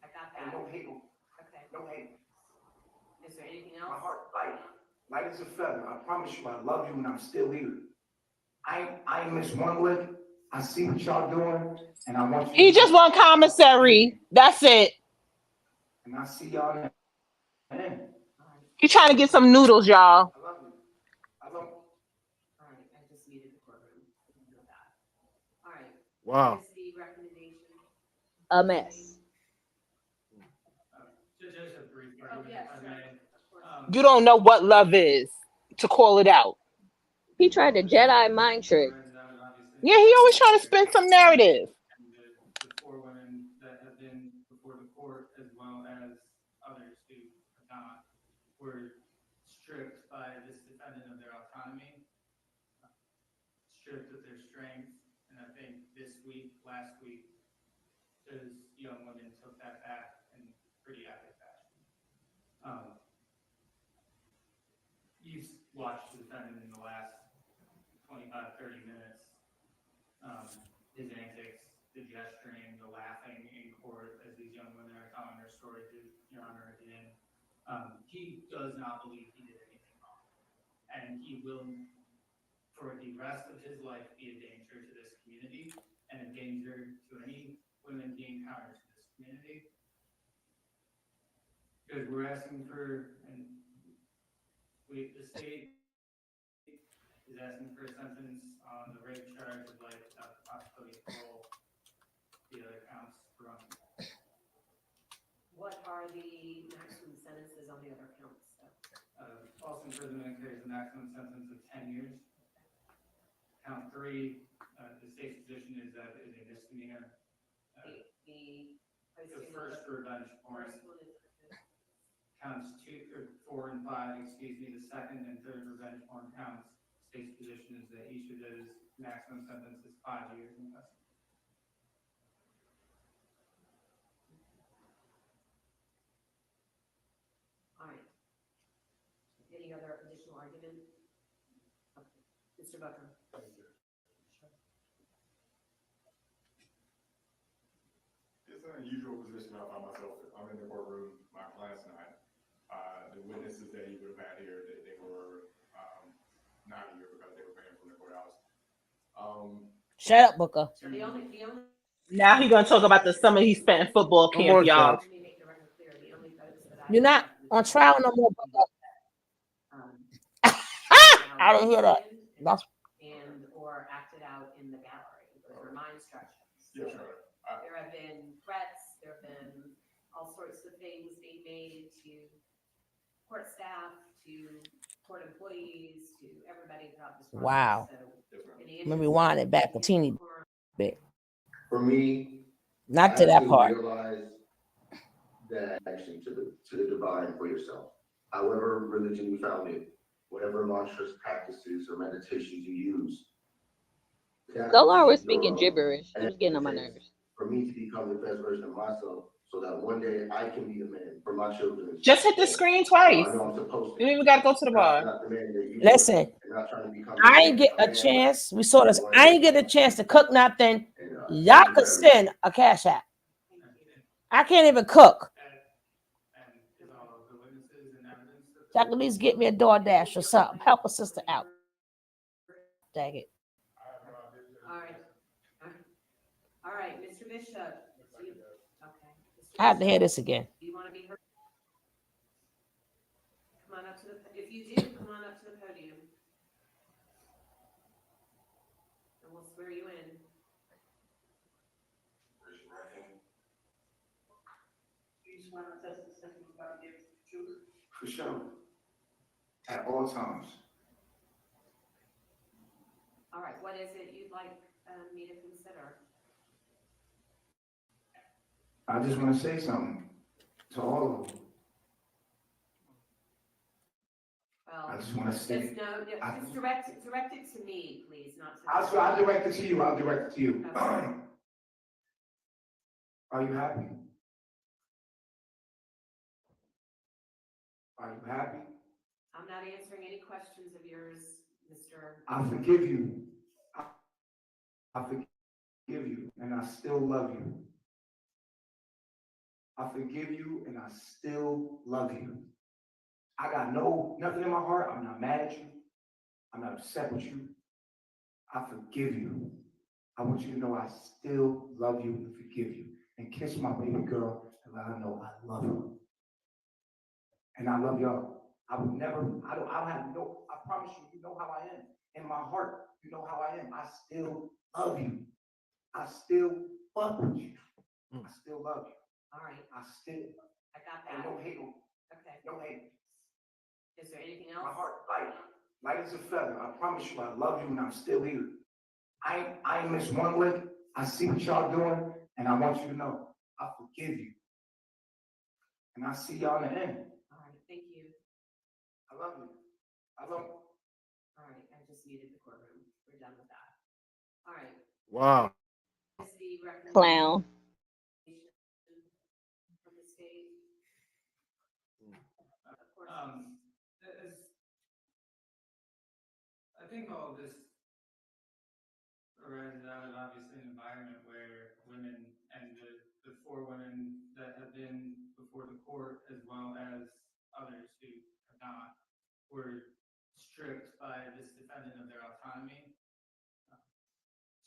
got and that. no hate. Okay. No hate. Is there anything My else? heart light as a feather. I promise you, I love you and I'm still here. I ain't miss one lick. I see what y'all doing, and I want you. He just want commissary. That's it. And I see y'all in. He trying to get some noodles, y'all. I love you. I love you. All right, I just needed the courtroom. You know that. All right. Wow. What is the recommendation? A mess. Just a brief Oh, argument, yes, if I sure. may. Of course. You don't know what love is to call it out. He tried to Jedi mind trick. Yeah, he always trying to spin some narrative. And the four women that have been before the court, as well as others who have not, were stripped by this defendant of their autonomy, stripped of their strength, and I think last week, those young women took that back in pretty epic fashion. You've watched the defendant in the last 25, 30 minutes. His antics, the gesturing, the laughing in court as these young women are telling their story to Your Honor again. He does not believe he did anything wrong. And he will, for the rest of his life, be a danger to this community and a danger to any women he encounters in this community. Because we're asking for, and the state is asking for a sentence on the rape charge of life without the possibility of parole. The other counts for wrong. What are the maximum sentences on the other counts? False imprisonment carries a maximum sentence of 10 years. Count 3, the state's position is that it is a misdemeanor. The first revenge porn. Counts 4 and 5, excuse me, the second and third revenge porn counts. State's position is that each of those maximum sentence is 5 years in custody. All right. Any other additional argument? Okay. Mr. Bucker. It's an unusual position I find myself. I'm in the courtroom, my client's not. The witnesses that he would have had here, they were not here because they were paying from the courthouse. Shut up, Booker. So the only Now he gonna talk about the summer he spent in football Come camp, on, y'all. Chuck. let me make the record clear. The only votes that I You're not on trial no more, Booker. I didn't hear that. That's and or acted out in the gallery. Those were my instructions. Yeah, sure. There have been threats, there have been all sorts of things being made to court staff to court employees to everybody throughout this process. Wow. So Let me rewind it back a teeny bit. For me, Not to that part. realize that actually to the divine for yourself. However religion you found it, whatever mantras, practices, or meditations you use. Solar was speaking gibberish. He was getting on my nerves. For me to become the best version of myself, so that one day I can be the man for my children. Just hit the screen twice. I know I'm supposed to. You even got to go to the bar. Not the man that you Listen, were, and not trying to become I ain't get a chance. We saw this. I ain't get a chance to cook nothing. Y'all could send a cash app. I can't even cook. Y'all could at least get me a DoorDash or something. Help a sister out. Dang it. All right, Mr. Bishop. Okay. I have to hear this again. Do you want to be heard? Come on up to the. If you do, come on up to the podium, and we'll swear you in. You just want to test the second about the truth. For sure. At all times. All right, what is it you'd like me to consider? I just want to say something to all of them. Well, I just want to say. Just direct it to me, please, not to. I'll direct it to you. I'll direct it to you. Okay. Are you happy? Are you happy? I'm not answering any questions of yours, Mr. I forgive you. I forgive you, and I still love you. I forgive you, and I still love you. I got nothing in my heart. I'm not mad at you. I'm not upset with you. I forgive you. I want you to know I still love you and forgive you. And kiss my baby girl and let her know I love her. And I love y'all. I would never, I don't have no, I promise you, you know how I am. In my heart, you know how I am. I still love you. I still fuck with you. I still love you. All right. I got that. And no hate. Okay. No hate. Is there anything else? My heart light as a feather. I promise you, I love you and I'm still here. I ain't missed one lick. I see what y'all doing, and I want you to know I forgive you. And I see y'all in the end. All right, thank you. I love you. I love you. All right, I just muted the courtroom. We're done with that. All right. Wow. Clown. From the state. I think all of this arises out of obviously an environment where women and the four women that have been before the court, as well as others who have not, were stripped by this defendant of their autonomy,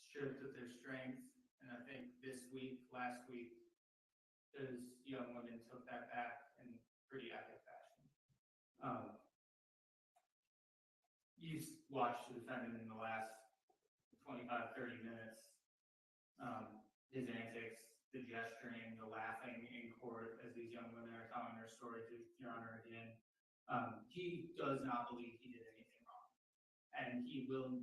stripped of their strength, and I think last week, those young women took that back in pretty epic fashion. You've watched the defendant in the last 25, 30 minutes. His antics, the gesturing, the laughing in court as these young women are telling their story to Your Honor again. He does not believe he did anything wrong. And he will,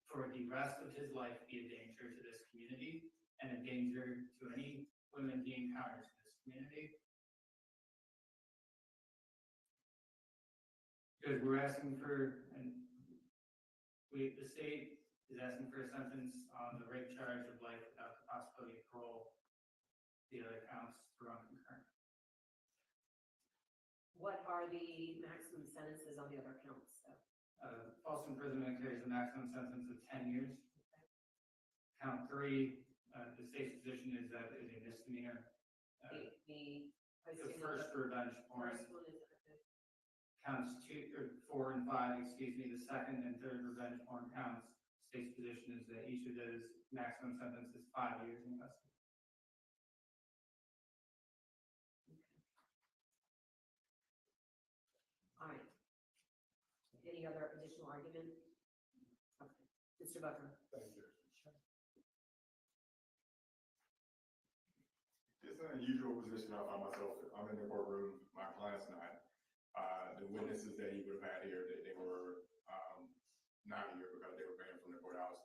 for the rest of his life, be a danger to this community and a danger to any women he encounters in this community. Because we're asking for, the state is asking for a sentence on the rape charge of life without the possibility of parole. The other counts for concurrent. What are the maximum sentences on the other counts? False imprisonment carries a maximum sentence of 10 years. Count 3, the state's position is that it is a misdemeanor. The first revenge porn. Counts 4 and 5, the second and third revenge porn counts. State's position is that each of those maximum sentences is 5 years in custody. All right. Any other additional argument? Okay. Mr. Butler. Thank you. It's an unusual position I find myself. I'm in the courtroom, my client's not. The witnesses that he would have had here, they were not here because they were banned from the courthouse.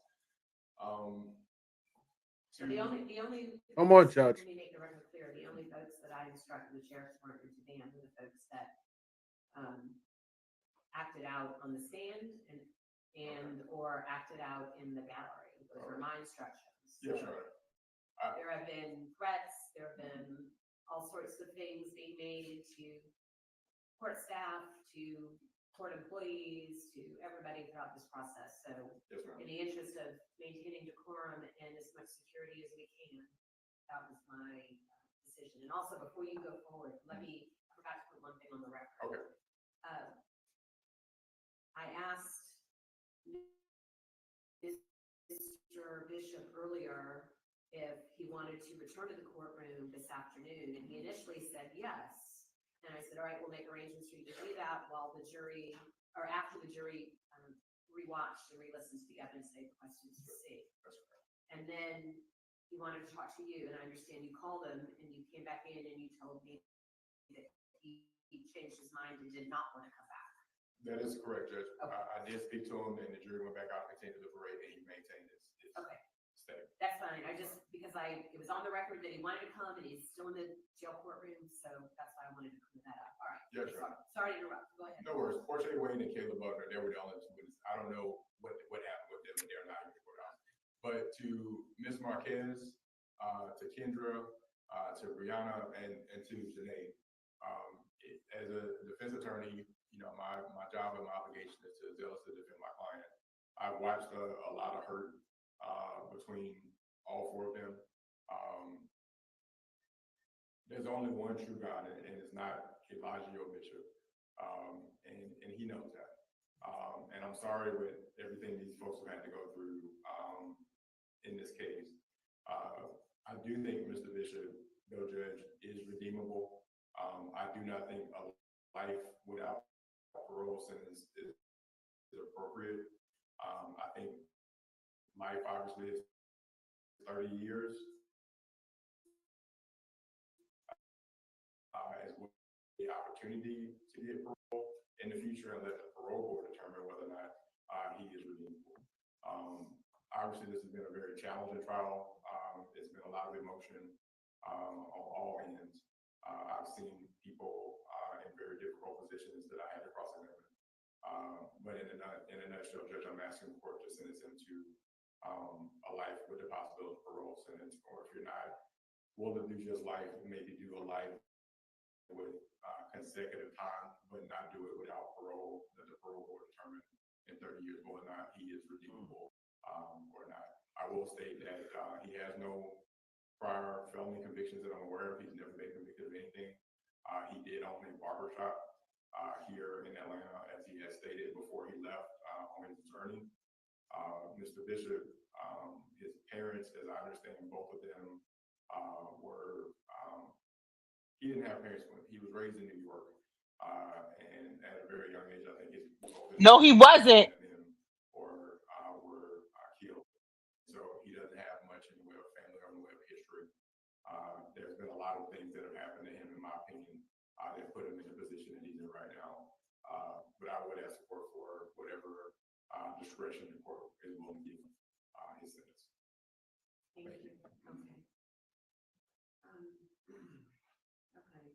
So the only. Come on, Judge. Let me make the record clear. The only folks that I instructed the sheriff's department to ban were the folks that acted out on the stand and or acted out in the gallery. Those were my instructions. Yes, Your Honor. There have been threats. There have been all sorts of things being made to court staff, to court employees, to everybody throughout this process. So yes, ma'am. in the interest of maintaining decorum and as much security as we can, that was my decision. And also, before you go forward, I forgot to put one thing on the record. Okay. I asked Mr. Bishop earlier if he wanted to return to the courtroom this afternoon, and he initially said yes. And I said, all right, we'll make arrangements for you to do that while the jury, or after the jury rewatched and re-listened to the evidence they requested to see. And then he wanted to talk to you, and I understand you called him and you came back in and you told me that he changed his mind and did not want to come back. That is correct, Judge. Okay. I did speak to him, and the jury went back out and continued to deliberate, and he maintained his okay. stay. That's fine. I just, because it was on the record that he wanted to come and he's still in the jail courtroom, so that's why I wanted to clear that up. All right. Yes, sure. Sorry to interrupt. Go ahead. No worries. Portia Wayne and Caleb Butler, they were the only two witnesses. I don't know what happened with them, but they're not in the courthouse. But to Ms. Marquez, to Kendra, to Brianna, and to Janae, as a defense attorney, you know, my job and my obligation is to zealously defend my client. I've watched a lot of hurt between all four of them. There's only one true God, and it's not Elijah or Bishop, and he knows that. And I'm sorry with everything these folks have had to go through in this case. I do think Mr. Bishop, though Judge, is redeemable. I do not think a life without parole sentence is appropriate. I think life obviously is 30 years. As well as the opportunity to get parole in the future and let the parole board determine whether or not he is redeemable. Obviously, this has been a very challenging trial. It's been a lot of emotion on all ends. I've seen people in very difficult positions that I had to cross-examine. But in a nutshell, Judge, I'm asking the court to sentence him to a life with the possibility of parole sentence, or if you're not willing to do just life, maybe do a life with consecutive time, but not do it without parole, that the parole board determine in 30 years whether or not he is redeemable or not. I will state that he has no prior felony convictions that I'm aware of. He's never been convicted of anything. He did own a barbershop here in Atlanta, as he had stated before he left on his journey. Mr. Bishop, his parents, as I understand, both of them were, he didn't have parents when he was raised in New York. And at a very young age, I think his No, he wasn't. Or were killed. So he doesn't have much in the way of family or in the way of history. There's been a lot of things that have happened to him, in my opinion, that put him in the position that he's in right now. But I would ask the court for whatever discretion the court is willing to give his sentence. Thank you. Okay. Okay.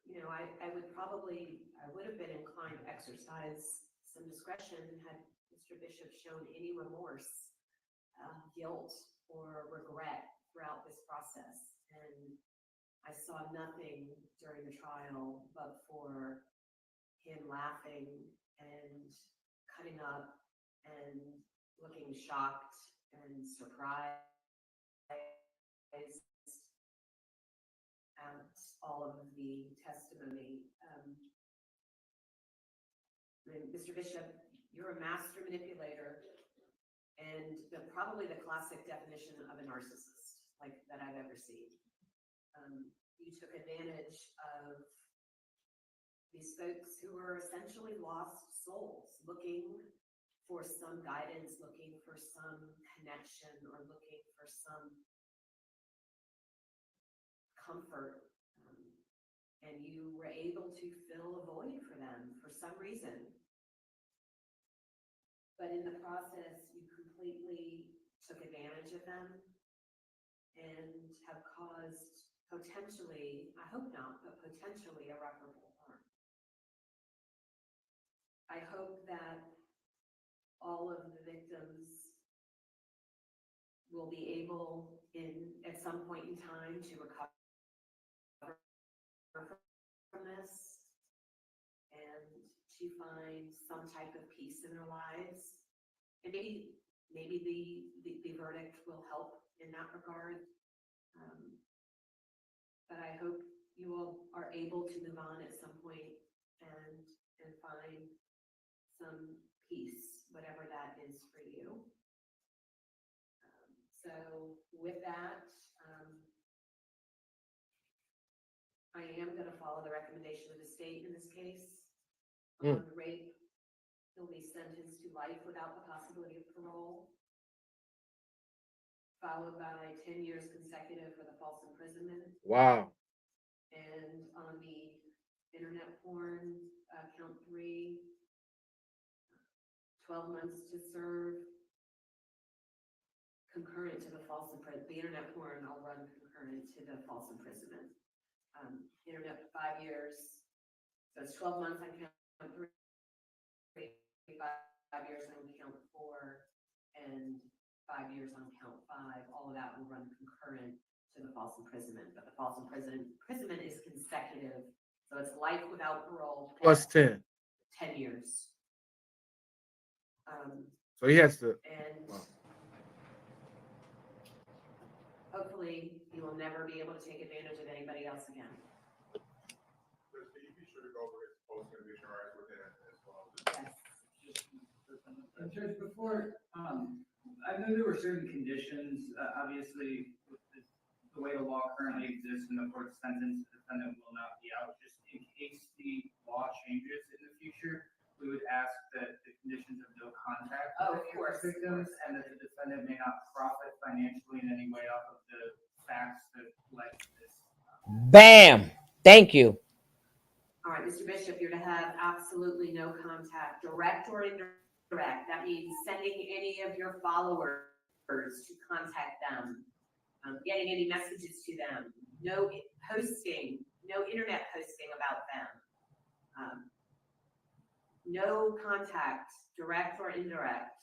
You know, I would have been inclined to exercise some discretion had Mr. Bishop shown any remorse, guilt, or regret throughout this process. And I saw nothing during the trial but for him laughing and cutting up and looking shocked and surprised at all of the testimony. Mr. Bishop, you're a master manipulator and probably the classic definition of a narcissist that I've ever seen. You took advantage of these folks who were essentially lost souls, looking for some guidance, looking for some connection, or looking for some comfort and you were able to fill a void for them for some reason. But in the process, you completely took advantage of them and have caused potentially, I hope not, but potentially irreparable harm. I hope that all of the victims will be able at some point in time to recover from this and to find some type of peace in their lives. And maybe the verdict will help in that regard. But I hope you all are able to move on at some point and find some peace, whatever that is for you. So with that, I am going to follow the recommendation of the state in this case. On rape, he'll be sentenced to life without the possibility of parole, followed by 10 years consecutive for the false imprisonment. Wow. And on the internet porn, count 3, 12 months to serve, concurrent to the false imprisonment. The internet porn, I'll run concurrent to the false imprisonment. Internet for 5 years, so it's 12 months on count 3, 5 years on count 4, and 5 years on count 5. All of that will run concurrent to the false imprisonment, but the false imprisonment is consecutive, so it's life without parole Plus 10. 10 years. So he has to. And hopefully he will never be able to take advantage of anybody else again. Be sure to go over his post-conviction rights with him as well. Yes. Judge, before, I know there were certain conditions, obviously, with the way the law currently exists in the court sentence, the defendant will not be out. Just in case the law changes in the future, we would ask that the conditions of no contact with victims and that the defendant may not profit financially in any way off of the facts that led to this. Bam! Thank you. All right, Mr. Bishop, you're to have absolutely no contact, direct or indirect. That means sending any of your followers to contact them, getting any messages to them, no posting, no internet posting about them, no contact, direct or indirect,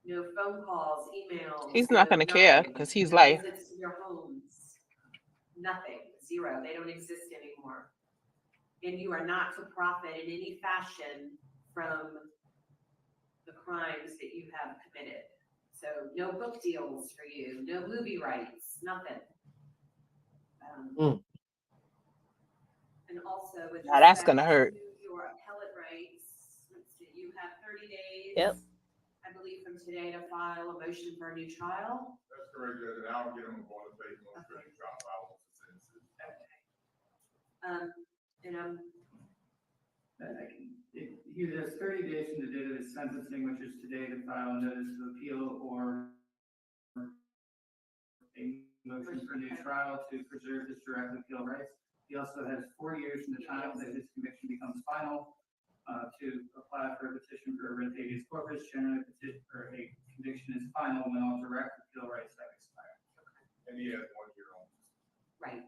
no phone calls, emails. He's not going to care because he's life. Visits to your homes, nothing, 0. They don't exist anymore. And you are not to profit in any fashion from the crimes that you have committed. So no book deals for you, no movie rights, nothing. And also with now that's going to respect hurt. to your appellate rights, let's see, you have 30 days, Yep. I believe, from today to file a motion for a new trial. That's correct, Judge, and I'll get him a bonus phase motion for a new trial file once the sentence is. And He has 30 days from the date of his sentencing, which is today, to file a notice of appeal or a motion for a new trial to preserve his direct appeal rights. He also has 4 years from the time that his conviction becomes final to apply for a petition for a writ habeas corpus. Generally, a conviction is final when all direct appeal rights have expired. And he has 1 year on. right,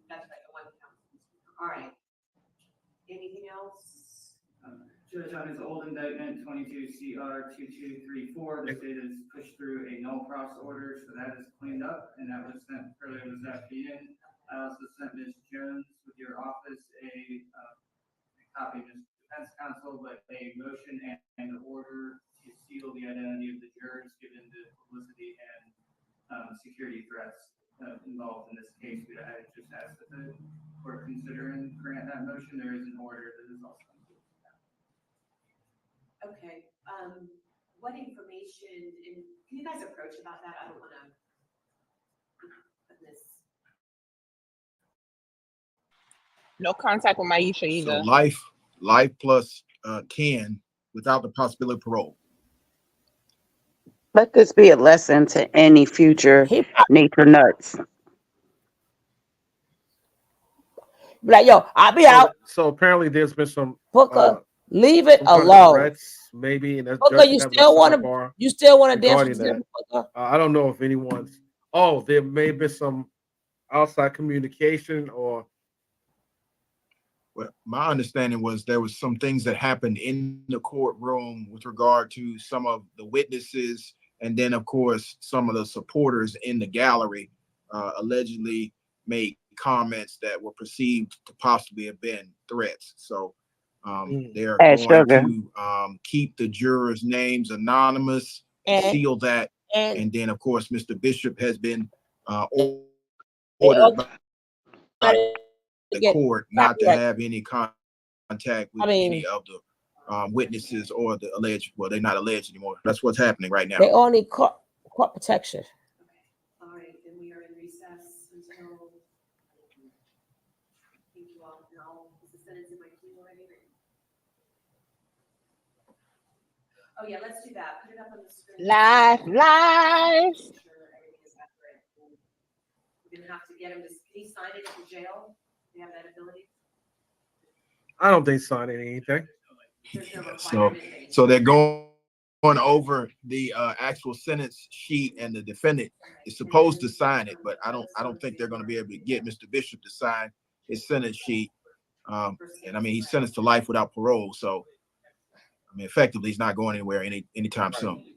that's right, the one count. All right. Anything else? Judge, on his old indictment, 22 CR 2234, the state has pushed through a no cross order, so that is cleaned up, and that was sent earlier this afternoon. I also sent Ms. Jones with your office a copy of Ms. Defense Counsel, but a motion and an order to seal the identity of the jurors given the publicity and security threats involved in this case. I just asked that the court consider and grant that motion. There is an order that is also included. Okay, what information, and can you guys approach about that? I don't want to put this. No contact with Maisha So either. life plus Ken without the possibility of parole. Let this be a lesson to any future nature nuts. Be like, yo, I'll be So, out. so apparently there's been some Booker, leave it some kind of alone. threats, maybe, and the Booker, judge is having a sidebar you still want to dance with regarding that. Booker? I don't know if anyone's. Oh, there may be some outside communication, or Well, my understanding was there was some things that happened in the courtroom with regard to some of the witnesses, and then of course some of the supporters in the gallery allegedly made comments that were perceived to possibly have been threats. So they're Add going sugar. to keep the jurors' names anonymous and And seal that. and And then of course Mr. Bishop has been they ordered all by the get court not to copyright. have any contact with I mean, any of the witnesses or the alleged. Well, they're not alleged anymore. That's what's happening right now. they all need court protection. All right, then we are in recess until, thank you all, and I'll, is the sentence in my queue already? Oh, yeah, let's do that. Put it up on the screen. Live. Make sure everything is accurate. We're gonna have to get him to, can he sign it at the jail? Do you have that ability? I don't think signing anything. There's no So, requirement. so they're going over the actual sentence sheet, and the defendant is supposed to sign it, but I don't think they're going to be able to get Mr. Bishop to sign his sentence sheet. And I mean, he's sentenced to life without parole, so I mean, effectively, he's not going anywhere anytime soon.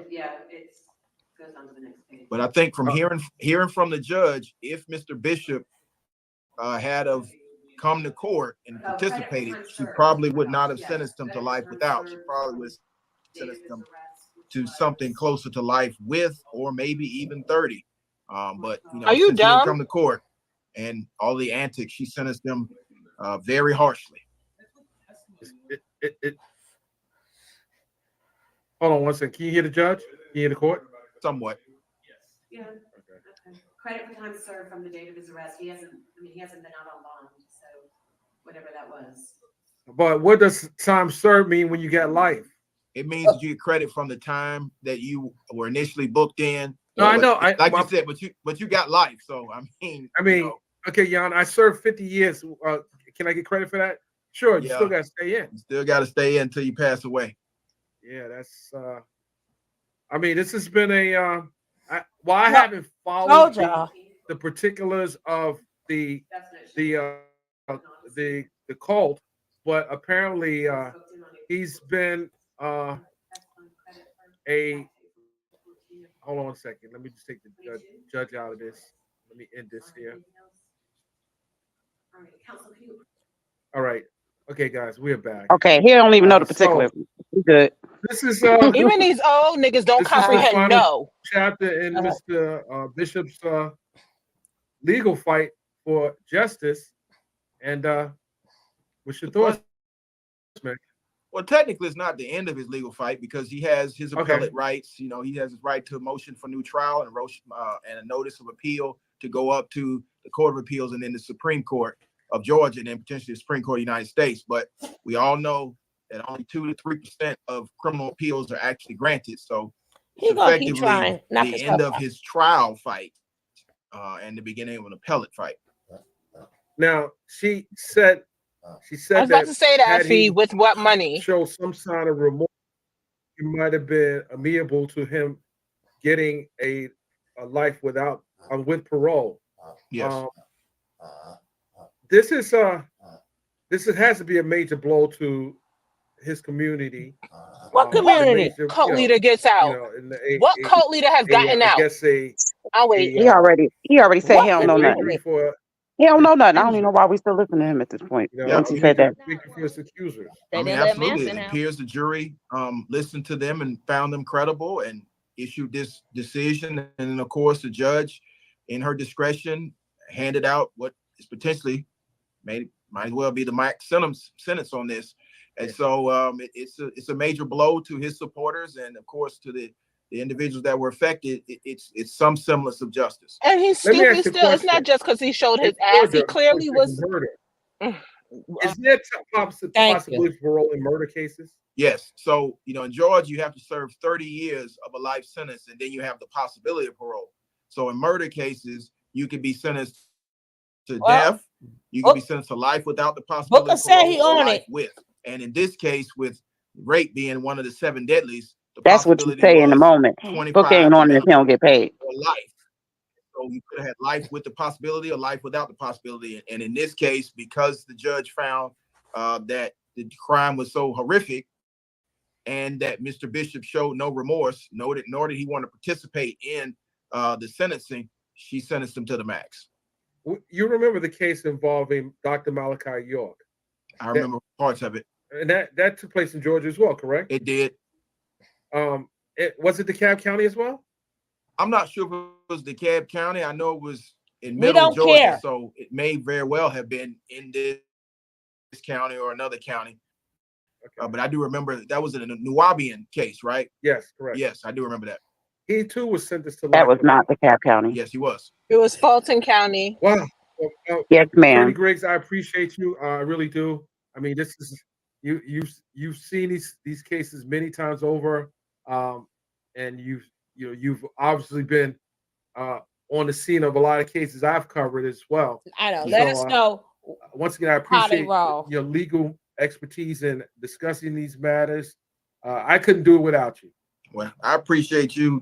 Yeah, it goes on to the next page. But I think from hearing from the judge, if Mr. Bishop had of come to court and participated, she probably would not have sentenced him to life without. She probably would have sentenced him to something closer to life with, or maybe even 30. But you know, Are you since he didn't dumb? come to court and all the antics, she sentenced him very harshly. Hold on one second. Can you hear the judge? Can you hear the court? Somewhat. Yeah. Okay. Credit for time served from the date of his arrest. He hasn't been out on bond, so whatever that was. But what does time served mean when you get life? It means that you get credit from the time that you were initially booked in. No, I know. Like you said, but you got life. So I mean, okay, Jan, I served 50 years. Can I get credit for that? Sure. You Yeah. still got to stay in. You still got to stay in until you pass away. Yeah, that's. I mean, this has been a. I haven't followed the particulars of the cult, but apparently he's been a. Hold on a second. Let me just take the judge out of this. Let me end this here. All right. Okay, guys, we're back. Okay, he don't even know the particulars. We good. This is Even these old niggas don't this is the comprehend final no. chapter in Mr. Bishop's legal fight for justice. And what's your thoughts, man? Well, technically, it's not the end of his legal fight because he has his appellate rights. You know, he has his right to a motion for new trial and a notice of appeal to go up to the Court of Appeals and then the Supreme Court of Georgia and then potentially the Supreme Court of the United States. But we all know that only 2 to 3% of criminal appeals are actually granted. So it's effectively the end of his trial fight and the beginning of an appellate fight. Now, she said I was about to say that, Fee, with what money? Show some sign of remorse. It might have been amenable to him getting a life with parole. Yes. This has to be a major blow to his community. What community? Cult leader gets out. What cult leader has gotten out? I'll wait. He already said he don't know nothing. He don't know nothing. I don't even know why we still listening to him at this point. Once he said that. I mean, absolutely. It appears the jury listened to them and found them credible and issued this decision. And then, of course, the judge, in her discretion, handed out what is potentially might as well be the max sentence on this. And so it's a major blow to his supporters and, of course, to the individuals that were affected. It's some semblance of justice. And he's stupid still. It's not just because he showed his ass. He clearly was. Is there possibility for parole in murder cases? Yes. So, in Georgia, you have to serve 30 years of a life sentence, and then you have the possibility of parole. So in murder cases, you could be sentenced to Well, death, you could be sentenced to life without the possibility Booker of said parole, he or on life it. with. And in this case, with rape being one of the 7 deadlies, the That's what you possibility say in the was moment. Book ain't 25 to on it if maybe he don't get paid. or life. So you could have had life with the possibility or life without the possibility. And in this case, because the judge found that the crime was so horrific and that Mr. Bishop showed no remorse, nor did he want to participate in the sentencing, she sentenced him to the max. You remember the case involving Dr. Malachi York? I remember parts of it. And that took place in Georgia as well, correct? It did. Was it DeKalb County as well? I'm not sure if it was DeKalb County. I know it was in We middle don't Georgia, care. so it may very well have been in this county or another county. Okay. But I do remember that was in a Nuwabian case, right? Yes, correct. Yes, I do remember that. He too was sentenced to life. That was not DeKalb County. Yes, he was. It was Fulton County. Wow. Yes, Attorney ma'am. Griggs, I appreciate you. I really do. I mean, this is you've seen these cases many times over, and you've obviously been on the scene of a lot of cases I've covered as well. I know. So, Let us know. Once again, I how they appreciate roll. your legal expertise in discussing these matters. I couldn't do it without you. Well, I appreciate you,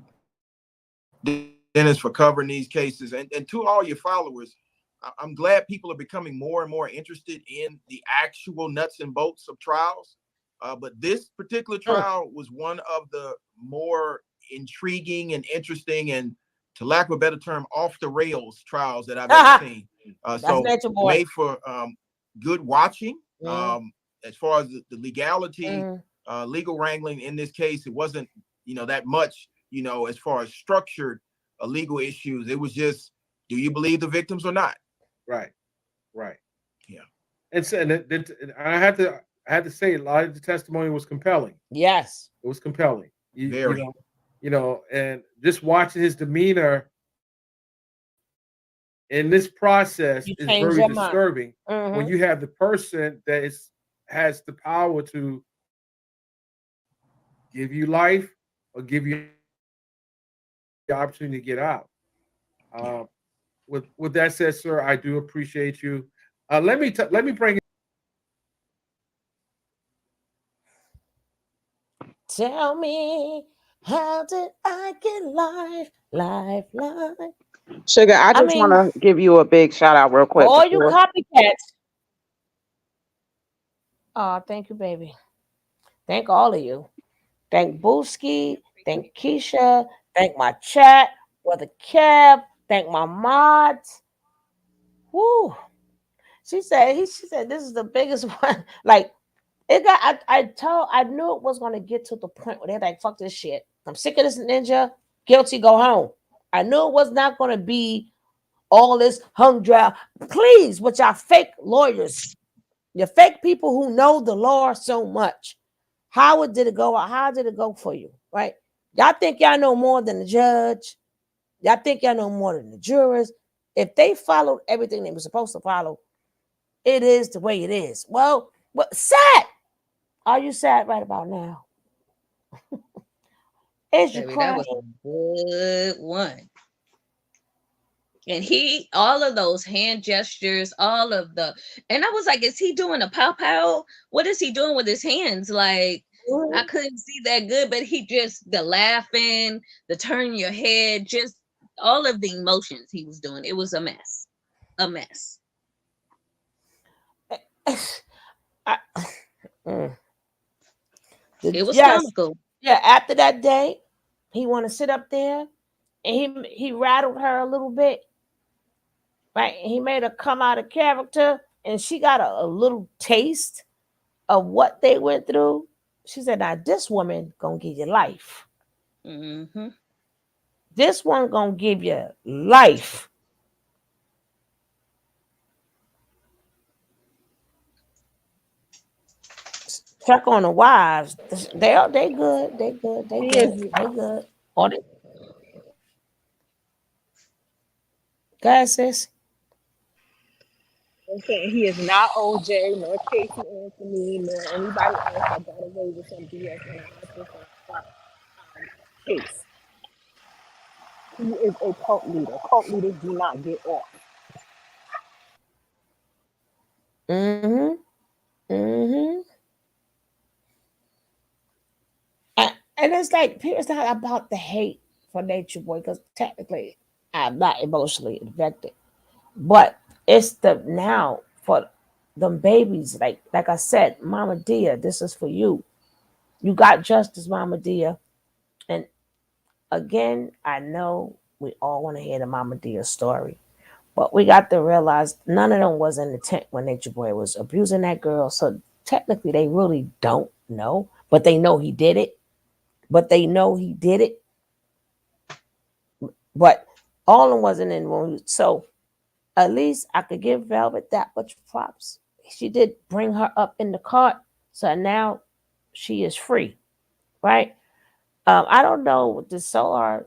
Dennis, for covering these cases, and to all your followers. I'm glad people are becoming more and more interested in the actual nuts and bolts of trials. But this particular trial was one of the more intriguing and interesting, and, to lack of a better term, off the rails trials that I've ever seen. So Natureboy. made for good watching. As far as the legality, legal wrangling in this case, it wasn't that much as far as structured legal issues. It was just, do you believe the victims or not? Right. Yeah. And so, and I had to say, a lot of the testimony was compelling. Yes, it was compelling. Very. And just watching his demeanor in this process is very disturbing. When you have the person that has the power to give you life or give you the opportunity to get out. With that said, sir, I do appreciate you. Let me bring. Tell me, how did I get life? Sugar, I just want to give you a big shout out real quick. For all you copycats. Oh, thank you, baby. Thank all of you. Thank Booski. Thank Keisha. Thank my chat. Brother Kev. Thank my mods. Woo. She said this is the biggest one. Like, it got I knew it was gonna get to the point where they're like, fuck this shit. I'm sick of this ninja. Guilty, go home. I knew it was not gonna be all this hung dry. Please, with y'all fake lawyers, your fake people who know the law so much. How did it go? How did it go for you? Right? Y'all think y'all know more than the judge. Y'all think y'all know more than the jurors. If they followed everything they were supposed to follow, it is the way it is. Well, sad. Are you sad right about now? Is you Baby, crying? that was a good one. And all of those hand gestures, and I was like, is he doing a pow pow? What is he doing with his hands? Like, I couldn't see that good, but the laughing, the turn your head, just all of the emotions he was doing. It was a mess. A mess. It was comical. Yeah, after that day, he want to sit up there and he rattled her a little bit. Right? He made her come out of character, and she got a little taste of what they went through. She said, now this woman gonna give you life. Mm-hmm. This one gonna give you life. Check on the wives. They good. They good. They good. Go ahead, sis. Okay, he is not OJ, nor Casey Anthony, nor anybody else that got away with some BS in a case. He is a cult leader. Cult leaders do not get off. Mm-hmm. Mm-hmm. And it's like it's not about the hate for Nature Boy because technically I'm not emotionally affected, but it's the now for them babies. Like I said, Mama Dia, this is for you. You got justice, Mama Dia. And again, I know we all want to hear the Mama Dia story, but we got to realize none of them was in the tent when Nature Boy was abusing that girl. So technically, they really don't know, but they know he did it. But they know he did it. But all of them wasn't in one. So at least I could give Velvet that much props. She did bring her up in the cart. So now she is free, right? I don't know the Solar.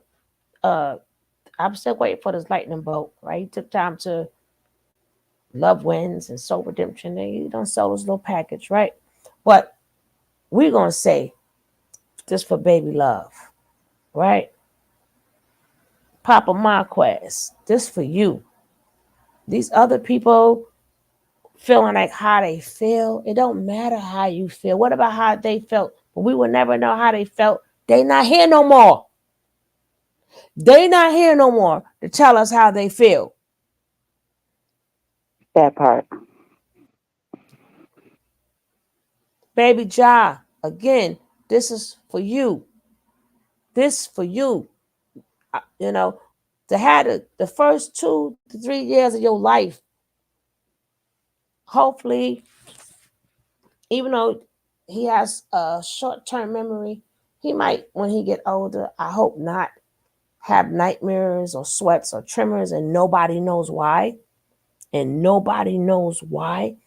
Uh, I'm still waiting for this lightning bolt, right? He took time to Love Wins and Soul Redemption. He don't sell this little package, right? But we're gonna say this for Baby Love, right? Papa Marquez, this for you. These other people feeling like how they feel. It don't matter how you feel. What about how they felt? But we will never know how they felt. They not here no more. They not here no more to tell us how they feel. That part. Baby Ja, again, this is for you. This for you. You know, to have the first 2 to 3 years of your life, hopefully, even though he has a short-term memory, he might, when he get older, I hope not, have nightmares or sweats or tremors and nobody knows why. And nobody knows why.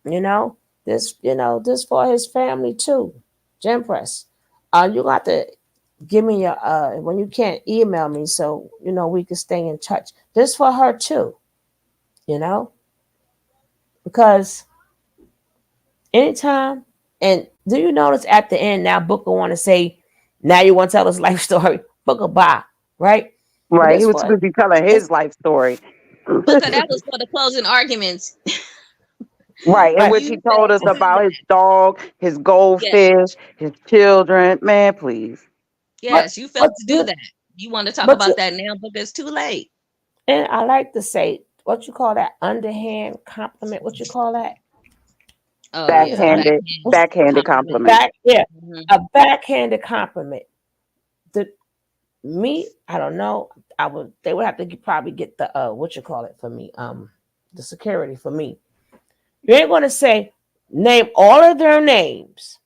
You know, this for his family too. Gempress. You got to give me your when you can't email me so we can stay in touch. This for her too, you know? Because anytime, and do you notice at the end now Booker wanna say, now you want to tell us life story? Booker bye, right? But Right. He this was for supposed to be telling it's his life story. Booker, that was for the closing arguments. Right, in right. which he You said told us to do about his that. dog, his Yes, goldfish, his children. Man, please. But yes, you felt but to do that. You want to talk but you about that now, Booker? It's too late. and I like to say what you call that underhand compliment. What you call that? Oh It's yeah, under Backhanded, backhand backhanded compliment. compliment. back yeah, Mhm. a backhanded compliment. The me, I don't know. They would have to probably get the what you call it for me, the security for me. You ain't gonna say name all of their names,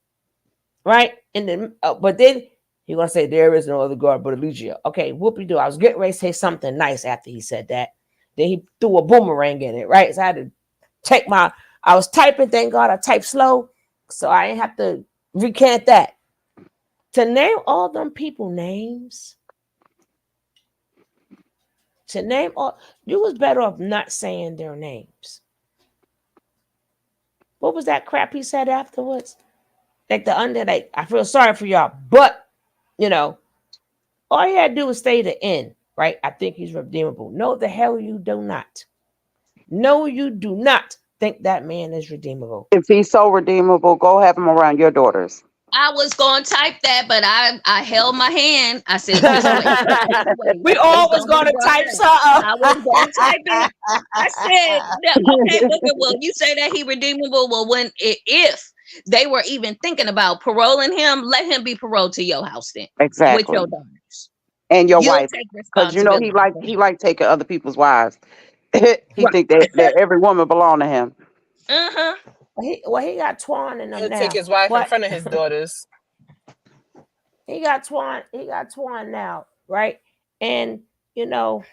right? And then but then you're gonna say there is no other God but Alicia. Okay, whoopie do. I was getting ready to say something nice after he said that. Then he threw a boomerang in it, right? So I had to take I was typing, thank God I typed slow, so I didn't have to recant that. To name all them people names, to name all, you was better off not saying their names. What was that crap he said afterwards? Like like, I feel sorry for y'all, but you know, all you had to do was stay to the end, right? I think he's redeemable. No, the hell you do not. No, you do not think that man is redeemable. If he's so redeemable, go have him around your daughters. I was going to type that, but I held my hand. I said, just wait, just wait. We It's always gonna be gonna brought type up. something. I was going to type it. I said, yeah, okay, Booker. Well, you say that he redeemable. Well, if they were even thinking about paroling him, let him be paroled to your house then with Exactly. your daughters. And your You'll wife. take Because you know he responsibility like for he him. like taking other people's wives. He Right. think that every woman belong to him. Uh-huh. He got Twan in them He'll take now, his wife in but front of his daughters. he got Twan now, right? And you know,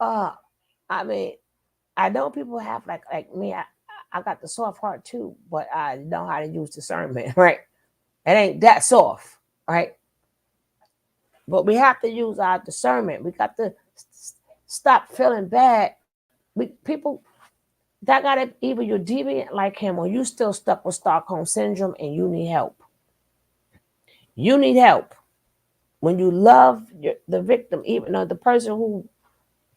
uh, I mean, I know people have like me. I got the soft heart too, but I know how to use discernment, right? It ain't that soft, right? But we have to use our discernment. We got to stop feeling bad. People that got it. Either you're deviant like him, or you still stuck with Stockholm syndrome, and you need help. You need help. when you love the victim, even though the person who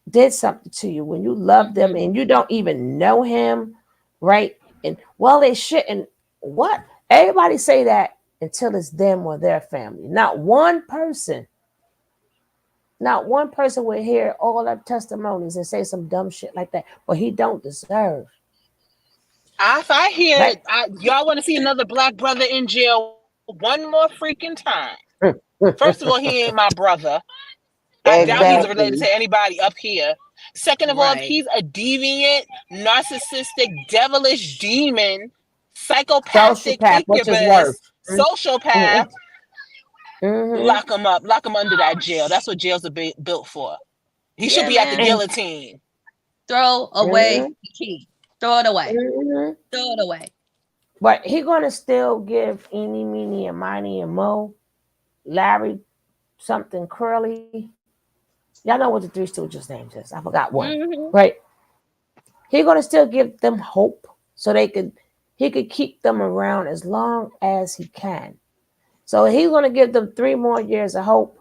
did something to you, when you love them and you don't even know him, right? And well, they shouldn't. What? Everybody say that until it's them or their family. Not one person will hear all our testimonies and say some dumb shit like that. But he don't deserve. If I hear Right? y'all want to see another black brother in jail one more freaking time. First of all, he ain't my brother. I doubt he's related to Exactly. anybody up here. Second of all, if Right. he's a deviant, narcissistic, devilish demon, psychopathic Sociopath, which is worse. incubus, sociopath, Mm-hmm. lock him up. Lock him under that jail. That's what jails are built for. He should Yeah, be at the man. guillotine. Throw away Mm-hmm. the key. Throw it away. Mm-hmm. Throw it away. But he gonna still give eeny, meeny, and miny, and mo, Larry, something curly. Y'all know what the Three Stooges names is. I forgot one. Mm-hmm. Right? He gonna still give them hope so he could keep them around as long as he can. So he's gonna give them 3 more years of hope.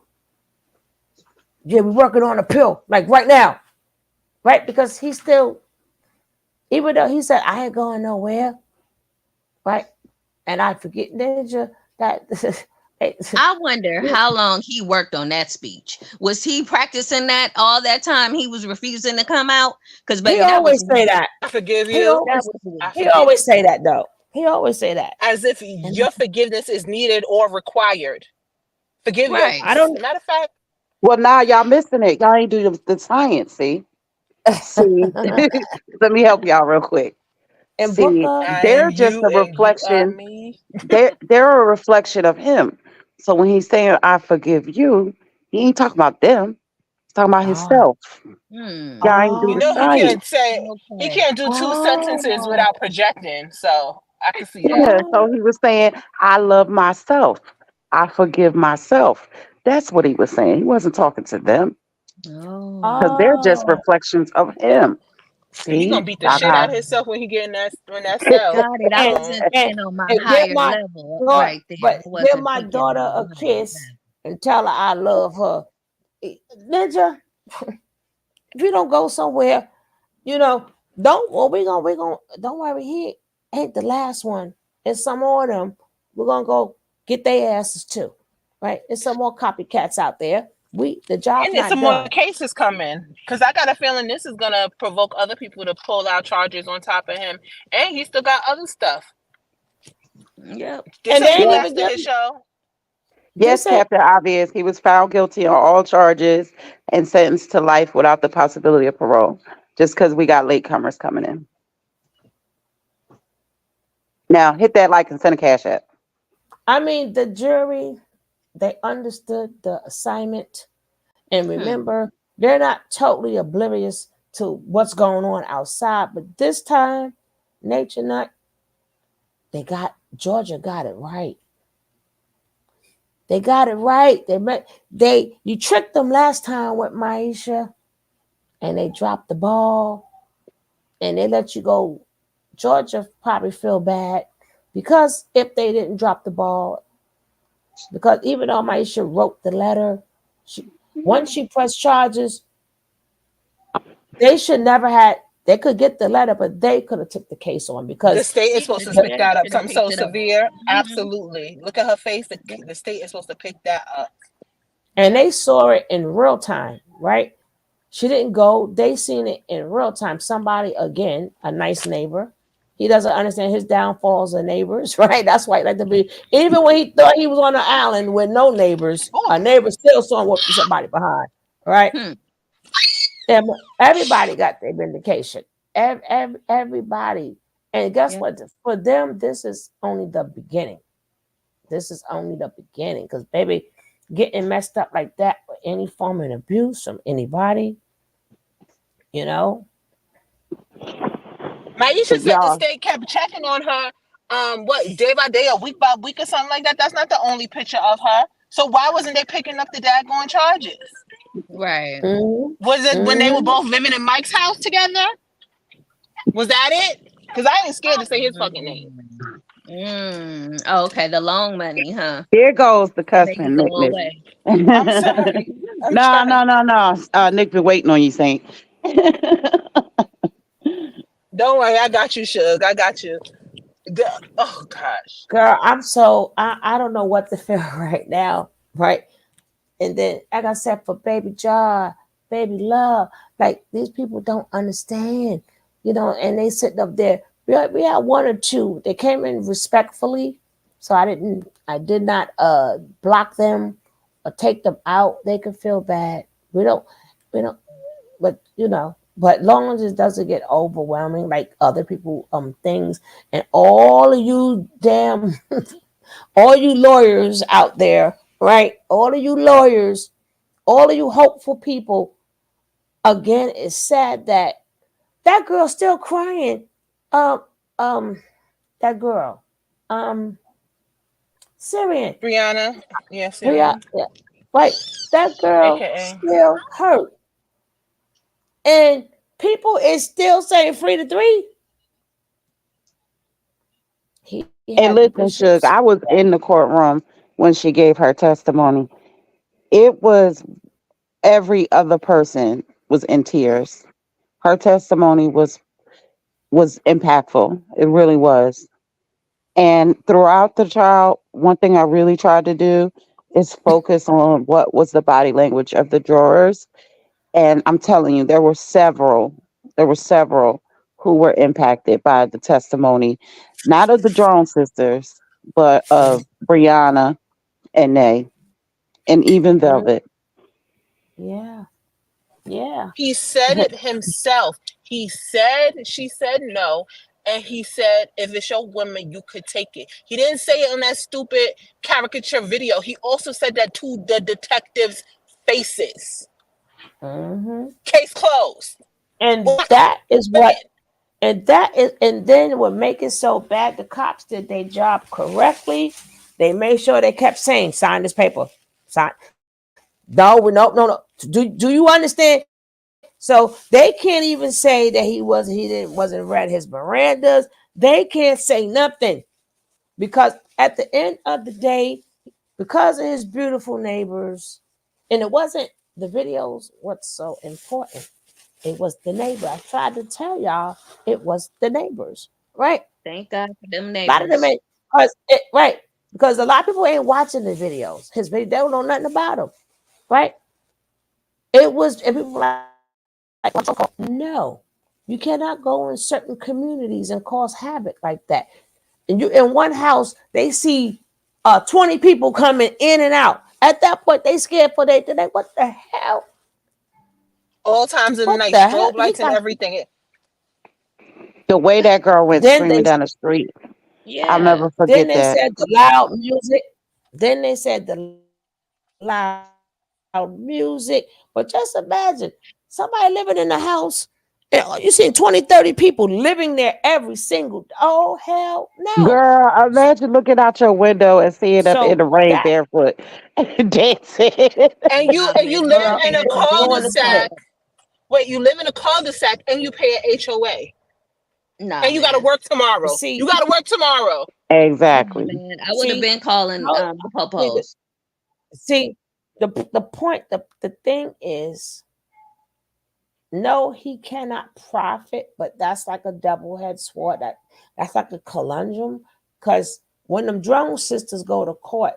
Yeah, we're working on a pill, like right now. Right? Because he still, even though he said I ain't going nowhere, right? And I forget Ninja that I wonder how long he worked on that speech. Was he practicing that all that time he was refusing to come out? Because he baby, that was always say weak. that. I forgive He you. always I he forgive. always say that though. He always say that. As if And your forgiveness is needed or required. Forgive your. Right. I don't Matter of fact, Well, now y'all missing it. Y'all ain't do the science. See, let me help y'all real quick. and See, Booker, I am they're just you a and you are reflection. me. They're a reflection of him. So when he's saying "I forgive you," he ain't talking about them. He's talking about oh, himself. Hmm. Y'all ain't do You the know oh, he Okay. can't do two sentences oh, without projecting. So I can see that. Yeah. So oh, he was saying, "I love myself. I forgive myself." That's what he was saying. He wasn't talking to them because Oh. they're just oh. reflections of him. He See, gonna beat the y'all shit out got of himself when he get in that cell. Got it. I And wasn't Um, and thinking on my and give higher my level daughter, right there. but I give wasn't my thinking daughter on a a higher kiss and tell her I love her. Ninja, if you don't go somewhere, you know, don't well, we gonna don't worry, he ain't the last one. It's some more of them. We're gonna go get their asses too. Right? There's some more copycats out there. The job's and there's not some more done. cases coming because I got a feeling this is gonna provoke other people to pull out charges on top of him, and he still got other stuff. level. Yep. This And they ain't the ain't yes, last even of give his show. yes, this ain't Captain Obvious. He was found guilty on all charges and sentenced to life without the possibility of parole. Just because we got latecomers coming in. Now hit that like and send a cash app. I mean the jury, they understood the assignment. And Hmm. remember, they're not totally oblivious to what's going on outside. But this time, Nature Nut, Georgia got it right. They got it right. You tricked them last time with Maisha, and they dropped the ball, and they let you go. Georgia probably feel bad because if they didn't drop the ball, because even though Maisha wrote the letter, once she pressed charges, they should never had. They could get the letter, but they could have took the case on The because state is supposed The to pick judge that up. should have Something picked so it up. severe. Mm-hmm. Absolutely. Look at her face. The state is supposed to pick that up. and they saw it in real time, right? She didn't go. They seen it in real time. Somebody again, a nice neighbor. He doesn't understand his downfalls of neighbors, right? That's why he like to be. Even when he thought he was on an island with no neighbors, Oh, a neighbor still saw him whoop somebody behind, right? Hmm. And everybody got their vindication. Everybody. And guess Yeah. what? For them, this is only the beginning. This is only the beginning. Because, baby, getting messed up like that with any form of abuse from anybody, you know? Maisha But said the y'all, state kept checking on her, what, day by day or week by week or something like that. That's not the only picture of her. So why wasn't they picking up the daggone charges? Right. Mm-hmm. Was it when they were Mm-hmm. both living in Mike's house together? Was that it? Because I ain't scared to say his fucking name. Mm-hmm. Oh, okay, the long money, huh? Here goes the Make it cussing, go Nick. Nick. away. I'm sorry. I'm No, trying. no, no, no. Nick been waiting on you, Saint. Don't worry, I got you, Suge. I got you. Oh gosh. Girl, I don't know what to feel right now, right? And then, like I said, for baby Joy, baby love, like these people don't understand, and they sitting up there. We had one or two. They came in respectfully, so I did not block them or take them out. They could feel bad. We don't, but but long as it doesn't get overwhelming like other people things, and all of you damn all you lawyers out there, right? All of you lawyers, all of you hopeful people, again, it's sad that that girl's still crying. Um, um, that girl, um, Syrian, Brianna. Yeah, yeah, Syrian. yeah, right? That girl AKA. still hurt, and people is still saying free to three. He had the And listen, bishops. Suge, I was in the courtroom when she gave her testimony. It was every other person was in tears. Her testimony was impactful. It really was. And throughout the trial, one thing I really tried to do is focus on what was the body language of the jurors. And I'm telling you, there were several who were impacted by the testimony, not of the Jones sisters, but of Brianna and Nay, and even Mhm. Velvet. Yeah, yeah. He said it himself. She said no. And he said, if it's your woman, you could take it. He didn't say it on that stupid caricature video. He also said that to the detectives' faces. hmm Case closed. And What? that is what and then what make it so bad, the cops did their job correctly. They made sure they kept saying, sign this paper. Sign. No, no. Do you understand? So they can't even say that he wasn't read his Mirandas. They can't say nothing because at the end of the day, because of his beautiful neighbors, and it wasn't the videos what's so important. It was the neighbor. I tried to tell y'all it was the neighbors, right? Thank God for them A lot of them neighbors. ain't, right? Because a lot of people ain't watching the videos. His video, they don't know nothing about him, right? It was, and people were like, no, you cannot go in certain communities and cause havoc like that. And you in one house, they see 20 people coming in and out. At that point, they scared for their today. What the hell? All times of the What night, the hell? strobe lights and everything. The way that girl went Then screaming they down the street, I'll Yeah. never then forget they that. said the loud music. Then they said the loud music. But just imagine somebody living in the house. And you seen 20, 30 people living there every single. Oh hell no! Girl, imagine looking out your window and seeing So up in the that rain barefoot dancing. And you Nah, and you man, them live girl, in a people and ain't doing doing the all thing. cul-de-sac. that. Wait, you live in a cul-de-sac and you pay an HOA. Nah, And you gotta man. work tomorrow. You See, gotta work tomorrow. Nah, Exactly. man. I would have see, been calling no, the see, the, popos. see, the point, the thing is, no, he cannot profit, but that's like a double-edged sword. That's like a conundrum. Because when them drone sisters go to court,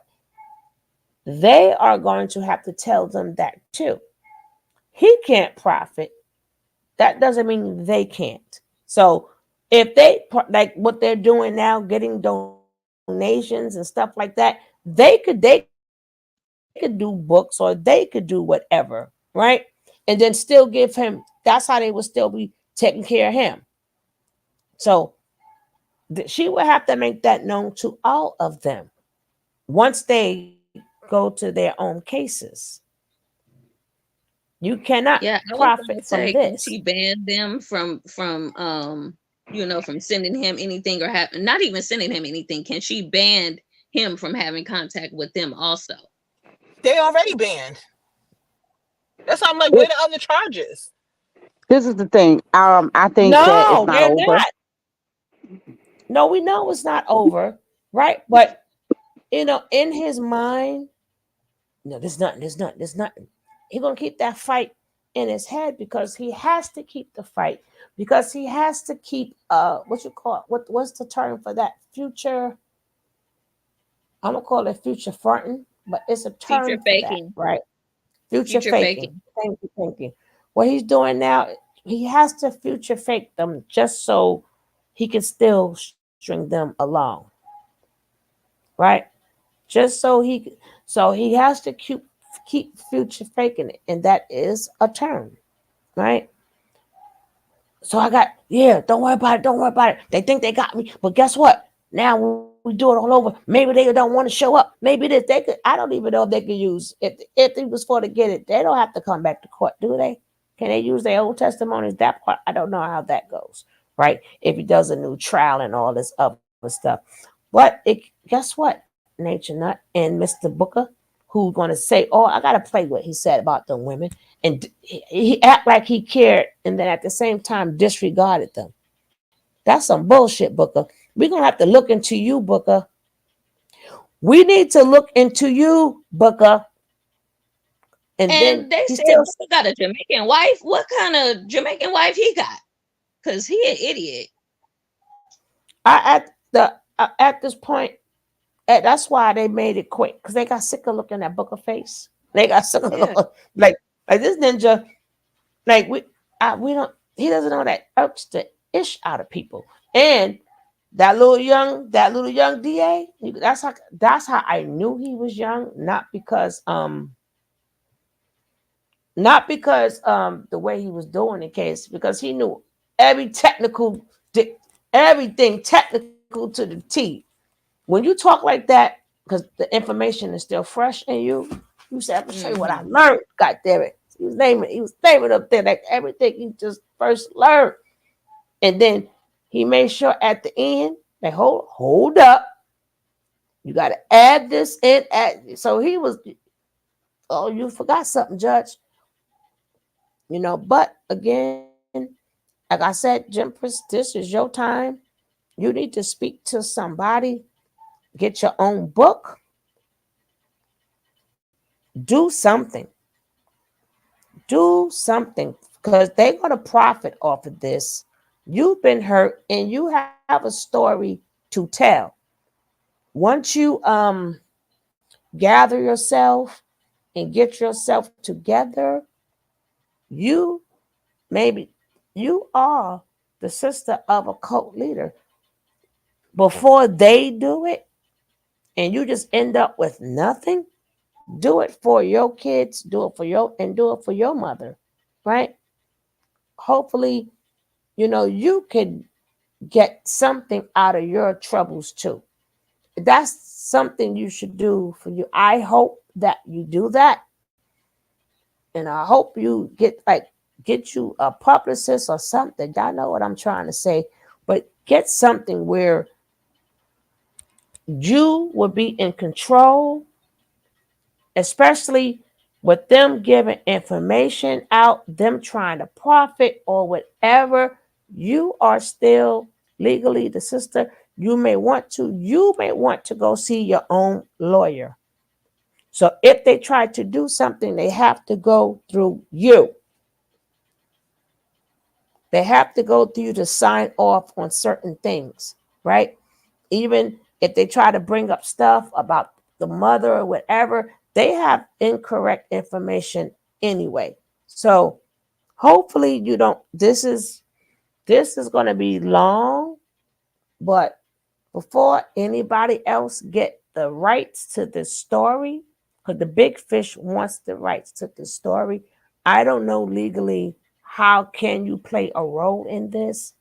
they are going to have to tell them that too. He can't profit. That doesn't mean they can't. So if like what they're doing now, getting donations and stuff like that, they could do books or they could do whatever, right? And then still give him. That's how they would still be taking care of him. So she would have to make that known to all of them once they go to their own cases. You cannot Yeah, I was profit gonna from say, can this. she ban them from sending him anything or having not even sending him anything? Can she ban him from having contact with them also? They already banned. That's why I'm like, where It, the other charges? this is the thing. I think that it's No, not they're over. not. No, we know it's not over. right? But in his mind, no, there's nothing. He's gonna keep that fight in his head because he has to keep the fight because he has to keep what you call it? What's the term for that? Future. I'm gonna call it future fronting, but it's a Future term for that, faking. right? Future Future faking. faking. Thank you, thank you. What he's doing now, he has to future fake them just so he can still string them along, right? Just so he has to keep future faking it, and that is a term, right? So I got, yeah, don't worry about it. Don't worry about it. They think they got me. But guess what? Now we do it all over. Maybe they don't want to show up. Maybe this they could. I don't even know if they could use if it was for to get it. They don't have to come back to court, do they? Can they use their old testimonies? That part, I don't know how that goes, right? If he does a new trial and all this other stuff. But guess what? Nature Nut and Mr. Booker, who's gonna say, "Oh, I gotta play what he said about the women," and he act like he cared, and then at the same time disregarded them. That's some bullshit, Booker. We're gonna have to look into you, Booker. We need to look into you, Booker. And then And they he said still, Booker got a Jamaican wife. What kind of Jamaican wife he got? Cause he an idiot. at this point, that's why they made it quick because they got sick of looking at Booker face. They got sick of Yeah. like this ninja. Like we don't. He doesn't know that irks the ish out of people. And that little young DA. That's how I knew he was young. Not because the way he was doing the case, because he knew every technical, everything technical to the T. When you talk like that, because the information is still fresh in you, you say, "I'm gonna show you what I Mm-hmm. learned." God damn it! He was naming up there like everything he just first learned, and then he made sure at the end, they hold up. You got to add this in. So he was. Oh, you forgot something, Judge. But again, like I said, Jempress, this is your time. You need to speak to somebody. Get your own book. Do something. Do something because they're going to profit off of this. You've been hurt and you have a story to tell. Once you gather yourself and get yourself together, you maybe you are the sister of a cult leader. Before they do it and you just end up with nothing, do it for your kids, do it for your mother, right? Hopefully, you can get something out of your troubles too. That's something you should do for you. I hope that you do that. And I hope you get you a publicist or something. Y'all know what I'm trying to say. But get something where you will be in control, especially with them giving information out, them trying to profit or whatever. You are still legally the sister. You may want to go see your own lawyer. So if they try to do something, they have to go through you. They have to go through you to sign off on certain things, right? Even if they try to bring up stuff about the mother or whatever, they have incorrect information anyway. So hopefully you don't this is going to be long, but before anybody else get the rights to this story, because the big fish wants the rights to this story, I don't know legally how can you play a role in this,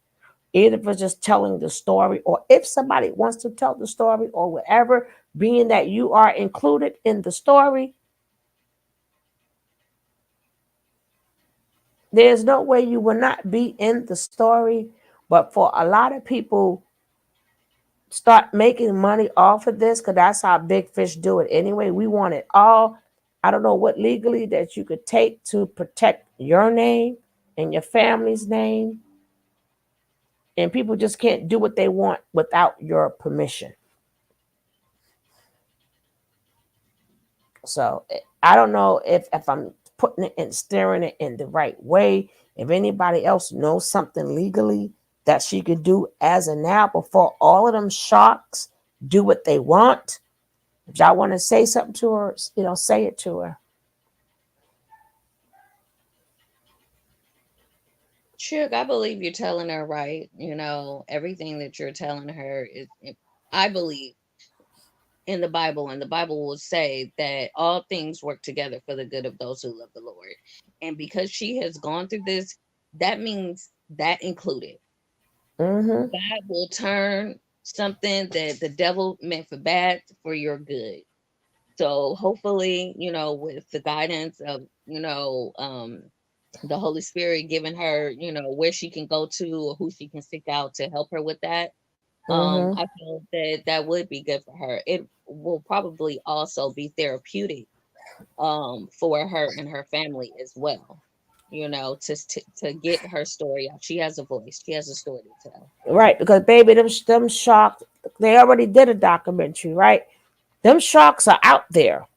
either for just telling the story or if somebody wants to tell the story or whatever, being that you are included in the story, there's no way you will not be in the story. But for a lot of people start making money off of this, because that's how big fish do it anyway. We want it all. I don't know what legally that you could take to protect your name and your family's name. And people just can't do what they want without your permission. So I don't know if I'm putting it and steering it in the right way. If anybody else knows something legally that she could do as of now before all of them sharks do what they want, if y'all want to say something to her, say it to her. Suge, I believe you're telling her right. Everything that you're telling her is, I believe in the Bible, and the Bible will say that all things work together for the good of those who love the Lord. And because she has gone through this, that means that included. Mm-hmm. God will turn something that the devil meant for bad for your good. So hopefully, with the guidance of, the Holy Spirit giving her, where she can go to or who she can seek out to help her with that. Mm-hmm. I feel that that would be good for her. It will probably also be therapeutic for her and her family as well. To get her story out. She has a voice. She has a story to tell. Right, because baby, them sharks, they already did a documentary, right? Them sharks are out there.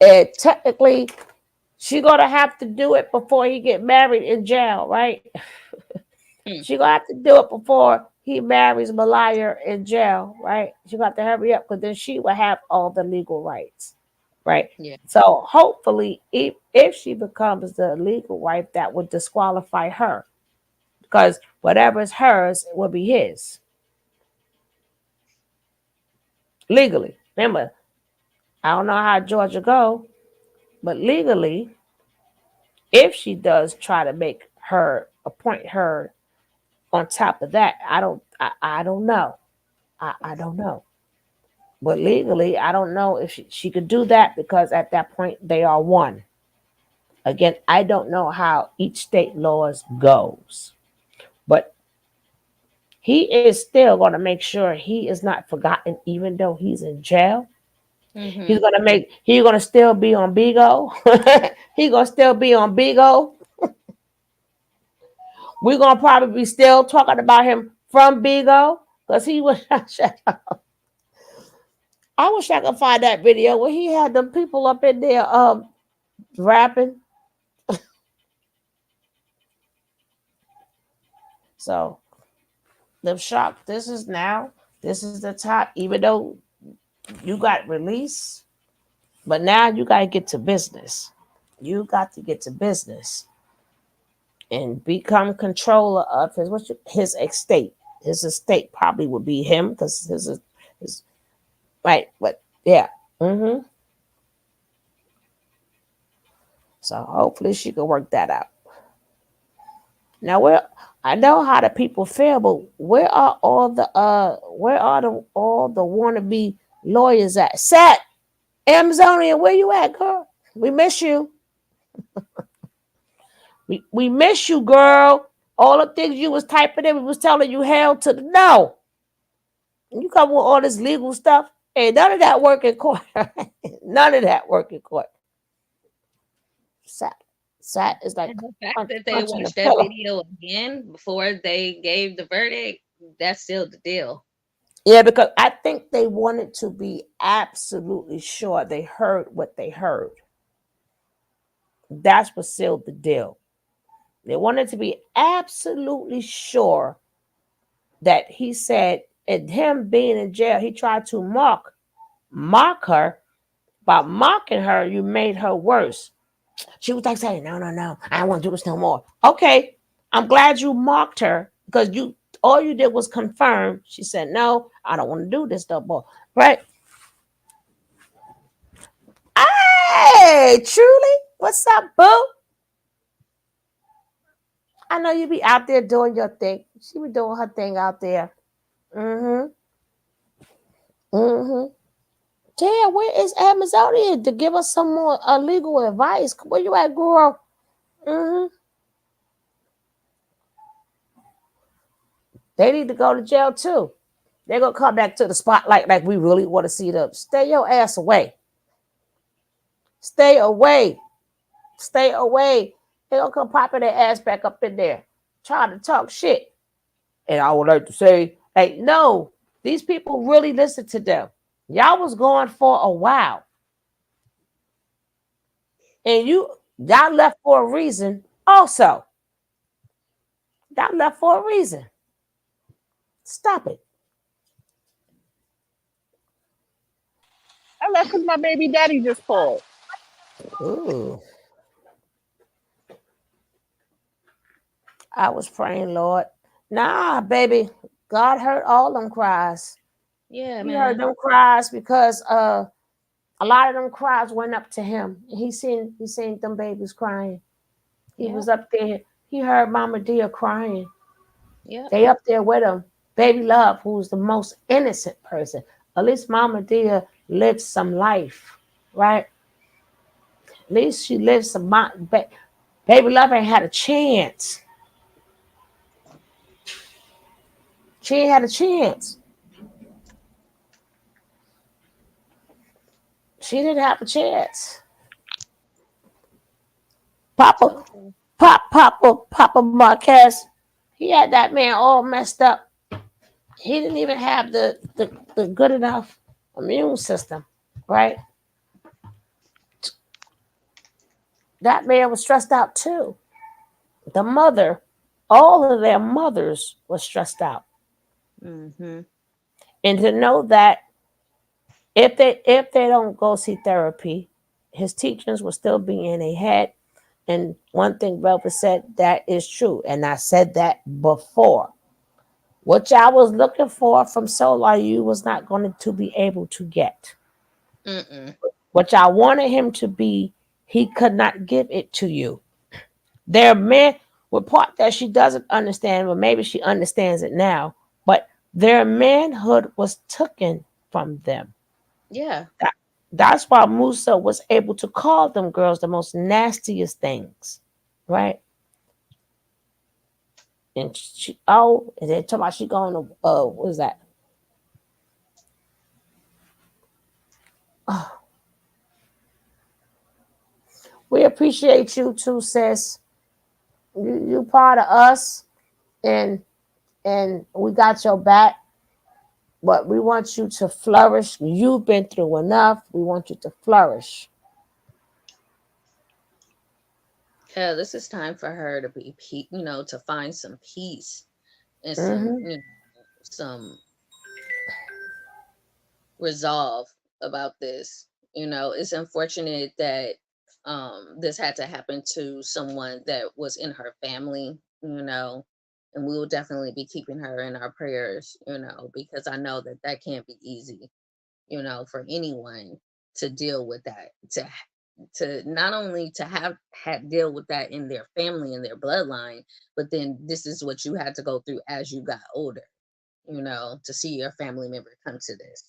And technically, she gonna have to do it before he get married in jail, right? She gonna have to do it before he marries Malaya in jail, right? She got to hurry up because then she will have all the legal rights, right? Yeah. So hopefully, if she becomes the legal wife, that would disqualify her because whatever is hers will be his legally. Remember, I don't know how Georgia go, but legally, if she does try to appoint her on top of that, I don't know. I don't know. But legally, I don't know if she could do that because at that point they are one. Again, I don't know how each state laws goes, but he is still going to make sure he is not forgotten, even though he's in jail. Mm-hmm. He's gonna still be on Bigo. He's gonna still be on Bigo. We're gonna probably be still talking about him from Bigo because he was. I wish I could find that video where he had them people up in there rapping. So the shock. This is the top. Even though you got released, but now you gotta get to business. You got to get to business and become controller of his estate. His estate probably would be him because his right. But yeah. Mm-hmm. So hopefully she can work that out. Now I know how the people feel, but where are all the wannabe lawyers at? Sat Amazonian, where you at, girl? We miss you. We miss you, girl. All the things you was typing in, we was telling you hell to the no. You come with all this legal stuff. Hey, none of that work in court. None of that work in court. Sat. Sat is like And the fact that they punching a watched that pillow. video again before they gave the verdict, that's still the deal. Yeah, because I think they wanted to be absolutely sure they heard what they heard. That's what sealed the deal. They wanted to be absolutely sure that he said, and him being in jail, he tried to mock her. By mocking her, you made her worse. She was like saying, no, no, no, I don't want to do this no more. Okay, I'm glad you mocked her because all you did was confirm. She said, no, I don't want to do this no more. Right? Hey, truly, what's up, boo? I know you be out there doing your thing. She be doing her thing out there. Mm-hmm. Mm-hmm. Damn, where is Amazonian to give us some more legal advice? Where you at, girl? Mm-hmm. They need to go to jail too. They're gonna come back to the spotlight like we really want to see them. Stay your ass away. Stay away. Stay away. They're gonna come popping their ass back up in there. try to talk shit. And I would like to say, like, no, these people really listen to them. Y'all was going for a while. And y'all left for a reason also. Y'all left for a reason. Stop it. I left because my baby daddy just called. Ooh. I was praying, Lord. Nah, baby. God heard all them cries. Yeah, He heard man. them cries because a lot of them cries went up to him. He seen them babies crying. He Yep. was up there. He heard Mama Dia crying. Yep. They up there with him. Baby Love, who's the most innocent person. At least Mama Dia lived some life, right? At least she lived some. Baby Love ain't had a chance. She ain't had a chance. She didn't have a chance. Papa, Okay. Papa Marquez, he had that man all messed up. He didn't even have the good enough immune system, right? That man was stressed out too. The mother, all of their mothers were stressed out. Mm-hmm. And to know that if they don't go see therapy, his teachings will still be in their head. And one thing Velvet said that is true. And I said that before. What y'all was looking for from Solar you was not going to be able to get. Mm-mm. What y'all wanted him to be, he could not give it to you. There are men with part that she doesn't understand, but maybe she understands it now. But their manhood was taken from them. Yeah. That's why Musa was able to call them girls the most nastiest things, right? And and they talk about she going to what is that? Oh, we appreciate you too, sis. You part of us, and we got your back. But we want you to flourish. You've been through enough. We want you to flourish. Yeah, this is time for her to be, to find some peace and some, Mm-hmm. some resolve about this. It's unfortunate that this had to happen to someone that was in her family, and we will definitely be keeping her in our prayers, because I know that that can't be easy, for anyone to deal with that, to not only to have deal with that in their family and their bloodline, but then this is what you had to go through as you got older, to see your family member come to this.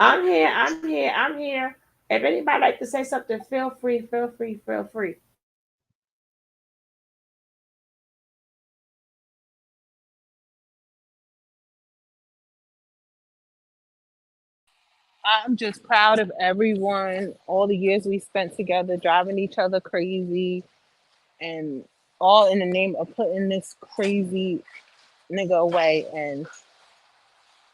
I'm here. I'm here. I'm here. If anybody like to say something, feel free. Feel free. Feel free. I'm just proud of everyone, all the years we spent together, driving each other crazy, and all in the name of putting this crazy nigga away. And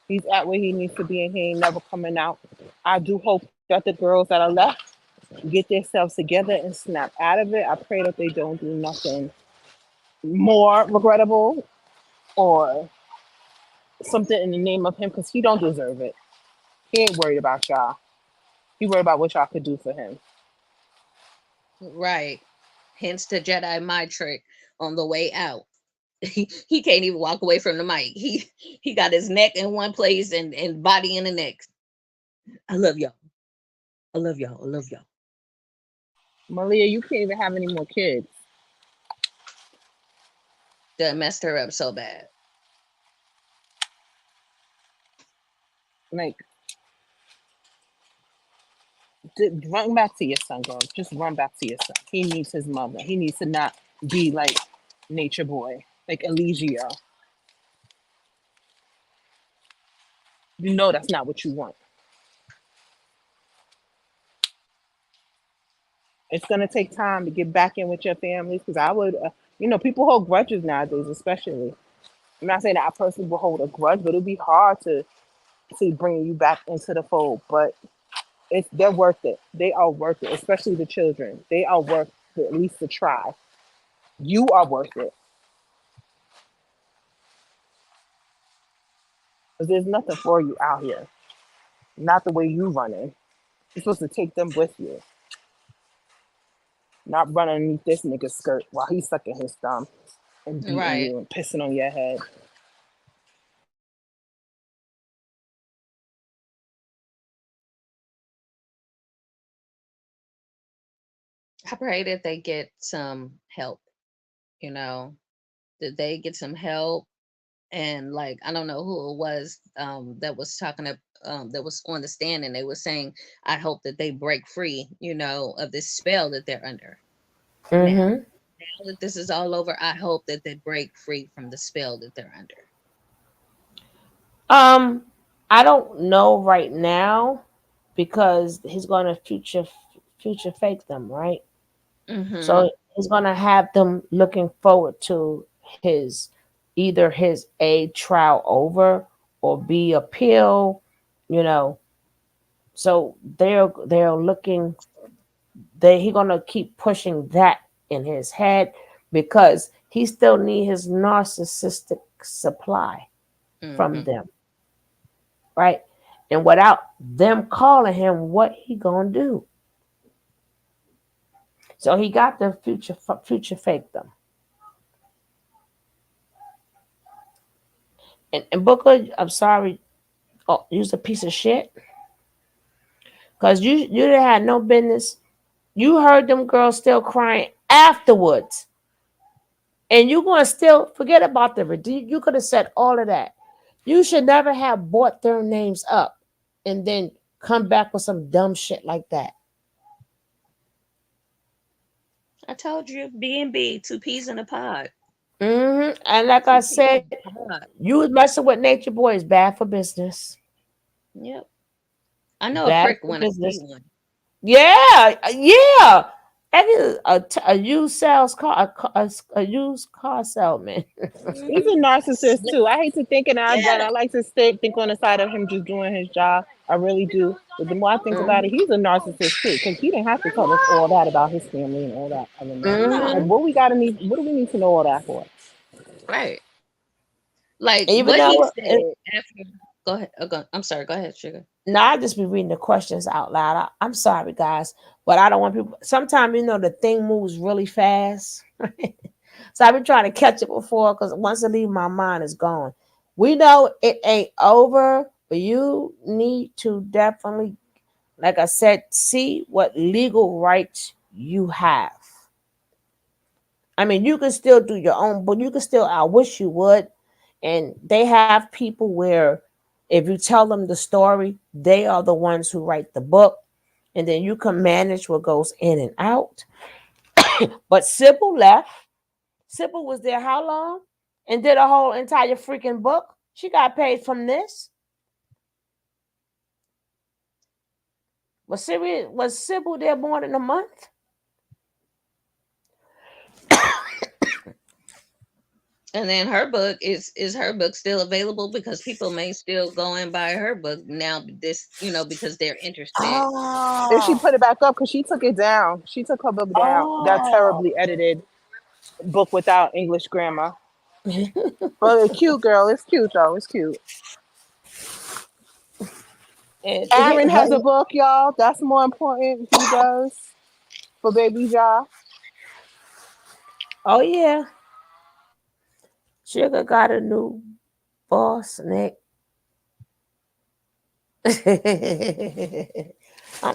he's at where he needs to be, and he ain't never coming out. I do hope that the girls that are left get themselves together and snap out of it. I pray that they don't do nothing more regrettable or something in the name of him, because he don't deserve it. He ain't worried about y'all. He worried about what y'all could do for him. Right. Hence the Jedi mind trick on the way out. He can't even walk away from the mic. He got his neck in one place and body in the next. I love y'all. I love y'all. I love y'all. Malia, you can't even have any more kids. That messed her up so bad. Like, run back to your son, girl. Just run back to your son. He needs his mother. He needs to not be like Nature Boy, like Elysia. You know that's not what you want. It's gonna take time to get back in with your families, because I would, people hold grudges nowadays, especially. I'm not saying that I personally will hold a grudge, but it'll be hard to bring you back into the fold. But they're worth it. They are worth it, especially the children. They are worth it, at least to try. You are worth it. Because there's nothing for you out here. Not the way you running. You're supposed to take them with you. Not run underneath this nigga's skirt while he's sucking his thumb and beating Right. you and pissing on your head. I pray that they get some help, you know, that they get some help. And like, I don't know who it was that was that was on the stand, and they were saying, I hope that they break free, of this spell that they're under now. Mm-hmm. Now that this is all over, I hope that they break free from the spell that they're under. Um, I don't know right now because he's gonna future fake them, right? Mm-hmm. So he's gonna have them looking forward to his either his A trial over or B appeal, you know. So they're looking he gonna keep pushing that in his head because he still need his narcissistic supply from Mm-hmm. them, right? And without them calling him, what he gonna do? So he got the future fake them. And Booker, I'm sorry, you's a piece of shit because you didn't have no business. You heard them girls still crying afterwards, and you gonna still forget about the you could have said all of that. You should never have brought their names up and then come back with some dumb shit like that. I told you, B and B, two peas in a pod. And like I Two peas said, in a pod. you was messing with Nature Boy is bad for business. Yep. I know a Bad prick for when I see business. one. Yeah, yeah. That is a used sales car, a used car salesman. He's a Mm-hmm. narcissist too. I hate to think, and Yeah. I like to think on the side of him just doing his job. I really do. But the more I think about Hmm. it, he's a narcissist too, because he didn't have to tell us all that about his family and all that other mess. Like, Hmm. No. what do we need to know all that for? Right. Like Even what he though, said after. Go ahead. I'm sorry. Go ahead, Sugar. no, I just be reading the questions out loud. I'm sorry, guys, but I don't want people. Sometimes the thing moves really fast, so I've been trying to catch it before because once it leaves my mind, it's gone. We know it ain't over, but you need to definitely, like I said, see what legal rights you have. I mean, you can still do your own, but you can still. I wish you would. And they have people where If you tell them the story, they are the ones who write the book, and then you can manage what goes in and out. But Sybil left. Sybil was there how long? And did a whole entire freaking book. She got paid from this. Was Sybil there more than a month? And then her book is her book still available because people may still go and buy her book now, this, because they're interested. If she Oh, put it back up, because she took it down. She took her book down. That oh. terribly edited book without English grammar. But it's cute, girl. It's cute, though. It's cute. Aaron has a book, y'all. That's more important. He does for Baby Ja. Oh yeah. Sugar got a new boss, Nick. I'm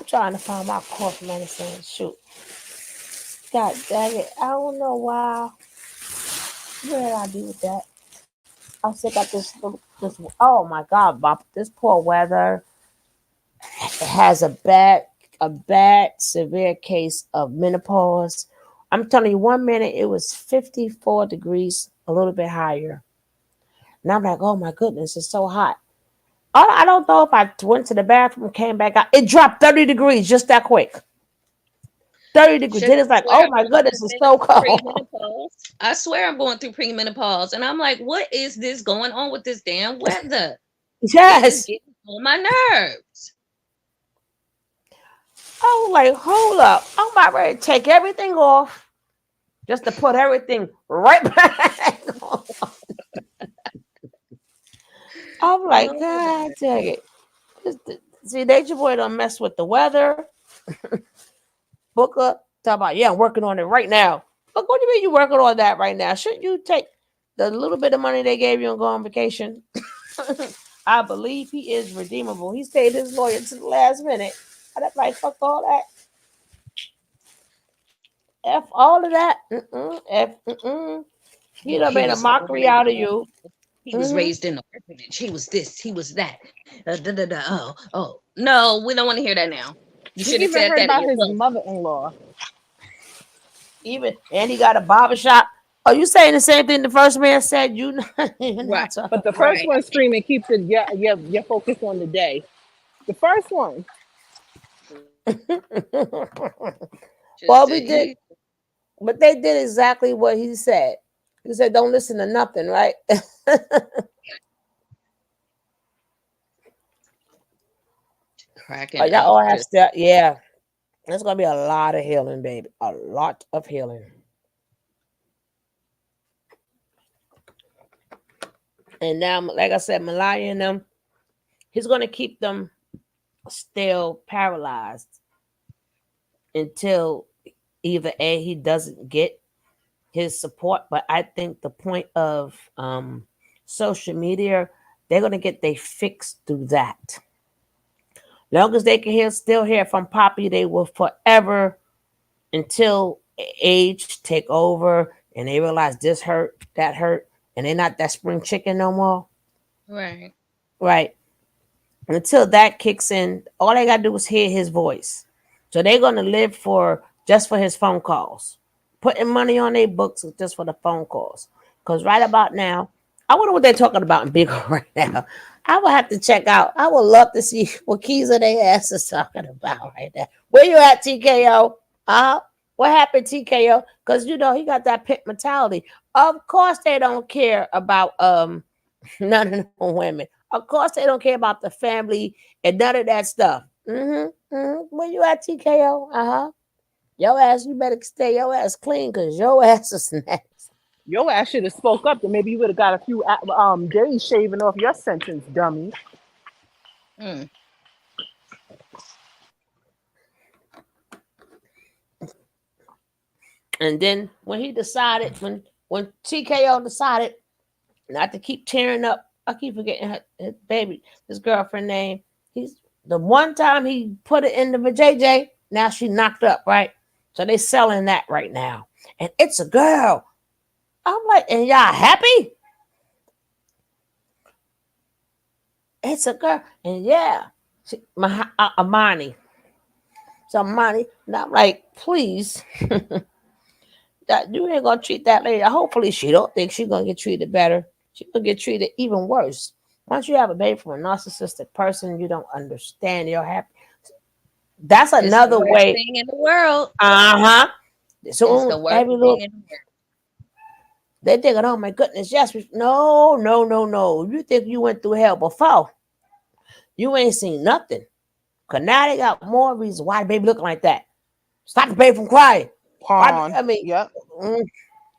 trying to find my cough medicine. Shoot. God dang it. I don't know why. What did I do with that? I still got this. Oh my God, Bob. This poor weather has a bad, severe case of menopause. I'm telling you, 1 minute it was 54 degrees, a little bit higher. And I'm like, oh my goodness, it's so hot. I don't know if I went to the bathroom, came back out. It dropped 30 degrees just that quick. 30 degrees. Sugar, Then it's I like, swear oh I'm my going goodness, through it's so cold. premenopause. I swear I'm going through premenopause, and I'm like, what is this going on with this damn weather? It is Yes. getting on my nerves. I was like, hold up. I'm about ready to take everything off just to put everything right back on. I'm like, God dang it. See, Nature Boy don't mess with the weather. Booker, talk about, yeah, I'm working on it right now. Look, what do you mean you working on that right now? Shouldn't you take the little bit of money they gave you and go on vacation? I believe he is redeemable. He stayed his lawyer to the last minute. I'm like, fuck all that. F all of that. He done He made a was mockery out of you. he was raised in the orphanage. He was this. He was that. Oh. No, we don't want to hear that now. You We should have even said heard that at about your his closing. mother-in-law. And he got a barber shop. Are you saying the same thing the first man said? You're Right. not talking But the first Right. one screaming keeps it your focus on the day. The first one. Well, we did, but they did exactly what he said. He said, "Don't listen to nothing," right? Cracking Y'all up. all have to, yeah. There's gonna be a lot of healing, baby. A lot of healing. And now, like I said, Malaya and them, he's gonna keep them still paralyzed until either he doesn't get his support. But I think the point of social media, they're gonna get they fix through that. Long as they can still hear from Poppy, they will forever until age take over and they realize this hurt, that hurt, and they're not that spring chicken no more. Right. Right. Until that kicks in, all they gotta do is hear his voice. So they're gonna live for just for his phone calls, putting money on their books just for the phone calls. Because right about now, I wonder what they're talking about in Big right now. I will have to check out. I would love to see what keys of their ass is talking about right now. Where you at, TKO? What happened, TKO? Because he got that pit mentality. Of course, they don't care about none of the women. Of course, they don't care about the family and none of that stuff. Where you at, TKO? Your ass, you better stay your ass clean because your ass is next. Your ass should have spoke up, and maybe you would have got a few days shaving off your sentence, dummy. Mm. And then when he decided, when TKO decided not to keep tearing up, I keep forgetting his baby, his girlfriend name. He's the one time he put it in the JJ. Now she knocked up, right? So they selling that right now, and it's a girl. I'm like, and y'all happy? It's a girl, and yeah, Amani. So Amani, and I'm like, please, that you ain't gonna treat that lady. Hopefully, she don't think she's gonna get treated better. She's gonna get treated even worse. Once you have a baby from a narcissistic person, you don't understand. You're happy. That's It's the another worst way. thing in the world. Uh-huh. It's the So worst every thing little in the world. they thinking, oh my goodness, yes. No, no, no, no. You think you went through hell before. You ain't seen nothing. Cause now they got more reasons why the baby looking like that. Stop the baby from crying. Why Pawn. I mean Yep. mm,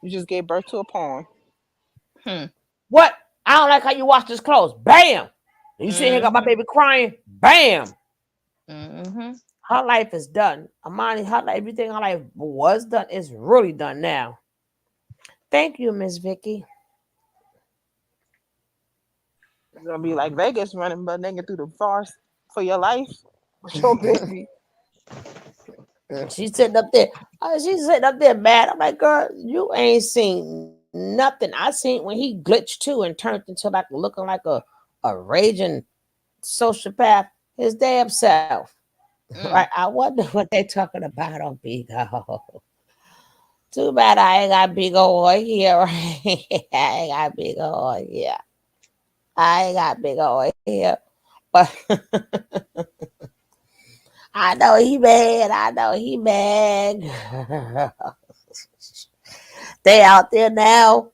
You just gave birth to a pawn. Hmm. what? I don't like how you wash this clothes. Bam. You see here got my Mm-hmm. baby crying. Bam. Mm-hmm. Her life is done. Amani, her life, everything her life was done is really done now. Thank you, Miss Vicky. It's gonna be like Vegas running but naked through the forest for your life. With your baby. She's sitting up there. She's sitting up there mad. I'm like, girl, you ain't seen nothing. I seen when he glitched too and turned into like looking like a raging sociopath. His damn self. Right? Mm. I wonder what they talking about on Bigo. Too bad I ain't got big oil here. Right? I ain't got big oil here. I ain't got big oil here. But I know he mad. I know he mad. They out there now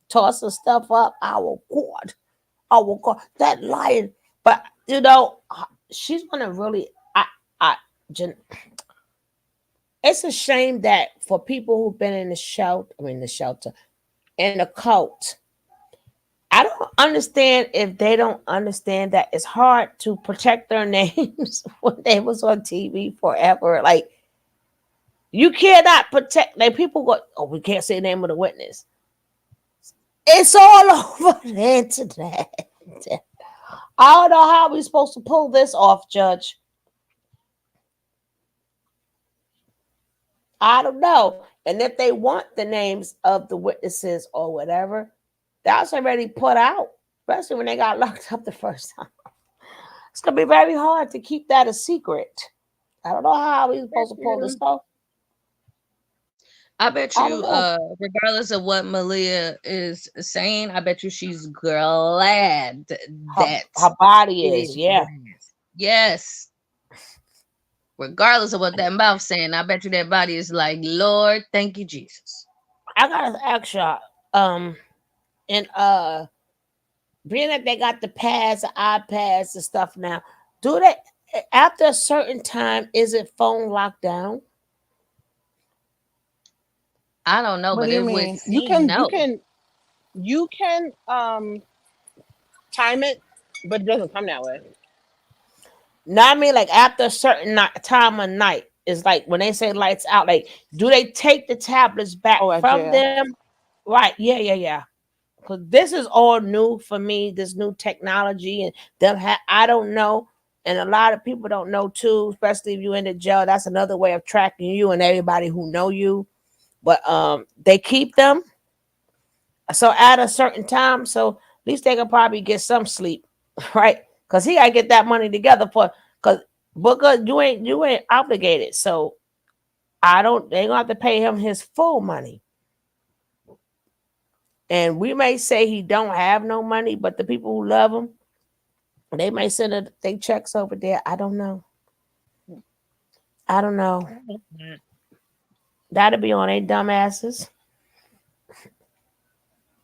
tossing stuff up. Our God, that lion. But you know, she's gonna really. I, Jan- it's a shame that for people who've been in the shelter, in the cult, I don't understand if they don't understand that it's hard to protect their names when they was on TV forever. Like you cannot protect. Like people go, oh, we can't say the name of the witness. It's all over the internet. I don't know how we're supposed to pull this off, Judge. I don't know. And if they want the names of the witnesses or whatever, that's already put out, especially when they got locked up the first time. It's gonna be very hard to keep that a secret. I don't know how we're Bet supposed to pull this you. off. I bet I don't you, know. regardless of what Malia is saying, I bet you she's glad that Her body it is, is what yeah. it is. Yes. Regardless of what that mouth saying, I bet you that body is like, Lord, thank you, Jesus. I gotta ask y'all, and being that they got the pads, the iPads and stuff now, do they after a certain time is it phone locked down? I don't know, What do but you it would mean? You seem can you no. can you can time it, but it doesn't come that way. No, I mean like after a certain time of night. It's like when they say lights out, like do they take the tablets back Oh, at from jail. them? Right, yeah. Because this is all new for me, this new technology, and I don't know. And a lot of people don't know too, especially if you're in the jail. That's another way of tracking you and everybody who know you. But they keep them. So at a certain time, so at least they can probably get some sleep, right? Because he gotta get that money together for because Booker, you ain't obligated. So I don't they gonna have to pay him his full money. And we may say he don't have no money, but the people who love him, they may send they checks over there. I don't know. I don't know. That'll be on they dumbasses.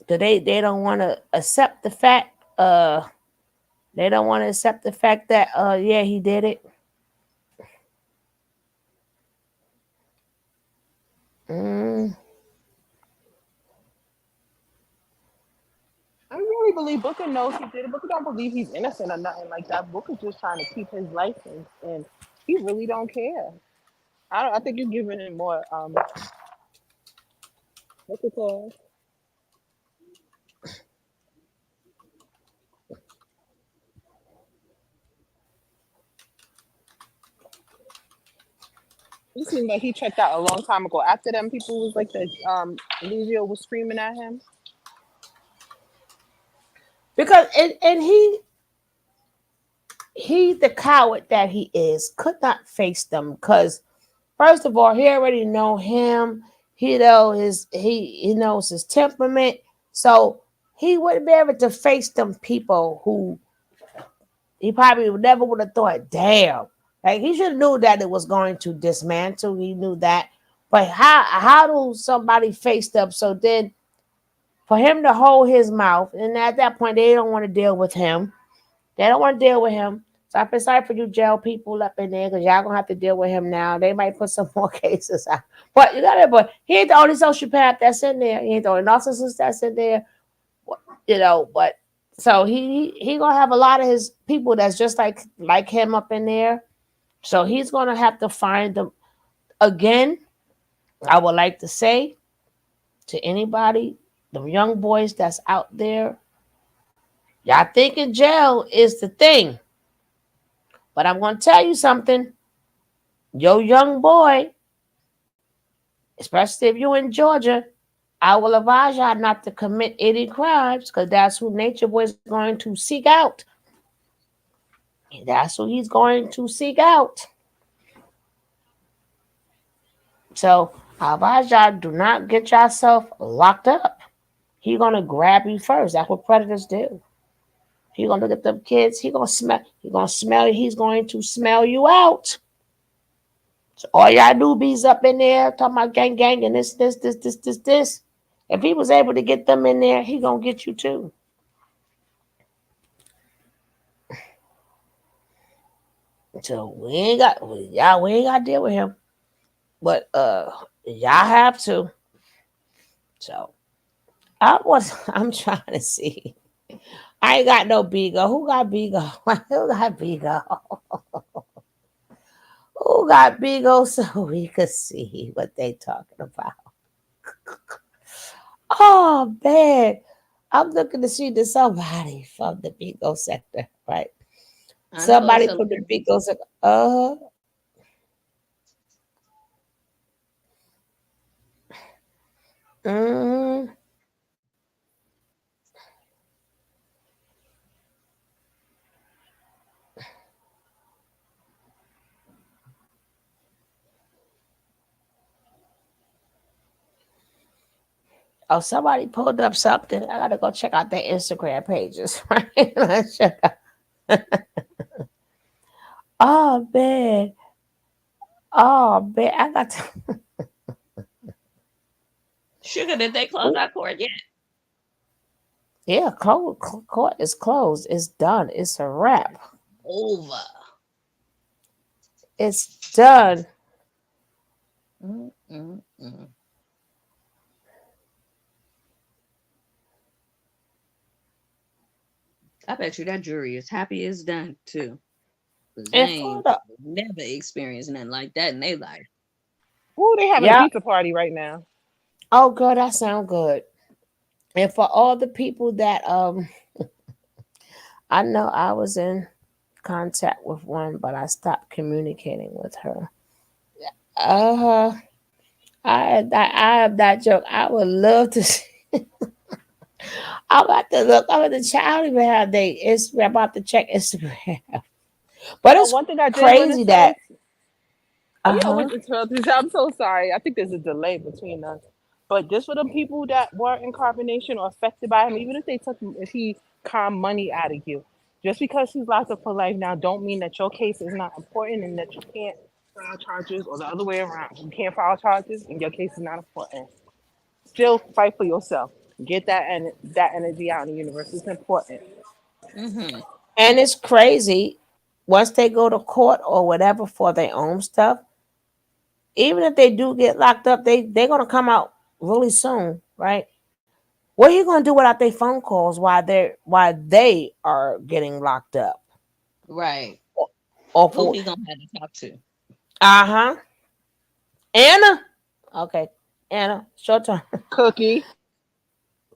Cause they don't want to accept the fact. They don't want to accept the fact that yeah he did it. Mm, I really believe Booker knows he did it. Booker don't believe he's innocent or nothing like that. Booker's just trying to keep his license, and he really don't care. I think you're giving him more what's it called? It seemed like he checked out a long time ago. After them people was like the Luzio was screaming at him. because and he he, the coward that he is, could not face them because first of all, he already know him. He knows his temperament, so he wouldn't be able to face them people who he probably never would have thought. Damn, like he should have knew that it was going to dismantle. He knew that, but how do somebody face them? So then, for him to hold his mouth, and at that point, they don't want to deal with him. They don't want to deal with him. So I feel sorry for you jail people up in there because y'all gonna have to deal with him now. They might put some more cases out. But you gotta but he ain't the only sociopath that's in there. He ain't the only narcissist that's in there. But so he gonna have a lot of his people that's just like him up in there. So he's gonna have to find them again. I would like to say to anybody, the young boys that's out there, y'all thinking jail is the thing. But I'm gonna tell you something. Your young boy, especially if you're in Georgia, I will advise y'all not to commit any crimes because that's who Nature Boy is going to seek out. And that's who he's going to seek out. So I advise y'all do not get yourself locked up. He's gonna grab you first. That's what predators do. He's gonna look at them kids. He's gonna smell. He's gonna smell. He's going to smell you out. So all y'all newbies up in there talking about gang gang and this. If he was able to get them in there, he gonna get you too. So we ain't got to deal with him. But y'all have to. So I'm trying to see. I ain't got no Bigo. Who got Bigo? Who got Bigo? Who got Bigo so we could see what they talking about? Oh man. I'm looking to see to somebody from the Bigo sector, right? I know it's Somebody a from the Bigo sector. Mm, oh, somebody pulled up something. I gotta go check out their Instagram pages, right? Let's check out. Oh man. Oh man. I got to Sugar, did they close our court yet? Yeah, court is closed. It's done. It's a wrap. Over. It's done. Mm-mm-mm. I bet you that jury is happy it's done too. Because they And ain't Florida. never experienced nothing like that in their life. Ooh, they having a Yeah. pizza party right now. Oh girl, that sound good. And for all the people that I know I was in contact with one, but I stopped communicating with her. Uh-huh. I have that joke. I would love to see. I'm about to look. I'm about to check. I don't even have they Instagram. I'm about to check Instagram. But Oh, it's one thing I did want to crazy say. that Oh yeah, I uh-huh. went to 12. I'm so sorry. I think there's a delay between us. But just for the people that were in carbonation or affected by him, even if they took if he calmed money out of you, just because he's locked up for life now, don't mean that your case is not important and that you can't file charges or the other way around. You can't file charges and your case is not important. Still fight for yourself. Get that energy out in the universe. It's important. Mm-hmm. And it's crazy. Once they go to court or whatever for their own stuff, even if they do get locked up, they're gonna come out really soon, right? What are you gonna do without their phone calls while they are getting locked up? Right. Or Who for he gonna have to talk to? uh-huh. Anna. Okay. Anna, it's your turn. Cookie,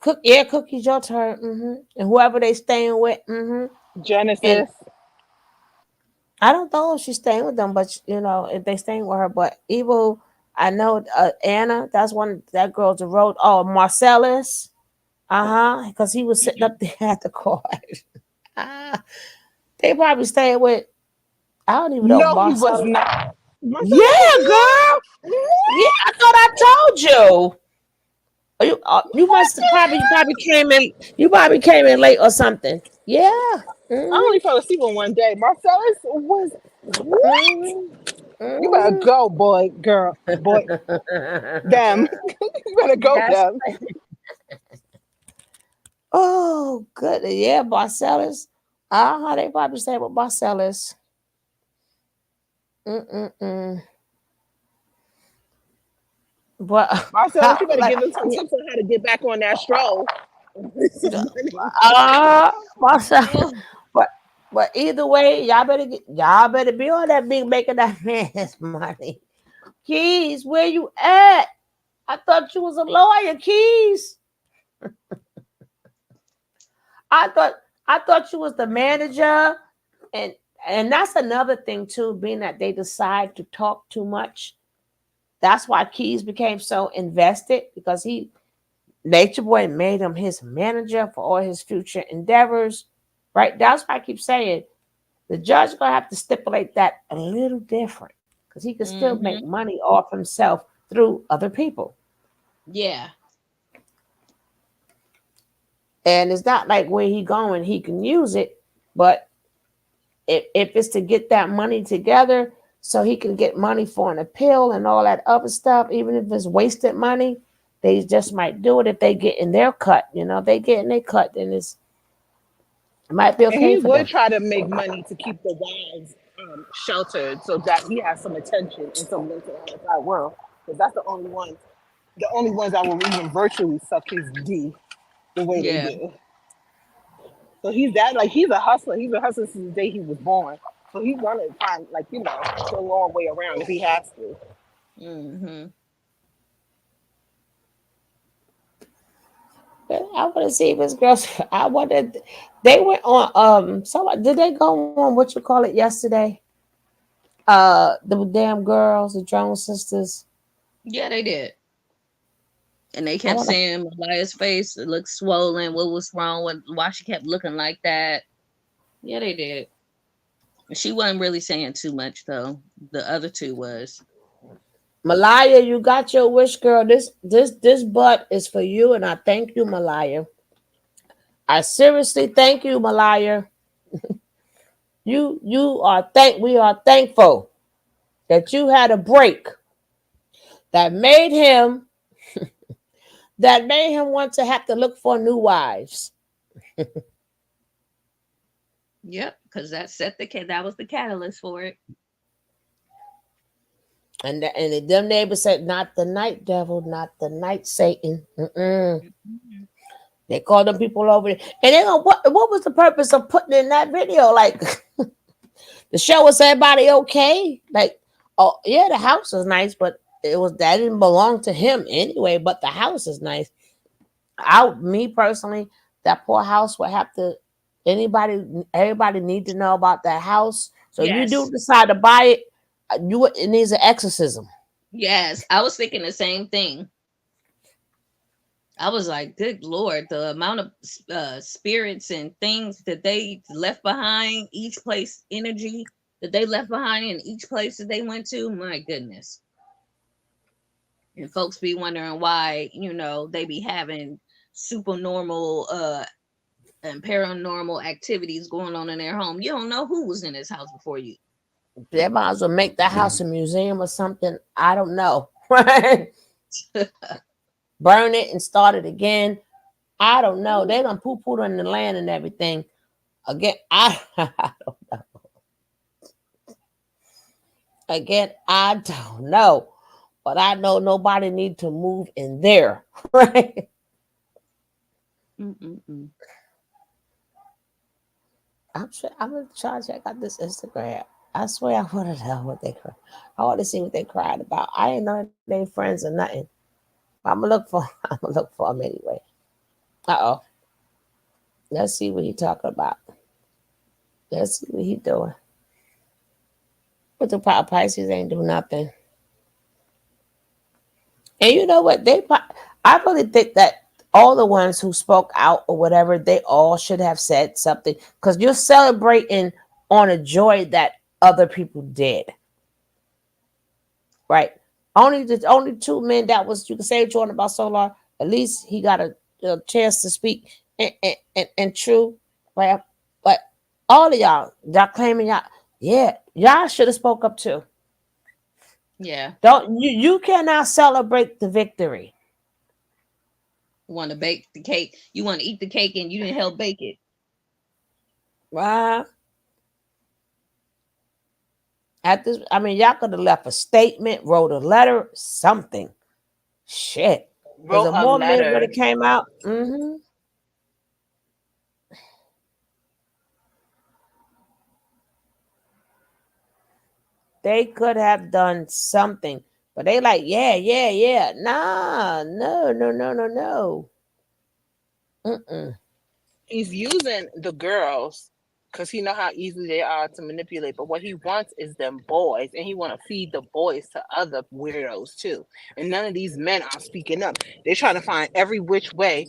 Cookie's your turn. And whoever they staying with, and Genesis. I don't know if she's staying with them, but if they staying with her. But Evil, I know Anna. That's one that girl's the road. Oh, Marcellus. Because he was sitting up there at the court. Ah, They probably stayed with, I don't even know, No, he was Marcel. not. Marcellus Yeah, was not. girl. Yeah, I thought I told you. You must have probably came in. You probably came in late or something. Yeah. I only Mm-hmm. fell asleep on one day. Marcellus was what? You better Mm-hmm. go, boy, girl, boy, them. You better go, That's them. oh good. Yeah, Marcellus. Uh-huh. They probably stayed with Marcellus. Mm-mm-mm. But Marcellus, how you better like give them some tips on how to get back on that stroll. Some money. Marcellus. Oh, But either way, y'all better be on that big making that man's money. Keys, where you at? I thought you was a lawyer, Keys. I thought I thought you was the manager, and that's another thing too, being that they decide to talk too much. That's why Keys became so invested because Nature Boy made him his manager for all his future endeavors. Right? That's why I keep saying the judge gonna have to stipulate that a little different because he can still make mm-hmm. money off himself through other people. Yeah. And it's not like where he going, he can use it, but if it's to get that money together so he can get money for an appeal and all that other stuff, even if it's wasted money, they just might do it if they get in their cut. If they get in their cut, then it might be And okay he for would them. try to make money to keep the wives sheltered so that he has some attention in some mental outside world. Because that's the only ones that will even virtually suck his D the way they Yeah. do. So he's that like he's a hustler. He's a hustler since the day he was born. So he's gonna find the long way around if he has to. Mm-hmm. But I want to see if this girls. I wanted. They went on. So did they go on what you call it yesterday? The damn girls, the Jones sisters. Yeah, they did. And they I kept want to. saying Mariah's face it looked swollen. What was wrong with why she kept looking like that? Yeah, they did. She wasn't really saying too much though. The other two was. Malaya, you got your wish, girl. This butt is for you, and I thank you, Malaya. I seriously thank you, Malaya. We are thankful that you had a break that made him want to have to look for new wives. Yep, because that was the catalyst for it. And them neighbors said, "Not the night devil, not the night Satan." Mm-mm. Mhm. They called them people over there, and they go, "What was the purpose of putting in that video? Like, the show was everybody okay? Like, oh yeah, the house is nice, but that didn't belong to him anyway. But the house is nice. Me personally, that poor house would have to. Everybody need to know about that house. So if you do Yes. decide to buy it, it needs an exorcism. Yes. I was thinking the same thing. I was like, good Lord, the amount of spirits and things that they left behind, each place, energy that they left behind in each place that they went to, my goodness. And folks be wondering why, they be having supernormal and paranormal activities going on in their home. You don't know who was in this house before you. They might as well make that house a museum or something. I don't know. Right? Burn it and start it again. I don't know. They're gonna poo in the land and everything. Again, I don't know. Again, I don't know. But I know nobody need to move in there. Right? Mm-mm-mm. I'm gonna try to check out this Instagram. I swear I want to know what they cry. I want to see what they cried about. I ain't know they friends or nothing. I'm gonna look for. I'm gonna look for them anyway. Oh. Let's see what he talking about. Let's see what he doing. But the Pisces ain't do nothing. And you know what? I really think that all the ones who spoke out or whatever, they all should have said something because you're celebrating on a joy that other people did. Right? Only two men that was you can say Jordan about Solar. At least he got a chance to speak and true, right? But all of y'all claiming y'all should have spoke up too. Yeah. Don't you cannot celebrate the victory. Want to bake the cake? You want to eat the cake and you didn't help bake it? Right? At this, I mean, y'all could have left a statement, wrote a letter, something. Shit. Because Wrote if a more men would letter. have came out, they could have done something. But they like, yeah. Nah, no. Mm-mm. He's using the girls because he know how easy they are to manipulate. But what he wants is them boys, and he want to feed the boys to other weirdos too. And none of these men are speaking up. They're trying to find every which way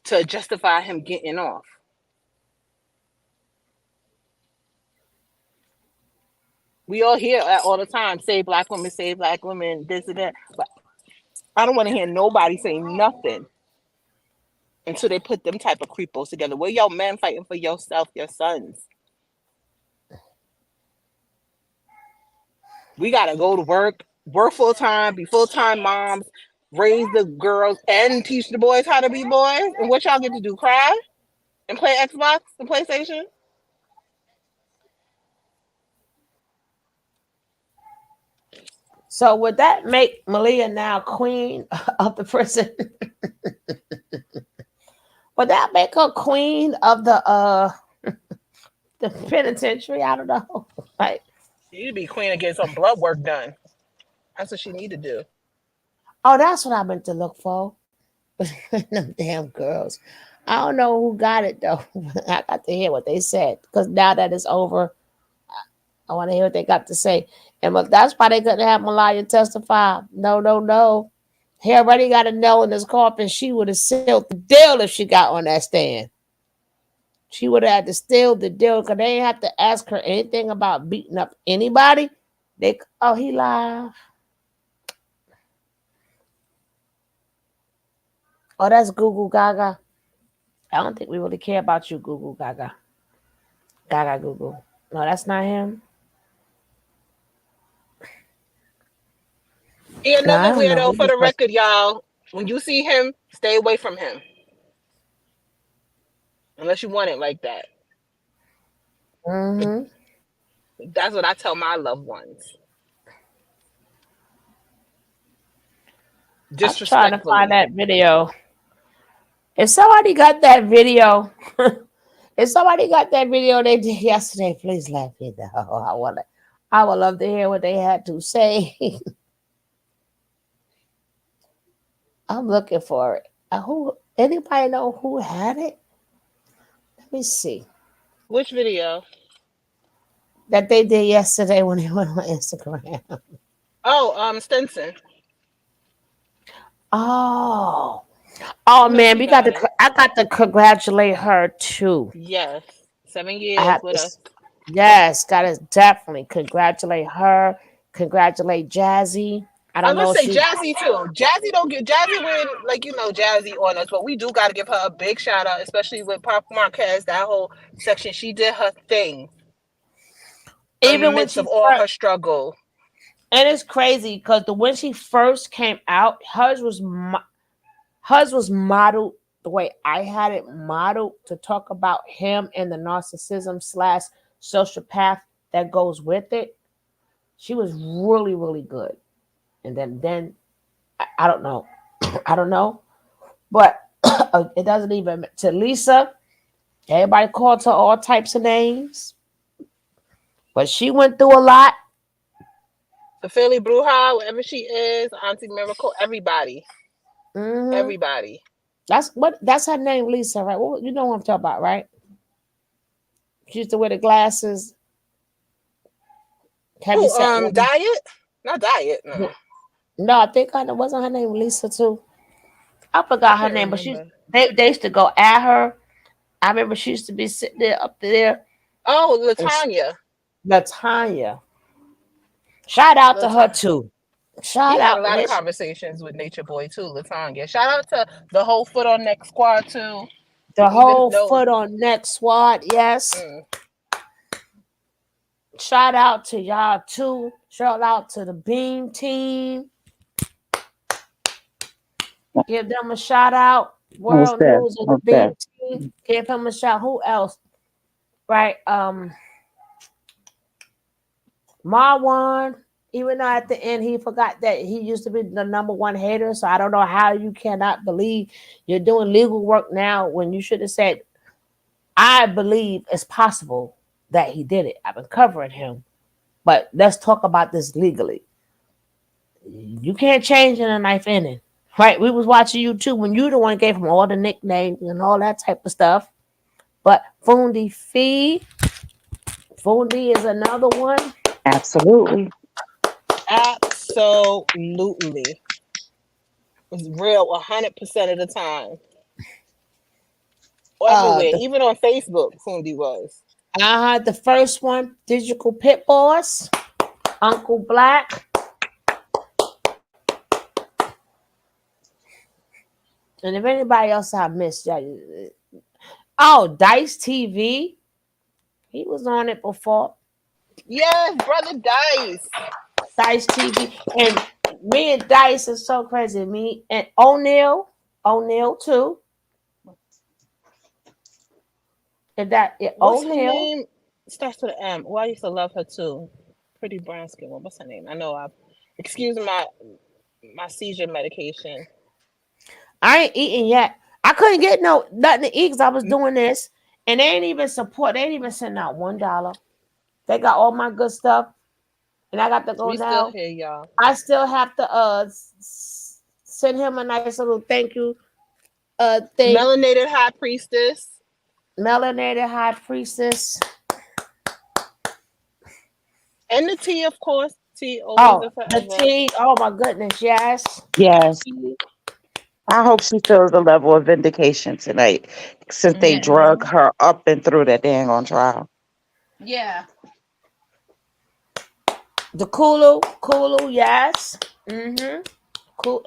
to justify him getting off. We all hear that all the time: save black women, this and that. But I don't want to hear nobody say nothing until they put them type of creepos together. Where y'all men fighting for yourself, your sons? We gotta go to work full time, be full time moms, raise the girls, and teach the boys how to be boys. And what y'all get to do? Cry and play Xbox and PlayStation? So would that make Malia now queen of the prison? Would that make her queen of the penitentiary? I don't know. Like, She need to be queen and get some blood work done. That's what she need to do. oh, that's what I meant to look for. Them damn girls. I don't know who got it though. I got to hear what they said because now that it's over, I want to hear what they got to say. And that's why they couldn't have Malaya testify. No. He already got a no in his coffin. She would have sealed the deal if she got on that stand. She would have had to steal the deal because they ain't have to ask her anything about beating up anybody. He lied. Oh, that's Google Gaga. I don't think we really care about you, Google Gaga. Gaga Google. No, that's not him. He No, I another don't know weirdo who for this the person. record, y'all. When you see him, stay away from him. Unless you want it like that. Mm-hmm. That's what I tell my loved ones. I'm trying to find Disrespectfully. that video. If somebody got that video, if somebody got that video they did yesterday, please let me know. I would love to hear what they had to say. I'm looking for it. Who? Anybody know who had it? Let me see. Which video? That they did yesterday when they went on Instagram. Oh, Stenson. Oh, I oh know man, she we got got to. it. I got to congratulate her too. Yes. I 7 years have with to. us. Yes, gotta definitely congratulate her. Congratulate Jazzy. I I don't was know gonna if say she. Jazzy too. Jazzy don't get Jazzy with like Jazzy on us, but we do gotta give her a big shout out, especially with Pop Marquez, that whole section. She did her thing in the Even when midst she of all first, her struggle. and it's crazy because when she first came out, hers was modeled the way I had it modeled to talk about him and the narcissism slash sociopath that goes with it. She was really good, and then I don't know, I don't know, but it doesn't even to Lisa. Everybody called her all types of names, but she went through a lot. The Philly Bruja, wherever she is, Auntie Miracle, everybody. Hmm. Everybody. That's her name, Lisa, right? Well, you know what I'm talking about, right? She used to wear the glasses, heavy Who, set woman. Diet? Not Diet, no. No, I think wasn't her name Lisa too. I I forgot her can't name, but remember. they used to go at her. I remember she used to be sitting there up there. Oh, And Latanya. Latanya. Shout out to her Latanya. too. He Shout had a out lot of Miss conversations with Nature Boy too, Latanya. Shout out to the whole Foot on Neck squad too. the Even whole though Foot on Neck squad. Yes. mm, Shout out to y'all too. Shout out to the Beam team. Give them a shout out. What's World that? News of the What's Beam that? team. Give him a shout. Who else? Right. Marwan. Even though at the end he forgot that he used to be the number one hater. So I don't know how you cannot believe you're doing legal work now when you should have said, I believe it's possible that he did it. I've been covering him. But let's talk about this legally. You can't change in a knife ending. Right? We was watching you too when you the one gave him all the nicknames and all that type of stuff. But Fundi Fee, Fundi is another one. Absolutely. absolutely was real 100% of the time. Everywhere, The even on Facebook, Fundi was. the first one, Digital Pit Boss, Uncle Black. And if anybody else I missed, oh, Dice TV. He was on it before. Yes, brother Dice. Dice TV. And me and Dice is so crazy. Me and O'Neal too. And What's her O'Neal. name? Starts with an M. Oh, I used to love her too. Pretty brown skin one. What's her name? I know I've excuse my seizure medication. I ain't eating yet. I couldn't get nothing to eat because I was doing this. And they ain't even support. They ain't even send out $1. They got all my good stuff. And I got to go We still now. here, y'all. I still have to send him a nice little thank you thing. Melanated High Priestess. Melanated High Priestess. And the tea, of course. Tea always Oh, and the forever. tea. Oh my goodness, yes. Yes. I hope she feels a level of vindication tonight since they drug Mm-hmm. her up and through that dang on trial. Yeah. The Kulu, yes. Cool.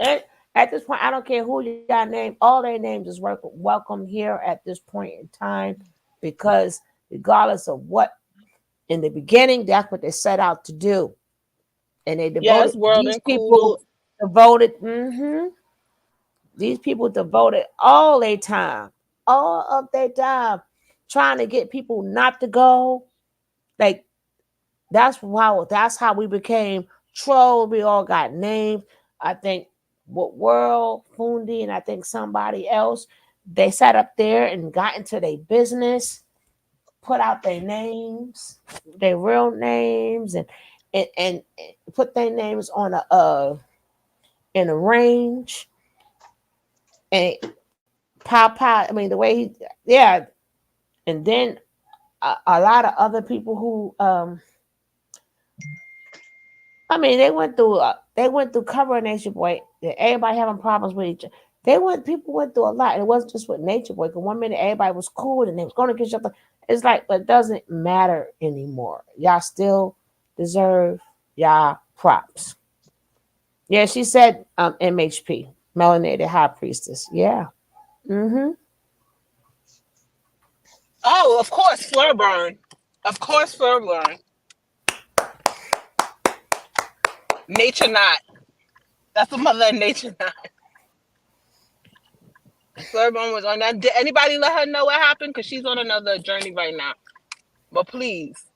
At this point, I don't care who y'all name. All their names is welcome here at this point in time, because regardless of what in the beginning, that's what they set out to do, and they Yes, devoted World these and Kulu. people devoted. These people devoted all of their time, trying to get people not to go. Like that's how we became trolls. We all got named. I think what World Fundi and I think somebody else, they sat up there and got into their business, put out their names, their real names, and put their names on a in a range and pow. I mean the way yeah, and then a lot of other people who I mean, they went through covering Nature Boy. Everybody having problems with each other. People went through a lot. And it wasn't just with Nature Boy. Because 1 minute everybody was cool and they was going to get each other. It's like, but it doesn't matter anymore. Y'all still deserve y'all props. Yeah, she said MHP, Melanated High Priestess. Yeah. Mm-hmm. Oh, of course, Flurburn. Of course, Flurburn. Nature Not. That's the mother of Nature Not. Flurburn was on that. Did anybody let her know what happened? Because she's on another journey right now. But please,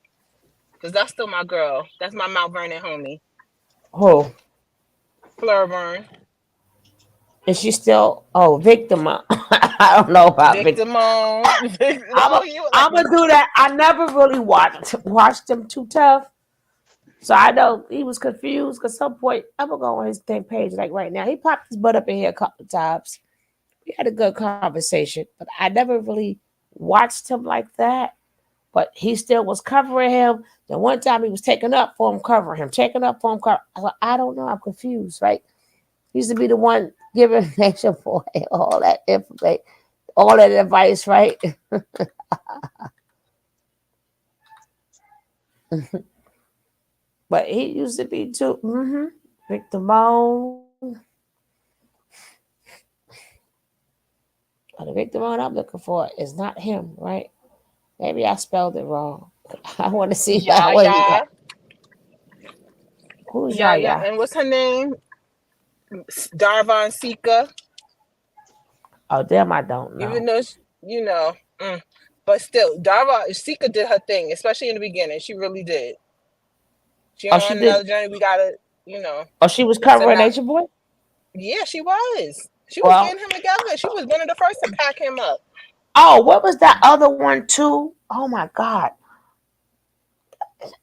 because that's still my girl. That's my Mount Vernon homie. Oh. Flurburn. And she's still victim. I don't know about victim. Victim on. I'm gonna do that. I never really watched him Too Tough, so I know he was confused. Cause some point I'm gonna go on his thing page like right now. He popped his butt up in here a couple of times. We had a good conversation, but I never really watched him like that. But he still was covering him. Then one time he was taking up for him, covering him, taking up for him. I don't know. I'm confused. Right? He used to be the one giving Nature Boy all that information, all that advice, right? But he used to be too. Victor Moan. The Victor Moan I'm looking for is not him, right? Maybe I spelled it wrong. I want to see Yeah, what he got. yeah, Who's yeah, yeah. Yaya? And what's her name? Darvon Sika. Oh, damn, I don't Even know. though you know, but still, Darvon Sika did her thing, especially in the beginning. She really did. She Oh, she on did. another journey. We gotta, you know. Oh, she was So covering now, Nature Boy? yeah, she was. She was Well, getting him together. She was one of the first to pack him up. oh, what was that other one too? Oh my God.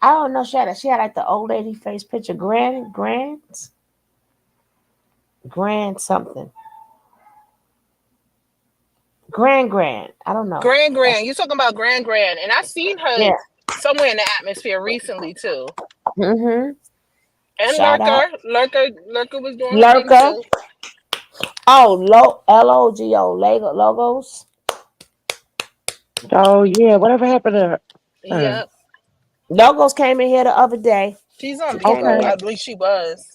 I don't know. She had like the old lady face picture. Grand something. Grand. I don't know. Grand. You talking about Grand, and I seen her Yeah. somewhere in the atmosphere recently too. Mm-hmm. And Shout out. Lurker was doing her thing Lurker. too. Oh, LOGO. Logos. Oh yeah, whatever happened to her? Yep, Logos came in here the other day. she's on She came in Bigo. Okay, here. I believe she was.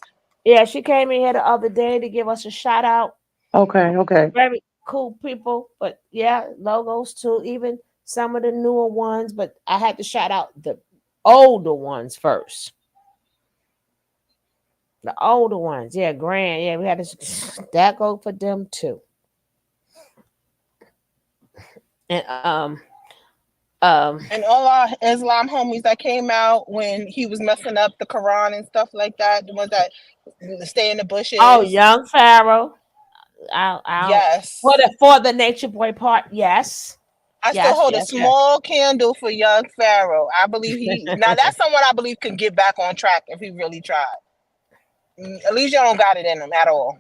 Yeah, she came in here the other day to give us a shout out. okay. Very cool people. But yeah, logos too. Even some of the newer ones. But I had to shout out the older ones first. The older ones. Yeah, grand. Yeah, we had to that go for them too. And um And all our Islam homies that came out when he was messing up the Quran and stuff like that, the ones that stay in the oh, bushes. young Pharaoh. I'll Yes. for the nature boy part, yes. I still Yes, hold a yes, yes. small candle for young Pharaoh. I believe he now that's someone I believe could get back on track if he really tried. At least y'all don't got it in him at all.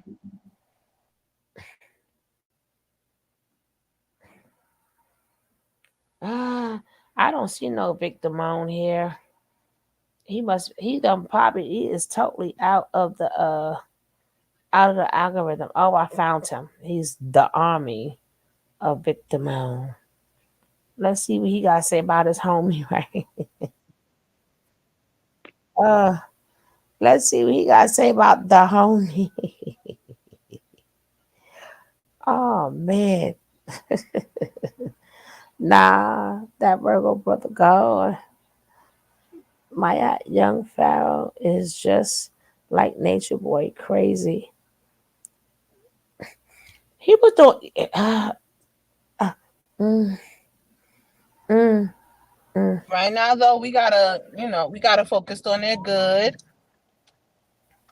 Ah, I don't see no victim on here. He is totally out of the algorithm. Oh, I found him. He's the army of victim. Let's see what he got to say about his homie, right? Uh, let's see what he got to say about the homie. Oh man, nah, that Virgo brother God, my young Pharaoh is just like Nature Boy, crazy. He was doing. Uh, mm, mm, mm. Right now though, we gotta focus on their good.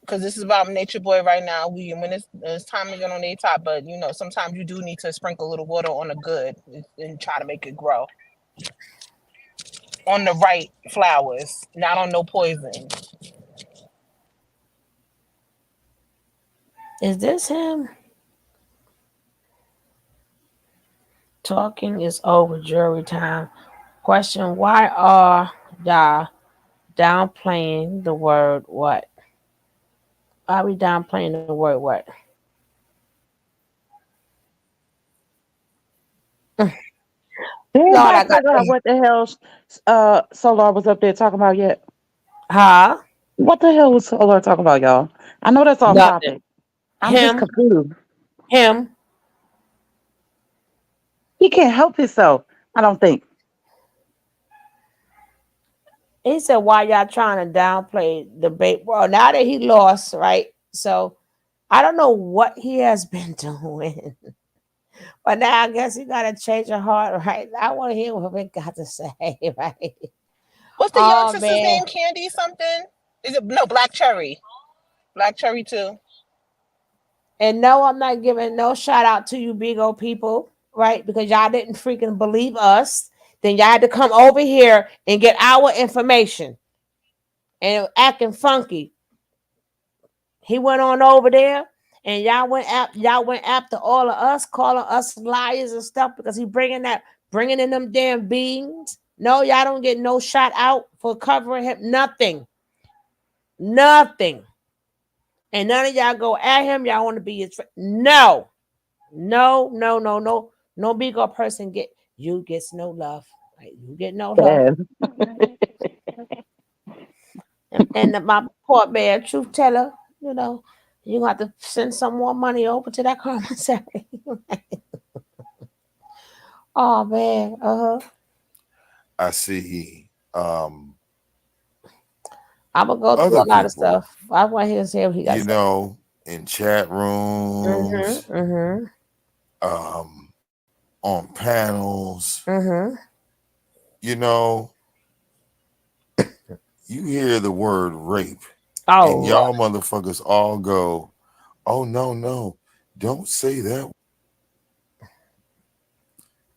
Because this is about Nature Boy right now. When it's time to get on their top, but sometimes you do need to sprinkle a little water on the good and try to make it grow on the right flowers, not on no poison. Is this him? Talking is over. Jury time. Question: why are y'all downplaying the word what? Are we downplaying the word what? Did Lord, anybody I got figure out the what the hell Solar was up there talking about yet? huh? What the hell was Solar talking about, y'all? I know that's off Nothing. topic. I'm just Him, confused. him. He can't help himself. I don't think. He said, "Why y'all trying to downplay the debate?" Well, now that he lost, right? So I don't know what he has been doing, but now I guess he got to change of heart, right? I want to hear what Vic got to say, right? What's the young Oh sister's man, name? Candy something? Is it no Black Cherry? Black Cherry too. and no, I'm not giving no shout out to you, big old people, right? Because y'all didn't freaking believe us. Then y'all had to come over here and get our information and acting funky. He went on over there, and y'all went after all of us, calling us liars and stuff because he bringing in them damn beans. No, y'all don't get no shout out for covering him. Nothing. And none of y'all go at him. Y'all want to be his friend. No, no. No big old person gets no love. Right? You get no love. Yeah. And my poor man, truth teller, you know, you have to send some more money over to that commissary. Oh man, I see I'm gonna go through other a lot of people, stuff. I want to hear what he got to you say. know, in chat rooms, Mm-hmm. on panels, Mm-hmm. you know, you hear the word rape, Oh and Lord. y'all motherfuckers all go, "Oh no, don't say that,"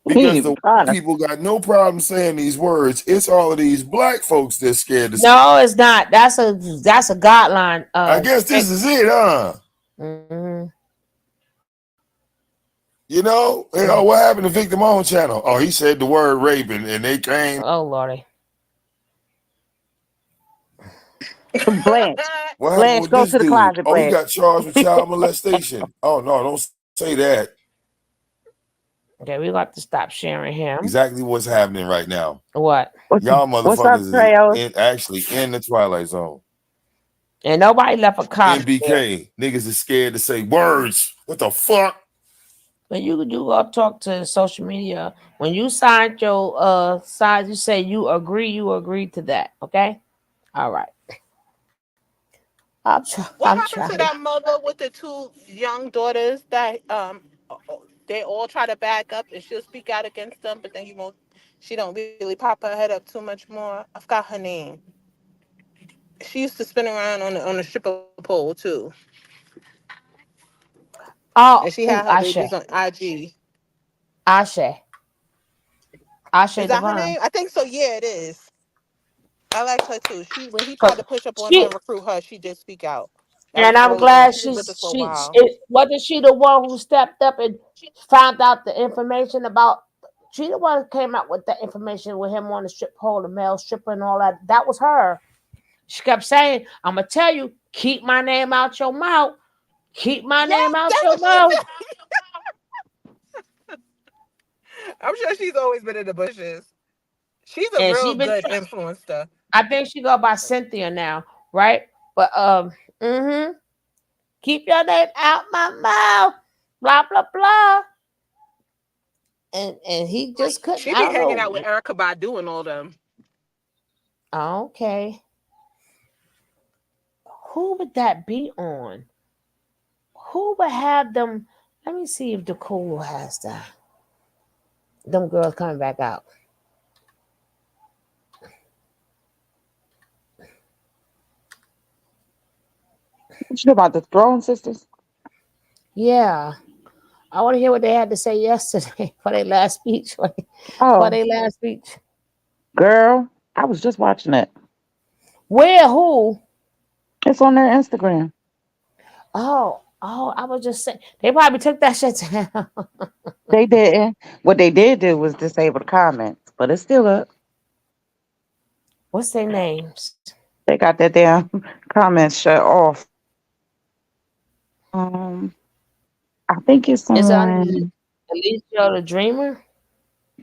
because the white people got no problem saying these words. It's all of these black folks that's scared to say. No, it's not. That's a guideline. I guess this is it, huh? Mm-hmm. You know, hey, oh, what happened to Victim On channel? Oh, he said the word rape, and they came. Oh Lordy. Blanche, What happened Blanche, with go this to the dude? closet, Oh, he Blanche. got charged with child molestation. Oh no, don't say that. Okay, we got to stop sharing him. Exactly what's happening right now. What? Y'all What's up, motherfuckers is Trail? actually in the Twilight Zone. And nobody left a comment there. NBK, niggas is scared to say words. What the fuck? When you go talk to social media, when you signed your size, you say you agree to that. Okay? All right. What I'm happened to trying. that mother with the two young daughters that they all try to back up and she'll speak out against them, but then you won't. She don't really pop her head up too much more. I forgot her name. She used to spin around on the stripper pole too, and she had her Ashe. babies on IG. Ashe. Ashe Is that her Devon. name? I think so. Yeah, it is. I like her too. She when he tried Cause to push up on her she and recruit her, she did speak out. That and was I'm early on. glad She was with us for a she while. it wasn't she the one who stepped up and found out the information about she the one who came out with the information with him on the strip pole, the male stripper and all that. That was her. She kept saying, I'm gonna tell you, keep my name out your mouth. Keep my Yes, name out that's your what she mouth. said. I'm sure she's always been in the bushes. She's a And real she been good influencer. I think she go by Cynthia now, right? But keep your name out my mouth. Blah blah blah. And he just couldn't. She I be don't hanging out know. with Erica Badu and all them. Okay. Who would that be on? Who would have them? Let me see if Nicole has that. Them girls coming back out. What you know about the Throne Sisters? Yeah. I want to hear what they had to say yesterday for their last speech. For Oh, their last speech. girl, I was just watching it. Where? Who? It's on their Instagram. Oh, I was just saying. They probably took that shit down. They didn't. What they did do was disable the comments, but it's still up. What's their names? They got that damn comments shut off. Um, I think it's Is it under on. Alicia the Dreamer?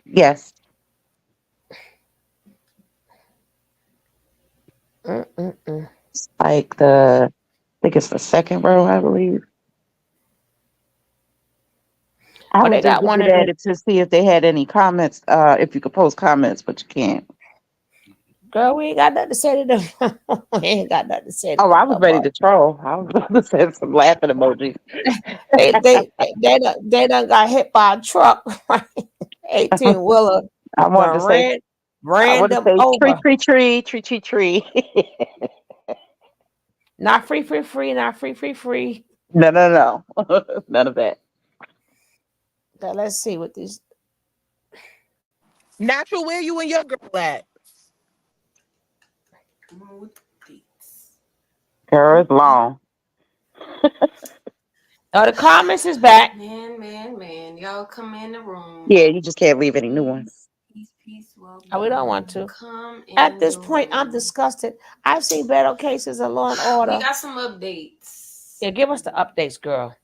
Yes, Mm-mm-mm. it's like the. I think it's the second row, I believe. I Oh, was they just got one looking of at the it to see if they had any comments. If you could post comments, but you can't. girl. We ain't got nothing to say to them. We ain't got nothing to say to Oh, them I was no ready more. to troll. I was going to send some laughing emojis. They done got hit by a truck. 18 wheeler I wanted to done say, ran them tree, over. tree, tree, tree, tree, tree. Not free, free, free. Not free, free, free. No, no, no. None of that. Now, let's see what these. Natural, where you and your girl at? Girl, it's long. Oh, the comments is back. Man. Y'all come in the room. Yeah, you just can't leave any new ones. Peace, Oh, we don't want to. come At in this the point, I'm room. disgusted. I've seen better cases of Law and We Order. got some updates. Yeah, give us the updates, girl.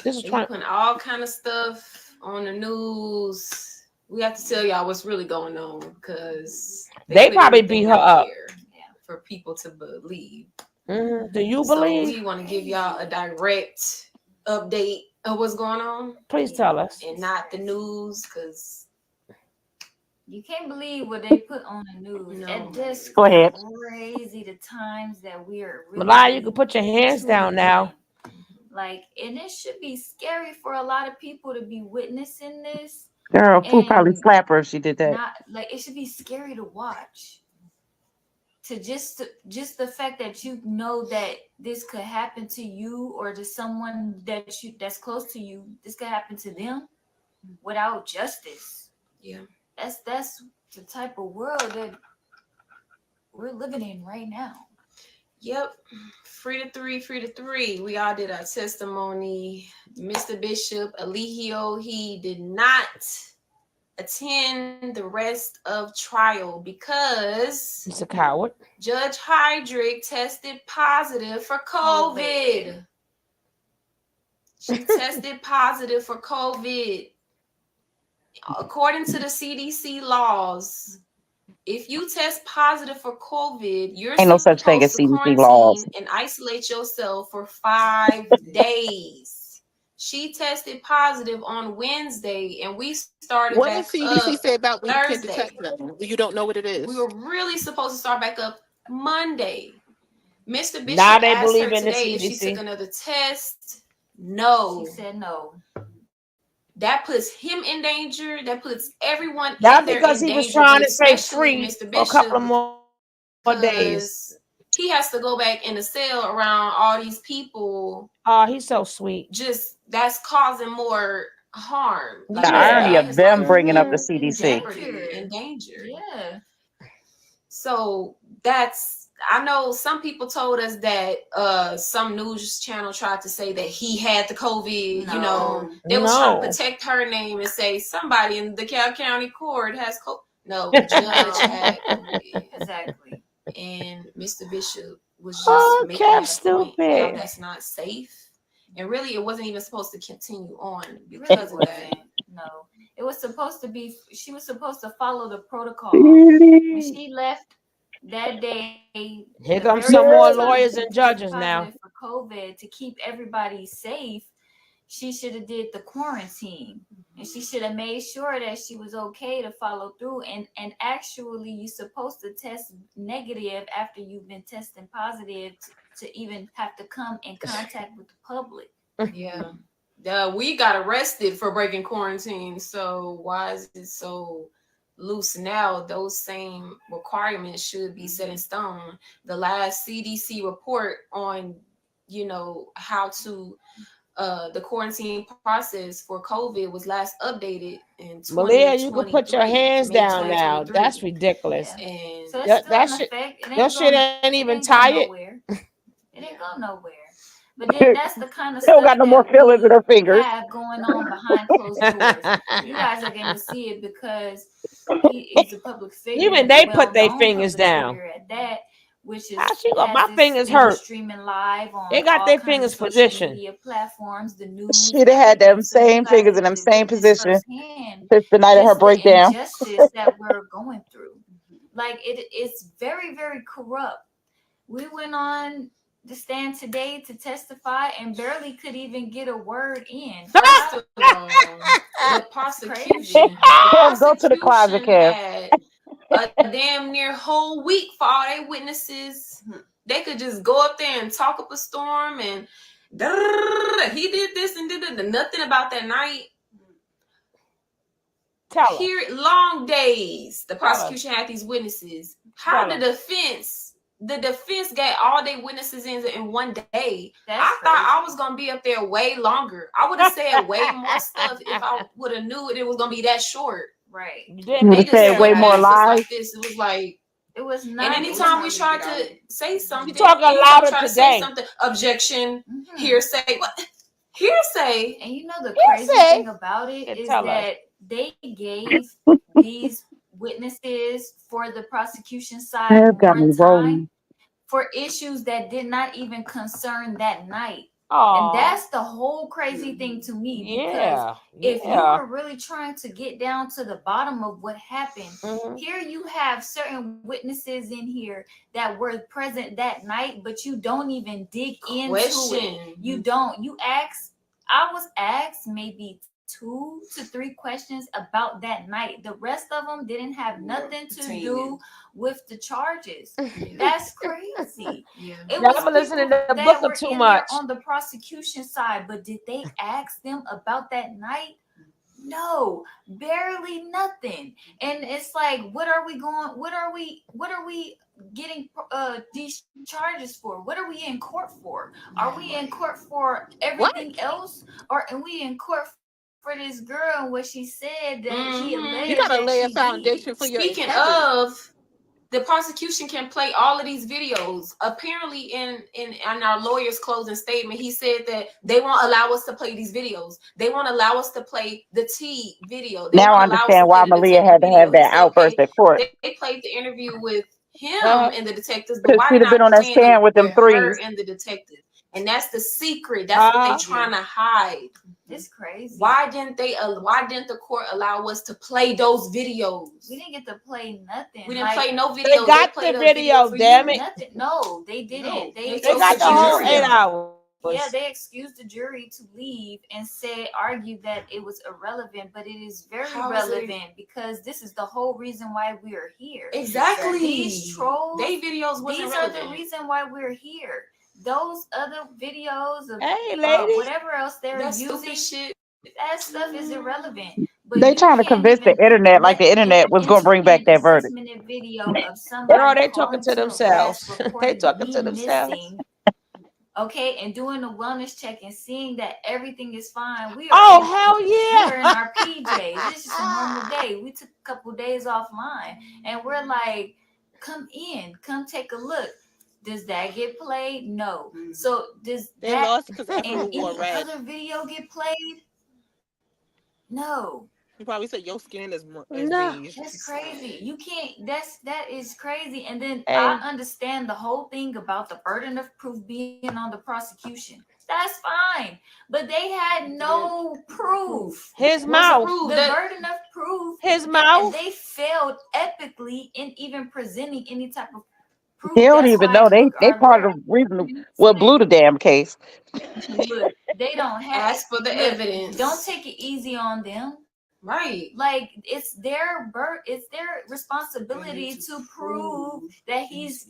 This is They 20. putting all kind of stuff on the news. We have to tell y'all what's really going on because They put probably beat everything her out up. there. for people to believe. Do you So believe? we want to give y'all a direct update of what's going on. Please tell us. And not the news, because you can't believe what they put on the news. No. It's just Go ahead. crazy the times that we are really Malaya, you can put your hands down now. like, and it should be scary for a lot of people to be witnessing this. Girl, food probably And slap her if she did that. not like it should be scary to watch. To just the fact that you know that this could happen to you or to someone that's close to you, this could happen to them without justice. Yeah. That's the type of world that we're living in right now. Yep. Free to three. We all did our testimony. Mr. Bishop Eligio, he did not attend the rest of trial because he's a coward. Judge Heydrich tested positive for COVID. She tested positive for COVID. According to the CDC laws, if you test positive for COVID, you're Ain't no such thing as supposed to CDC quarantine laws. and isolate yourself for 5 days. She tested positive on Wednesday, and we started What back does CDC up say about when you can't Thursday. detect them? You don't know what it is. We were really supposed to start back up Monday. Mr. Bishop Now they asked her believe in the today if she CDC. took another test. No. She said no. That puts him in danger. That puts everyone Not in there because in he was danger, trying but to stay especially free Mr. for a couple of Bishop, more days. because he has to go back in the cell around all these people. Oh, he's so sweet. Just that's causing more harm. The irony of them bringing up the CDC. In danger. Yeah. So I know some people told us that some news channel tried to say that he had the COVID. No. You know, they was trying to protect her name and say somebody in the DeKalb County court has COVID. No, the judge had COVID. Exactly. And Mr. Bishop was just making that point how that's not safe. And really, it wasn't even supposed to continue on because of that. No, it was supposed to be. She was supposed to follow the protocol. When she left that day, here comes some more lawyers and judges now. For COVID, to keep everybody safe, she should have did the quarantine, and she should have made sure that she was okay to follow through. And actually, you're supposed to test negative after you've been testing positive to even have to come in contact with the public. Yeah. We got arrested for breaking quarantine. So why is it so loose now? Those same requirements should be set in stone. The last CDC report on, how to the quarantine process for COVID was last updated in 2023. Malia, you can put your hands down now. That's ridiculous. Yeah. And so it's still in effect. Your shit ain't even tired. It ain't go nowhere. But then that's the kind of Still stuff got no more fillers in her fingers. have going on behind closed doors. You guys are going to see it because he's a public figure. Even they put their fingers down. At that, which is how she got my fingers hurt? Streaming live on they got their fingers positioned. Media platforms, the news. She'd have had them same fingers in them same position since the night of her breakdown. The injustice that we're going through, like it's very, very corrupt. We went on the stand today to testify and barely could even get a word in. First of all, the prosecution Go to the closet, Kev. had a damn near whole week for all their witnesses. They could just go up there and talk up a storm and he did this and did that. Nothing about that night. Long days. The prosecution had these witnesses. How the defense got all their witnesses in one day. I thought I was gonna be up there way longer. I would have said way more stuff if I would have knew it was gonna be that short. Right. You would have said way more lies. Like this. It was like it was not. And anytime we tried to say something, you talking louder today. Say something, objection, hearsay, what? Hearsay. And you know the crazy thing about it is that they gave these witnesses for the prosecution side more time for issues that did not even concern that night. And Oh, that's the whole crazy thing to me, because yeah, if you yeah. were really trying to get down to the bottom of what happened, Mhm. here you have certain witnesses in here that were present that night, but you don't even dig into it. Question. You don't. You ask. I was asked maybe 2 to 3 questions about that night. The rest of them didn't have nothing to do with the charges. That's crazy. Yeah. It Y'all was been listening people to that Booker were too in there much. on the prosecution side, but did they ask them about that night? No, barely nothing. And it's like, what are we getting these charges for? What are we in court for? Are we in court for everything else, or are we in court for this girl and what she said that he alleged Mhm. that You gotta she lay a did? foundation for your Speaking integrity. of, the prosecution can play all of these videos. Apparently, in our lawyer's closing statement, he said that they won't allow us to play these videos. They won't allow us to play the T video. They Now I won't allow us to understand why play the Malia detective had to have video. He that said, outburst okay, at court. they played the interview with him Uh-huh. and the detectives, but Because why she'd they have been not on that playing it stand with them with her threes. and the detective? And that's the secret. That's what they trying to hide. It's crazy. Why didn't the court allow us to play those videos? We didn't get to play nothing. We didn't Like, play no They videos. got They the played a video video, for damn you. it. nothing. No, they didn't. No, They They got told the the whole jury. 8 hours. Yeah, they excused the jury to leave and argued that it was irrelevant, but it is very How is it- relevant because this is the whole reason why we're here. Exactly. These trolls, They videos wasn't these relevant. are the reason why we're here. Those other videos of Hey, ladies. whatever else they're That using, stupid shit. that stuff is irrelevant. But They you trying to can't convince the even internet like the get internet was going to bring into back a that verdict. 6-minute video of Girl, somebody they caught talking to into a themselves. fast They reported talking to me themselves. missing, okay, and doing a wellness check and seeing that everything is fine. Oh, hell We are in yeah. our PJs. This is a normal day. We took a couple of days offline, and we're like, come take a look. Does that get played? No. So does They that lost because and Everett wore any red. other video get played? No. You probably said your skin is No. beige. That's crazy. You can't. That is crazy. And then Hey. I understand the whole thing about the burden of proof being on the prosecution. That's fine, but they had no proof. His What's the mouth. proof? The That burden of proof. His And mouth. they failed epically in even presenting any type of proof. They don't That's even why know. They our part lawyer of the reason what blew the damn case. look, they don't have ask for the evidence. Don't take it easy on them. Right. Like it's their responsibility to prove that he's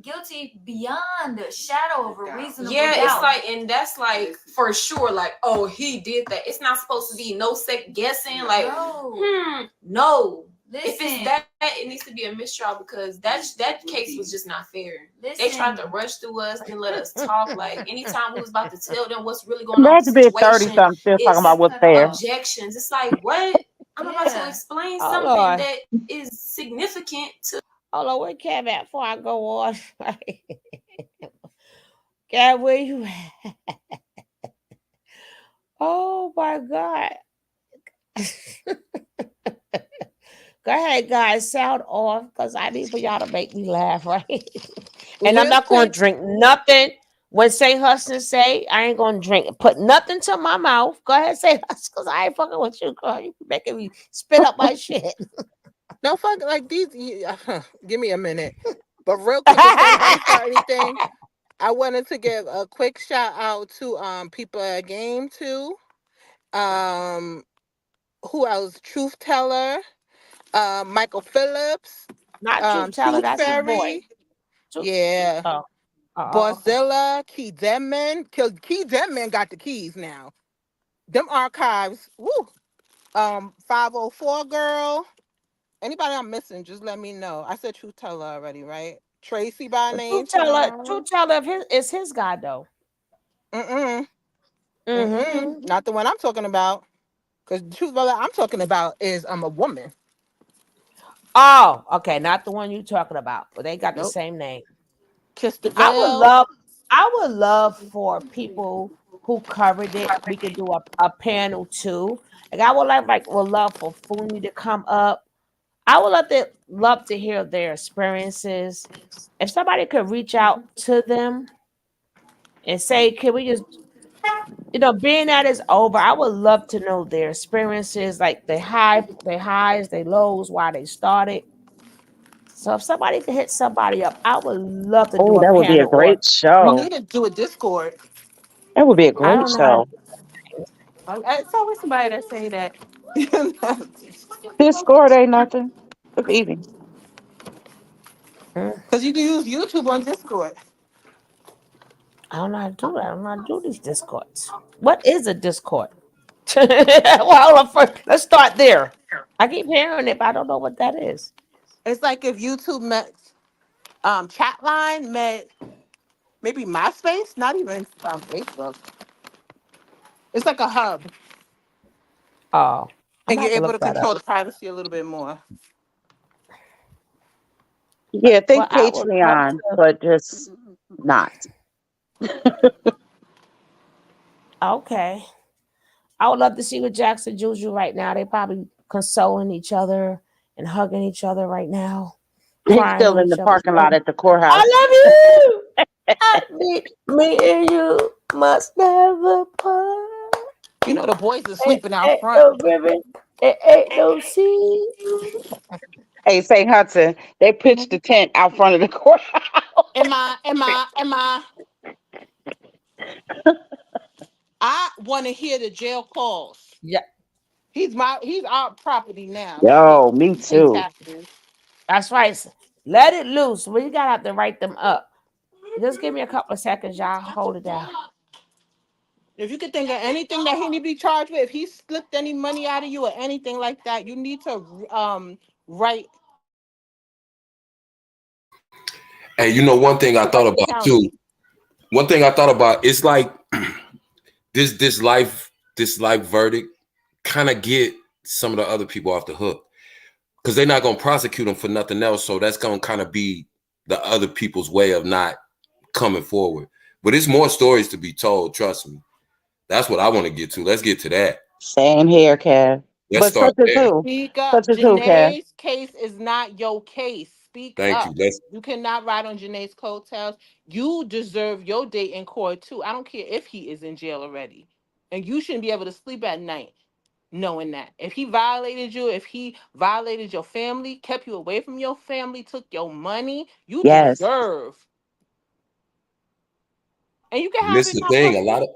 guilty beyond the shadow of a reasonable Yeah, doubt. it's like, and that's like for sure, like, oh, he did that. It's not supposed to be no second guessing. Like, no. If it's that, it needs to be a mistrial because that case was just not fair. They tried to rush through us, then let us talk. Like anytime we was about to tell them what's really going on with Imagine the being 30 situation, something still talking about what's it's fair. objections. It's like, what? I'm about to explain Oh, something Lord. that is significant to. Hold on, where Cam at before I go on? Cam, where you at? Oh my God. Go ahead, guys. Sound off because I need for y'all to make me laugh, right? And I'm Real not going to quick, drink nothing. When Say Huston say, I ain't going to drink. Put nothing to my mouth. Go ahead, Say Huston, because I ain't fucking with you, girl. You making me spit up my shit. don't fuck like these. Give me a minute. But real quick, before anybody start anything, I wanted to give a quick shout out to people at Game too. Who else? Truth Teller, Michael Phillips, Not Truth Teller, Truth that's his boy. Fairy, yeah, Oh. Borzilla, Key Denman. Key Denman got the keys now. Them archives. Woo. 504 girl. Anybody I'm missing, just let me know. I said Truth Teller already, right? Tracy by name. Truth Teller is his guy, though. Not the one I'm talking about. Because the truth I'm talking about is I'm a woman. Oh, okay. Not the one you talking about. But they got the same name. Kiss the I girl. would love for people who covered it. We could do a panel too. Like I would would love for Fumi to come up. I would love to hear their experiences. If somebody could reach out to them and say, can we just, being that it's over, I would love to know their experiences, like their highs, their lows, why they started. So if somebody could hit somebody up, I would love to do Oh, a that would be a panel or great We show. need to do a Discord. That would be a I great don't know how to show. do things. It's always somebody that say that. Discord ain't nothing. It's easy. Because you can use YouTube on Discord. I don't know how to do that. I don't know how to do these discords. What is a discord? Well, hold on first. Let's start there. I keep hearing it, but I don't know what that is. It's like if YouTube met Chatline met maybe MySpace, not even Facebook. It's like a hub, Oh, I'm and gonna you're have to able look to that up. control the privacy a little bit more. Yeah, Well, think I would love Patreon, to. but just not. Okay, I would love to see what Jackson Juju right now. They probably consoling each other and hugging each other right now, He's crying still on in the each other's parking lot shoulder. at the courthouse. I love you. Me and you must never part. You know the boys are It sleeping out ain't front. no ribbon. It ain't no sea. Hey, St. Hudson, they pitched the tent out front of the courthouse. Am I? I want to hear the jail calls. Yeah, He's our property now. Shit. Yo, me Pay too. taxes. that's right. Let it loose. We gotta have to write them up. Just give me a couple of seconds, y'all. Hold it down. If you could think of anything that he need to be charged with, if he slipped any money out of you or anything like that, you need to write And you know, one thing I to thought write the about too. county. One thing I thought about, it's like this life verdict kind of get some of the other people off the hook because they're not gonna prosecute them for nothing else. So that's gonna kind of be the other people's way of not coming forward. But it's more stories to be told. Trust me. That's what I want to get to. Let's get to that. Same here, Kev. Let's But start such as there. who? Speak up. Such as who, Kev? Janae's case is not your case. Speak Thank you. up. Let's. You cannot ride on Janae's coattails. You deserve your day in court too. I don't care if he is in jail already. And you shouldn't be able to sleep at night knowing that. If he violated you, if he violated your family, kept you away from your family, took your money, you Yes. deserve. And you can And have this it is the not thing. personal.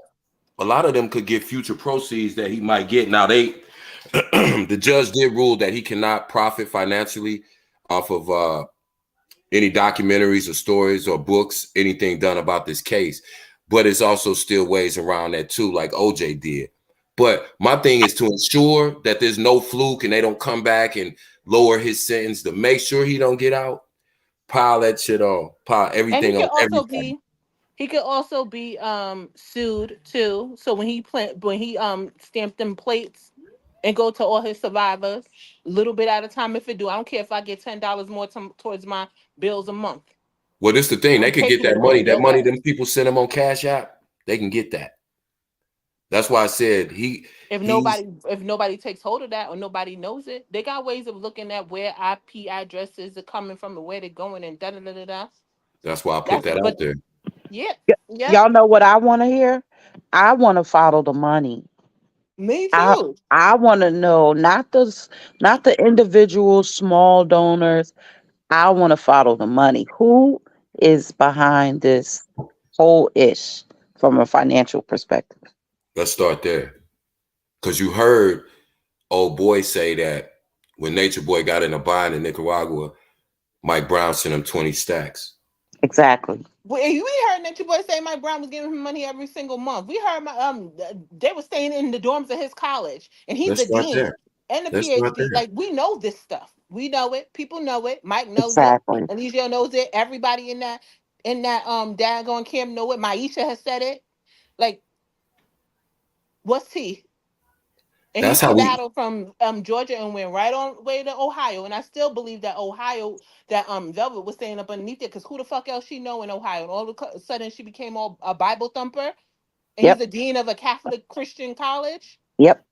A lot of them could get future proceeds that he might get. Now the judge did rule that he cannot profit financially off of any documentaries or stories or books, anything done about this case. But it's also still ways around that too, like OJ did. But my thing is to ensure that there's no fluke and they don't come back and lower his sentence to make sure he don't get out. Pile that shit on, pile And he everything can on also everything. be sued too. So when he stamped them plates and go to all his survivors, a little bit at a time if it do. I don't care if I get $10 more towards my bills a month. Well, this the thing. They I'm could get taking that it money. on That your money ass. them people send him on Cash App, they can get that. That's why I said he's If nobody takes hold of that or nobody knows it, they got ways of looking at where IP addresses are coming from and where they're going and da da da da da. that's why I put That's that out but there. yeah, Y- yeah. Y'all know what I want to hear? I want to follow the money. Me I too. I want to know not the individual small donors. I want to follow the money. Who is behind this whole ish from a financial perspective? Let's start there. Because you heard old boy say that when Nature Boy got in a bind in Nicaragua, Mike Brown sent him 20 stacks. Exactly. We heard that your boy say Mike Brown was giving him money every single month. We heard they were staying in the dorms of his college, and he's Let's the start dean there. and the Let's start PhD. there. Like we know this stuff. We know it. People know it. Mike knows it. Exactly. Alicia knows it. Everybody in that daggone camp know it. Maisha has said it. Like, what's he? And he That's how we skedaddled from Georgia and went right on way to Ohio. And I still believe that Ohio, that Velvet was staying up underneath it, because who the fuck else she know in Ohio? And all of a sudden she became all a Bible thumper, and he's Yep. a dean of a Catholic Christian college. Yep.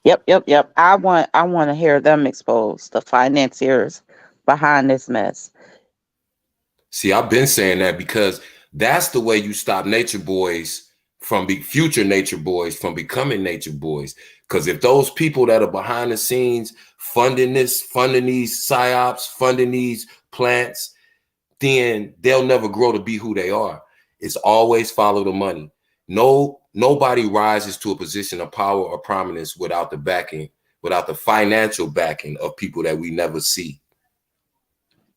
Yep. I want to hear them expose the financiers behind this mess. see. I've been saying that because That's the way you stop nature boys from future nature boys from becoming nature boys. Because if those people that are behind the scenes funding these psyops, funding these plants, then they'll never grow to be who they are. It's always follow the money. Nobody rises to a position of power or prominence without the backing, without the financial backing of people that we never see.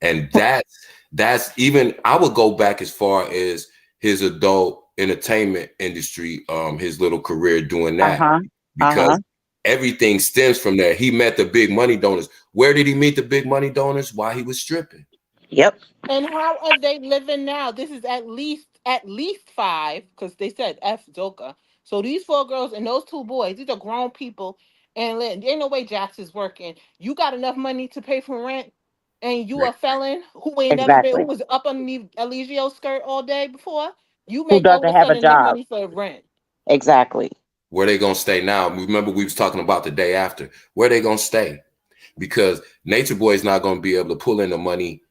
And that's even, I would go back as far as his adult entertainment industry, his little career doing that, because everything stems from there. He met the big money donors. Where did he meet the big money donors? While he was stripping. Yep. And how are they living now? This is at least 5, because they said F Zoka. So these 4 girls and those 2 boys, these are grown people, and there ain't no way Jax is working. You got enough money to pay for rent, and you a felon who ain't never been, who was up underneath Eligio's skirt all day before. You Who make all of doesn't a have a sudden enough job? money for rent. Exactly. Where they gonna stay now? Remember, we was talking about the day after. Where they gonna stay? Because Nature Boy is not gonna be able to pull in the money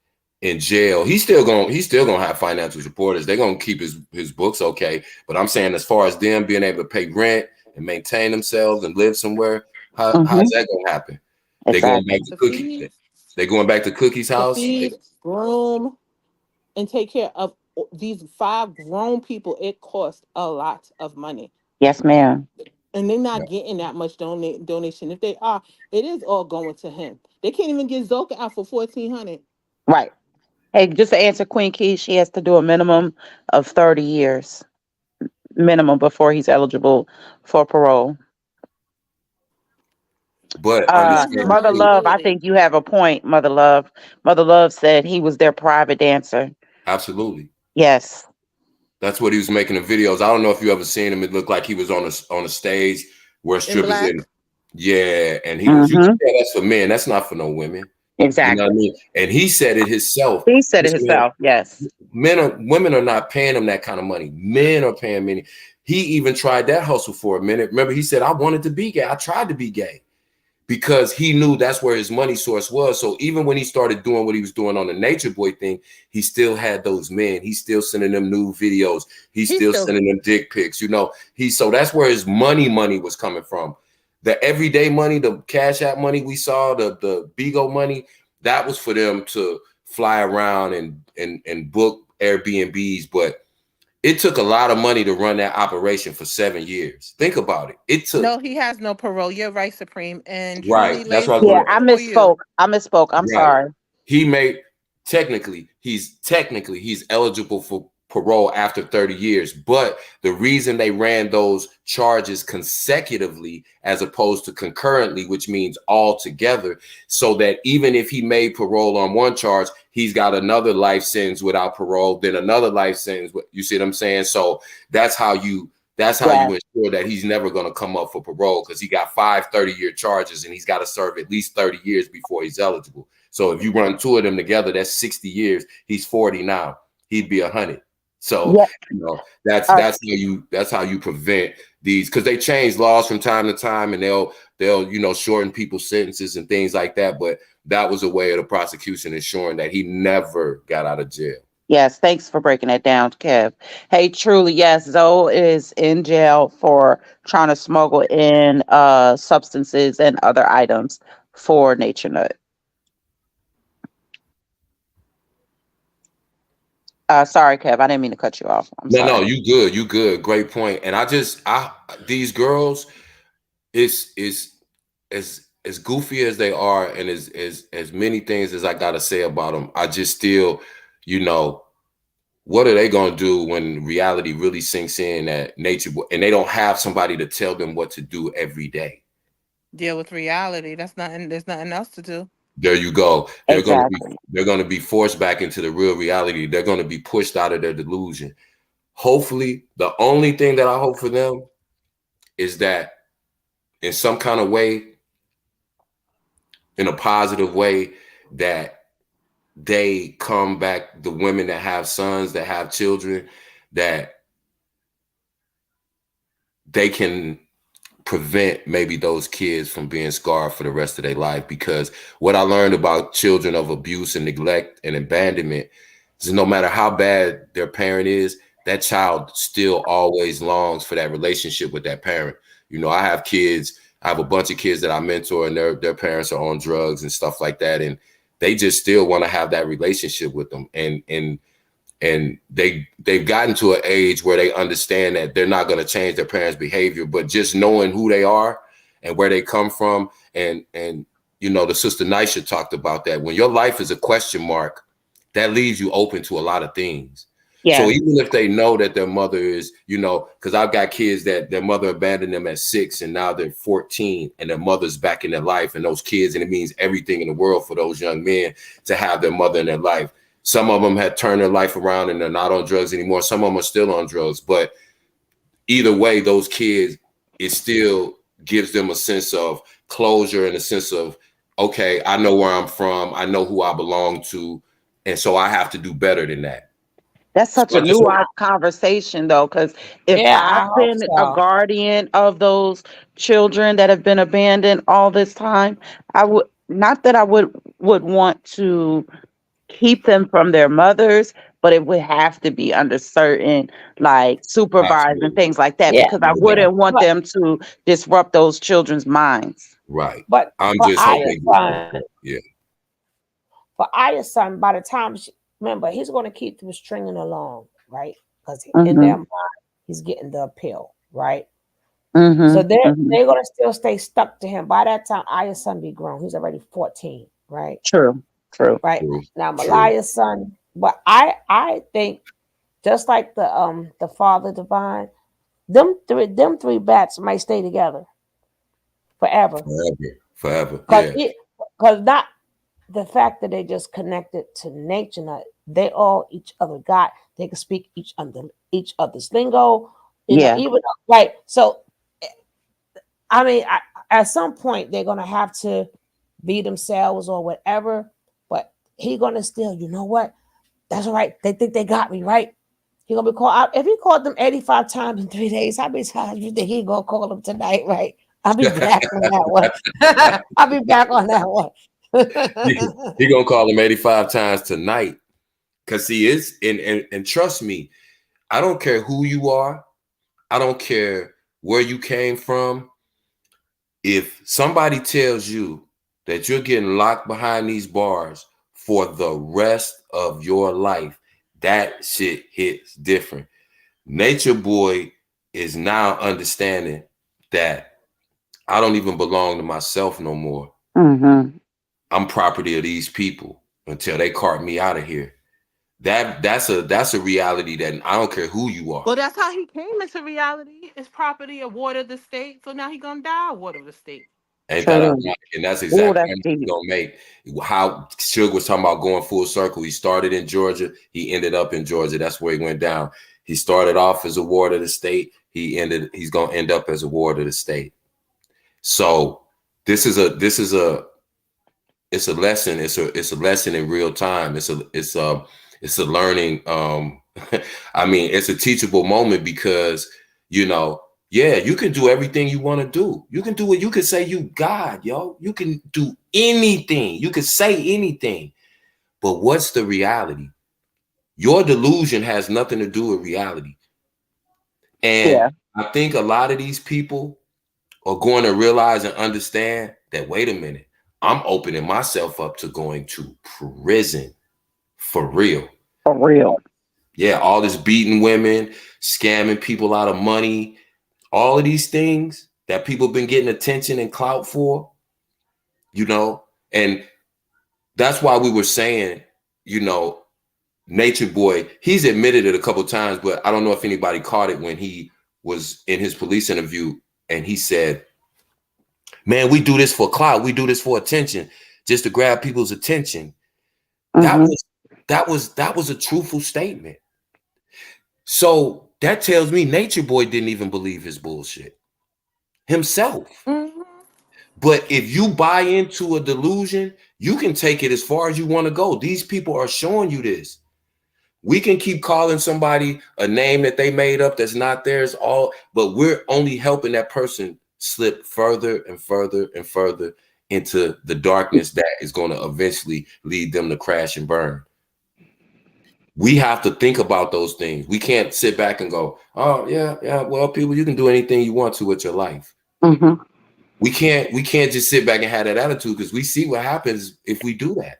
in jail. He's still gonna have financial supporters. They're gonna keep his books okay. But I'm saying, as far as them being able to pay rent and maintain themselves and live somewhere, how's that gonna happen? They going back to Cookie. They going back to Cookie's house. Feed, groom, and take care of these 5 grown people. It costs a lot of money. Yes, ma'am. And they're not getting that much donation. If they are, it is all going to him. They can't even get Zoka out for $1,400. Right. Hey, just to answer Queen Key, she has to do a minimum of 30 years minimum before he's eligible for parole. But Mother Love, I think you have a point, Mother Love. Mother Love said he was their private dancer. Absolutely. Yes. That's what he was making the videos. I don't know if you ever seen him. It looked like he was on a stage where strippers in. Yeah, and he was, you can tell that's for men. That's not for no women. Exactly. You know what I mean? And he said it himself. He said it himself. Yes. Women are not paying him that kind of money. Men are paying money. He even tried that hustle for a minute. Remember, he said, I wanted to be gay. I tried to be gay, because he knew that's where his money source was. So even when he started doing what he was doing on the Nature Boy thing, he still had those men. He's still sending them new videos. He's still sending them dick pics. You know, so that's where his money was coming from. The everyday money, the Cash App money we saw, the Bigo money, that was for them to fly around and book Airbnbs. But it took a lot of money to run that operation for 7 years. Think about it. It took. No, he has no parole. You're right, Supreme. And Right. truly, That's what I misspoke. I'm sorry. He made he's eligible for parole after 30 years. But the reason they ran those charges consecutively as opposed to concurrently, which means all together, so that even if he made parole on one charge, he's got another life sentence without parole, then another life sentence. You see what I'm saying? So that's how you ensure that he's never going to come up for parole, because he got 5 30-year charges and he's got to serve at least 30 years before he's eligible. So if you run 2 of them together, that's 60 years. He's 40 now. He'd be 100. So you know, that's how you prevent these, because they change laws from time to time, and they'll shorten people's sentences and things like that. But that was a way of the prosecution ensuring that he never got out of jail. Yes, thanks for breaking that down, Kev. Hey, truly, yes, Zoe is in jail for trying to smuggle in substances and other items for Nature Nut. Sorry, Kev, I didn't mean to cut you off. I'm sorry. No, you good. Great point. And these girls, is as goofy as they are, and as many things as I gotta say about them, I just still, what are they gonna do when reality really sinks in at Nature Boy, and they don't have somebody to tell them what to do every day? Deal with reality. There's nothing else to do. There you go. They're gonna be forced back into the real reality. They're gonna be pushed out of their delusion. Hopefully, the only thing that I hope for them is that in some kind of way, in a positive way, that they come back, the women that have sons, that have children, that they can prevent maybe those kids from being scarred for the rest of their life. Because what I learned about children of abuse and neglect and abandonment, So no matter how bad their parent is, that child still always longs for that relationship with that parent. You know, I have kids, I have a bunch of kids that I mentor, and their parents are on drugs and stuff like that. And they just still want to have that relationship with them. And they've gotten to an age where they understand that they're not going to change their parents' behavior, but just knowing who they are and where they come from. And you know, the sister Nisha talked about that. When your life is a question mark, that leaves you open to a lot of things. Yeah. So even if they know that their mother is, you know, because I've got kids that their mother abandoned them at 6 and now they're 14 and their mother's back in their life, and those kids, and it means everything in the world for those young men to have their mother in their life. Some of them had turned their life around and they're not on drugs anymore. Some of them are still on drugs, but either way, those kids, it still gives them a sense of closure and a sense of, okay, I know where I'm from. I know who I belong to. And so I have to do better than that. That's So such a nuanced conversation, though, because if Yeah, I I've hope been a so. guardian of those children that have been abandoned all this time, I would not that I would want to keep them from their mothers, but it would have to be under certain like supervised and absolutely. things like that, Yeah, because I yeah. wouldn't want But them to disrupt those children's minds. Right. but I'm for just Aya's hoping. son, Yeah. for Aya's son, by the time remember, he's going to keep them stringing along, right? Because in their Mm-hmm. mind, he's getting the appeal, right? So Mm-hmm. they're Mm-hmm. they're going to still stay stuck to him. By that time, Aya's son be grown. He's already 14, right? True. True. Right True. now, True. Malaya's son. But I think just like the Father Divine, them three bats might stay together forever. Forever. Because Yeah. because not the fact that they just connected to nature, not, they all each other got. They can speak each other's lingo. You know, Yeah. even right. So I mean, at some point they're gonna have to be themselves or whatever. But he gonna still, you know what? That's all right. They think they got me right. He gonna be called out. If he called them 85 times in 3 days, how many times you think he gonna call them tonight? Right? I'll be back on that one. I'll be back on that one. He gonna call him 85 times tonight. Cause he is, and trust me, I don't care who you are, I don't care where you came from. If somebody tells you that you're getting locked behind these bars for the rest of your life, that shit hits different. Nature Boy is now understanding that I don't even belong to myself no more. Mm-hmm. I'm property of these people until they cart me out of here. That's a reality that I don't care who you are. Well, that's how he came into reality. It's property of water of the state. So now he gonna die water of the state. Ain't that True. ironic? And that's Oh, exactly that's what he's deep. gonna make. How Suge was talking about going full circle. He started in Georgia, he ended up in Georgia. That's where he went down. He started off as a ward of the state. He's gonna end up as a ward of the state. So this is a it's a lesson. It's a lesson in real time. It's a learning. I mean, it's a teachable moment because, you know, yeah, you can do everything you want to do. You can do it. You can say you God, yo. You can do anything. You can say anything. But what's the reality? Your delusion has nothing to do with reality. And Yeah. I think a lot of these people are going to realize and understand that, wait a minute, I'm opening myself up to going to prison for real. For real. Yeah, all this beating women, scamming people out of money, all of these things that people been getting attention and clout for, you know, and that's why we were saying, you know, Nature Boy, he's admitted it a couple of times, but I don't know if anybody caught it when he was in his police interview and he said, man, we do this for clout, we do this for attention, just to grab people's attention. Mm-hmm. That was a truthful statement. So that tells me Nature Boy didn't even believe his bullshit himself. Mm-hmm. But if you buy into a delusion, you can take it as far as you want to go. These people are showing you this. We can keep calling somebody a name that they made up that's not theirs, but we're only helping that person slip further and further and further into the darkness that is going to eventually lead them to crash and burn. We have to think about those things. We can't sit back and go, oh yeah, well, people, you can do anything you want to with your life. Mm-hmm. We can't just sit back and have that attitude, because we see what happens if we do that.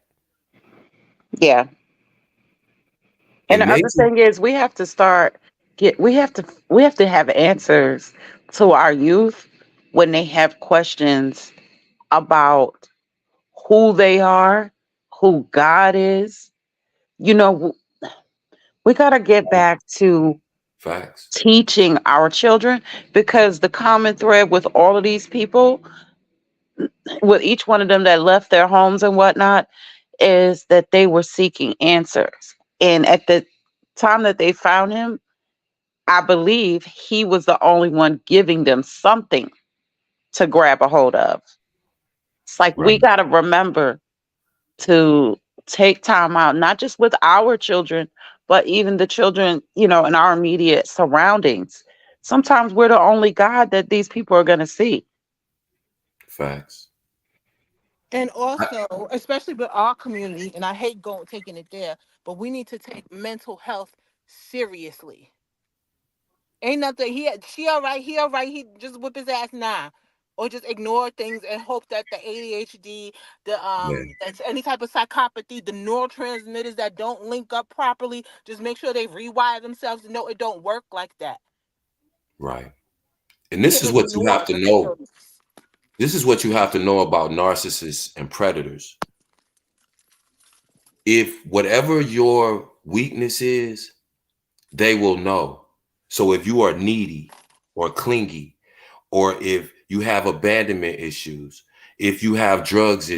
Yeah. And And the other nature, thing is we have to have answers to our youth when they have questions about who they are, who God is. You know, we got to get back to facts. teaching our children, because the common thread with all of these people, with each one of them that left their homes and whatnot, is that they were seeking answers. And at the time that they found him, I believe he was the only one giving them something to grab a hold of. It's like we Right. got to remember to take time out, not just with our children, but even the children, in our immediate surroundings. Sometimes we're the only God that these people are going to see. Facts. And also, especially with our community, and I hate taking it there, but we need to take mental health seriously. Ain't nothing. She all right. He all right. He just whip his ass now, or just ignore things and hope that the ADHD, Yeah. that's any type of psychopathy, the neurotransmitters that don't link up properly, just make sure they rewire themselves. No, it don't work like that. Right. And You this can is what you ignore have to the know. symptoms. This is what you have to know about narcissists and predators. If whatever your weakness is, they will know. So if you are needy or clingy, or if you have abandonment issues, if you have drugs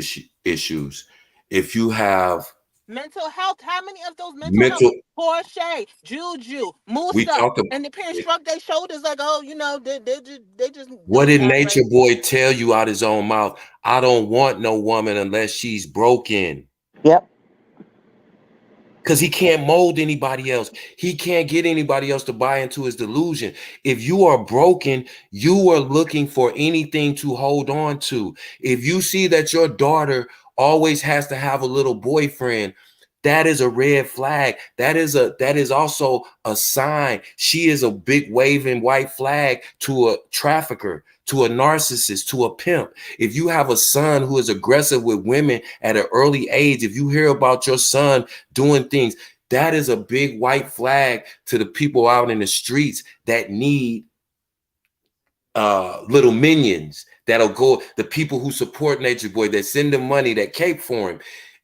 issues, if you have Mental health. How many of those mental health? mental, Porsche, Juju, we Musa, talked and the parents about, shrug their shoulders like, oh, they just what don't did act Nature right. Boy tell you out his own mouth? I don't want no woman unless she's broken. Yep. Because he can't mold anybody else. He can't get anybody else to buy into his delusion. If you are broken, you are looking for anything to hold on to. If you see that your daughter always has to have a little boyfriend, that is a red flag. That is also a sign. She is a big waving white flag to a trafficker, to a narcissist, to a pimp. If you have a son who is aggressive with women at an early age, if you hear about your son doing things, that is a big white flag to the people out in the streets that need little minions that'll go, the people who support Nature Boy, that send him money, that cape for him.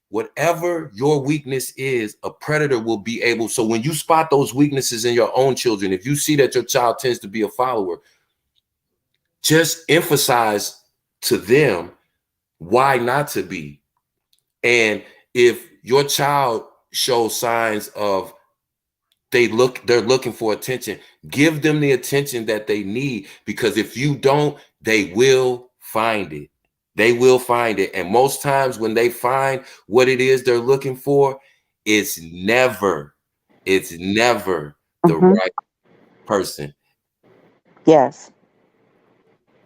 Whatever your weakness is, a predator will be able. So when you spot those weaknesses in your own children, if you see that your child tends to be a follower, just emphasize to them why not to be. And if your child shows signs of they're looking for attention, give them the attention that they need, because if you don't, they will find it. They will find it. And most times when they find what it is they're looking for, it's never the Mm-hmm. right person. Yes.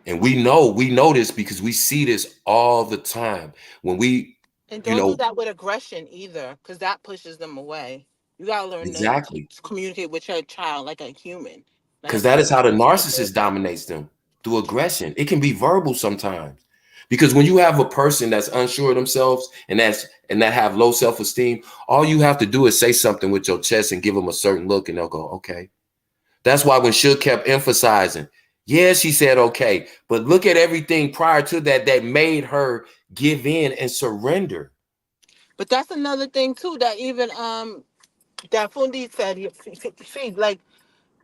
And we know this because we see this all the time. When we, And you don't do know, that with aggression either, because that pushes them away. You gotta learn exactly. to communicate with your child like a human, like a Because that is how the person. narcissist dominates them, through aggression. It can be verbal sometimes. Because when you have a person that's unsure of themselves and that have low self-esteem, all you have to do is say something with your chest and give them a certain look, and they'll go, okay. That's why when Suge kept emphasizing, yeah, she said okay, but look at everything prior to that that made her give in and surrender. But that's another thing too that even that Fundi said. See, like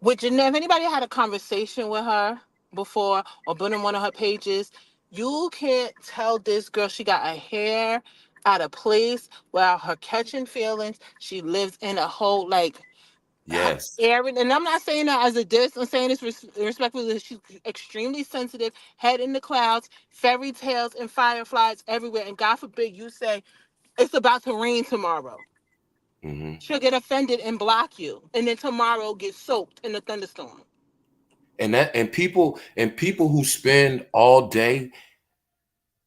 with Jeanette, if anybody had a conversation with her before or been on one of her pages, you can't tell this girl she got her hair out of place without her catching feelings. She lives in a whole like Yes. area, and I'm not saying that as a diss. I'm saying this respectfully. She's extremely sensitive, head in the clouds, fairy tales and fireflies everywhere. And God forbid you say it's about to rain tomorrow. Mm-hmm. She'll get offended and block you, and then tomorrow get soaked in a thunderstorm. And people who spend all day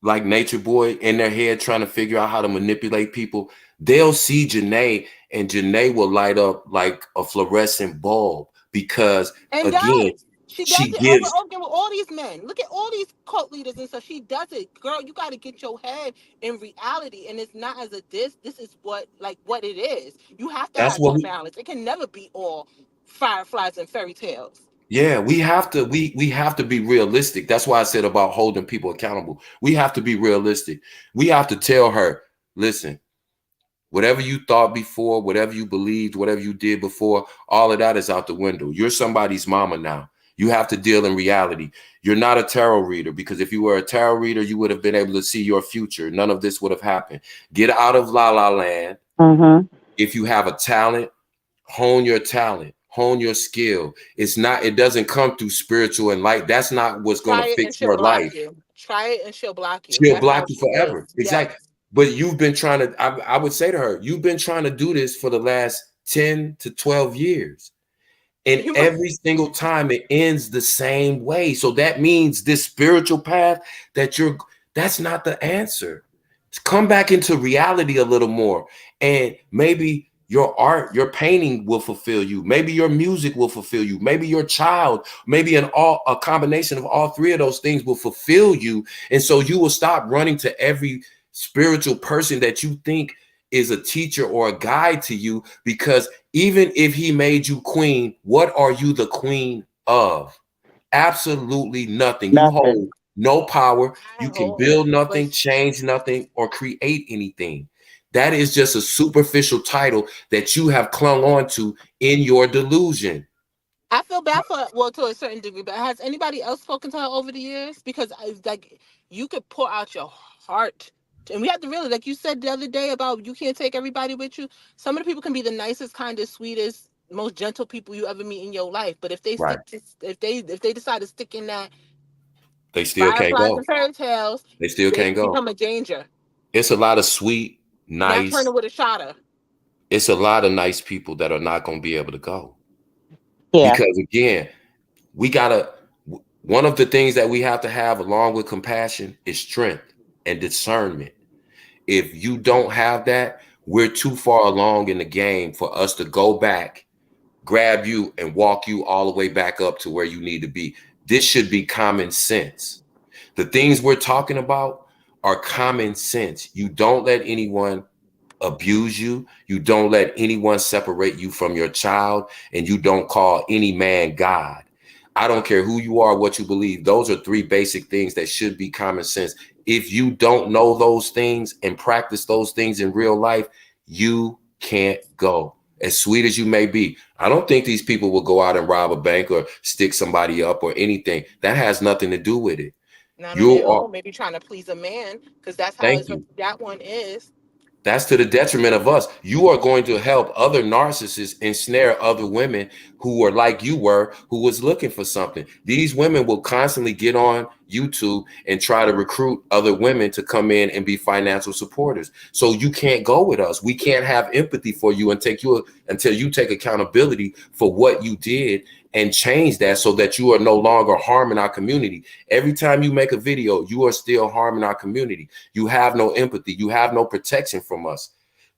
like Nature Boy in their head trying to figure out how to manipulate people, they'll see Janae and Janae will light up like a fluorescent bulb because, And again, does. She does she it over and gives. over again with all these men. Look at all these cult leaders and stuff. She does it. Girl, you got to get your head in reality. And it's not as a diss. This is what it is. You have to That's have what that we. balance. It can never be all fireflies and fairy tales. Yeah, we have to. We have to be realistic. That's why I said about holding people accountable. We have to be realistic. We have to tell her, listen, whatever you thought before, whatever you believed, whatever you did before, all of that is out the window. You're somebody's mama now. You have to deal in reality. You're not a tarot reader, because if you were a tarot reader, you would have been able to see your future. None of this would have happened. Get out of la la land. If you have a talent, hone your talent, hone your skill. It doesn't come through spiritual and light. That's not what's going to Try it and fix she'll your block life. you. Try it and she'll block you. She'll That's block how you she forever. is. Yes. Exactly. But you've been trying to, I would say to her, you've been trying to do this for the last 10 to 12 years. And You must. every single time it ends the same way. So that means this spiritual path that's not the answer. Come back into reality a little more. And maybe your art, your painting will fulfill you. Maybe your music will fulfill you. Maybe your child, maybe a combination of all three of those things will fulfill you. And so you will stop running to every spiritual person that you think is a teacher or a guide to you, because even if he made you queen, what are you the queen of? Absolutely nothing. You Nothing. hold no power. I You can hold. build But nothing, change nothing, or create anything. That is just a superficial title that you have clung on to in your delusion. I feel bad for, well, to a certain degree, but has anybody else spoken to her over the years? Because like, you could pour out your heart, and we have to really, like you said the other day about you can't take everybody with you. Some of the people can be the nicest, kindest, sweetest, most gentle people you ever meet in your life, but if they Right. stick to, if they decide to stick in that They still can't fireflies and go. fairy tales, They still they can't go. become a danger. It's a lot of sweet, Now turn nice, it with a shotter. it's a lot of nice people that are not going to be able to go. Yeah. Because again, one of the things that we have to have along with compassion is strength and discernment. If you don't have that, we're too far along in the game for us to go back, grab you, and walk you all the way back up to where you need to be. This should be common sense. The things we're talking about are common sense. You don't let anyone abuse you. You don't let anyone separate you from your child, and you don't call any man God. I don't care who you are, what you believe. Those are three basic things that should be common sense. If you don't know those things and practice those things in real life, you can't go. As sweet as you may be, I don't think these people will go out and rob a bank or stick somebody up or anything. That has nothing to do with it. Not on You their are, own, maybe trying to please a man, because that's how thank you. that one is. That's to the detriment of us. You are going to help other narcissists ensnare other women who are like you were, who was looking for something. These women will constantly get on YouTube and try to recruit other women to come in and be financial supporters. So you can't go with us. We can't have empathy for you and until you take accountability for what you did and change that so that you are no longer harming our community. Every time you make a video, you are still harming our community. You have no empathy. You have no protection from us.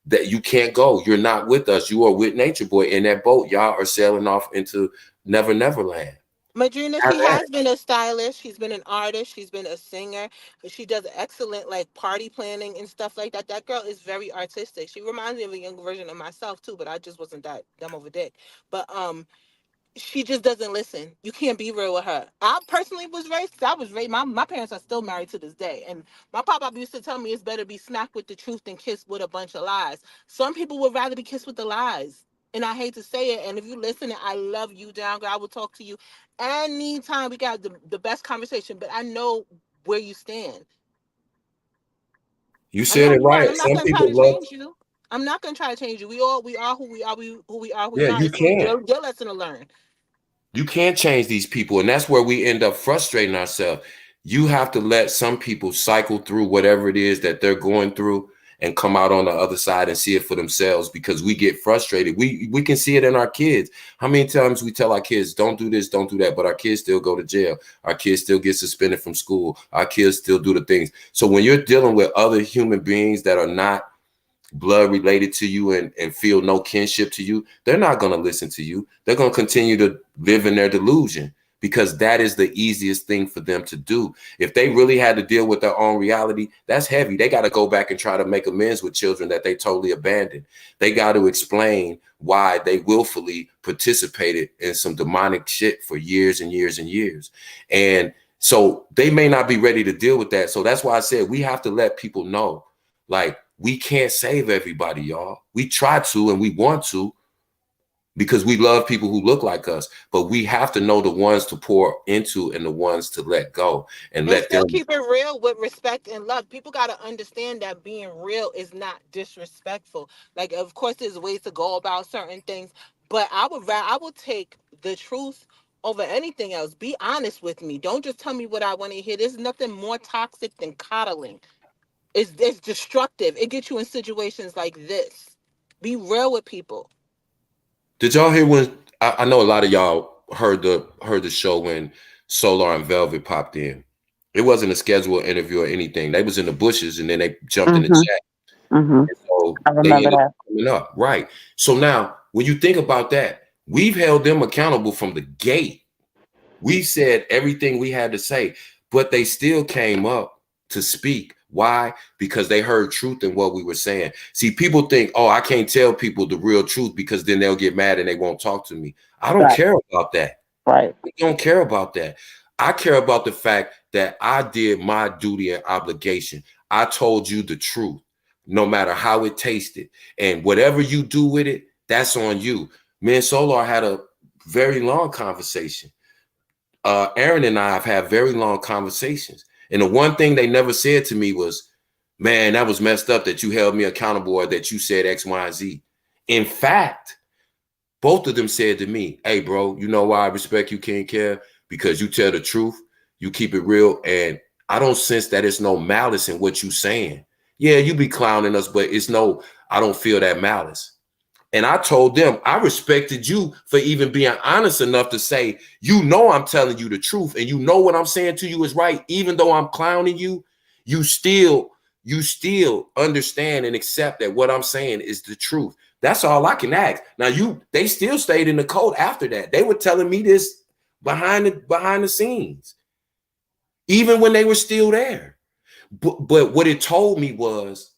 That you can't go. You're not with us. You are with Natureboy in that boat. Y'all are sailing off into Never Land. Madrina, she has been a stylist. She's been an artist. She's been a singer. She does excellent like party planning and stuff like that. That girl is very artistic. She reminds me of a younger version of myself too, but I just wasn't that dumb over dick. But she just doesn't listen. You can't be real with her. I personally was raised. I was raised. My parents are still married to this day, and my papa used to tell me it's better be smacked with the truth than kissed with a bunch of lies. Some people would rather be kissed with the lies, and I hate to say it. And if you listen, I love you, down girl. I will talk to you anytime. We got the best conversation, but I know where you stand. You I know said it you are, and right. I'm not Some gonna try people to love. change you. I'm not gonna try to change you. We are who we are. Who we are. Who we Yeah, are. you It's only can't. your lesson to learn. You can't change these people. And that's where we end up frustrating ourselves. You have to let some people cycle through whatever it is that they're going through and come out on the other side and see it for themselves, because we get frustrated. We can see it in our kids. How many times we tell our kids, don't do this, don't do that, but our kids still go to jail. Our kids still get suspended from school. Our kids still do the things. So when you're dealing with other human beings that are not blood related to you and feel no kinship to you, they're not going to listen to you. They're going to continue to live in their delusion, because that is the easiest thing for them to do. If they really had to deal with their own reality, that's heavy. They got to go back and try to make amends with children that they totally abandoned. They got to explain why they willfully participated in some demonic shit for years and years and years. And so they may not be ready to deal with that. So that's why I said we have to let people know, like, we can't save everybody, y'all. We try to and we want to, because we love people who look like us, but we have to know the ones to pour into and the ones to let go and And let still them. keep it real with respect and love. People got to understand that being real is not disrespectful. Like, of course, there's ways to go about certain things, but I would take the truth over anything else. Be honest with me. Don't just tell me what I want to hear. There's nothing more toxic than coddling. It's destructive. It gets you in situations like this. Be real with people. Did y'all hear when I know a lot of y'all heard the show when Solar and Velvet popped in? It wasn't a scheduled interview or anything. They was in the bushes and then they jumped in the Mm-hmm. chat. Mm-hmm. And so I they remember ended up that. coming up. Right. So now when you think about that, we've held them accountable from the gate. We said everything we had to say, but they still came up to speak. Why? Because they heard truth in what we were saying. See, people think, oh, I can't tell people the real truth because then they'll get mad and they won't talk to me. I don't Right. care about that. Right. I don't care about that. I care about the fact that I did my duty and obligation. I told you the truth, no matter how it tasted. And whatever you do with it, that's on you. Me and Solar had a very long conversation. Aaron and I have had very long conversations. And the one thing they never said to me was, man, that was messed up that you held me accountable or that you said X, Y, and Z. In fact, both of them said to me, hey, bro, you know why I respect you, King Care? Because you tell the truth, you keep it real, and I don't sense that it's no malice in what you saying. Yeah, you be clowning us, but I don't feel that malice. And I told them, I respected you for even being honest enough to say, you know, I'm telling you the truth. And you know what I'm saying to you is right. Even though I'm clowning you, you still understand and accept that what I'm saying is the truth. That's all I can ask. Now, they still stayed in the code after that. They were telling me this behind the scenes, even when they were still there. But what it told me was,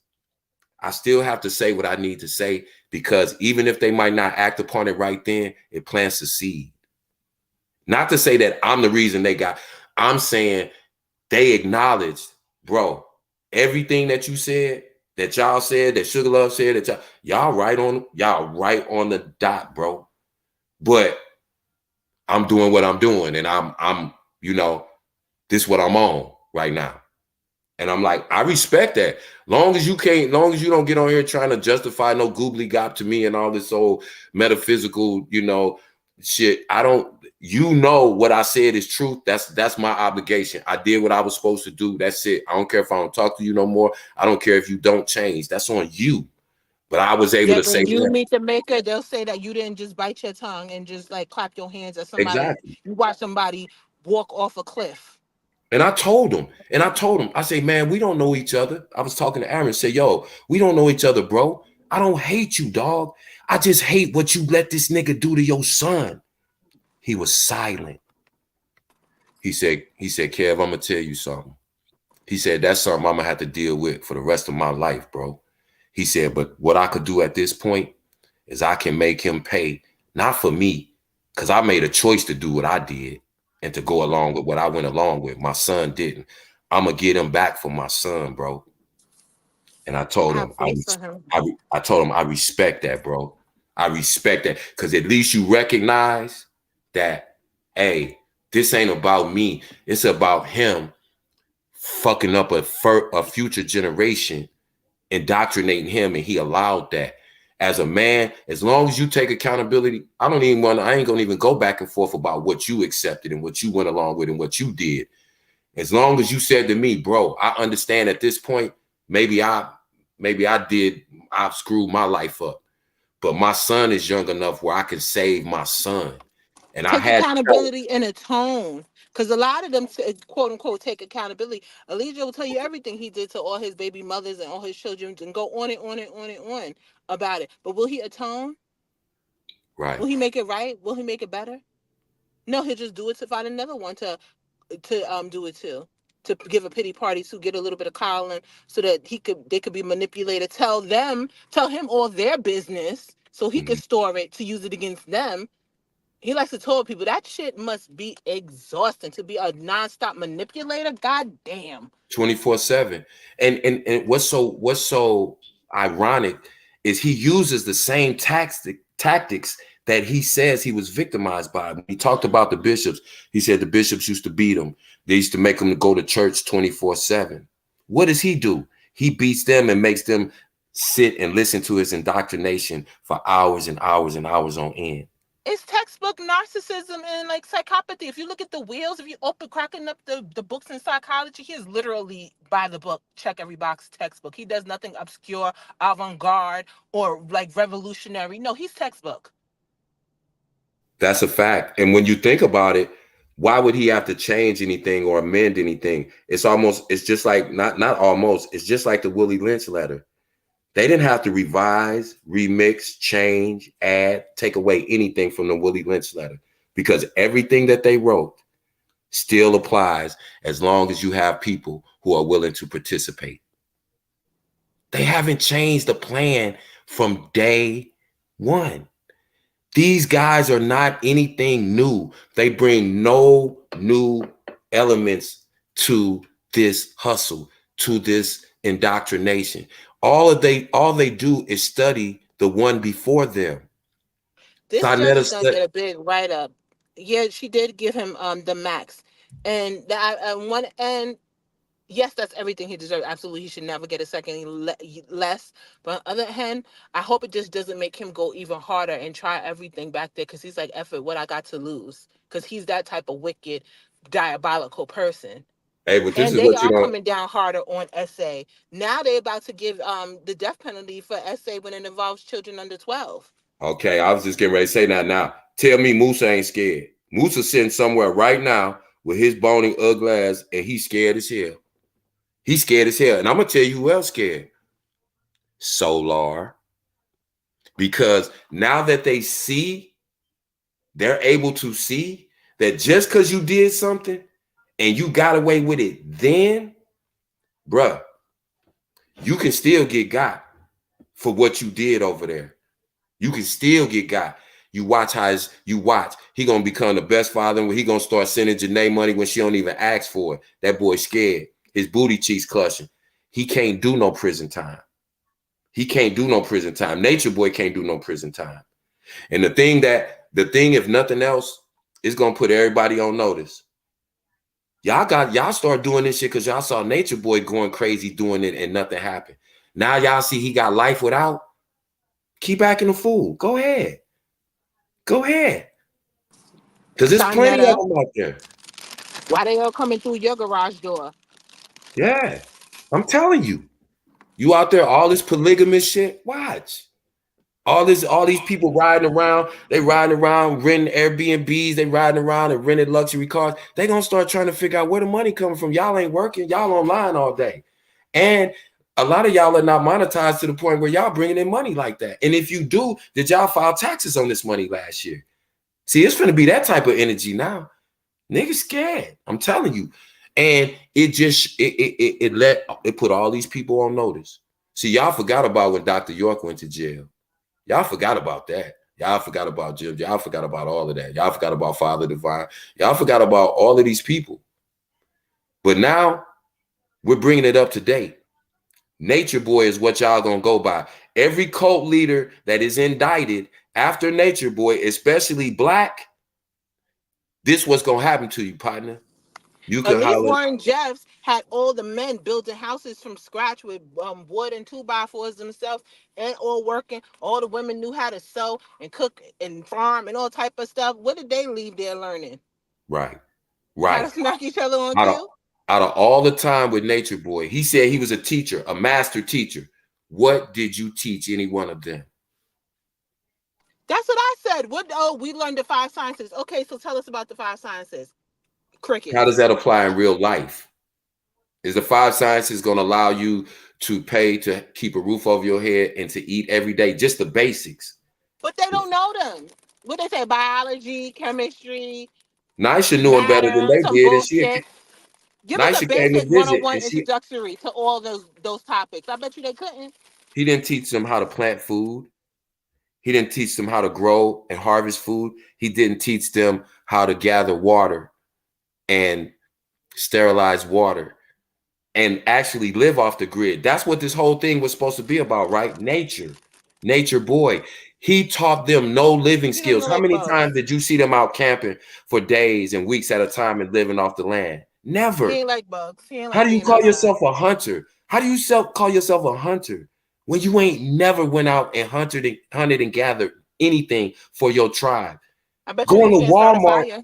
I still have to say what I need to say, because even if they might not act upon it right then, it plants a seed. Not to say that I'm the reason I'm saying they acknowledged, bro, everything that you said, that y'all said, that Sugar Love said, that y'all right on the dot, bro. But I'm doing what I'm doing, and I'm this is what I'm on right now. And I'm like, I respect that. Long as you don't get on here trying to justify no goobly gop to me and all this old metaphysical, shit. What I said is truth. That's my obligation. I did what I was supposed to do. That's it. I don't care if I don't talk to you no more. I don't care if you don't change. That's on you. But I was able to Yet say when you that. meet the maker, they'll say that you didn't just bite your tongue and just like clap your hands at somebody. Exactly. You watch somebody walk off a cliff. And I told him, I say, man, we don't know each other. I was talking to Aaron, say, yo, we don't know each other, bro. I don't hate you, dog. I just hate what you let this nigga do to your son. He was silent. He said, Kev, I'm gonna tell you something. He said, that's something I'm gonna have to deal with for the rest of my life, bro. He said, but what I could do at this point is I can make him pay, not for me, because I made a choice to do what I did and to go along with what I went along with. My son didn't. I'm gonna get him back for my son, bro. And I told I have him, faith for him. I told him I respect that, bro. I respect that, because at least you recognize that, hey, this ain't about me. It's about him fucking up a future generation, indoctrinating him, and he allowed that. As a man, as long as you take accountability, I ain't gonna even go back and forth about what you accepted and what you went along with and what you did. As long as you said to me, bro, I understand at this point, maybe I screwed my life up, but my son is young enough where I can save my son. And I Take had accountability in a tone. Because a lot of them, quote unquote, take accountability. Elijah will tell you everything he did to all his baby mothers and all his children and go on and on and on and on about it. But will he atone? Right. Will he make it right? Will he make it better? No, he'll just do it to find another one to do it to give a pity party to get a little bit of coddling so that they could be manipulated. Tell him all their business so he could store it to use it against them. He likes to tell people that shit must be exhausting to be a nonstop manipulator. God damn. 24/7. And what's so ironic is he uses the same tactics that he says he was victimized by. He talked about the bishops. He said the bishops used to beat him. They used to make him go to church 24/7. What does he do? He beats them and makes them sit and listen to his indoctrination for hours and hours and hours on end. It's textbook narcissism and like psychopathy. If you look at the wheels, if you cracking up the books in psychology, he is literally by the book, check every box textbook. He does nothing obscure, avant-garde, or like revolutionary. No, he's textbook. That's a fact. And when you think about it, why would he have to change anything or amend anything? It's just like not almost, it's just like the Willie Lynch letter. They didn't have to revise, remix, change, add, take away anything from the Willie Lynch letter because everything that they wrote still applies as long as you have people who are willing to participate. They haven't changed the plan from day one. These guys are not anything new. They bring no new elements to this hustle, to this indoctrination. All they do is study the one before them. This judge Sonetta is gonna get a big write up. Yeah, she did give him the max, and that one and yes, that's everything he deserves. Absolutely, he should never get a second less. But on the other hand, I hope it just doesn't make him go even harder and try everything back there because he's like, "Eff it, what I got to lose?" Because he's that type of wicked, diabolical person. Hey, but this And is they what you are don't. coming down harder on SA. Now they're about to give the death penalty for SA when it involves children under 12. Okay, I was just getting ready to say that now. Tell me Musa ain't scared. Musa's sitting somewhere right now with his bony ugly ass, and he's scared as hell. He's scared as hell. And I'm going to tell you who else scared. Solar. Because now that they're able to see that just because you did something and you got away with it then, bruh, you can still get got for what you did over there. You can still get got. You watch he gonna become the best father. He gonna start sending Janae money when she don't even ask for it. That boy scared. His booty cheeks clutching. He can't do no prison time. He can't do no prison time. Natureboy can't do no prison time. And the thing, if nothing else, is gonna put everybody on notice. Y'all start doing this shit because y'all saw Natureboy going crazy doing it and nothing happened. Now y'all see he got life without. Keep acting a fool. Go ahead. Go ahead. Because there's plenty of them out there. Why they all coming through your garage door? Yeah. I'm telling you. You out there, all this polygamous shit, watch. All these people riding around, renting Airbnbs, they riding around and rented luxury cars. They gonna start trying to figure out where the money coming from. Y'all ain't working, y'all online all day. And a lot of y'all are not monetized to the point where y'all bringing in money like that. And if you do, did y'all file taxes on this money last year? See, it's gonna be that type of energy now. Niggas scared. I'm telling you. And it put all these people on notice. See, y'all forgot about when Dr. York went to jail. Y'all forgot about that. Y'all forgot about Jim. Y'all forgot about all of that. Y'all forgot about Father Divine. Y'all forgot about all of these people. But now we're bringing it up to date. Natureboy is what y'all gonna go by. Every cult leader that is indicted after Natureboy, especially black, this what's gonna happen to you, partner. You can Elite holler. Warren Jeffs had all the men building houses from scratch with wood and 2x4s themselves and all working. All the women knew how to sew and cook and farm and all type of stuff. What did they leave there learning? Right. How to smack each other on cue? Out of all the time with Natureboy, he said he was a teacher, a master teacher. What did you teach any one of them? That's what I said. We learned the 5 sciences. Okay, so tell us about the 5 sciences. Crickets. How does that apply in real life? Is the 5 sciences going to allow you to pay to keep a roof over your head and to eat every day? Just the basics. But they don't know them. What they say, biology, chemistry, Nisha knew him better than matter, they some did, and bullshit. Give us a Nisha came to basic visit, 101 and introductory to all those topics. I bet you they couldn't. he didn't teach them how to plant food. He didn't teach them how to grow and harvest food. He didn't teach them how to gather water and sterilize water and actually live off the grid. That's what this whole thing was supposed to be about, right? Nature boy. He taught them no living He don't skills. know How like many bugs. times did you see them out camping for days and weeks at a time and living off the land? Never. He ain't like bugs. He ain't How like do you being call outside. yourself a hunter? How do you call yourself a hunter when you ain't never went out and hunted and gathered anything for your tribe? I bet Going you to can't start a Walmart, fire.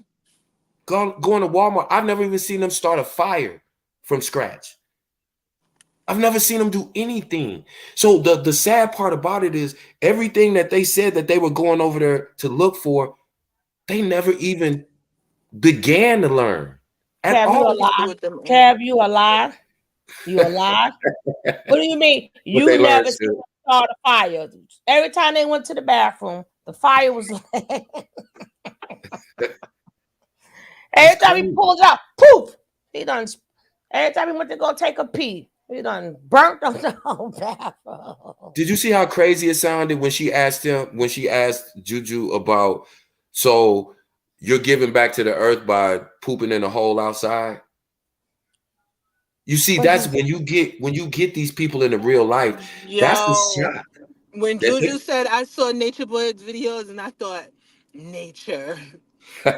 going to Walmart. I've never even seen them start a fire from scratch. I've never seen them do anything. So the sad part about it is everything that they said that they were going over there to look for, they never even began to learn at Kev, you a all. lie. Kev, you a lie. You a lie. What do you mean? What You they learned, never seen Sid. them start a fire. Every time they went to the bathroom, the fire was every time he pulls out, poof, he done. Every time he went to go take a pee, he done burnt on the whole bathroom. Did you see how crazy it sounded when she asked Juju about, so you're giving back to the earth by pooping in a hole outside? You see, that's when you get these people in the real life. That's the Yo, shot. when Juju said I saw Natureboy's videos and I thought, nature. Yo,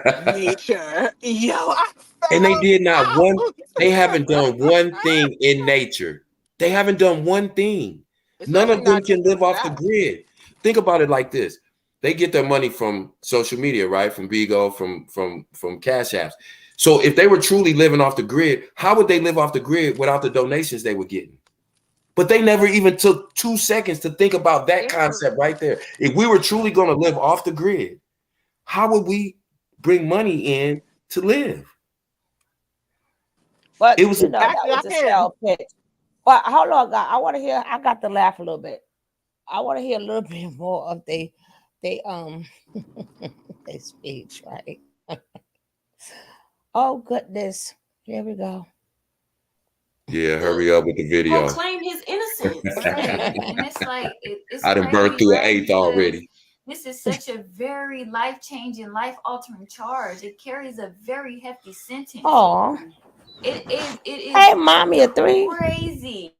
I And they did not one, out. they haven't done one thing in nature. They haven't done one thing. None Especially of them not can taking live us off the out. grid. Think about it like this. They get their money from social media, right? From Bigo, from Cash Apps. So if they were truly living off the grid, how would they live off the grid without the donations they were getting? But they never even took 2 seconds to think about that concept right there. If we were truly going to live off the grid, how would we bring money in to live? But It was you know that Actually, I was a can. sell pitch. But hold on, God. I want to hear. I got to laugh a little bit. I want to hear a little bit more of they they speech, right? Oh goodness, here we go. Yeah, hurry up with the video. Proclaim his innocence. Right. And it's like it's I done crazy, burnt through an right? eighth Because already. this is such a very life-changing, life-altering charge. It carries a very hefty sentence. Oh, It is hey, mommy, a 3. crazy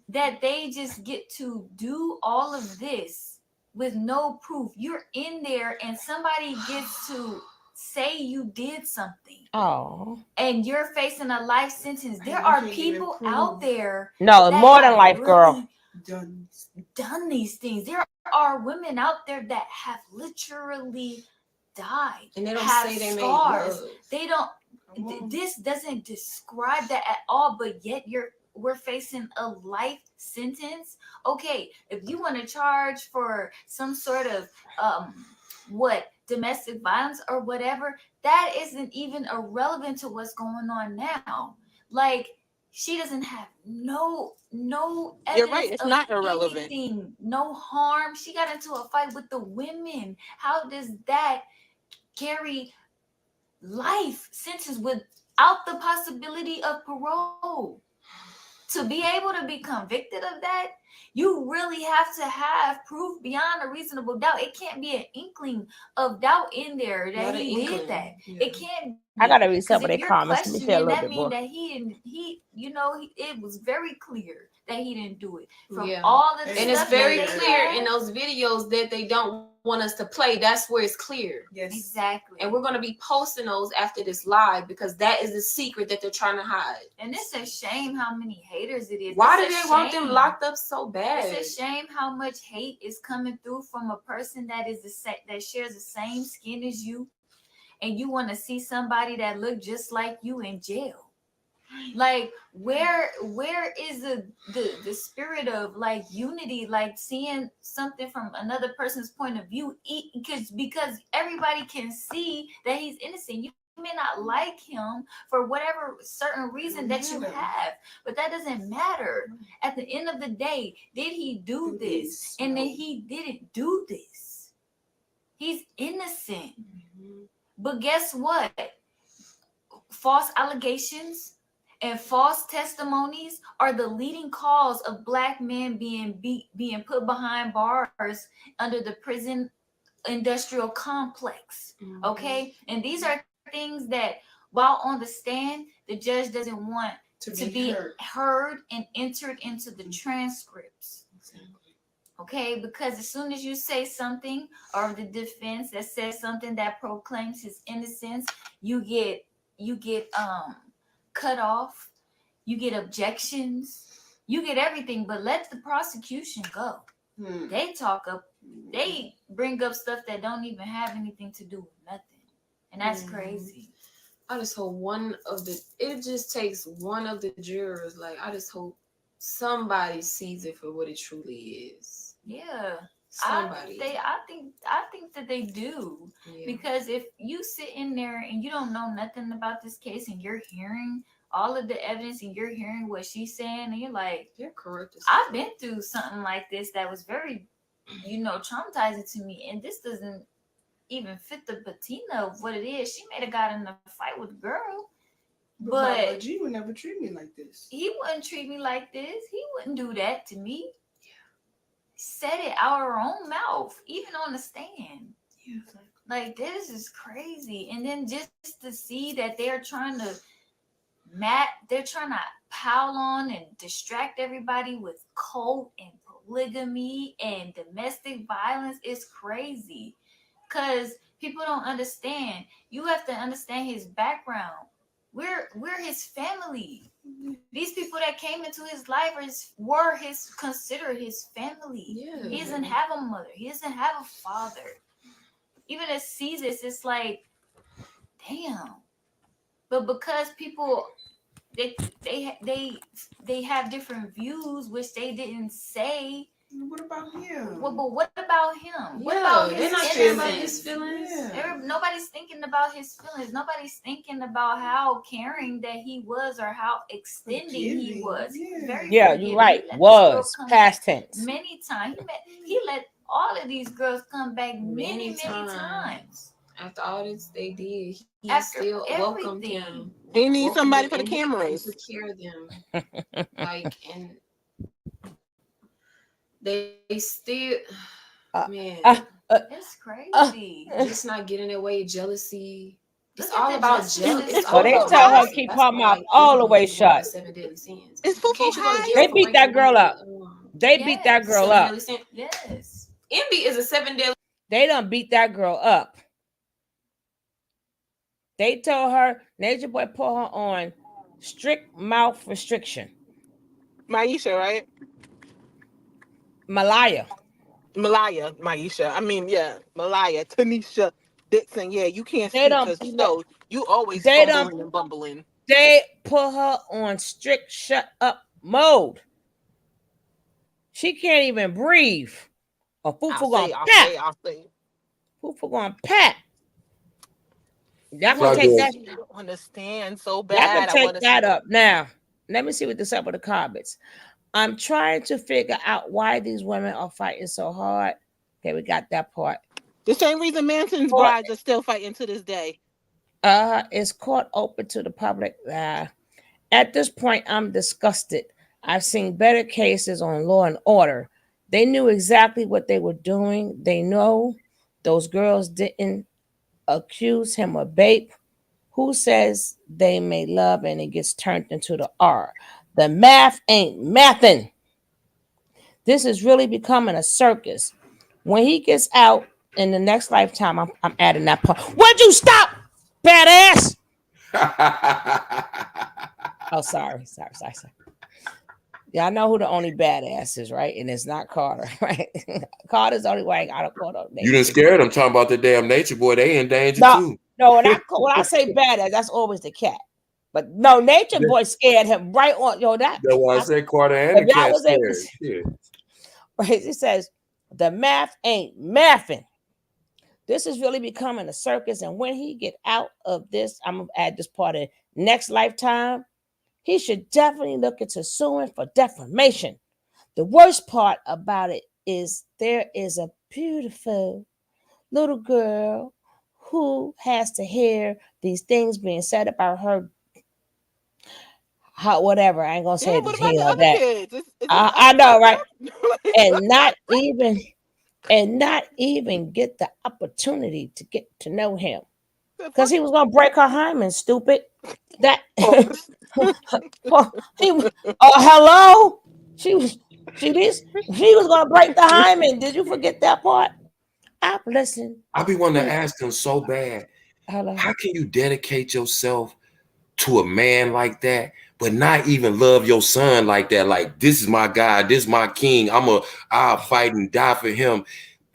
that they just get to do all of this with no proof. You're in there and somebody gets to say you did something. Oh, And you're facing a life sentence. There are people out there no, that more than have life, girl. really done these things. There are women out there that have literally died And they don't have say they made scars. love. They don't. This doesn't describe that at all. But yet we're facing a life sentence. Okay, if you want to charge for some sort of domestic violence or whatever, that isn't even irrelevant to what's going on now. Like, she doesn't have no evidence. You're right. It's of not irrelevant. anything, no harm. She got into a fight with the women. How does that carry life sentence without the possibility of parole? To be able to be convicted of that, you really have to have proof beyond a reasonable doubt. It can't be an inkling of doubt in there that he did that. It can't be. I gotta read some of Because their if you're comments. Let me share a questioning, little that bit means more. that it was very clear that he didn't do it. From Yeah. all of the And it's stuff very that they clear had. in those videos that they don't want us to play. That's where it's clear. Yes. Exactly. And we're going to be posting those after this live because that is the secret that they're trying to hide. And it's a shame how many haters it is. Why It's do a they want them shame. locked up so bad? It's a shame how much hate is coming through from a person that is that shares the same skin as you, and you want to see somebody that look just like you in jail. Like, where is the spirit of like unity, like seeing something from another person's point of view? Because everybody can see that he's innocent. You may not like him for whatever certain reason that you have, but that doesn't matter. At the end of the day, did he do this? And then he didn't do this. He's innocent. But guess what? False allegations and false testimonies are the leading cause of Black men being put behind bars under the prison industrial complex. Okay, and these are things that, while on the stand, the judge doesn't want to be heard and entered into the transcripts. Okay, because as soon as you say something, or the defense that says something that proclaims his innocence, you get cut off, you get objections, you get everything. But let the prosecution go. They they bring up stuff that don't even have anything to do with nothing, and that's crazy. I just hope it just takes one of the jurors. Like, I just hope somebody sees it for what it truly is. Yeah. Somebody. I think that they do. Yeah. Because if you sit in there and you don't know nothing about this case, and you're hearing all of the evidence and you're hearing what she's saying, and you're like, you're correct. I've been through something like this that was very, traumatizing to me, and this doesn't even fit the patina of what it is. She may have got in a fight with a girl, but G would never treat me like this. He wouldn't treat me like this. He wouldn't do that to me. Said it out of her own mouth, even on the stand. Yeah. Like, this is crazy. And then just to see that they're trying to pile on and distract everybody with cult and polygamy and domestic violence is crazy. Because people don't understand. You have to understand his background. We're his family. These people that came into his life were considered his family. Yeah. He doesn't have a mother. He doesn't have a father. Even as Caesar, it's like, damn. But because people they have different views, which they didn't say. What about him? Well, but what about him? Yeah, what about they're not thinking about his feelings. Yeah. Nobody's thinking about his feelings. Nobody's thinking about how caring that he was, or how extending he was. Yeah, you're right. Was past tense. Many times. He let all of these girls come back many times. After all this they did, he After still everything. welcomed them. He needs somebody for the cameras. Took care of them. Like, and they still, man, it's crazy. Just not getting their way, jealousy. It's all about jealousy. Well, they tell her to keep her mouth all the way shut. 7 deadly sins. It's they beat that girl up. They beat that girl up. Yes. Envy is a 7 deadly. They done beat that girl up. They told her, Natureboy put her on strict mouth restriction. Maisha, right? Malaya, Maisha. I mean, yeah, Malaya, Tanisha, Dixon. Yeah, you can't they speak because you always fumbling and bumbling. They put her on strict shut up mode. She can't even breathe. A Fufu gonna pat. I'll say. Fufu gonna pat. Y'all gonna take that. I don't understand so bad. Y'all can take that up now. Let me see what this up with the comments. I'm trying to figure out why these women are fighting so hard. Okay, we got that part. The same reason Manson's brides are still fighting to this day. It's court open to the public. At this point, I'm disgusted. I've seen better cases on Law and Order. They knew exactly what they were doing. They know those girls didn't accuse him of bape. Who says they made love and it gets turned into the R? The math ain't mathing. This is really becoming a circus. When he gets out in the next lifetime, I'm adding that part. Would you stop, badass? Oh, sorry. Y'all know who the only badass is, right? And it's not Carter, right? Carter's the only way I got a Carter. You done scared them talking about the damn Natureboy. They in danger too. No, when I say badass, that's always the cat. But no, Natureboy scared him right on. That's why I said Carter and the cat scared. Right, it says the math ain't mathing. This is really becoming a circus. And when he get out of this, I'm gonna add this part of next lifetime, he should definitely look into suing for defamation. The worst part about it is there is a beautiful little girl who has to hear these things being said about her. How, whatever, I ain't gonna say Yeah, this what about here the or other that. kids? Is it I know, fucked right? up? And not even get the opportunity to get to know him. Because he was gonna break her hymen, stupid. That hello? She was gonna break the hymen. Did you forget that part? Listen. I be wanting to ask them so bad. Hello. How can you dedicate yourself to a man like that, but not even love your son like that? Like, this is my guy, this is my king. I'll fight and die for him.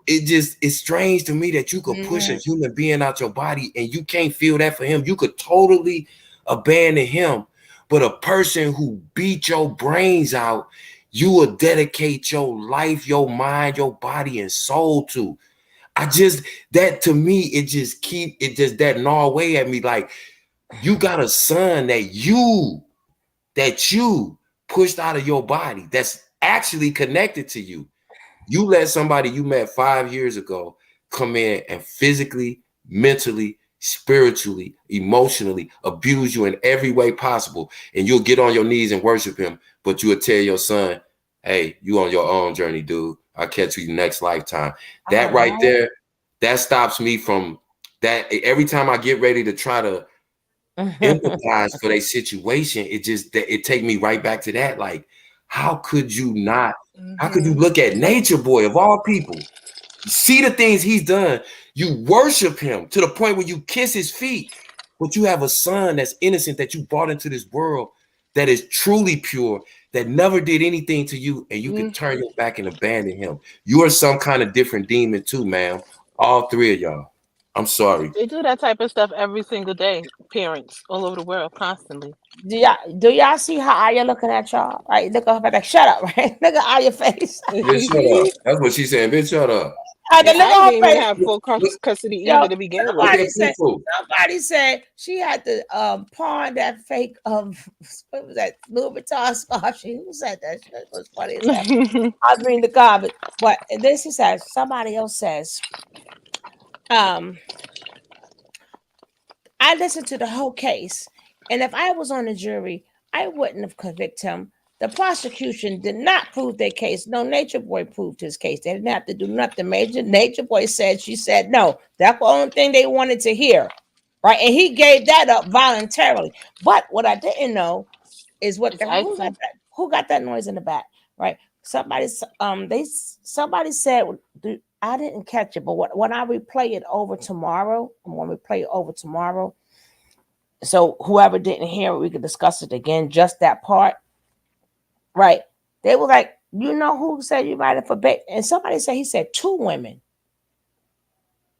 It's strange to me that you could push a human being out your body and you can't feel that for him. You could totally abandon him. But a person who beat your brains out, you will dedicate your life, your mind, your body, and soul to. That to me, it just that gnaw away at me. Like, you got a son that you pushed out of your body that's actually connected to you. You let somebody you met 5 years ago come in and physically, mentally, spiritually, emotionally abuse you in every way possible, and you'll get on your knees and worship him, but you will tell your son, hey, you on your own journey, dude. I'll catch you next lifetime. That right there, that stops me from that. Every time I get ready to try to empathize for their situation, it take me right back to that. Like, how could you not? How could you look at Natureboy of all people, see the things he's done, you worship him to the point where you kiss his feet, but you have a son that's innocent that you brought into this world that is truly pure, that never did anything to you, and you could turn your back and abandon him? You are some kind of different demon too, ma'am. All three of y'all. I'm sorry. They do that type of stuff every single day. Parents all over the world, constantly. Do y'all see how Aya looking at y'all? Right, look at her like, shut up, right? Look at Aya's face. Bitch, shut up. That's what she's saying. Bitch, shut up. And then look I at didn't her even face. have full custody Yo, either to begin with. somebody said she had to pawn that fake what was that, Louis Vuitton scarf. Who said that? Shit was funny as hell. I mean the comment. But this he says, somebody else says, I listened to the whole case, and if I was on the jury, I wouldn't have convicted him. The prosecution did not prove their case. No, Natureboy proved his case. They didn't have to do nothing major. Natureboy said, she said no. That's the only thing they wanted to hear, right? And he gave that up voluntarily. But what I didn't know is who got that noise in the back, right? Somebody said, I didn't catch it, but when I replay it over tomorrow, so whoever didn't hear it, we could discuss it again, just that part, right? They were like, you know who said you might have forbid? And somebody said he said 2 women.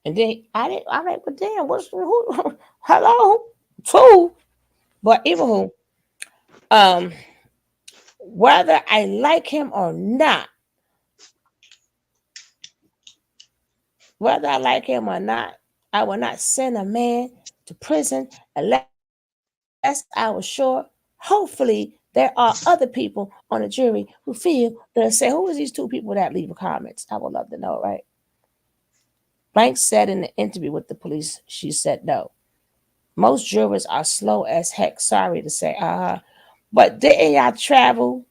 And then I'm like, but damn, who hello? 2. But even who, whether I like him or not, I will not send a man to prison unless I was sure. Hopefully, there are other people on the jury who feel they'll say, who is these 2 people that leave comments? I would love to know, right? Banks said in the interview with the police, she said no. Most jurors are slow as heck, sorry to say. But didn't y'all travel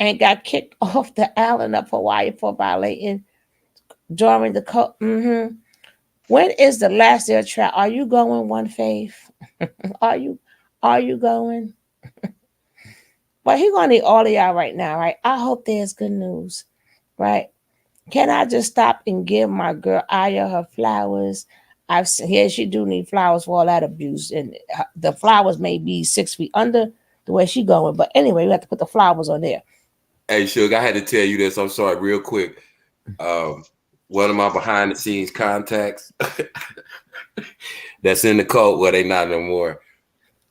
and got kicked off the island of Hawaii for violating during the When is the last day of travel? Are you going, One Faith? Are you going? But he gonna need all of y'all right now, right? I hope there's good news, right? Can I just stop and give my girl Aya her flowers? She do need flowers for all that abuse, and the flowers may be 6 feet under the way she going. But anyway, we have to put the flowers on there. Hey, Suge, I had to tell you this. I'm sorry, real quick. One of my behind the scenes contacts that's in the cult, well, they not no more.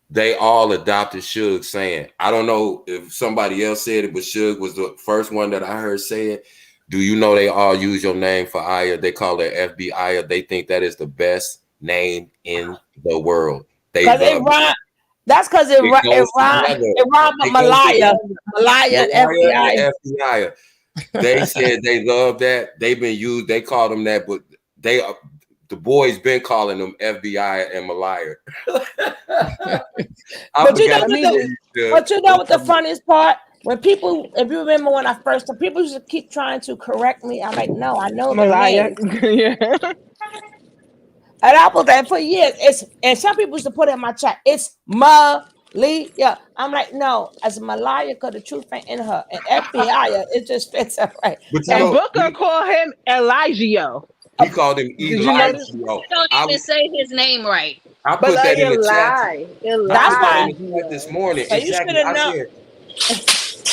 They all adopted Suge saying, I don't know if somebody else said it, but Suge was the first one that I heard say it. Do you know they all use your name for Aya? They call it FB Aya. They think that is the best name in the world. They Because it love it. rhyme. That's because it Goes rhyme. together. It rhyme with It goes Malaya. together. Malaya and Mariah FBI. and FBI. They said they love that. They've been used. They call them that, but they are. The boys been calling them FBI and Malaya. But you know what the funniest part? When people, if you remember when I first, people used to keep trying to correct me. I'm like, no, I know the Malaya. name. Yeah. And I was there for years. It's and some people used to put in my chat, it's Malaya. I'm like, no, as Malaya, because the truth ain't in her. And FBI, it just fits her right. But you And know, Booker called him Elijah. he called him Did you notice? Elijah. You don't even say his name right. I But put that like in the chat. I That's put that in why. the chat this morning. So you should Exactly. have I known. said,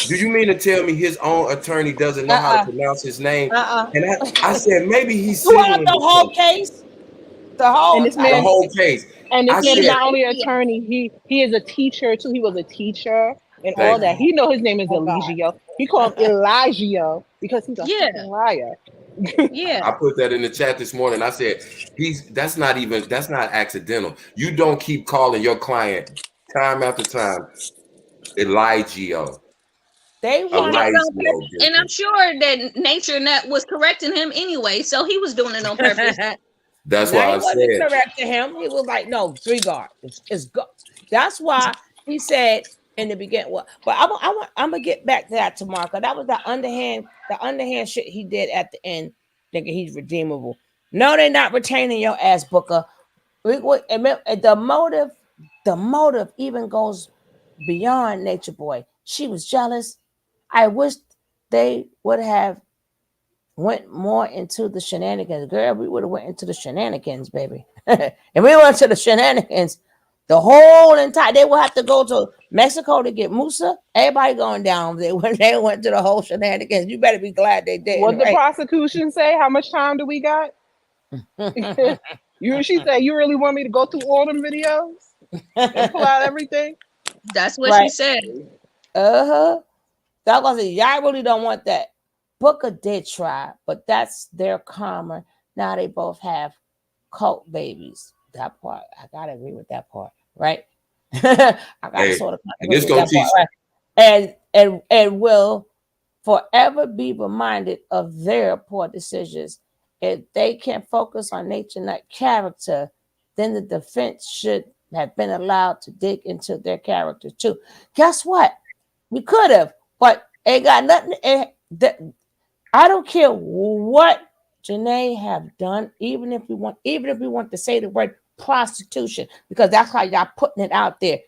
do you mean to tell me his own attorney doesn't know how to pronounce his name? And I said, maybe he's You want signaling the whole case? The whole And this entire the man, whole case. and I this man is said, not only an attorney, he is a teacher too. He was a teacher and all thank that. you. He know his name is Eligio. He called him Elijah because he's a Yeah. fucking liar. Yeah. I put that in the chat this morning. I said, that's not accidental. You don't keep calling your client time after time Elijah. They He did want it on purpose. And I'm sure that Nature Net was correcting him anyway, so he was doing it on purpose. That's Now why he I wasn't said. correcting him. He was like, no, 3 guard. It's go. That's why he said in the beginning. Well, but I'm gonna get back to that tomorrow because that was the underhand shit he did at the end, thinking he's redeemable. No, they're not retaining your ass, Booker. The motive even goes beyond Nature Boy. She was jealous. I wish they would have went more into the shenanigans. Girl, we would have went into the shenanigans, baby. And we went to the shenanigans. The whole entire, they will have to go to Mexico to get Musa. Everybody going down there when they went to the whole shenanigans. You better be glad they didn't, What the right? prosecution say? How much time do we got? She said, you really want me to go through all them videos and pull out everything? That's what she Right. said. That was it. Y'all really don't want that. Booker did try, but that's their karma. Now they both have cult babies. That part, I gotta agree with that part, right? I gotta sort of and agree this with gonna that teach. part, right? And will forever be reminded of their poor decisions. If they can focus on nature, not character, then the defense should have been allowed to dig into their character too. Guess what? We could have, but it got nothing. I don't care what Janae have done, even if we want to say the word prostitution, because that's how y'all putting it out there.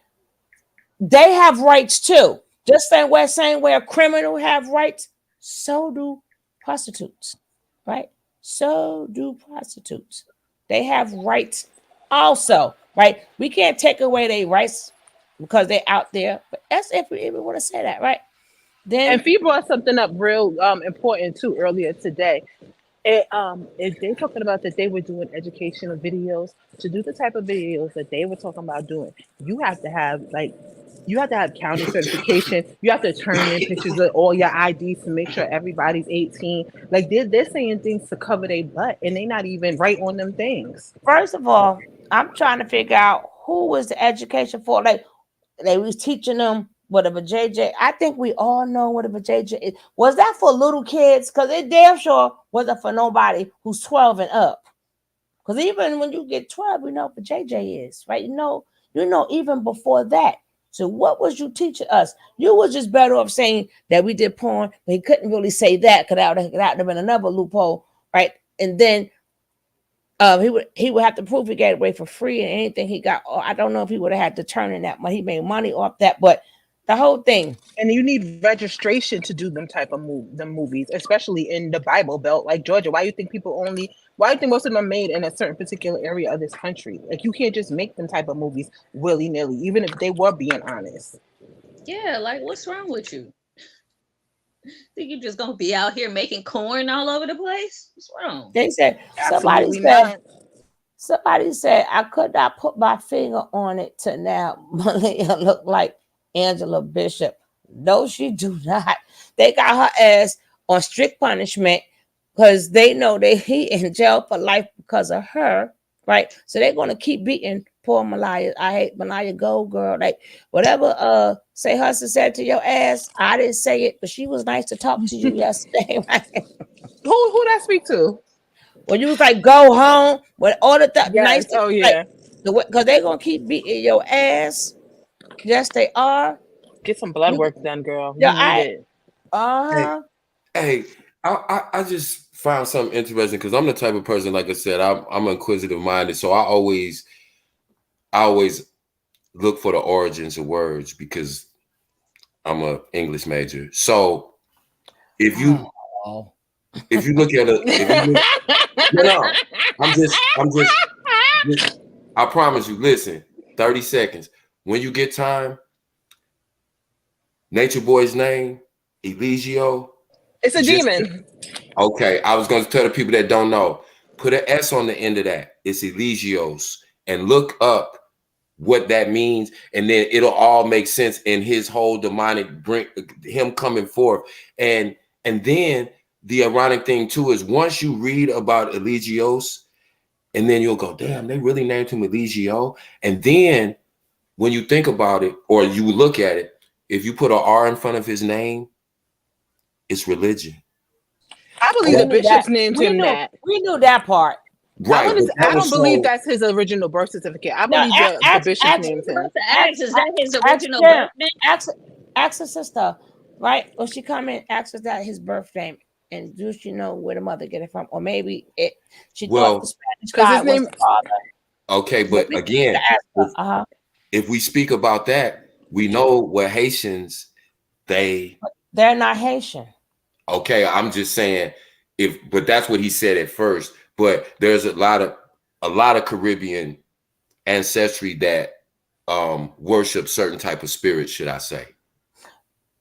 They have rights too. Just same way a criminal have rights, so do prostitutes, right? So do prostitutes. They have rights also, right? We can't take away their rights because they're out there. But that's if we even want to say that, right? Then And Fee brought something up real important too earlier today. They're talking about that they were doing educational videos. To do the type of videos that they were talking about doing, you have to have county certification. You have to turn in pictures of all your IDs to make sure everybody's 18. Like they're saying things to cover their butt, and they not even right on them things. first of all, I'm trying to figure out who was the education for. Like they was teaching them what a JJ. I think we all know what a JJ is. Was that for little kids? Because it damn sure wasn't for nobody who's 12 and up. Because even when you get 12, you know what JJ is, right? You know even before that. So what was you teaching us? You was just better off saying that we did porn, but he couldn't really say that because that would have been another loophole, right? And then he would have to prove he got it away for free, and anything he got, I don't know if he would have had to turn in that money. He made money off that, but the whole thing. And you need registration to do them type of movies, especially in the Bible Belt, like Georgia. Why do you think most of them are made in a certain particular area of this country? Like you can't just make them type of movies willy nilly, even if they were being honest. Yeah, like what's wrong with you? Think you're just gonna be out here making corn all over the place? What's wrong? They said somebody said I could not put my finger on it to now Malia look like Angela Bishop. No, she do not. They got her ass on strict punishment because they know he in jail for life because of her, right? So they're gonna keep beating poor Malaya. I hate Malaya. Go girl. Like whatever Say Hustle said to your ass, I didn't say it, but she was nice to talk to you yesterday, right? Who that speak to? When you was like, go home with all the nice Yes. things, Oh like yeah. because they're gonna keep beating your ass. Yes, they are. Get some blood You, work done, girl. yeah, You need it. Hey, I just found something interesting because I'm the type of person, like I said, I'm inquisitive minded, so I always look for the origins of words because I'm a English major. So if you look at no, I promise you. Listen, 30 seconds. When you get time, Natureboy's name, Eligio. It's a demon. Okay, I was going to tell the people that don't know, put an S on the end of that. It's Eligios, and look up what that means, and then it'll all make sense in his whole demonic him coming forth. And then the ironic thing too is once you read about Eligios, and then you'll go, damn, they really named him Eligio. And then when you think about it, or you look at it, if you put an R in front of his name, it's religion. I believe the bishops named we him knew, that. We knew that part. Right. I don't believe that's his original birth certificate. I No, believe the bishops named him. Is that his original birth name? Ask a sister, right? When she come in, ask us that his birth name, and do she know where the mother get it from, or maybe she thought the Spanish guy was the father. Okay, but again, if we speak about that, we know what Haitians they're not Haitian. Okay, I'm just saying but that's what he said at first. But there's a lot of Caribbean ancestry that worship certain type of spirits, should I say?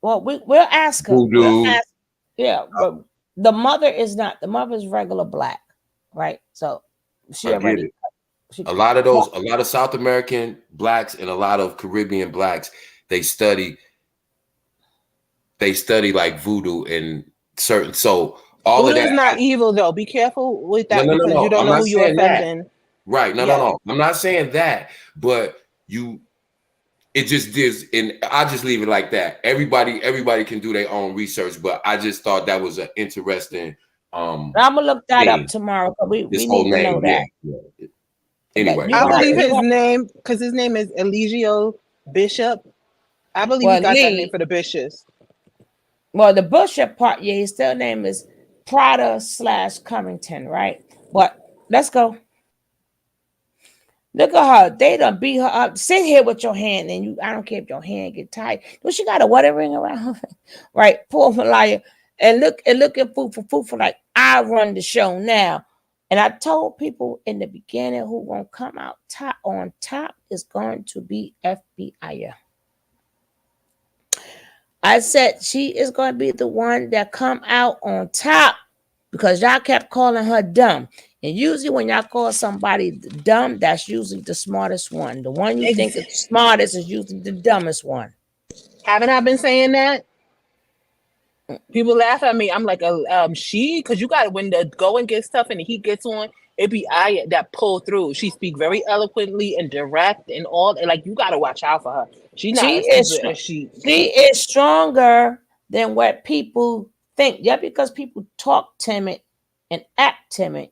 Well, we'll ask her. Voodoo. We'll ask, yeah, but the mother is not. The mother is regular black, right? So she already. A lot of South American blacks and a lot of Caribbean blacks, they study like voodoo and certain. So all Voodoo of that is not evil though. Be careful with that No. because you don't I'm know not who you're saying that. offending. Right. No. I'm not saying that, but it just is, and I just leave it like that. Everybody can do their own research, but I just thought that was an interesting. I'm gonna look that up tomorrow. We need to know that. Yeah. Anyway, I believe his name because his name is Eligio Bishop. I believe he got that name for the bishops. Well, the bishop part, yeah, his still name is Prada/Covington, right? But let's go. Look at her. They done beat her up. Sit here with your hand, and I don't care if your hand get tight. Well, she got a wedding ring around her, right? Poor Malaya. And look at Fufu like, I run the show now. And I told people in the beginning who gonna come out on top is going to be FBI. I said she is going to be the one that come out on top because y'all kept calling her dumb. And usually when y'all call somebody dumb, that's usually the smartest one. The one you think is the smartest is usually the dumbest one. Haven't I been saying that? People laugh at me. I'm like, because you got when the going gets tough and the heat gets on, it be I that pull through. She speak very eloquently and direct and all. And like, you got to watch out for her. She is stronger than what people think. Yeah, because people talk timid and act timid.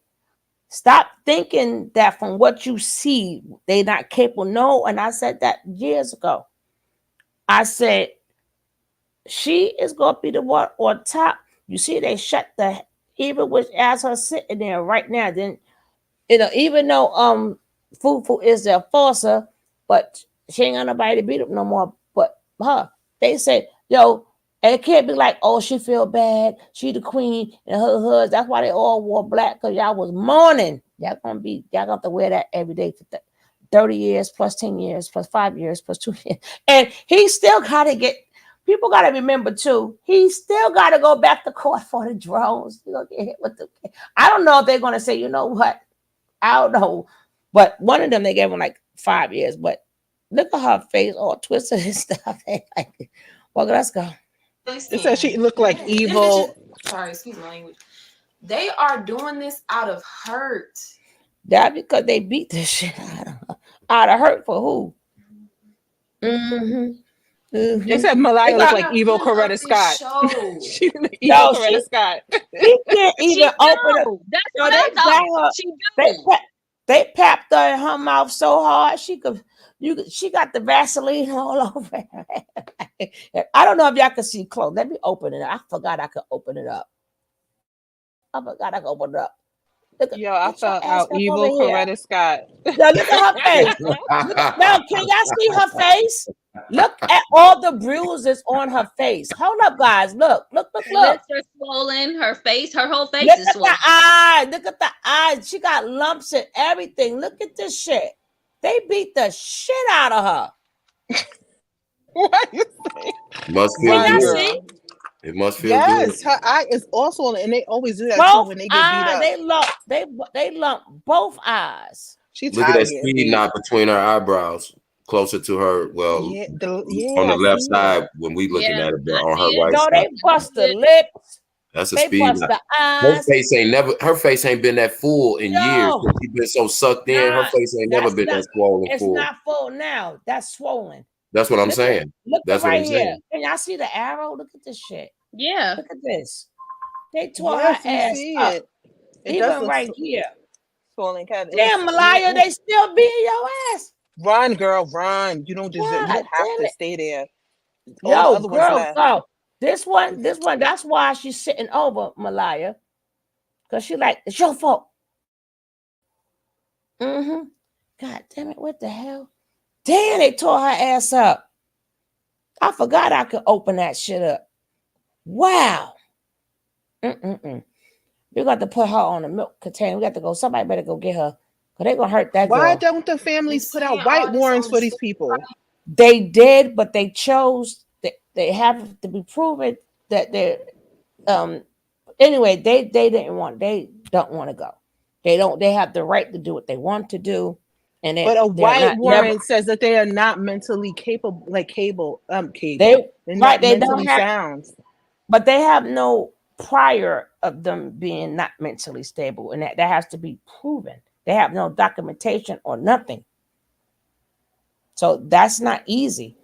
Stop thinking that from what you see, they're not capable. No, and I said that years ago. I said, she is going to be the one on top. You see, they shut even with as her sitting there right now, then, even though Fufu is their enforcer, but she ain't got nobody to beat up no more but her. They said, yo, and it can't be like, oh, she feel bad. She the queen and her husband. That's why they all wore black, because y'all was mourning. Y'all got to wear that every day for 30 years plus 10 years plus 5 years plus 2 years. And he still got to get, people got to remember too, he still got to go back to court for the drones. He gonna get hit with I don't know if they're going to say, you know what? I don't know. But one of them, they gave him like 5 years. But look at her face all twisted and stuff. Well, let's go. It says she looked like evil sorry, excuse my language. They are doing this out of hurt. That because they beat the shit out of hurt for who? They said Malaya looked like evil Coretta Scott. Show. She looked evil Coretta Scott. She can't even She open it. do. That's No, what they I got thought. her. She They do. they papped her in her mouth so hard she got the Vaseline all over her. I don't know if y'all can see close. Let me open it up. I forgot I could open it up. I forgot I could open it up. Yo, I Get your felt ass out back over evil here. Coretta Scott. Yo, look at her face. Now, can y'all see her face? Look at all the bruises on her face. Hold up, guys. Look. Her Look. lips are swollen. Her face, her whole face Look is at the swollen. eye. Look at the eyes. She got lumps and everything. Look at this shit. They beat the shit out of her. What you say? Must feel Can y'all good. see? It must feel good. Yes, her eye is also, and they always do that too Both when they get beat eyes. up. They lump both eyes. She Look at tired that of getting speed beat. knot between her eyebrows, closer to her. Well, Yeah, on the I left see side it. when we looking Yeah, at it, but I on her see it. right No, side, they bust the lips. that's a They speed bust knot. the Her eyes. face ain't never. Her face ain't been that full in years. Yo, She been so sucked in. Her nah, face ain't never that's been not. that swollen It's full. not full now. That's swollen. That's what I'm Look at saying. look at That's what right I'm here. saying. Can y'all see the arrow? Look at this shit. Yeah. Look at this. They tore her Yes, we ass see up. it. It does Even look right here. swollen, cat. Damn, Malaya, they still beating your ass. Run, girl, run. You don't deserve. You God don't have damn to it. stay there. All the Yo, other ones girl, left. go. This one, that's why she's sitting over Malaya. Because she like, it's your fault. God damn it, what the hell? Damn, they tore her ass up. I forgot I could open that shit up. Wow. We got to put her on a milk container. We got to go. Somebody better go get her. Because they're going to hurt that Why girl. don't the families put out white warrants for these people? They did, but they chose. They have to be proven that they're. Anyway, they didn't want. They don't want to go. They don't. They have the right to do what they want to do, and But a they're white not never. warrant says that they are not mentally capable, like cable. They They're right. not They don't mentally have. sound. But they have no prior of them being not mentally stable, and that has to be proven. They have no documentation or nothing. So that's not easy.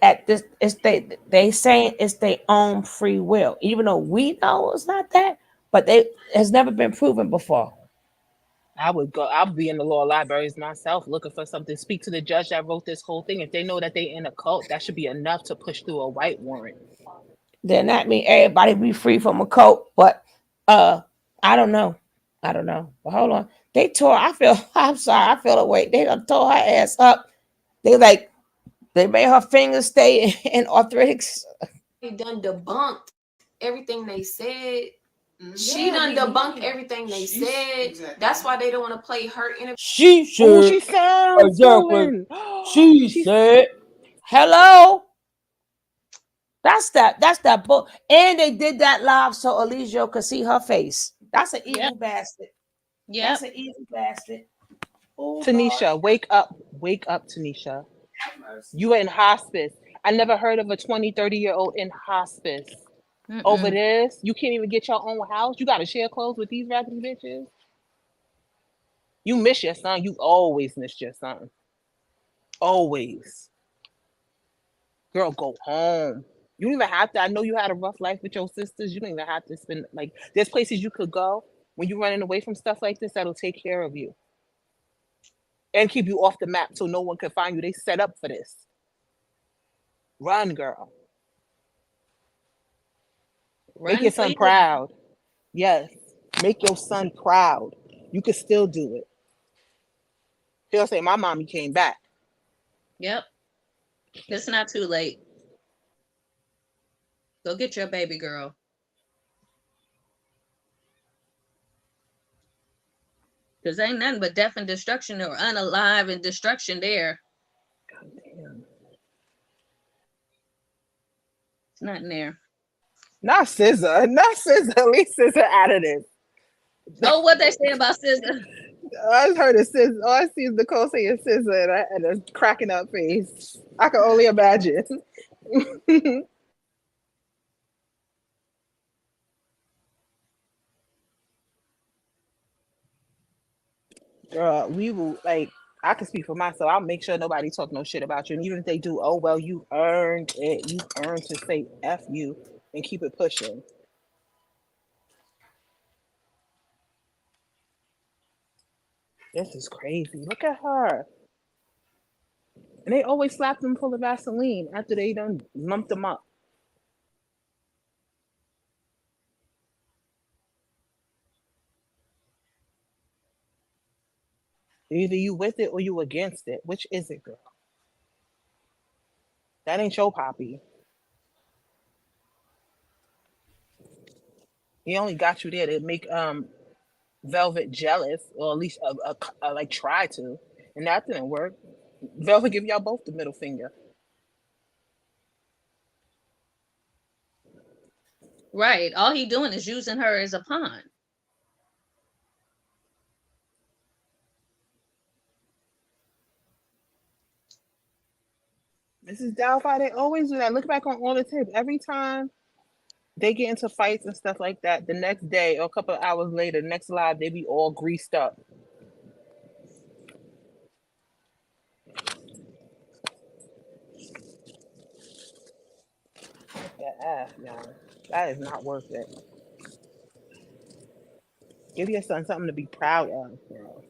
At this, it's they saying it's their own free will, even though we know it's not that. But they has never been proven before. I would go. I'll be in the law libraries myself, looking for something. Speak to the judge that wrote this whole thing. If they know that they in a cult, that should be enough to push through a white warrant. Then that mean everybody be free from a cult. But I don't know. But hold on. They tore. I'm sorry. I feel away. They done tore her ass up. They made her fingers stay in arthritis. They done debunked everything they said. She done debunked everything they said. Exactly. That's why they don't want to play her interview. She said. Oh, she sounds exactly. swollen. She said, "Hello." That's that book. And they did that live so Eligio could see her face. That's an evil bastard. Yep. That's an evil bastard. Oh, Tanisha, Lord. wake up. Wake up, Tanisha. You are in hospice. I never heard of a 20, 30-year-old in hospice. Over this, you can't even get your own house. You got to share clothes with these raggedy bitches. You miss your son. You always miss your son. Always. Girl, go home. You don't even have to. I know you had a rough life with your sisters. You don't even have to spend, like, there's places you could go when you're running away from stuff like this that'll take care of you and keep you off the map so no one can find you. They set up for this. Run, girl. Make your son proud. Yes. Make your son proud. You could still do it. He'll say, my mommy came back. Yep. It's not too late. Go get your baby girl. Because ain't nothing but death and destruction or unalive and destruction there. God damn. It's nothing there. Not SZA. Not SZA. At least SZA out of this. Oh, what they say about SZA? I just heard it SZA. All I see is Nicole saying SZA and a cracking up face. I can only imagine. We will like. I can speak for myself. I'll make sure nobody talk no shit about you. And even if they do, oh well, you earned it. You earned to say F you and keep it pushing. This is crazy. Look at her. And they always slap them full of Vaseline after they done lumped them up. Either you with it or you against it. Which is it, girl? That ain't your poppy. He only got you there to make Velvet jealous, or at least like try to, and that didn't work. Velvet give y'all both the middle finger. Right. All he doing is using her as a pawn. Mrs. Doubtfire, they always do that. Look back on all the tapes. Every time they get into fights and stuff like that, the next day or a couple of hours later, next live, they be all greased up. That ass, y'all. That is not worth it. Give your son something to be proud of, girl.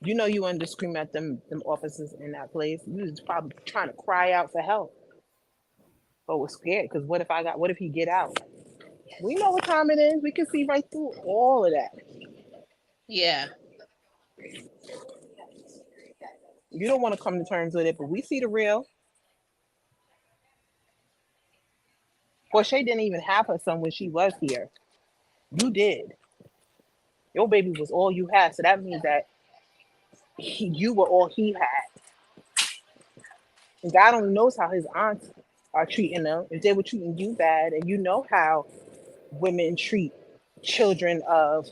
You know you wanted to scream at them officers in that place. You was probably trying to cry out for help, but was scared because what if he get out? We know what time it is. We can see right through all of that. Yeah. You don't want to come to terms with it, but we see the real. Portia didn't even have her son when she was here. You did. Your baby was all you had, so that means that you were all he had. And God only knows how his aunts are treating them. If they were treating you bad, and you know how women treat children of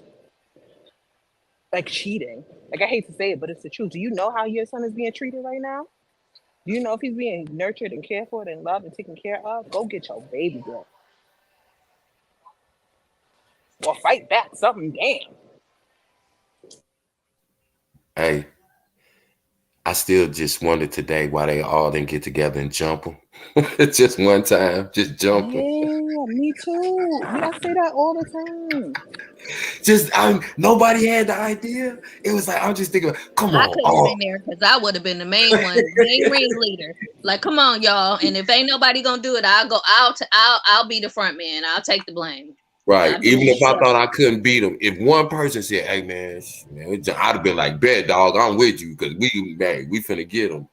like cheating. Like I hate to say it, but it's the truth. Do you know how your son is being treated right now? Do you know if he's being nurtured and cared for and loved and taken care of? Go get your baby girl. Or fight back something, damn. Hey, I still just wondered today why they all didn't get together and jump them. Just one time, just jump them. Yeah, me too. I say that all the time. Nobody had the idea. It was like, I'm just thinking, come I on. couldn't have been there because I would have been the main one, main ringleader. Like, come on, y'all. And if ain't nobody gonna do it, I'll be the front man. I'll take the blame. Right. I'll be Even the if I thought instructor. I couldn't beat them, if one person said, "Hey man, I'd have been like, "Bet dog, I'm with you because we finna get them."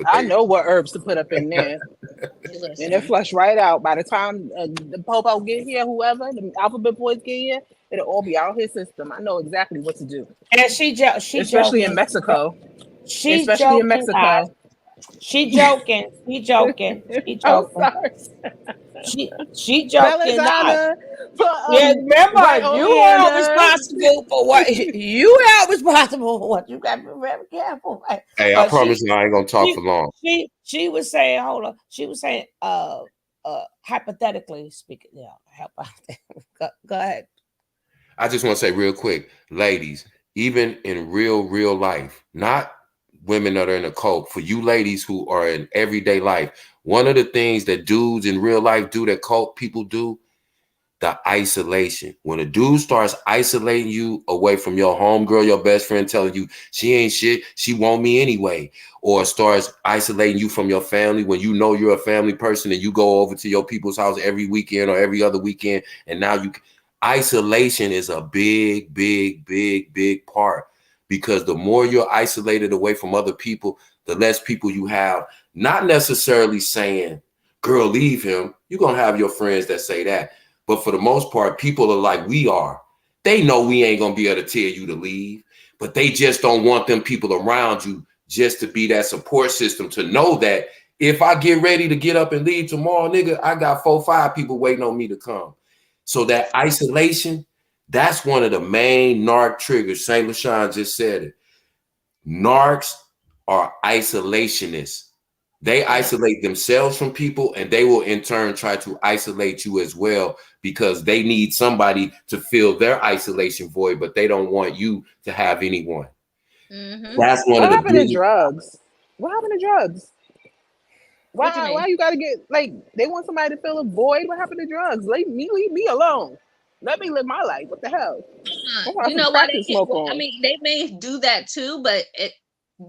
I know what herbs to put up in there. And it flush right out. By the time the Popo get here, whoever, the alphabet boys get here, it'll all be out his system. I know exactly what to do. And she Especially joking. in Mexico. She's Especially in joking, guys. Mexico. She joking. She joking. She I'm joking. sorry. She joking not. Belladonna, Yeah, white remember you are oleander. responsible for what you are responsible for what you got to be very careful. Right? Hey, I But promise you, I ain't gonna talk for long. she was saying, hold on. She was saying, hypothetically speaking, yeah, help out. Go ahead. I just want to say real quick, ladies, even in real life, not women that are in a cult, for you ladies who are in everyday life, one of the things that dudes in real life do that cult people do, the isolation. When a dude starts isolating you away from your homegirl, your best friend, telling you she ain't shit, she want me anyway, or starts isolating you from your family when you know you're a family person and you go over to your people's house every weekend or every other weekend, and now isolation is a big part, because the more you're isolated away from other people, the less people you have. Not necessarily saying, girl, leave him. You're going to have your friends that say that. But for the most part, people are like we are. They know we ain't going to be able to tell you to leave, but they just don't want them people around you just to be that support system, to know that if I get ready to get up and leave tomorrow, nigga, I got 4 or 5 people waiting on me to come. So that isolation, that's one of the main narc triggers. St. LaShawn just said it. Narcs are isolationists. They isolate themselves from people, and they will in turn try to isolate you as well because they need somebody to fill their isolation void, but they don't want you to have anyone. That's one What of the happened to biggest. drugs? What happened to drugs? What you Why? mean? Why you gotta get like they want somebody to fill a void? What happened to drugs? Leave me alone. Let me live my life. What the hell? I want You some know why crack they to can't? smoke Well, I on. mean, they may do that too, but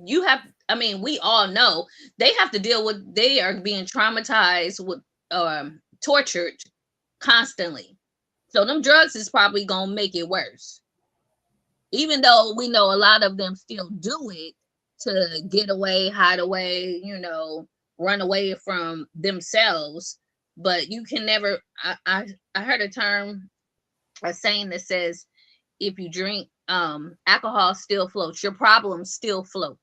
you have. I mean, we all know they have to deal with. They are being traumatized with, tortured constantly. So them drugs is probably gonna make it worse. Even though we know a lot of them still do it to get away, hide away, run away from themselves. But you can never. I heard a saying that says if you drink alcohol still floats, your problems still float.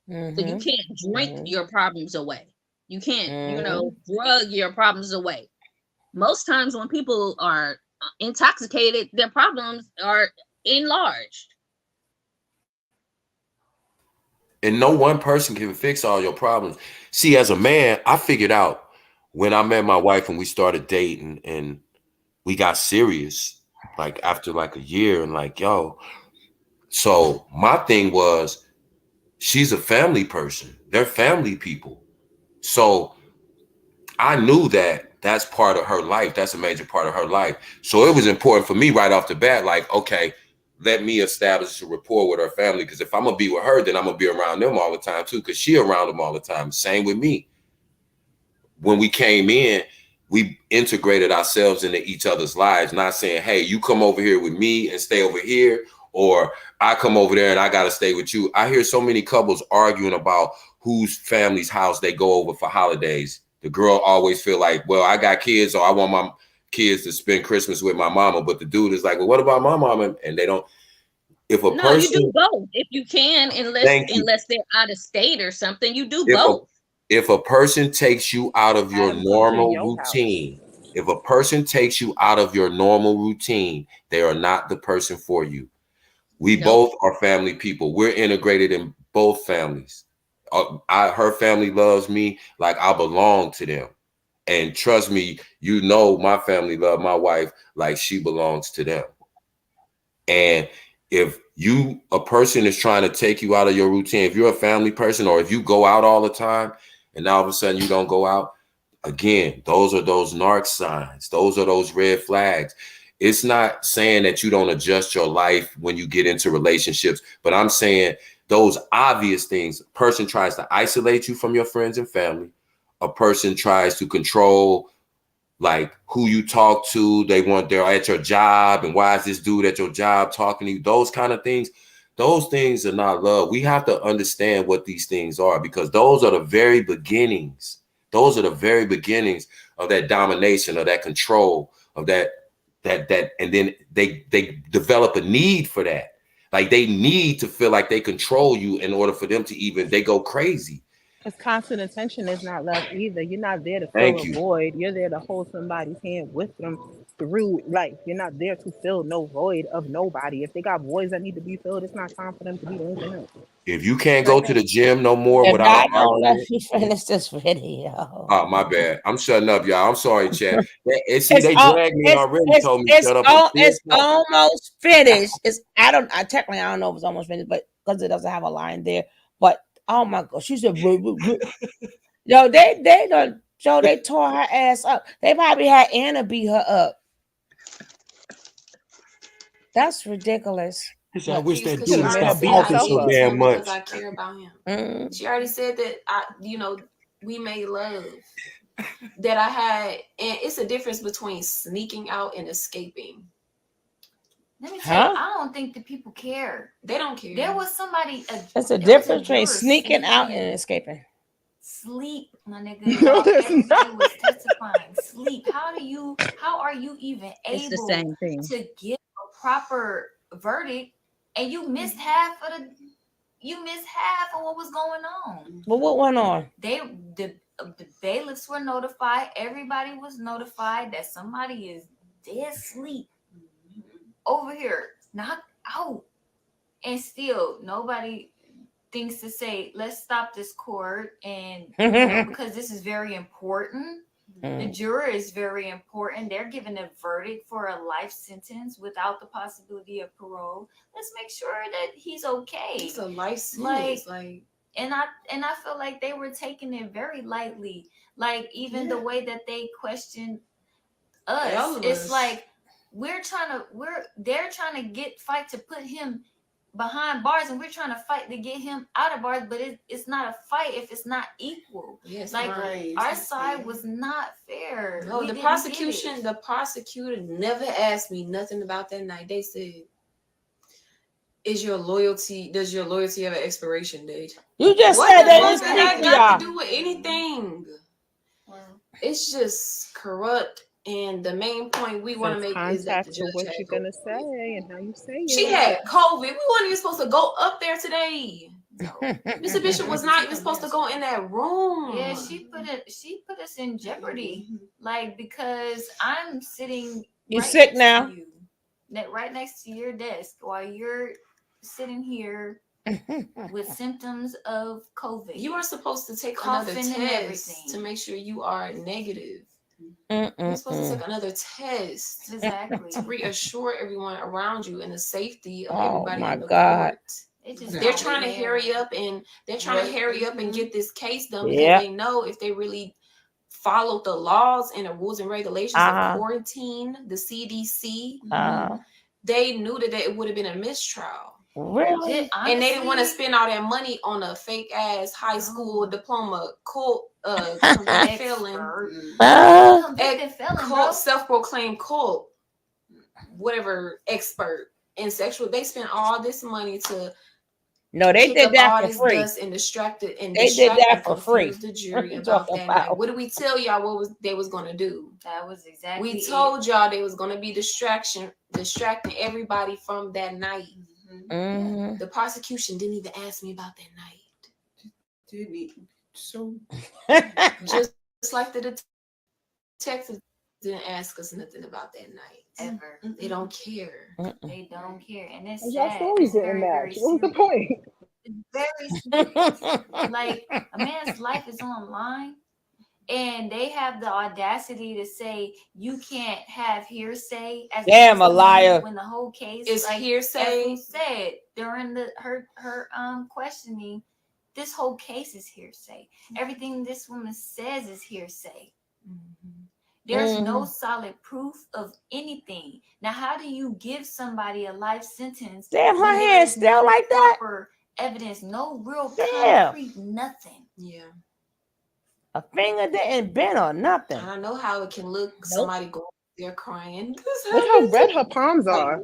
So you can't drink your problems away. You can't, drug your problems away. Most times when people are intoxicated, their problems are enlarged. And no one person can fix all your problems. See, as a man, I figured out when I met my wife and we started dating and we got serious, like after like a year, and like, yo. So my thing was, she's a family person. They're family people. So I knew that that's part of her life. That's a major part of her life. So it was important for me right off the bat, like, okay, let me establish a rapport with her family. Because if I'm gonna be with her, then I'm gonna be around them all the time too. Because she around them all the time. Same with me. When we came in, we integrated ourselves into each other's lives, not saying, hey, you come over here with me and stay over here, or I come over there and I got to stay with you. I hear so many couples arguing about whose family's house they go over for holidays. The girl always feel like, well, I got kids, so I want my kids to spend Christmas with my mama. But the dude is like, well, what about my mama? And they don't. If a No, you do person, both if you can, unless thank you. unless they're out of state or something. You do If a both. if a person takes you out of your Have them come to normal your house. routine, if a person takes you out of your normal routine, they are not the person for you. We Nope. both are family people. We're integrated in both families. Her family loves me like I belong to them. And trust me, my family love my wife like she belongs to them. And if a person is trying to take you out of your routine, if you're a family person, or if you go out all the time and now all of a sudden you don't go out, again, those are those narc signs. Those are those red flags. It's not saying that you don't adjust your life when you get into relationships, but I'm saying those obvious things. A person tries to isolate you from your friends and family. A person tries to control like who you talk to. They're at your job, and why is this dude at your job talking to you? Those kind of things. Those things are not love. We have to understand what these things are, because those are the very beginnings. Those are the very beginnings of that domination, of that control, of that, and then they develop a need for that. Like they need to feel like they control you in order for them to they go crazy. Because constant attention is not love either. You're not there to fill Thank a you. void. You're there to hold somebody's hand with them through life. You're not there to fill no void of nobody. If they got voids that need to be filled, it's not time for them to be doing anything else. If you can't go to Okay. the gym no more If without an God don't let argument. me finish this video. Oh, my bad. I'm shutting up, y'all. I'm sorry, chat. And see, It's they all dragged me and already told me shut up. I'm still it's talking. almost finished. I technically I don't know if it's almost finished, but because it doesn't have a line there. But oh my god, she said yo, they done they tore her ass up. They probably had Anna beat her up. That's ridiculous. I wish Keys, that because Should she have dude made already her stopped beat said I talking herself so need up. damn him because much. I care about him. Mm. She already said that we made love. That I had, and it's a difference between sneaking out and escaping. Let me tell you, I don't think the people care. They don't care. There was somebody. There's a There was a difference between juror sneaking out sleeping. and escaping. Sleep, my nigga. No, While there's everybody not. was testifying, sleep. How are you even It's the able same thing. to get a proper verdict, and you missed half of what was going on? But what went on? The bailiffs were notified. Everybody was notified that somebody is dead asleep over here, knocked out, and still nobody. things to say. Let's stop this court, and because this is very important. The juror is very important. They're given a verdict for a life sentence without the possibility of parole. Let's make sure that he's okay. It's a life sentence, like. And I feel like they were taking it very lightly. Like even the way that they questioned us, it's like they're trying to fight to put him behind bars, and we're trying to fight to get him out of bars, but it's not a fight if it's not equal. Yes, like right. Our side was not fair. No, the prosecutor never asked me nothing about that night. They said, does your loyalty have an expiration date? You just what said the that fuck it's did that got to do with anything? It's just corrupt. And the main point we want to make is that the judge what had you're gonna say and how you say it. She had COVID. We weren't even supposed to go up there today. No. Mr. Bishop was not even supposed to go in that room. Yeah, she put us in jeopardy. Like, because I'm sitting You sick next now? to you, right next to your desk while you're sitting here with symptoms of COVID. You are supposed to take Coughing another and test everything to make sure you are negative. You're supposed to take another test. Exactly. To reassure everyone around you and the safety of Oh everybody my in the God. court. They're trying to hurry up and get this case done because Yep. they know if they really followed the laws and the rules and regulations of quarantine, the CDC, they knew that it would have been a mistrial. Really? And they didn't want to spend all that money on a fake ass high school diploma convicted felon, self-proclaimed cult, whatever expert in sexual. They spent all this money to they did that for free. And distracted for free. The jury about that night. What did we tell y'all they was going to do? That was exactly we told y'all they was going to be distracting everybody from that night. The prosecution didn't even ask me about that night. Didn't even. So just like the detectives didn't ask us nothing about that night. Ever. They don't care. They don't care. And it's Y'all sad. stories didn't match. What was the point? It's very serious. Like, a man's life is on line, and they have the audacity to say you can't have hearsay. As Damn, a liar. When the whole case is hearsay. As we said during her questioning, this whole case is hearsay. Everything this woman says is hearsay. There's no solid proof of anything. Now, how do you give somebody a life sentence? Damn, her hair is still like that. Evidence, no real concrete, nothing. Yeah. A finger didn't bend or nothing. I don't know how it can look. Somebody going there crying. Look how red her palms are.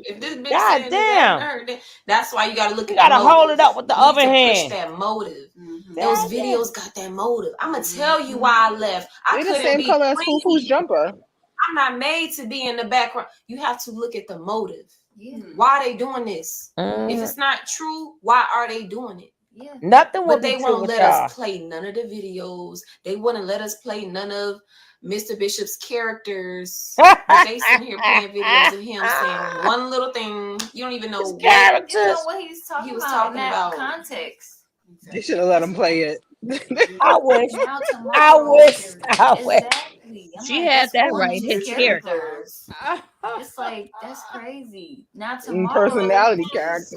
If this bitch God damn. That's why you gotta look. You gotta hold it up with the other hand. Push that motive. Those videos got that motive. I'm gonna tell you why I left. They're the same color as Fufu's jumper. I'm not made to be in the background. You have to look at the motive. Yeah. Why are they doing this? If it's not true, why are they doing it? Yeah. Nothing will But they be true won't with let y'all. us play none of the videos. They wouldn't let us play none of Mr. Bishop's characters. They sitting here playing videos of him saying one little thing. You don't even know what he was talking about in that context. They should have let him play it. I wish. I wish. Exactly. She had that right. His character. It's like, that's crazy. Now tomorrow, personality character.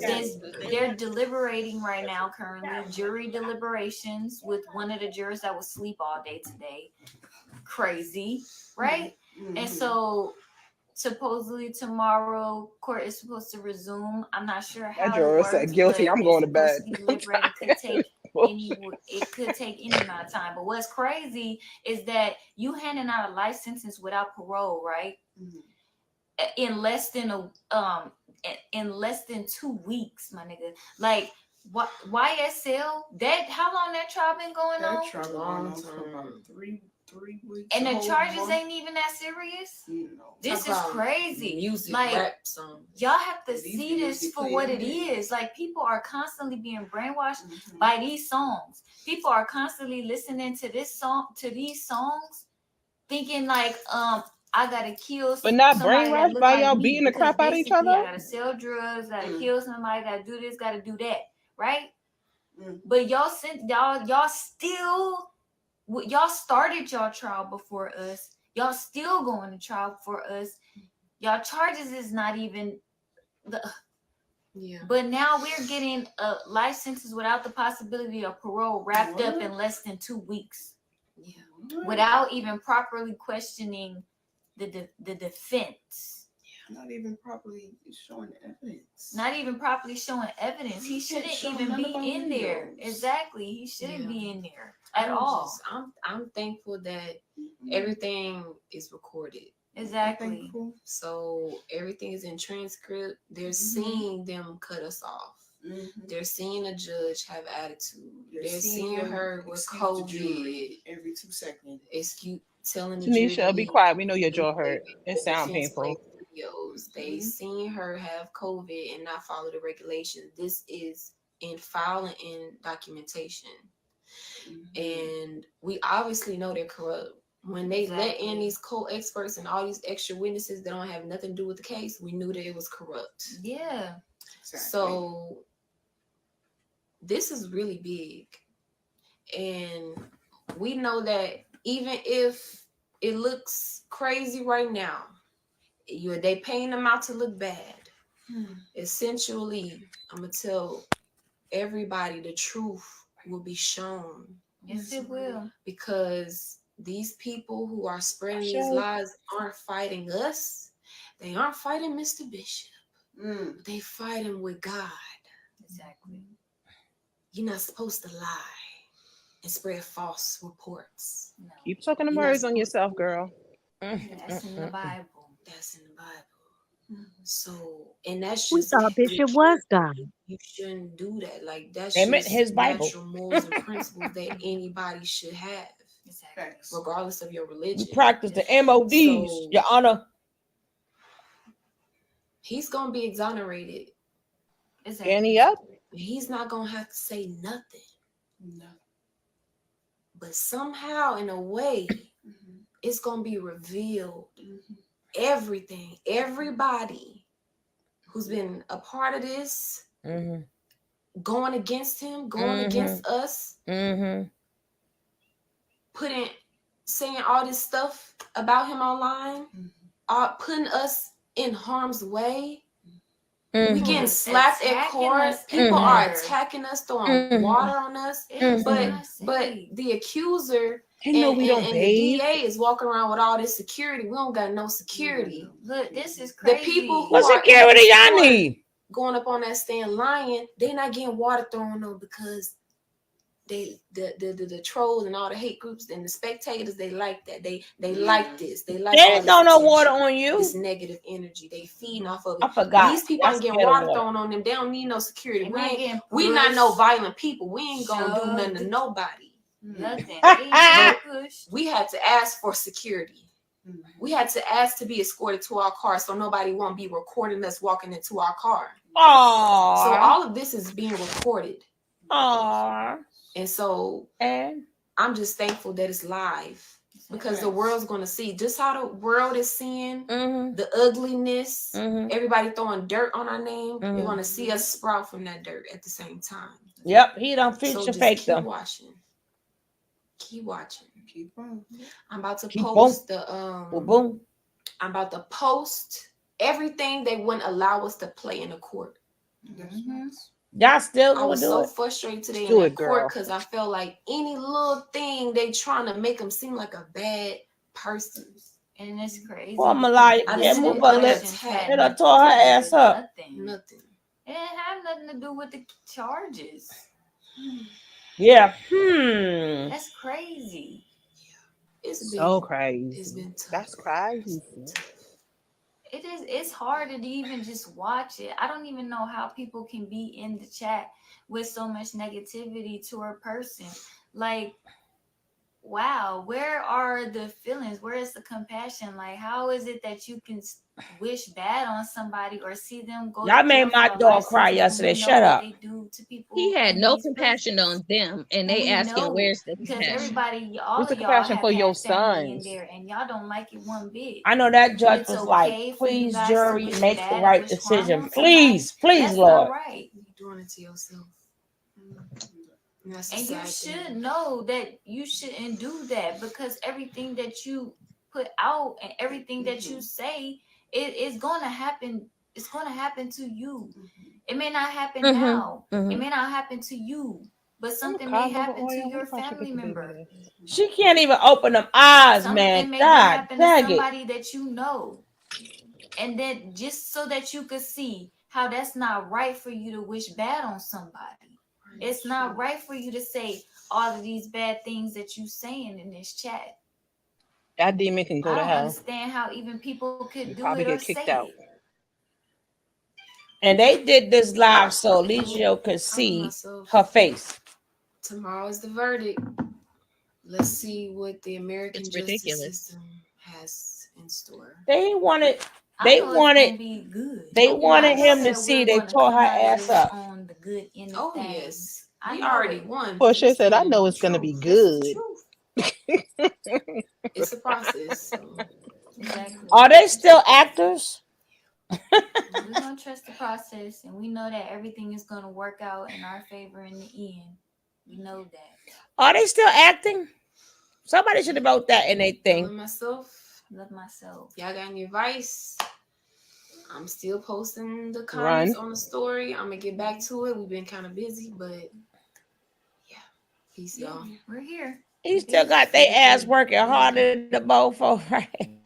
They're deliberating right now. Currently, jury deliberations with one of the jurors that will sleep all day today. Crazy, right? And so supposedly tomorrow court is supposed to resume. I'm not sure how that juror said guilty. I'm going to bed. It could take any amount of time. But what's crazy is that you handing out a life sentence without parole, right? In less than 2 weeks, my nigga. Like YSL, that how long that trial been going on? That trial going on for about 3 weeks. And the charges ain't even that serious. No. This is crazy. Music, like, rap song. Y'all have to see this for what it is. Like, people are constantly being brainwashed by these songs. People are constantly listening to these songs, thinking like, I gotta kill. But not brainwashed by y'all beating the crap out of each other. I gotta sell drugs. Gotta kill somebody. Gotta do this. Gotta do that. Right? But y'all y'all started y'all trial before us. Y'all still going to trial for us. Y'all charges is not even the. Yeah. But now we're getting a life sentence without the possibility of parole wrapped up in less than 2 weeks. Yeah. Without even properly questioning the defense. Not even properly showing evidence. Not even properly showing evidence. He shouldn't even be in there. Exactly. He shouldn't be in there at all. I'm thankful that everything is recorded. Exactly. So everything is in transcript. They're seeing them cut us off. They're seeing a judge have attitude. They're seeing her with COVID every 2 seconds. Excuse telling the Tanisha, jury. be quiet. We know your jaw hurt. It sounds painful. Videos. They seen her have COVID and not follow the regulations. This is in file and in documentation. And we obviously know they're corrupt. When they let in these co-experts and all these extra witnesses that don't have nothing to do with the case, we knew that it was corrupt. Yeah. Exactly. So this is really big. And we know that even if it looks crazy right now, they paying them out to look bad. Essentially, I'm gonna tell everybody the truth will be shown. Yes, it will. Because these people who are spreading these lies aren't fighting us. They aren't fighting Mr. Bishop. They fighting with God. Exactly. You're not supposed to lie and spread false reports. No. Keep talking the words on yourself, girl. That's in the Bible. That's in the Bible. So, and that's We just thought Bishop was God. you shouldn't do that. Like that's They meant just his Bible. natural morals and principles that anybody should have, regardless of your religion. We practice the MODs, So, Your Honor. He's gonna be exonerated. Annie up? He's not gonna have to say nothing. No. But somehow, in a way, it's gonna be revealed. Everything, everybody who's been a part of this, going against him, going against us, saying all this stuff about him online, putting us in harm's way. We getting slapped at court. People are attacking us, throwing water on us. But the accuser and the DA is walking around with all this security. We don't got no security. Look, this is crazy. The people who what are security y'all need? going up on that stand lying, they not getting water thrown on them because the trolls and all the hate groups and the spectators, they like that. They like this. They like They ain't all no this water attention, on you. this negative energy. They feeding off of it. I forgot. These people ain't getting water thrown on them. They don't need no security. We not no violent people. We ain't gonna do nothing to nobody. Nothing. But we had to ask for security. We had to ask to be escorted to our car so nobody won't be recording us walking into our car. Aww. So all of this is being recorded. Aww. And so I'm just thankful that it's live because the world's going to see just how the world is seeing the ugliness, everybody throwing dirt on our name. They're going to see us sprout from that dirt at the same time. Yep, he don't feature so just fake keep them. watching. Keep watching. Keep on. I'm about to Keep post boom. I'm about to post everything they wouldn't allow us to play in the court. Y'all still I gonna was do so it? frustrated today Do in it, that court girl. because I felt like any little thing they trying to make them seem like a bad person. And it's crazy. Poor Malaya. I Yeah, just move didn't her lips. They done tore her ass up. Nothing. It didn't have nothing to do with the charges. Yeah. That's crazy. It's So been crazy. It's been tough. That's crazy. It is. It's hard to even just watch it. I don't even know how people can be in the chat with so much negativity to a person. Like, wow, where are the feelings? Where is the compassion? Like, how is it that you can wish bad on somebody or see them go? Y'all made my dog cry yesterday. Shut up. They do to people. He had no compassion on them, and they asking, "Where's the Because compassion?" everybody, all What's the of y'all compassion have for your had family in sons? there, and y'all don't like it one bit. I know that But judge it's was okay like, for you please, guys to jury, wish make bad the or right wish harm decision. on Please, somebody. please, That's Lord. not right. You're doing it to yourself. And you should know that you shouldn't do that, because everything that you put out and everything that you say, it is gonna happen. It's gonna happen to you. It may not happen now. It may not happen to you, but something may happen to your family member. She can't even open them eyes, man. Something may God happen to dang it. somebody that you know. And then just so that you could see how that's not right for you to wish bad on somebody. It's not right for you to say all of these bad things that you saying in this chat. That demon can go I to don't hell. understand how even people could You do probably it or get kicked say out. it. And they did this live so Licio could see her face. Tomorrow is the verdict. Let's see what the American It's justice ridiculous. system has in store. They wanted I know it's gonna be good. they And wanted I know him to that see we're they gonna tore come her out of ass this up. on the good end of Oh things. yes, I we know already it. won. Portia said, "I know it's gonna be good." It's a process. So. Exactly. Are they still actors? We're gonna trust the process, and we know that everything is gonna work out in our favor in the end. We know that. Are they still acting? Somebody should have wrote that in their thing. Love myself. Love myself. Y'all got any advice? I'm still posting the Run. comments on the story. I'm gonna get back to it. We've been kind of busy, but yeah. Peace, y'all. We're here. He still got their ass working harder than the mofo, right?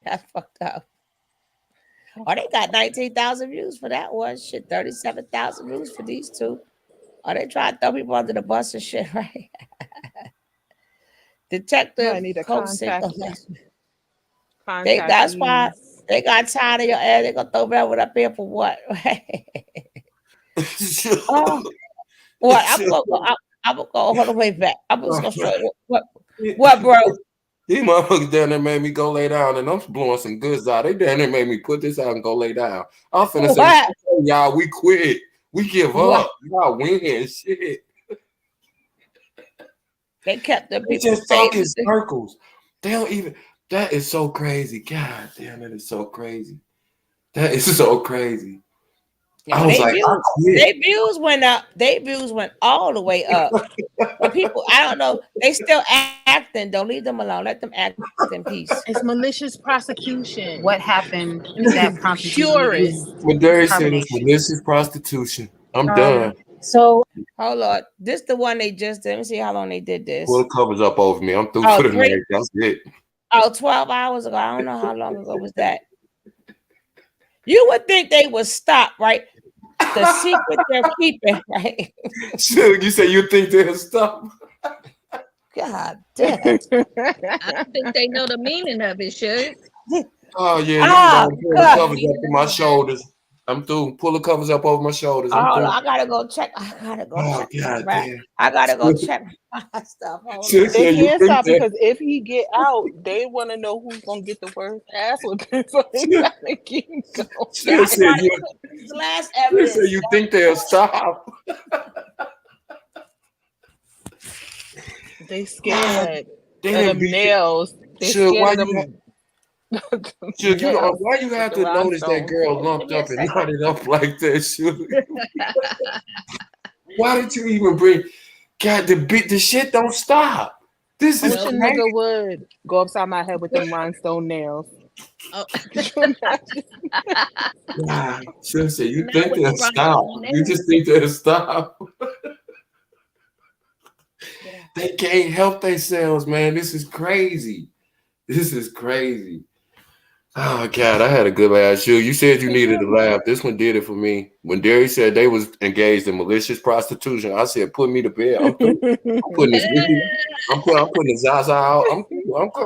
That's fucked up. Oh, they got 19,000 views for that one. Shit, 37,000 views for these two. Oh, they try to throw people under the bus and shit, right? Detective I need a Kosick. contact. That's why they got tired of your ass. They gonna throw Velvet up here for what? Oh, what? I'm gonna go all the way back. I'm just gonna show you what, bro? These motherfuckers down there made me go lay down, and I'm blowing some goods out. They down there made me put this out and go lay down. I'm finna say, y'all, we quit. We give up. Y'all win. Shit. They kept the They people just talk in safe. circles. They don't even. That is so crazy. God damn, that is so crazy. That is so crazy. I was like, I quit. Their views went up. Their views went all the way up. But people, I don't know. They still acting. Don't leave them alone. Let them act in peace. It's malicious prosecution. What happened that prompted you to Cure do it. this When Derry said it's carbonation? malicious prostitution, I'm done. So hold on. This the one they just did. Let me see how long they did this. Pull the covers up over me. I'm through Oh, for the night. That's it. Oh, 12 hours ago. I don't know how long ago was that. You would think they would stop, right? The secret they're keeping, right? Shit, you say you think they'll stop? God damn. I don't think they know the meaning of it, should. Oh yeah, pull the covers up to my shoulders. I'm through. Pull the covers up over my shoulders. I'm through. I gotta go check. I gotta go check. God Right? damn. I gotta go check my stuff. Hold Shit, on. They you can't think stop that- because if he get out, they want to know who's gonna get the worst ass whipping. So they gotta keep going. Shit, said you, The last shit, evidence. said you think they'll stop? They scared. They of didn't them beat nails. They Shit, scared why of them. Shit, you know nails why you have with to the notice that rhinestones. girl lumped up and knotted up like that? Shit. Why did you even bring? God, the shit don't stop. This I is wish a crazy. nigga would go upside my head with them rhinestone nails. Oh. God, seriously, you Not think with they'll the stop? rhinestone You just think they'll stop? They can't help themselves, man. This is crazy. This is crazy. Oh God, I had a good laugh. Sure, you said you needed a laugh. This one did it for me. When Derry said they was engaged in malicious prostitution, I said, "Put me to bed. I'm putting this. I'm putting the Zaza out.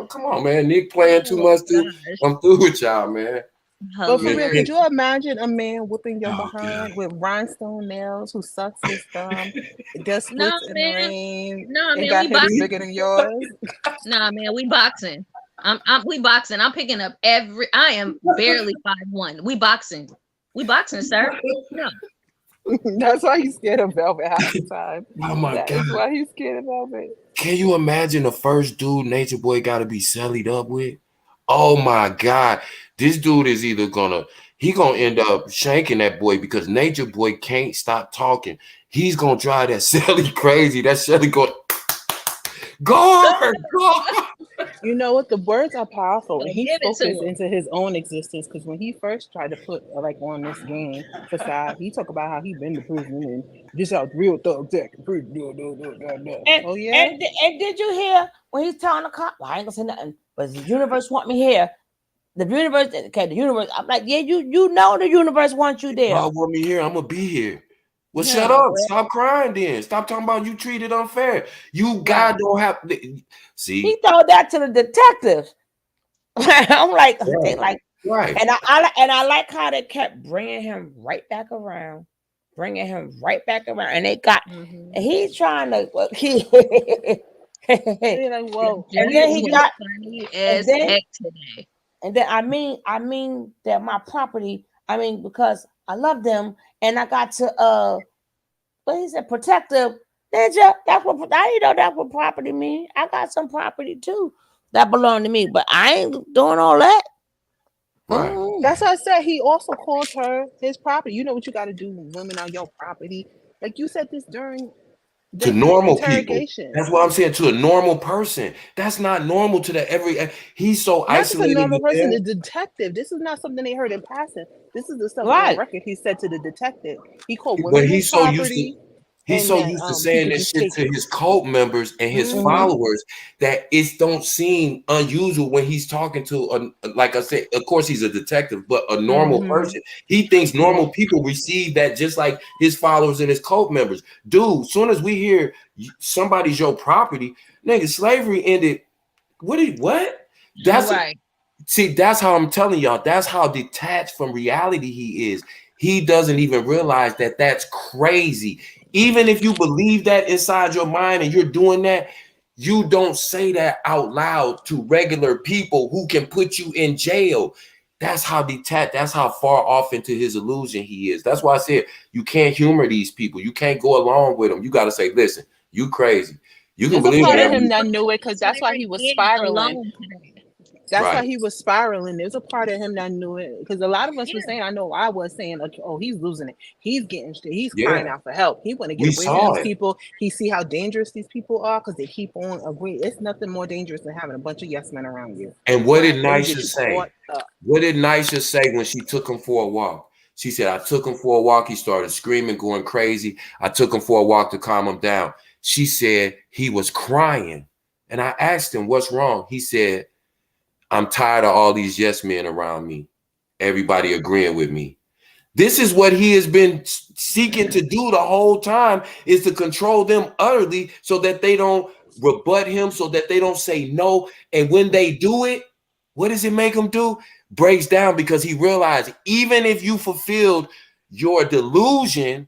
Come on, man. Nick playing too much too. I'm through with y'all, man. But for real, Man, could you imagine a man whooping your behind with rhinestone nails who sucks his thumb, does No, splits in the man. rain, No, and man. got We hips boxing. bigger than yours? Nah, man. We boxing. We boxing. I'm picking up I am barely 5'1". We boxing. We boxing, sir. No. That's why he's scared of Velvet half the time. Oh my That God. is why he's scared of Velvet. Can you imagine the first dude Natureboy got to be sellied up with? Oh my God. This dude is either he gonna end up shanking that boy because Nature Boy can't stop talking. He's gonna drive that Shelly crazy. That Shelly going, guard, guard. You know what? The words are powerful, and Yo, he give it spoke to this him. into his own existence. Because when he first tried to put like on this game facade, he talked about how he been to prison and this how real thugs act. And, Oh yeah, and did you hear when he's telling the cop? Well, I ain't gonna say nothing, but the universe want me here. The universe, okay, the universe. I'm like, yeah, you know the universe wants you there. God want me here. I'm gonna be here. Well, shut Yeah, up. well, Stop crying then. Stop talking about you treated unfair. You right. God don't have He see. told that to the detectives. I'm like, they Right. like, Right. and I like how they kept bringing him right back around, and they got, and he's trying to, well, he, they're like, well, and Judge then we he was got, funny and as then heck today. And then I mean that my property, I mean, because I love them and I got to what he said, protective ninja. That's what I know that's what property mean. I got some property too that belong to me, but I ain't doing all that. Right. That's why I said he also called her his property. You know what you got to do when women on your property. Like you said this during To the normal people. interrogation. That's what I'm saying. To a normal person. That's not normal to the he's so Not just a isolated normal in person, there. the detective. This is not something they heard in passing. This is the stuff on Right. record he said to the detective. He called But women his property he's and so that used to saying people this just shit take to it. his cult members and his followers that it don't seem unusual when he's talking to like I said, of course he's a detective, but a normal person. He thinks normal people receive that just like his followers and his cult members. Dude, soon as we hear somebody's your property, nigga, slavery ended. What? That's Right. See, that's how I'm telling y'all. That's how detached from reality he is. He doesn't even realize that that's crazy. Even if you believe that inside your mind and you're doing that, you don't say that out loud to regular people who can put you in jail. That's how detached, that's how far off into his illusion he is. That's why I said you can't humor these people. You can't go along with them. You got to say, listen, you crazy. You can There's a believe part of whatever him you that knew it because that's why he Slavery was ended spiraling. alone today. That's why right. he was spiraling. There's a part of him that knew it because a lot of us were saying, I know I was saying, like, oh, he's losing it. He's getting shit. He's crying Yeah. out for help. He want to get We away from saw these it. people. He see how dangerous these people are because they keep on agreeing. It's nothing more dangerous than having a bunch of yes men around you. And what did They Nisha get you say? caught up. What did Nisha say when she took him for a walk? She said, I took him for a walk. He started screaming, going crazy. I took him for a walk to calm him down. She said he was crying. And I asked him, what's wrong? He said, I'm tired of all these yes men around me. Everybody agreeing with me. This is what he has been seeking to do the whole time, is to control them utterly so that they don't rebut him, so that they don't say no. And when they do it, what does it make them do? Breaks down because he realized even if you fulfilled your delusion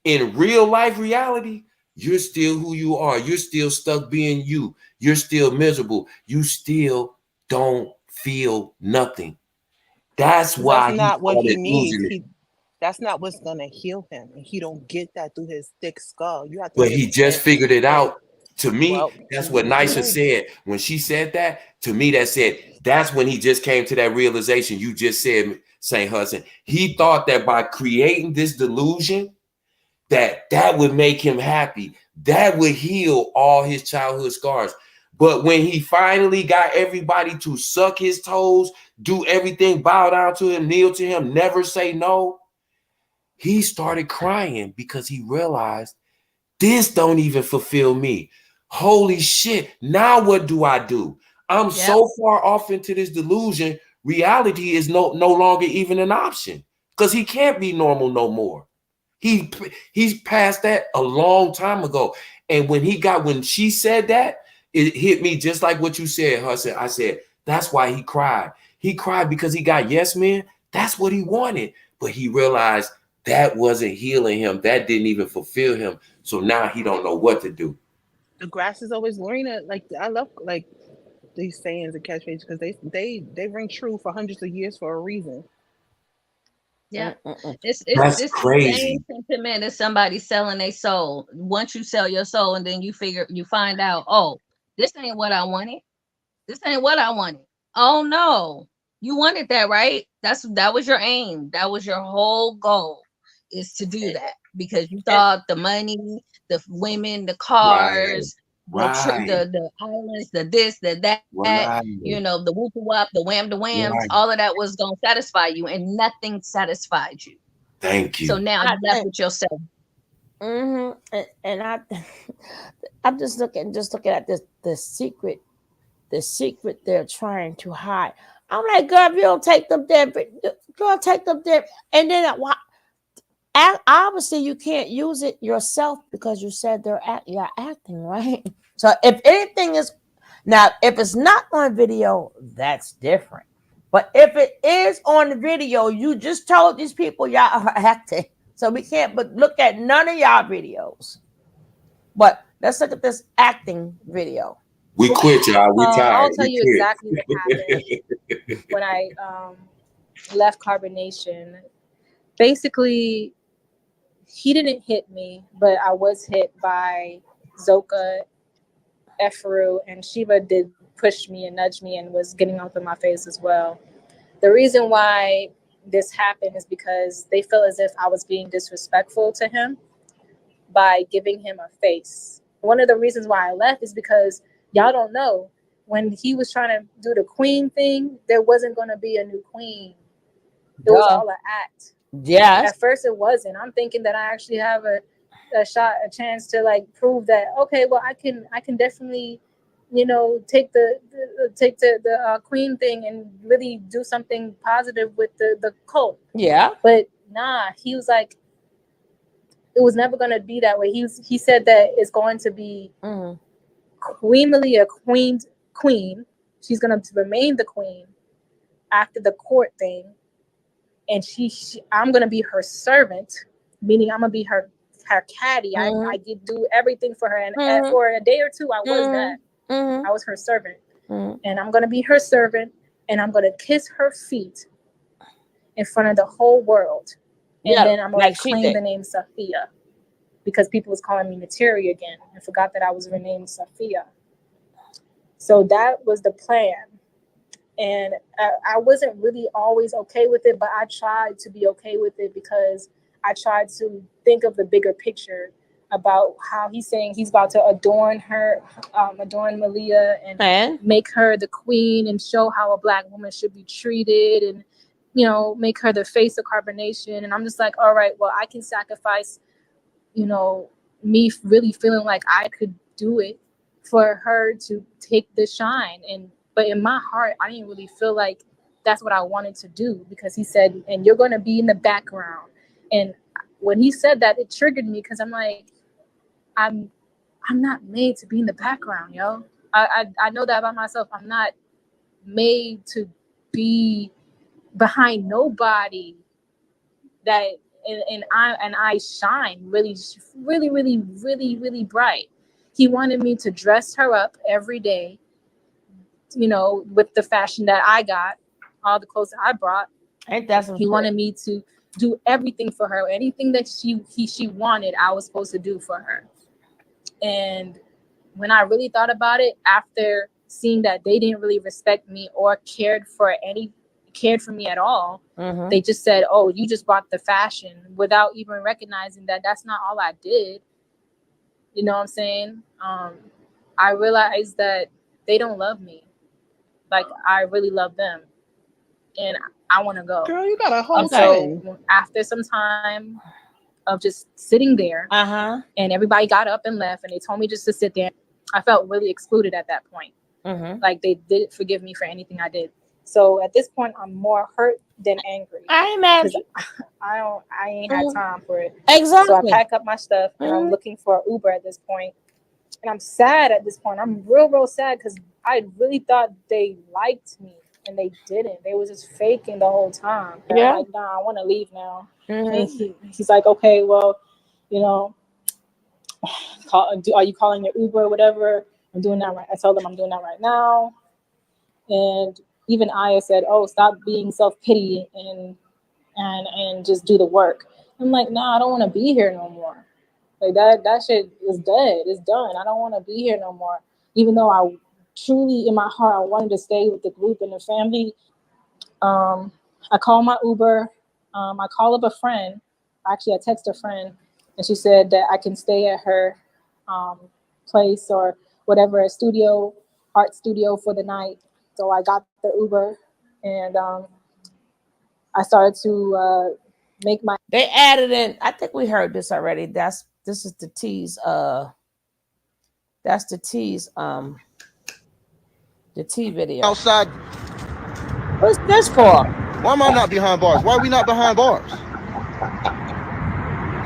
in real life reality, you're still who you are. You're still stuck being you. You're still miserable. You still don't feel nothing. That's That's why he not what he started needs. losing it. That's not what's gonna heal him, and he don't get that through his thick skull. You have to But get he it just in. figured it And out. To me, well, that's what Nisha said. When she said that, to me, that said, that's when he just came to that realization you just said, St. Hudson. He thought that by creating this delusion, that would make him happy. That would heal all his childhood scars. But when he finally got everybody to suck his toes, do everything, bow down to him, kneel to him, never say no, he started crying because he realized this don't even fulfill me. Holy shit. Now what do I do? I'm so far off into this delusion. Reality is no longer even an option because he can't be normal no more. He's past that a long time ago. And when she said that, it hit me just like what you said, Hudson. I said, that's why he cried. He cried because he got yes men. That's what he wanted. But he realized that wasn't healing him. That didn't even fulfill him. So now he don't know what to do. the grass is always greener. Like I love like these sayings and catchphrases because they ring true for hundreds of years for a reason. Yeah. Mm-mm. It's That's this the same crazy. sentiment as somebody selling their soul. Once you sell your soul and then you find out, oh, this ain't what I wanted. This ain't what I wanted. Oh no. You wanted that, right? That was your aim. That was your whole goal, is to do that because you thought the money, the women, the Right. cars, Right. the islands, the this, the that, Right. the whoop wop, the wham, the whams, Right. all of that was gonna satisfy you, and nothing satisfied you. Thank So you. now I you left think, with yourself. and I'm just looking at this the secret they're trying to hide. I'm like, girl, if you don't take them there, girl, take them there, and then obviously you can't use it yourself because you said you're acting, right? So if anything is now, if it's not on video, that's different. But if it is on the video, you just told these people y'all are acting. So we can't but look at none of y'all videos. But let's look at this acting video. We quit, y'all. We I'll tired. tell We you exactly what happened quit. when I left Carbonation. Basically, he didn't hit me, but I was hit by Zoka, Efru, and Shiva did push me and nudge me and was getting up in my face as well. The reason why this happened is because they felt as if I was being disrespectful to him by giving him a face. One of the reasons why I left is because y'all don't know, when he was trying to do the queen thing, there wasn't going to be a new queen. It was Duh. all an act. Yes. At first it wasn't. I'm thinking that I actually have a chance to like prove that, okay, well, I can definitely, take the queen thing and really do something positive with the cult. Yeah. But nah, he was like, it was never going to be that way. He said that it's going to be Queen Malia, queen. She's going to remain the queen after the court thing, and I'm going to be her servant, meaning I'm going to be her caddy. I did do everything for her, and for a day or two, I was that. I was her servant, and I'm going to be her servant, and I'm going to kiss her feet in front of the whole world, and then I'm going to claim the name Sophia, because people was calling me Nateri again and forgot that I was renamed Sophia. So that was the plan. And I wasn't really always okay with it, but I tried to be okay with it because I tried to think of the bigger picture about how he's saying he's about to adorn Malia and make her the queen and show how a Black woman should be treated and, make her the face of Carbonation. And I'm just like, all right, well, I can sacrifice, me really feeling like I could do it for her to take the shine. But in my heart, I didn't really feel like that's what I wanted to do, because he said, and you're going to be in the background. And when he said that, it triggered me, because I'm like, I'm not made to be in the background, yo. I know that about myself. I'm not made to be behind nobody that and I shine really, really, really, really, really bright. He wanted me to dress her up every day, with the fashion that I got, all the clothes that I brought. Ain't that some He wanted me to do everything for her. Anything that she wanted, I was supposed to do for her. And when I really thought about it, after seeing that they didn't really respect me or cared for me at all, they just said, oh, you just bought the fashion, without even recognizing that that's not all I did. You know what I'm saying? I realized that they don't love me like I really love them, and I want to go. Girl, you got a whole thing. thing. After some time of just sitting there, and everybody got up and left, and they told me just to sit there, I felt really excluded at that point. Like they didn't forgive me for anything I did. So at this point, I'm more hurt than angry. I imagine. I ain't had time for it. Exactly. So I pack up my stuff and I'm looking for an Uber at this point. And I'm sad at this point. I'm real sad, because I really thought they liked me, and they didn't. They was just faking the whole time. Yeah. I'm like, nah, I want to leave now. And he's like, okay, well, are you calling your Uber or whatever? I'm doing that right. I told them I'm doing that right now. And even Aya said, oh, stop being self-pity and just do the work. I'm like, nah, I don't want to be here no more. Like that shit is dead. It's done. I don't want to be here no more. Even though I truly, in my heart, I wanted to stay with the group and the family, I call my Uber. I call up a friend. Actually, I text a friend, and she said that I can stay at her place or whatever, a studio, art studio for the night. So I got the Uber, and I started to make my. They added in. I think we heard this already. This is the tease. That's the tease. The T video. Outside. What's this for? Why am I not behind bars? Why are we not behind bars?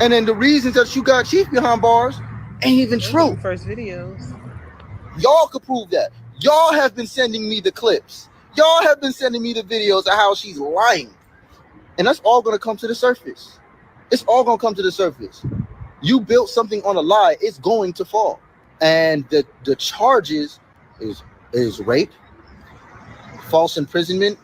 And then the reasons that you got Chief behind bars ain't even true. First videos. Y'all could prove that. Y'all have been sending me the clips. Y'all have been sending me the videos of how she's lying. And that's all going to come to the surface. It's all going to come to the surface. You built something on a lie, it's going to fall. And the charges is rape, false imprisonment,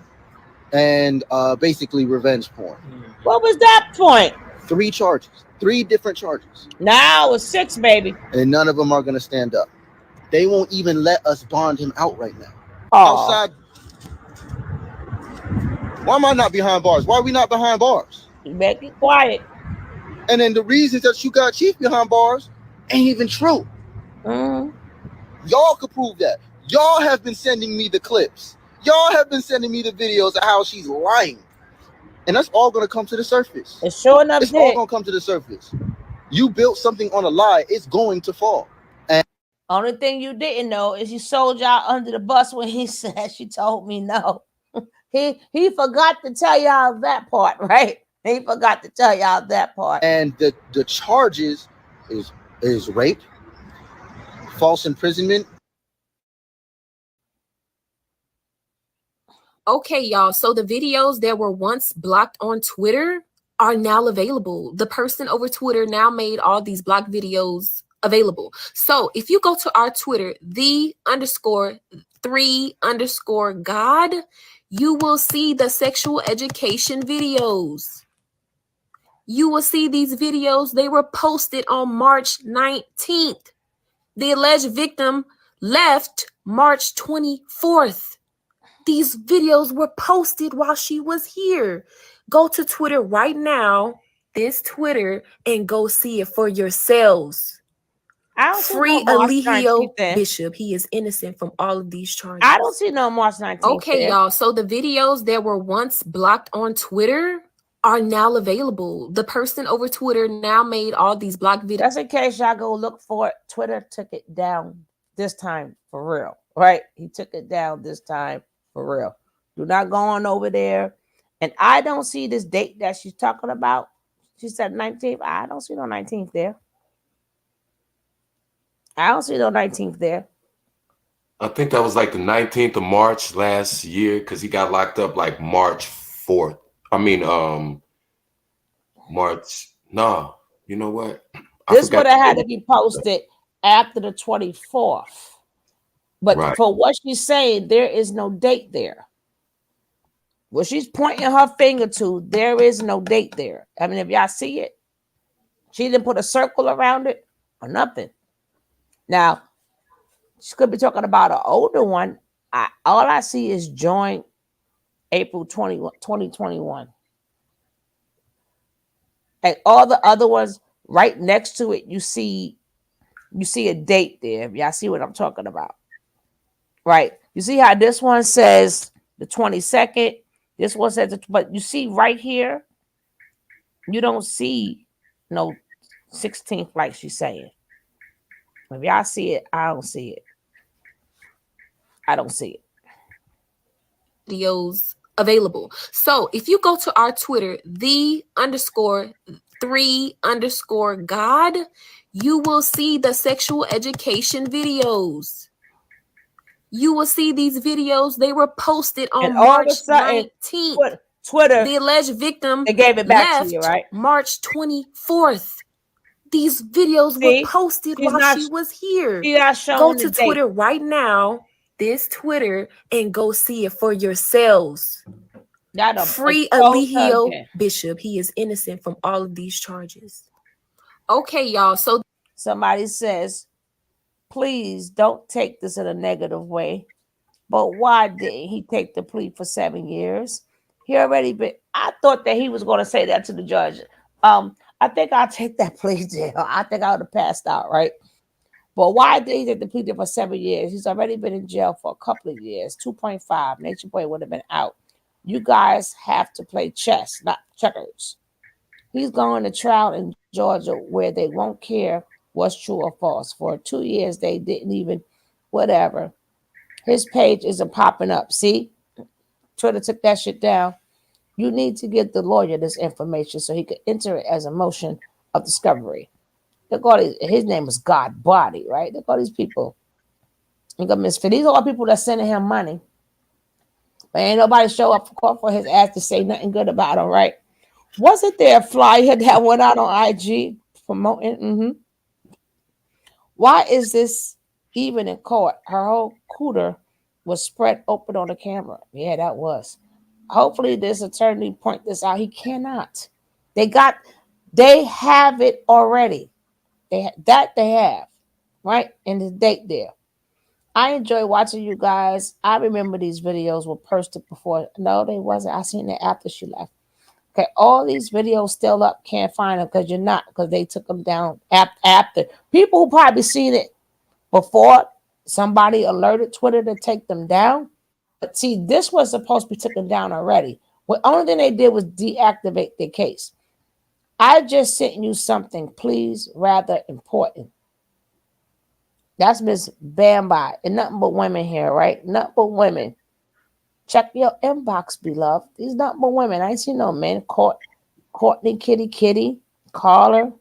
and basically revenge porn. What was that point? 3 charges. 3 different charges. Now it's 6, baby. And none of them are going to stand up. They won't even let us bond him out right now. Aww. Outside. Why am I not behind bars? Why are we not behind bars? You better be quiet. And then the reasons that you got Chief behind bars ain't even true. Y'all could prove that. Y'all have been sending me the clips. Y'all have been sending me the videos of how she's lying. And that's all going to come to the surface. It's showing up. It's all going to come to the surface. You built something on a lie, it's going to fall. And only thing you didn't know is you sold y'all under the bus when he said she told me no. He forgot to tell y'all that part, right? He forgot to tell y'all that part. And the charges is rape, false imprisonment. Okay, y'all. So the videos that were once blocked on Twitter are now available. The person over Twitter now made all these blocked videos available. So if you go to our Twitter, the_3_God, you will see the sexual education videos. You will see these videos. They were posted on March 19th. The alleged victim left March 24th. These videos were posted while she was here. Go to Twitter right now, this Twitter, and go see it for yourselves. I don't see Free no March Eligio 19th. Bishop. He is innocent from all of these charges. I don't see no March 19th. Okay, y'all. So the videos that were once blocked on Twitter are now available. The person over Twitter now made all these blocked videos. Just in case y'all go look for it, Twitter took it down this time for real, right? He took it down this time for real. Do not go on over there. And I don't see this date that she's talking about. She said 19th. I don't see no 19th there. I don't see no 19th there. I think that was like the 19th of March last year because he got locked up like March 4th. I mean, March. No, you know what? This would have had to be posted after the 24th. But right. For what she's saying, there is no date there. What she's pointing her finger to, there is no date there. I mean, if y'all see it, she didn't put a circle around it or nothing. Now, she could be talking about an older one. All I see is joint April 2021. And all the other ones right next to it, you see a date there. Y'all see what I'm talking about. Right. You see how this one says the 22nd. This one says, but you see right here, you don't see no 16th like she's saying. If y'all see it, I don't see it. I don't see it. Videos available. So if you go to our Twitter, the_3_God, you will see the sexual education videos. You will see these videos. They were posted on March 19th. Twitter, the alleged victim they gave it back left to you, right? March 24th. These videos were posted while she was here. Go to Twitter right now, this Twitter, and go see it for yourselves. Free Eligio Bishop. He is innocent from all of these charges. Okay, y'all. So somebody says, please don't take this in a negative way. But why didn't he take the plea for 7 years? He already been. I thought that he was going to say that to the judge. I think I'll take that plea deal. I think I would have passed out, right? But why did he take the plea deal for 7 years? He's already been in jail for a couple of years. 2.5. Nature Boy would have been out. You guys have to play chess, not checkers. He's going to trial in Georgia where they won't care what's true or false. For 2 years, they didn't even, whatever. His page isn't popping up. See? Twitter took that shit down. You need to give the lawyer this information so he could enter it as a motion of discovery. Look, all his name is God Body, right? Look, all these people. Look at Misfit. These are all people that's sending him money. But ain't nobody show up for court for his ass to say nothing good about him, right? Wasn't there a flyer that went out on IG promoting? Why is this even in court? Her whole cooter was spread open on the camera. Yeah, that was. Hopefully this attorney point this out. He cannot. They have it already. They have, right? And the date there. I enjoy watching you guys. I remember these videos were posted before. No, they wasn't. I seen it after she left. Okay, all these videos still up. Can't find them because you're not, because they took them down after. People who probably seen it before, somebody alerted Twitter to take them down. But see, this was supposed to be taken down already. The only thing they did was deactivate their case. I just sent you something, please, rather important. That's Miss Bambi. And nothing but women here, right? Nothing but women. Check your inbox, beloved. These nothing but women. I ain't seen no men. Courtney, Kitty, Caller,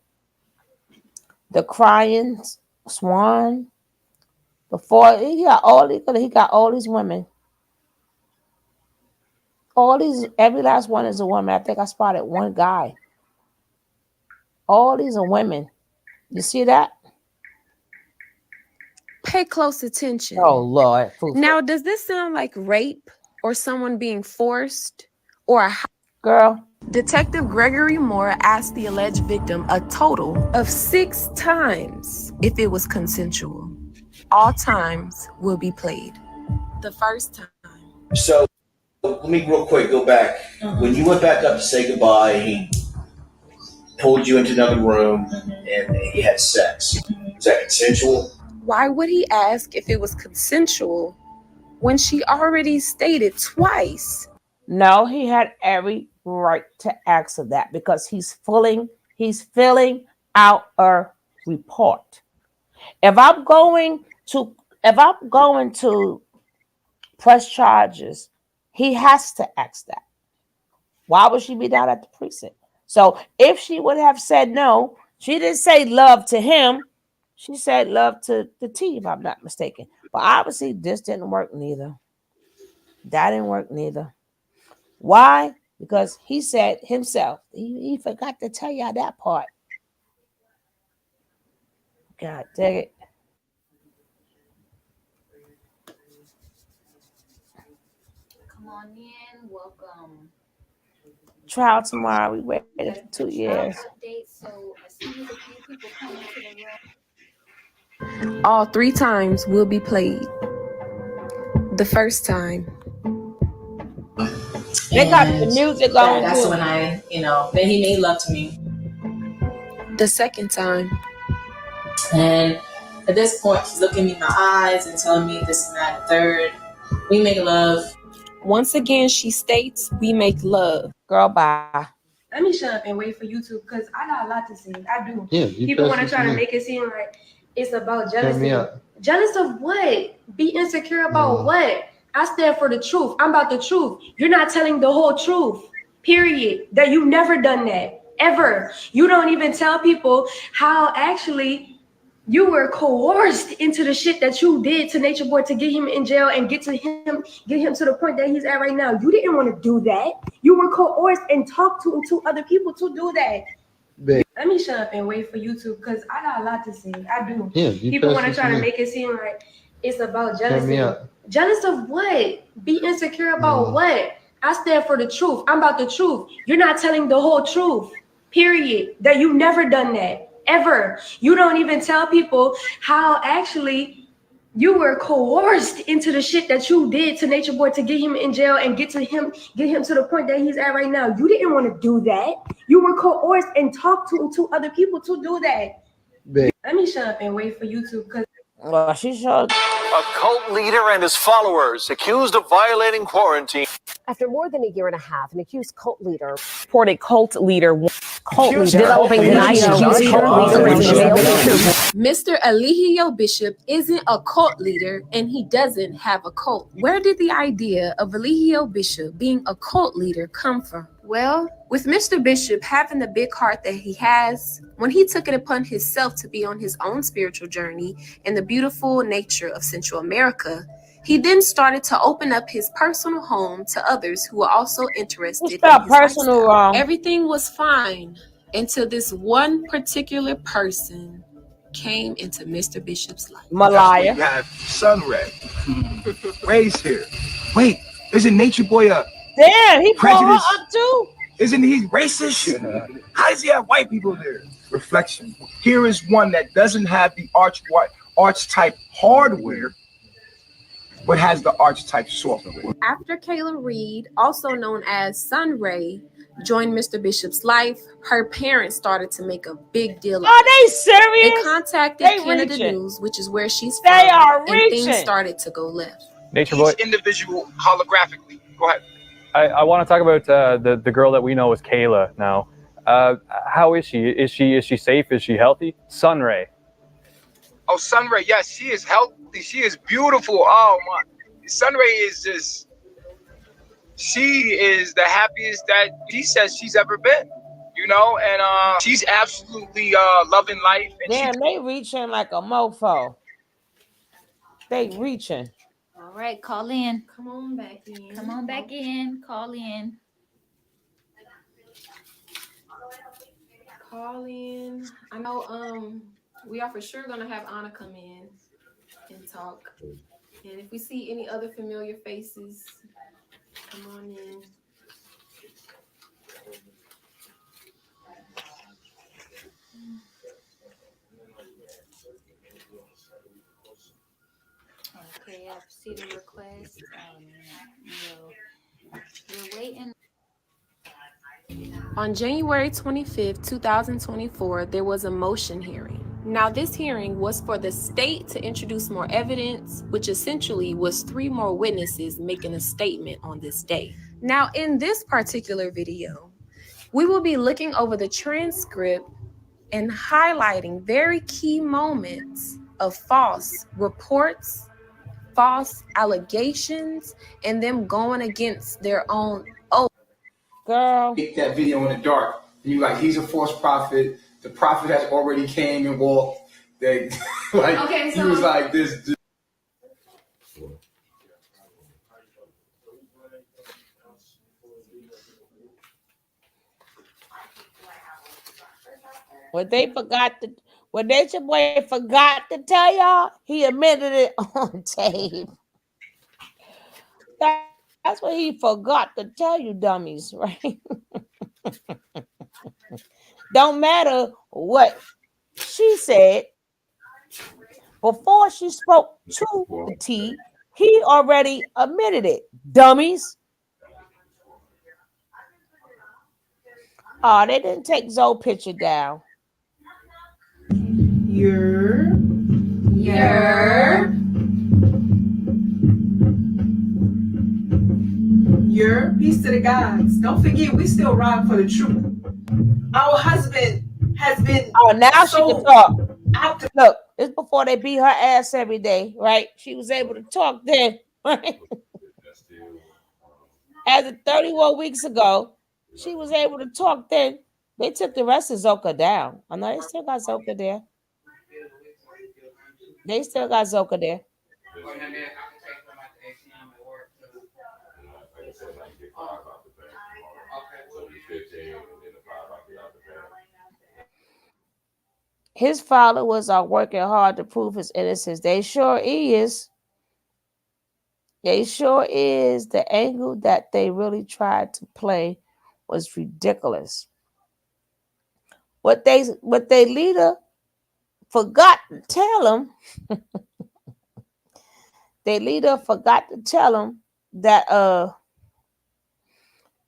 the crying swan. Before he got all these women. Every last one is a woman. I think I spotted one guy. All these are women. You see that? Pay close attention. Oh, Lord. Now, does this sound like rape or someone being forced or a girl? Detective Gregory Moore asked the alleged victim a total of 6 times if it was consensual. All times will be played. The first time. So let me real quick go back. When you went back up to say goodbye, he pulled you into another room and he had sex. Was that consensual? Why would he ask if it was consensual when she already stated twice? No, he had every right to ask her that because he's filling out a report. If I'm going to press charges, he has to ask that. Why would she be down at the precinct? So if she would have said no, she didn't say love to him. She said love to the T, if I'm not mistaken. But obviously this didn't work neither. That didn't work neither. Why? Because he said himself, he forgot to tell y'all that part. God dang it. Come on in, welcome. Trial tomorrow. We waited for 2 years. Update, so as soon as a few people come into the room. All 3 times will be played. The first time. They got the music on That's too. when then he made love to me. The second time. And at this point, he's looking me in my eyes and telling me this and that and third. We make love. Once again, she states, we make love. Girl, bye. Let me shut up and wait for YouTube because I got a lot to say. I do. Yeah, people want to try to make it seem like it's about jealousy. Jealous of what? Be insecure about what? I stand for the truth. I'm about the truth. You're not telling the whole truth. Period. That you've never done that. Ever. You don't even tell people how actually you were coerced into the shit that you did to Natureboy to get him in jail and get him to the point that he's at right now. You didn't want to do that. You were coerced and talked to other people to do that. Let me shut up and wait for YouTube because I got a lot to say. I do. Yeah, people want to try to make it seem like it's about jealousy. Jealous of what? Be insecure about what? I stand for the truth. I'm about the truth. You're not telling the whole truth. Period. That you've never done that. Ever. You don't even tell people how actually You were coerced into the shit that you did to Natureboy to get him in jail and get him to the point that he's at right now. You didn't want to do that. You were coerced and talked to other people to do that. Let me shut up and wait for YouTube because. Well, she showed. A cult leader and his followers accused of violating quarantine. After more than a year and a half, an accused cult leader reported cult leader Mr. Eligio Bishop isn't a cult leader and he doesn't have a cult. Where did the idea of Eligio Bishop being a cult leader come from? Well, with Mr. Bishop having the big heart that he has, when he took it upon himself to be on his own spiritual journey in the beautiful nature of Central America, he then started to open up his personal home to others who were also interested in his personal lifestyle. wrong. Everything was fine until this one particular person came into Mr. Bishop's life. Malaya. You have Sunray. Ray's here. Wait, isn't Natureboy a damn? He brought her prejudice? up too. Isn't he racist? How does he have white people there? Reflection. Here is one that doesn't have the archetype hardware, but has the archetype software. After Kayla Reed, also known as Sunray, joined Mr. Bishop's life, her parents started to make a big deal of it. Are they serious? They contacted They Canada reaching. News, which is where she's They from, are and things reaching. started to go left. Natureboy. Each individual holographically. Go ahead. I want to talk about the girl that we know as Kayla now. How is she? Is she safe? Is she healthy? Sunray. Oh, Sunray, yes, she is healthy. She is beautiful. Oh my, Sunray is just. She is the happiest that she says she's ever been. You know, and she's absolutely loving life. And damn, they reaching like a mofo. They reaching. All right, call in. Come on back in. Come on back in. Call in. Call in. I know we are for sure gonna have Anna come in and talk. And if we see any other familiar faces, come on in. Okay, I've seen the request. We're waiting. On January 25th, 2024, there was a motion hearing. Now, this hearing was for the state to introduce more evidence, which essentially was 3 more witnesses making a statement on this day. Now, in this particular video, we will be looking over the transcript and highlighting very key moments of false reports, false allegations, and them going against their own oath. Girl. Make that video in the dark. And you're like, he's a false prophet. The prophet has already came and walked. They, like, Okay, he was like this. What Natureboy forgot to tell y'all, he admitted it on tape. That's what he forgot to tell you, dummies, right? Don't matter what she said. Before she spoke to the T, he already admitted it, dummies. Oh, they didn't take Zoe's picture down. Your peace to the gods. Don't forget, we still ride for the truth. Our husband has been. Oh, now she can talk. Look, it's before they beat her ass every day, right? She was able to talk then, right? As of 31 weeks ago, she was able to talk then. They took the rest of Zoka down. I know they still got Zoka there. They still got Zoka there. His followers are working hard to prove his innocence. They sure is. They sure is. The angle that they really tried to play was ridiculous. What they leader forgot to tell him their leader forgot to tell them that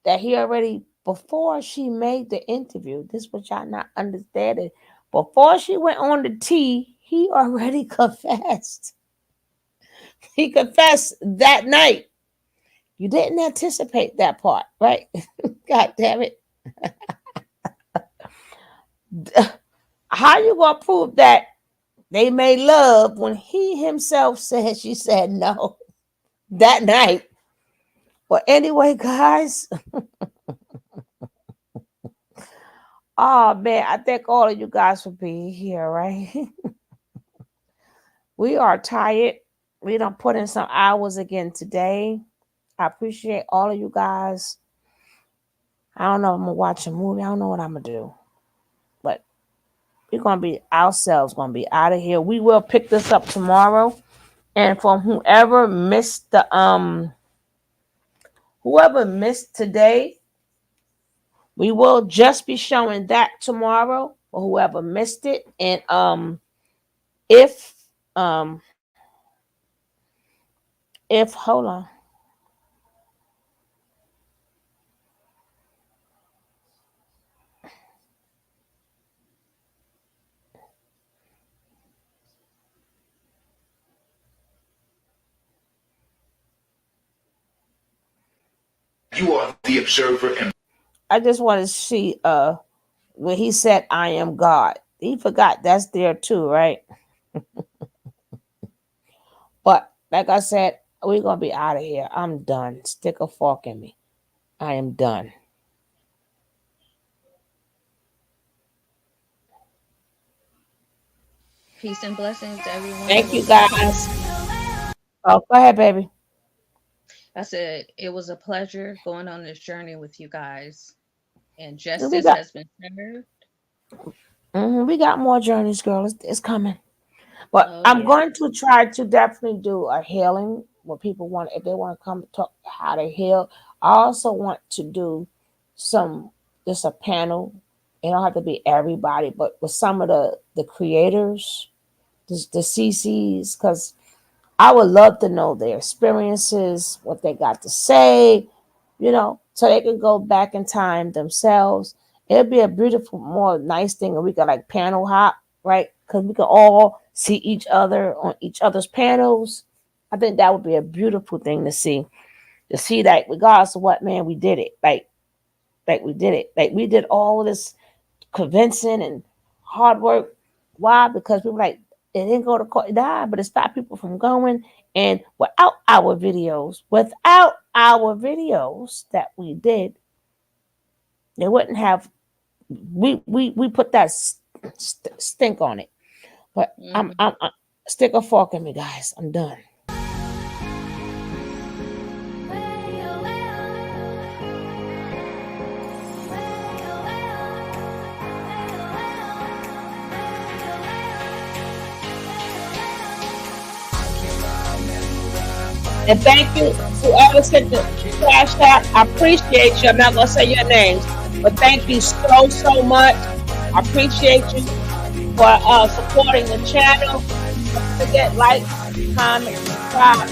that he already, before she made the interview, this what y'all not understanding. Before she went on the T, he already confessed. He confessed that night. You didn't anticipate that part, right? God damn it. How you gonna prove that they made love when he himself said she said no that night? Well, anyway, guys. Oh man, I thank all of you guys for being here, right? We are tired. We done put in some hours again today. I appreciate all of you guys. I don't know if I'm gonna watch a movie. I don't know what I'm gonna do. But we're gonna be ourselves, gonna be out of here. We will pick this up tomorrow. And from whoever missed today, we will just be showing that tomorrow for whoever missed it. And if hold on. You are the observer, and I just want to see when he said I am God. He forgot that's there too, right? But like I said, we're gonna be out of here. I'm done. Stick a fork in me. I am done. Peace and blessings, everyone. Thank you, guys. Oh, go ahead, baby. I said it was a pleasure going on this journey with you guys, and We justice got, has been served. we got more journeys, girl. It's coming. But Oh I'm yeah. going to try to definitely do a healing where people want, if they want to come talk how to heal. I also want to do just a panel. It don't have to be everybody, but with some of the creators, the CCs, because I would love to know their experiences, what they got to say, so they can go back in time themselves. It'd be a beautiful, more nice thing, and we could like panel hop, right? Because we could all see each other on each other's panels. I think that would be a beautiful thing to see. To see that, regardless of what, man, we did it. Like we did it. Like we did all of this convincing and hard work. Why? Because we were like, it didn't go to court, it died, but it stopped people from going. And without our videos that we did, they wouldn't have. We put that stink on it. But I'm stick a fork in me, guys. I'm done. And thank you whoever sent the cash out. I appreciate you. I'm not gonna say your names, but thank you so much. I appreciate you for supporting the channel. Don't forget, like, comment, subscribe.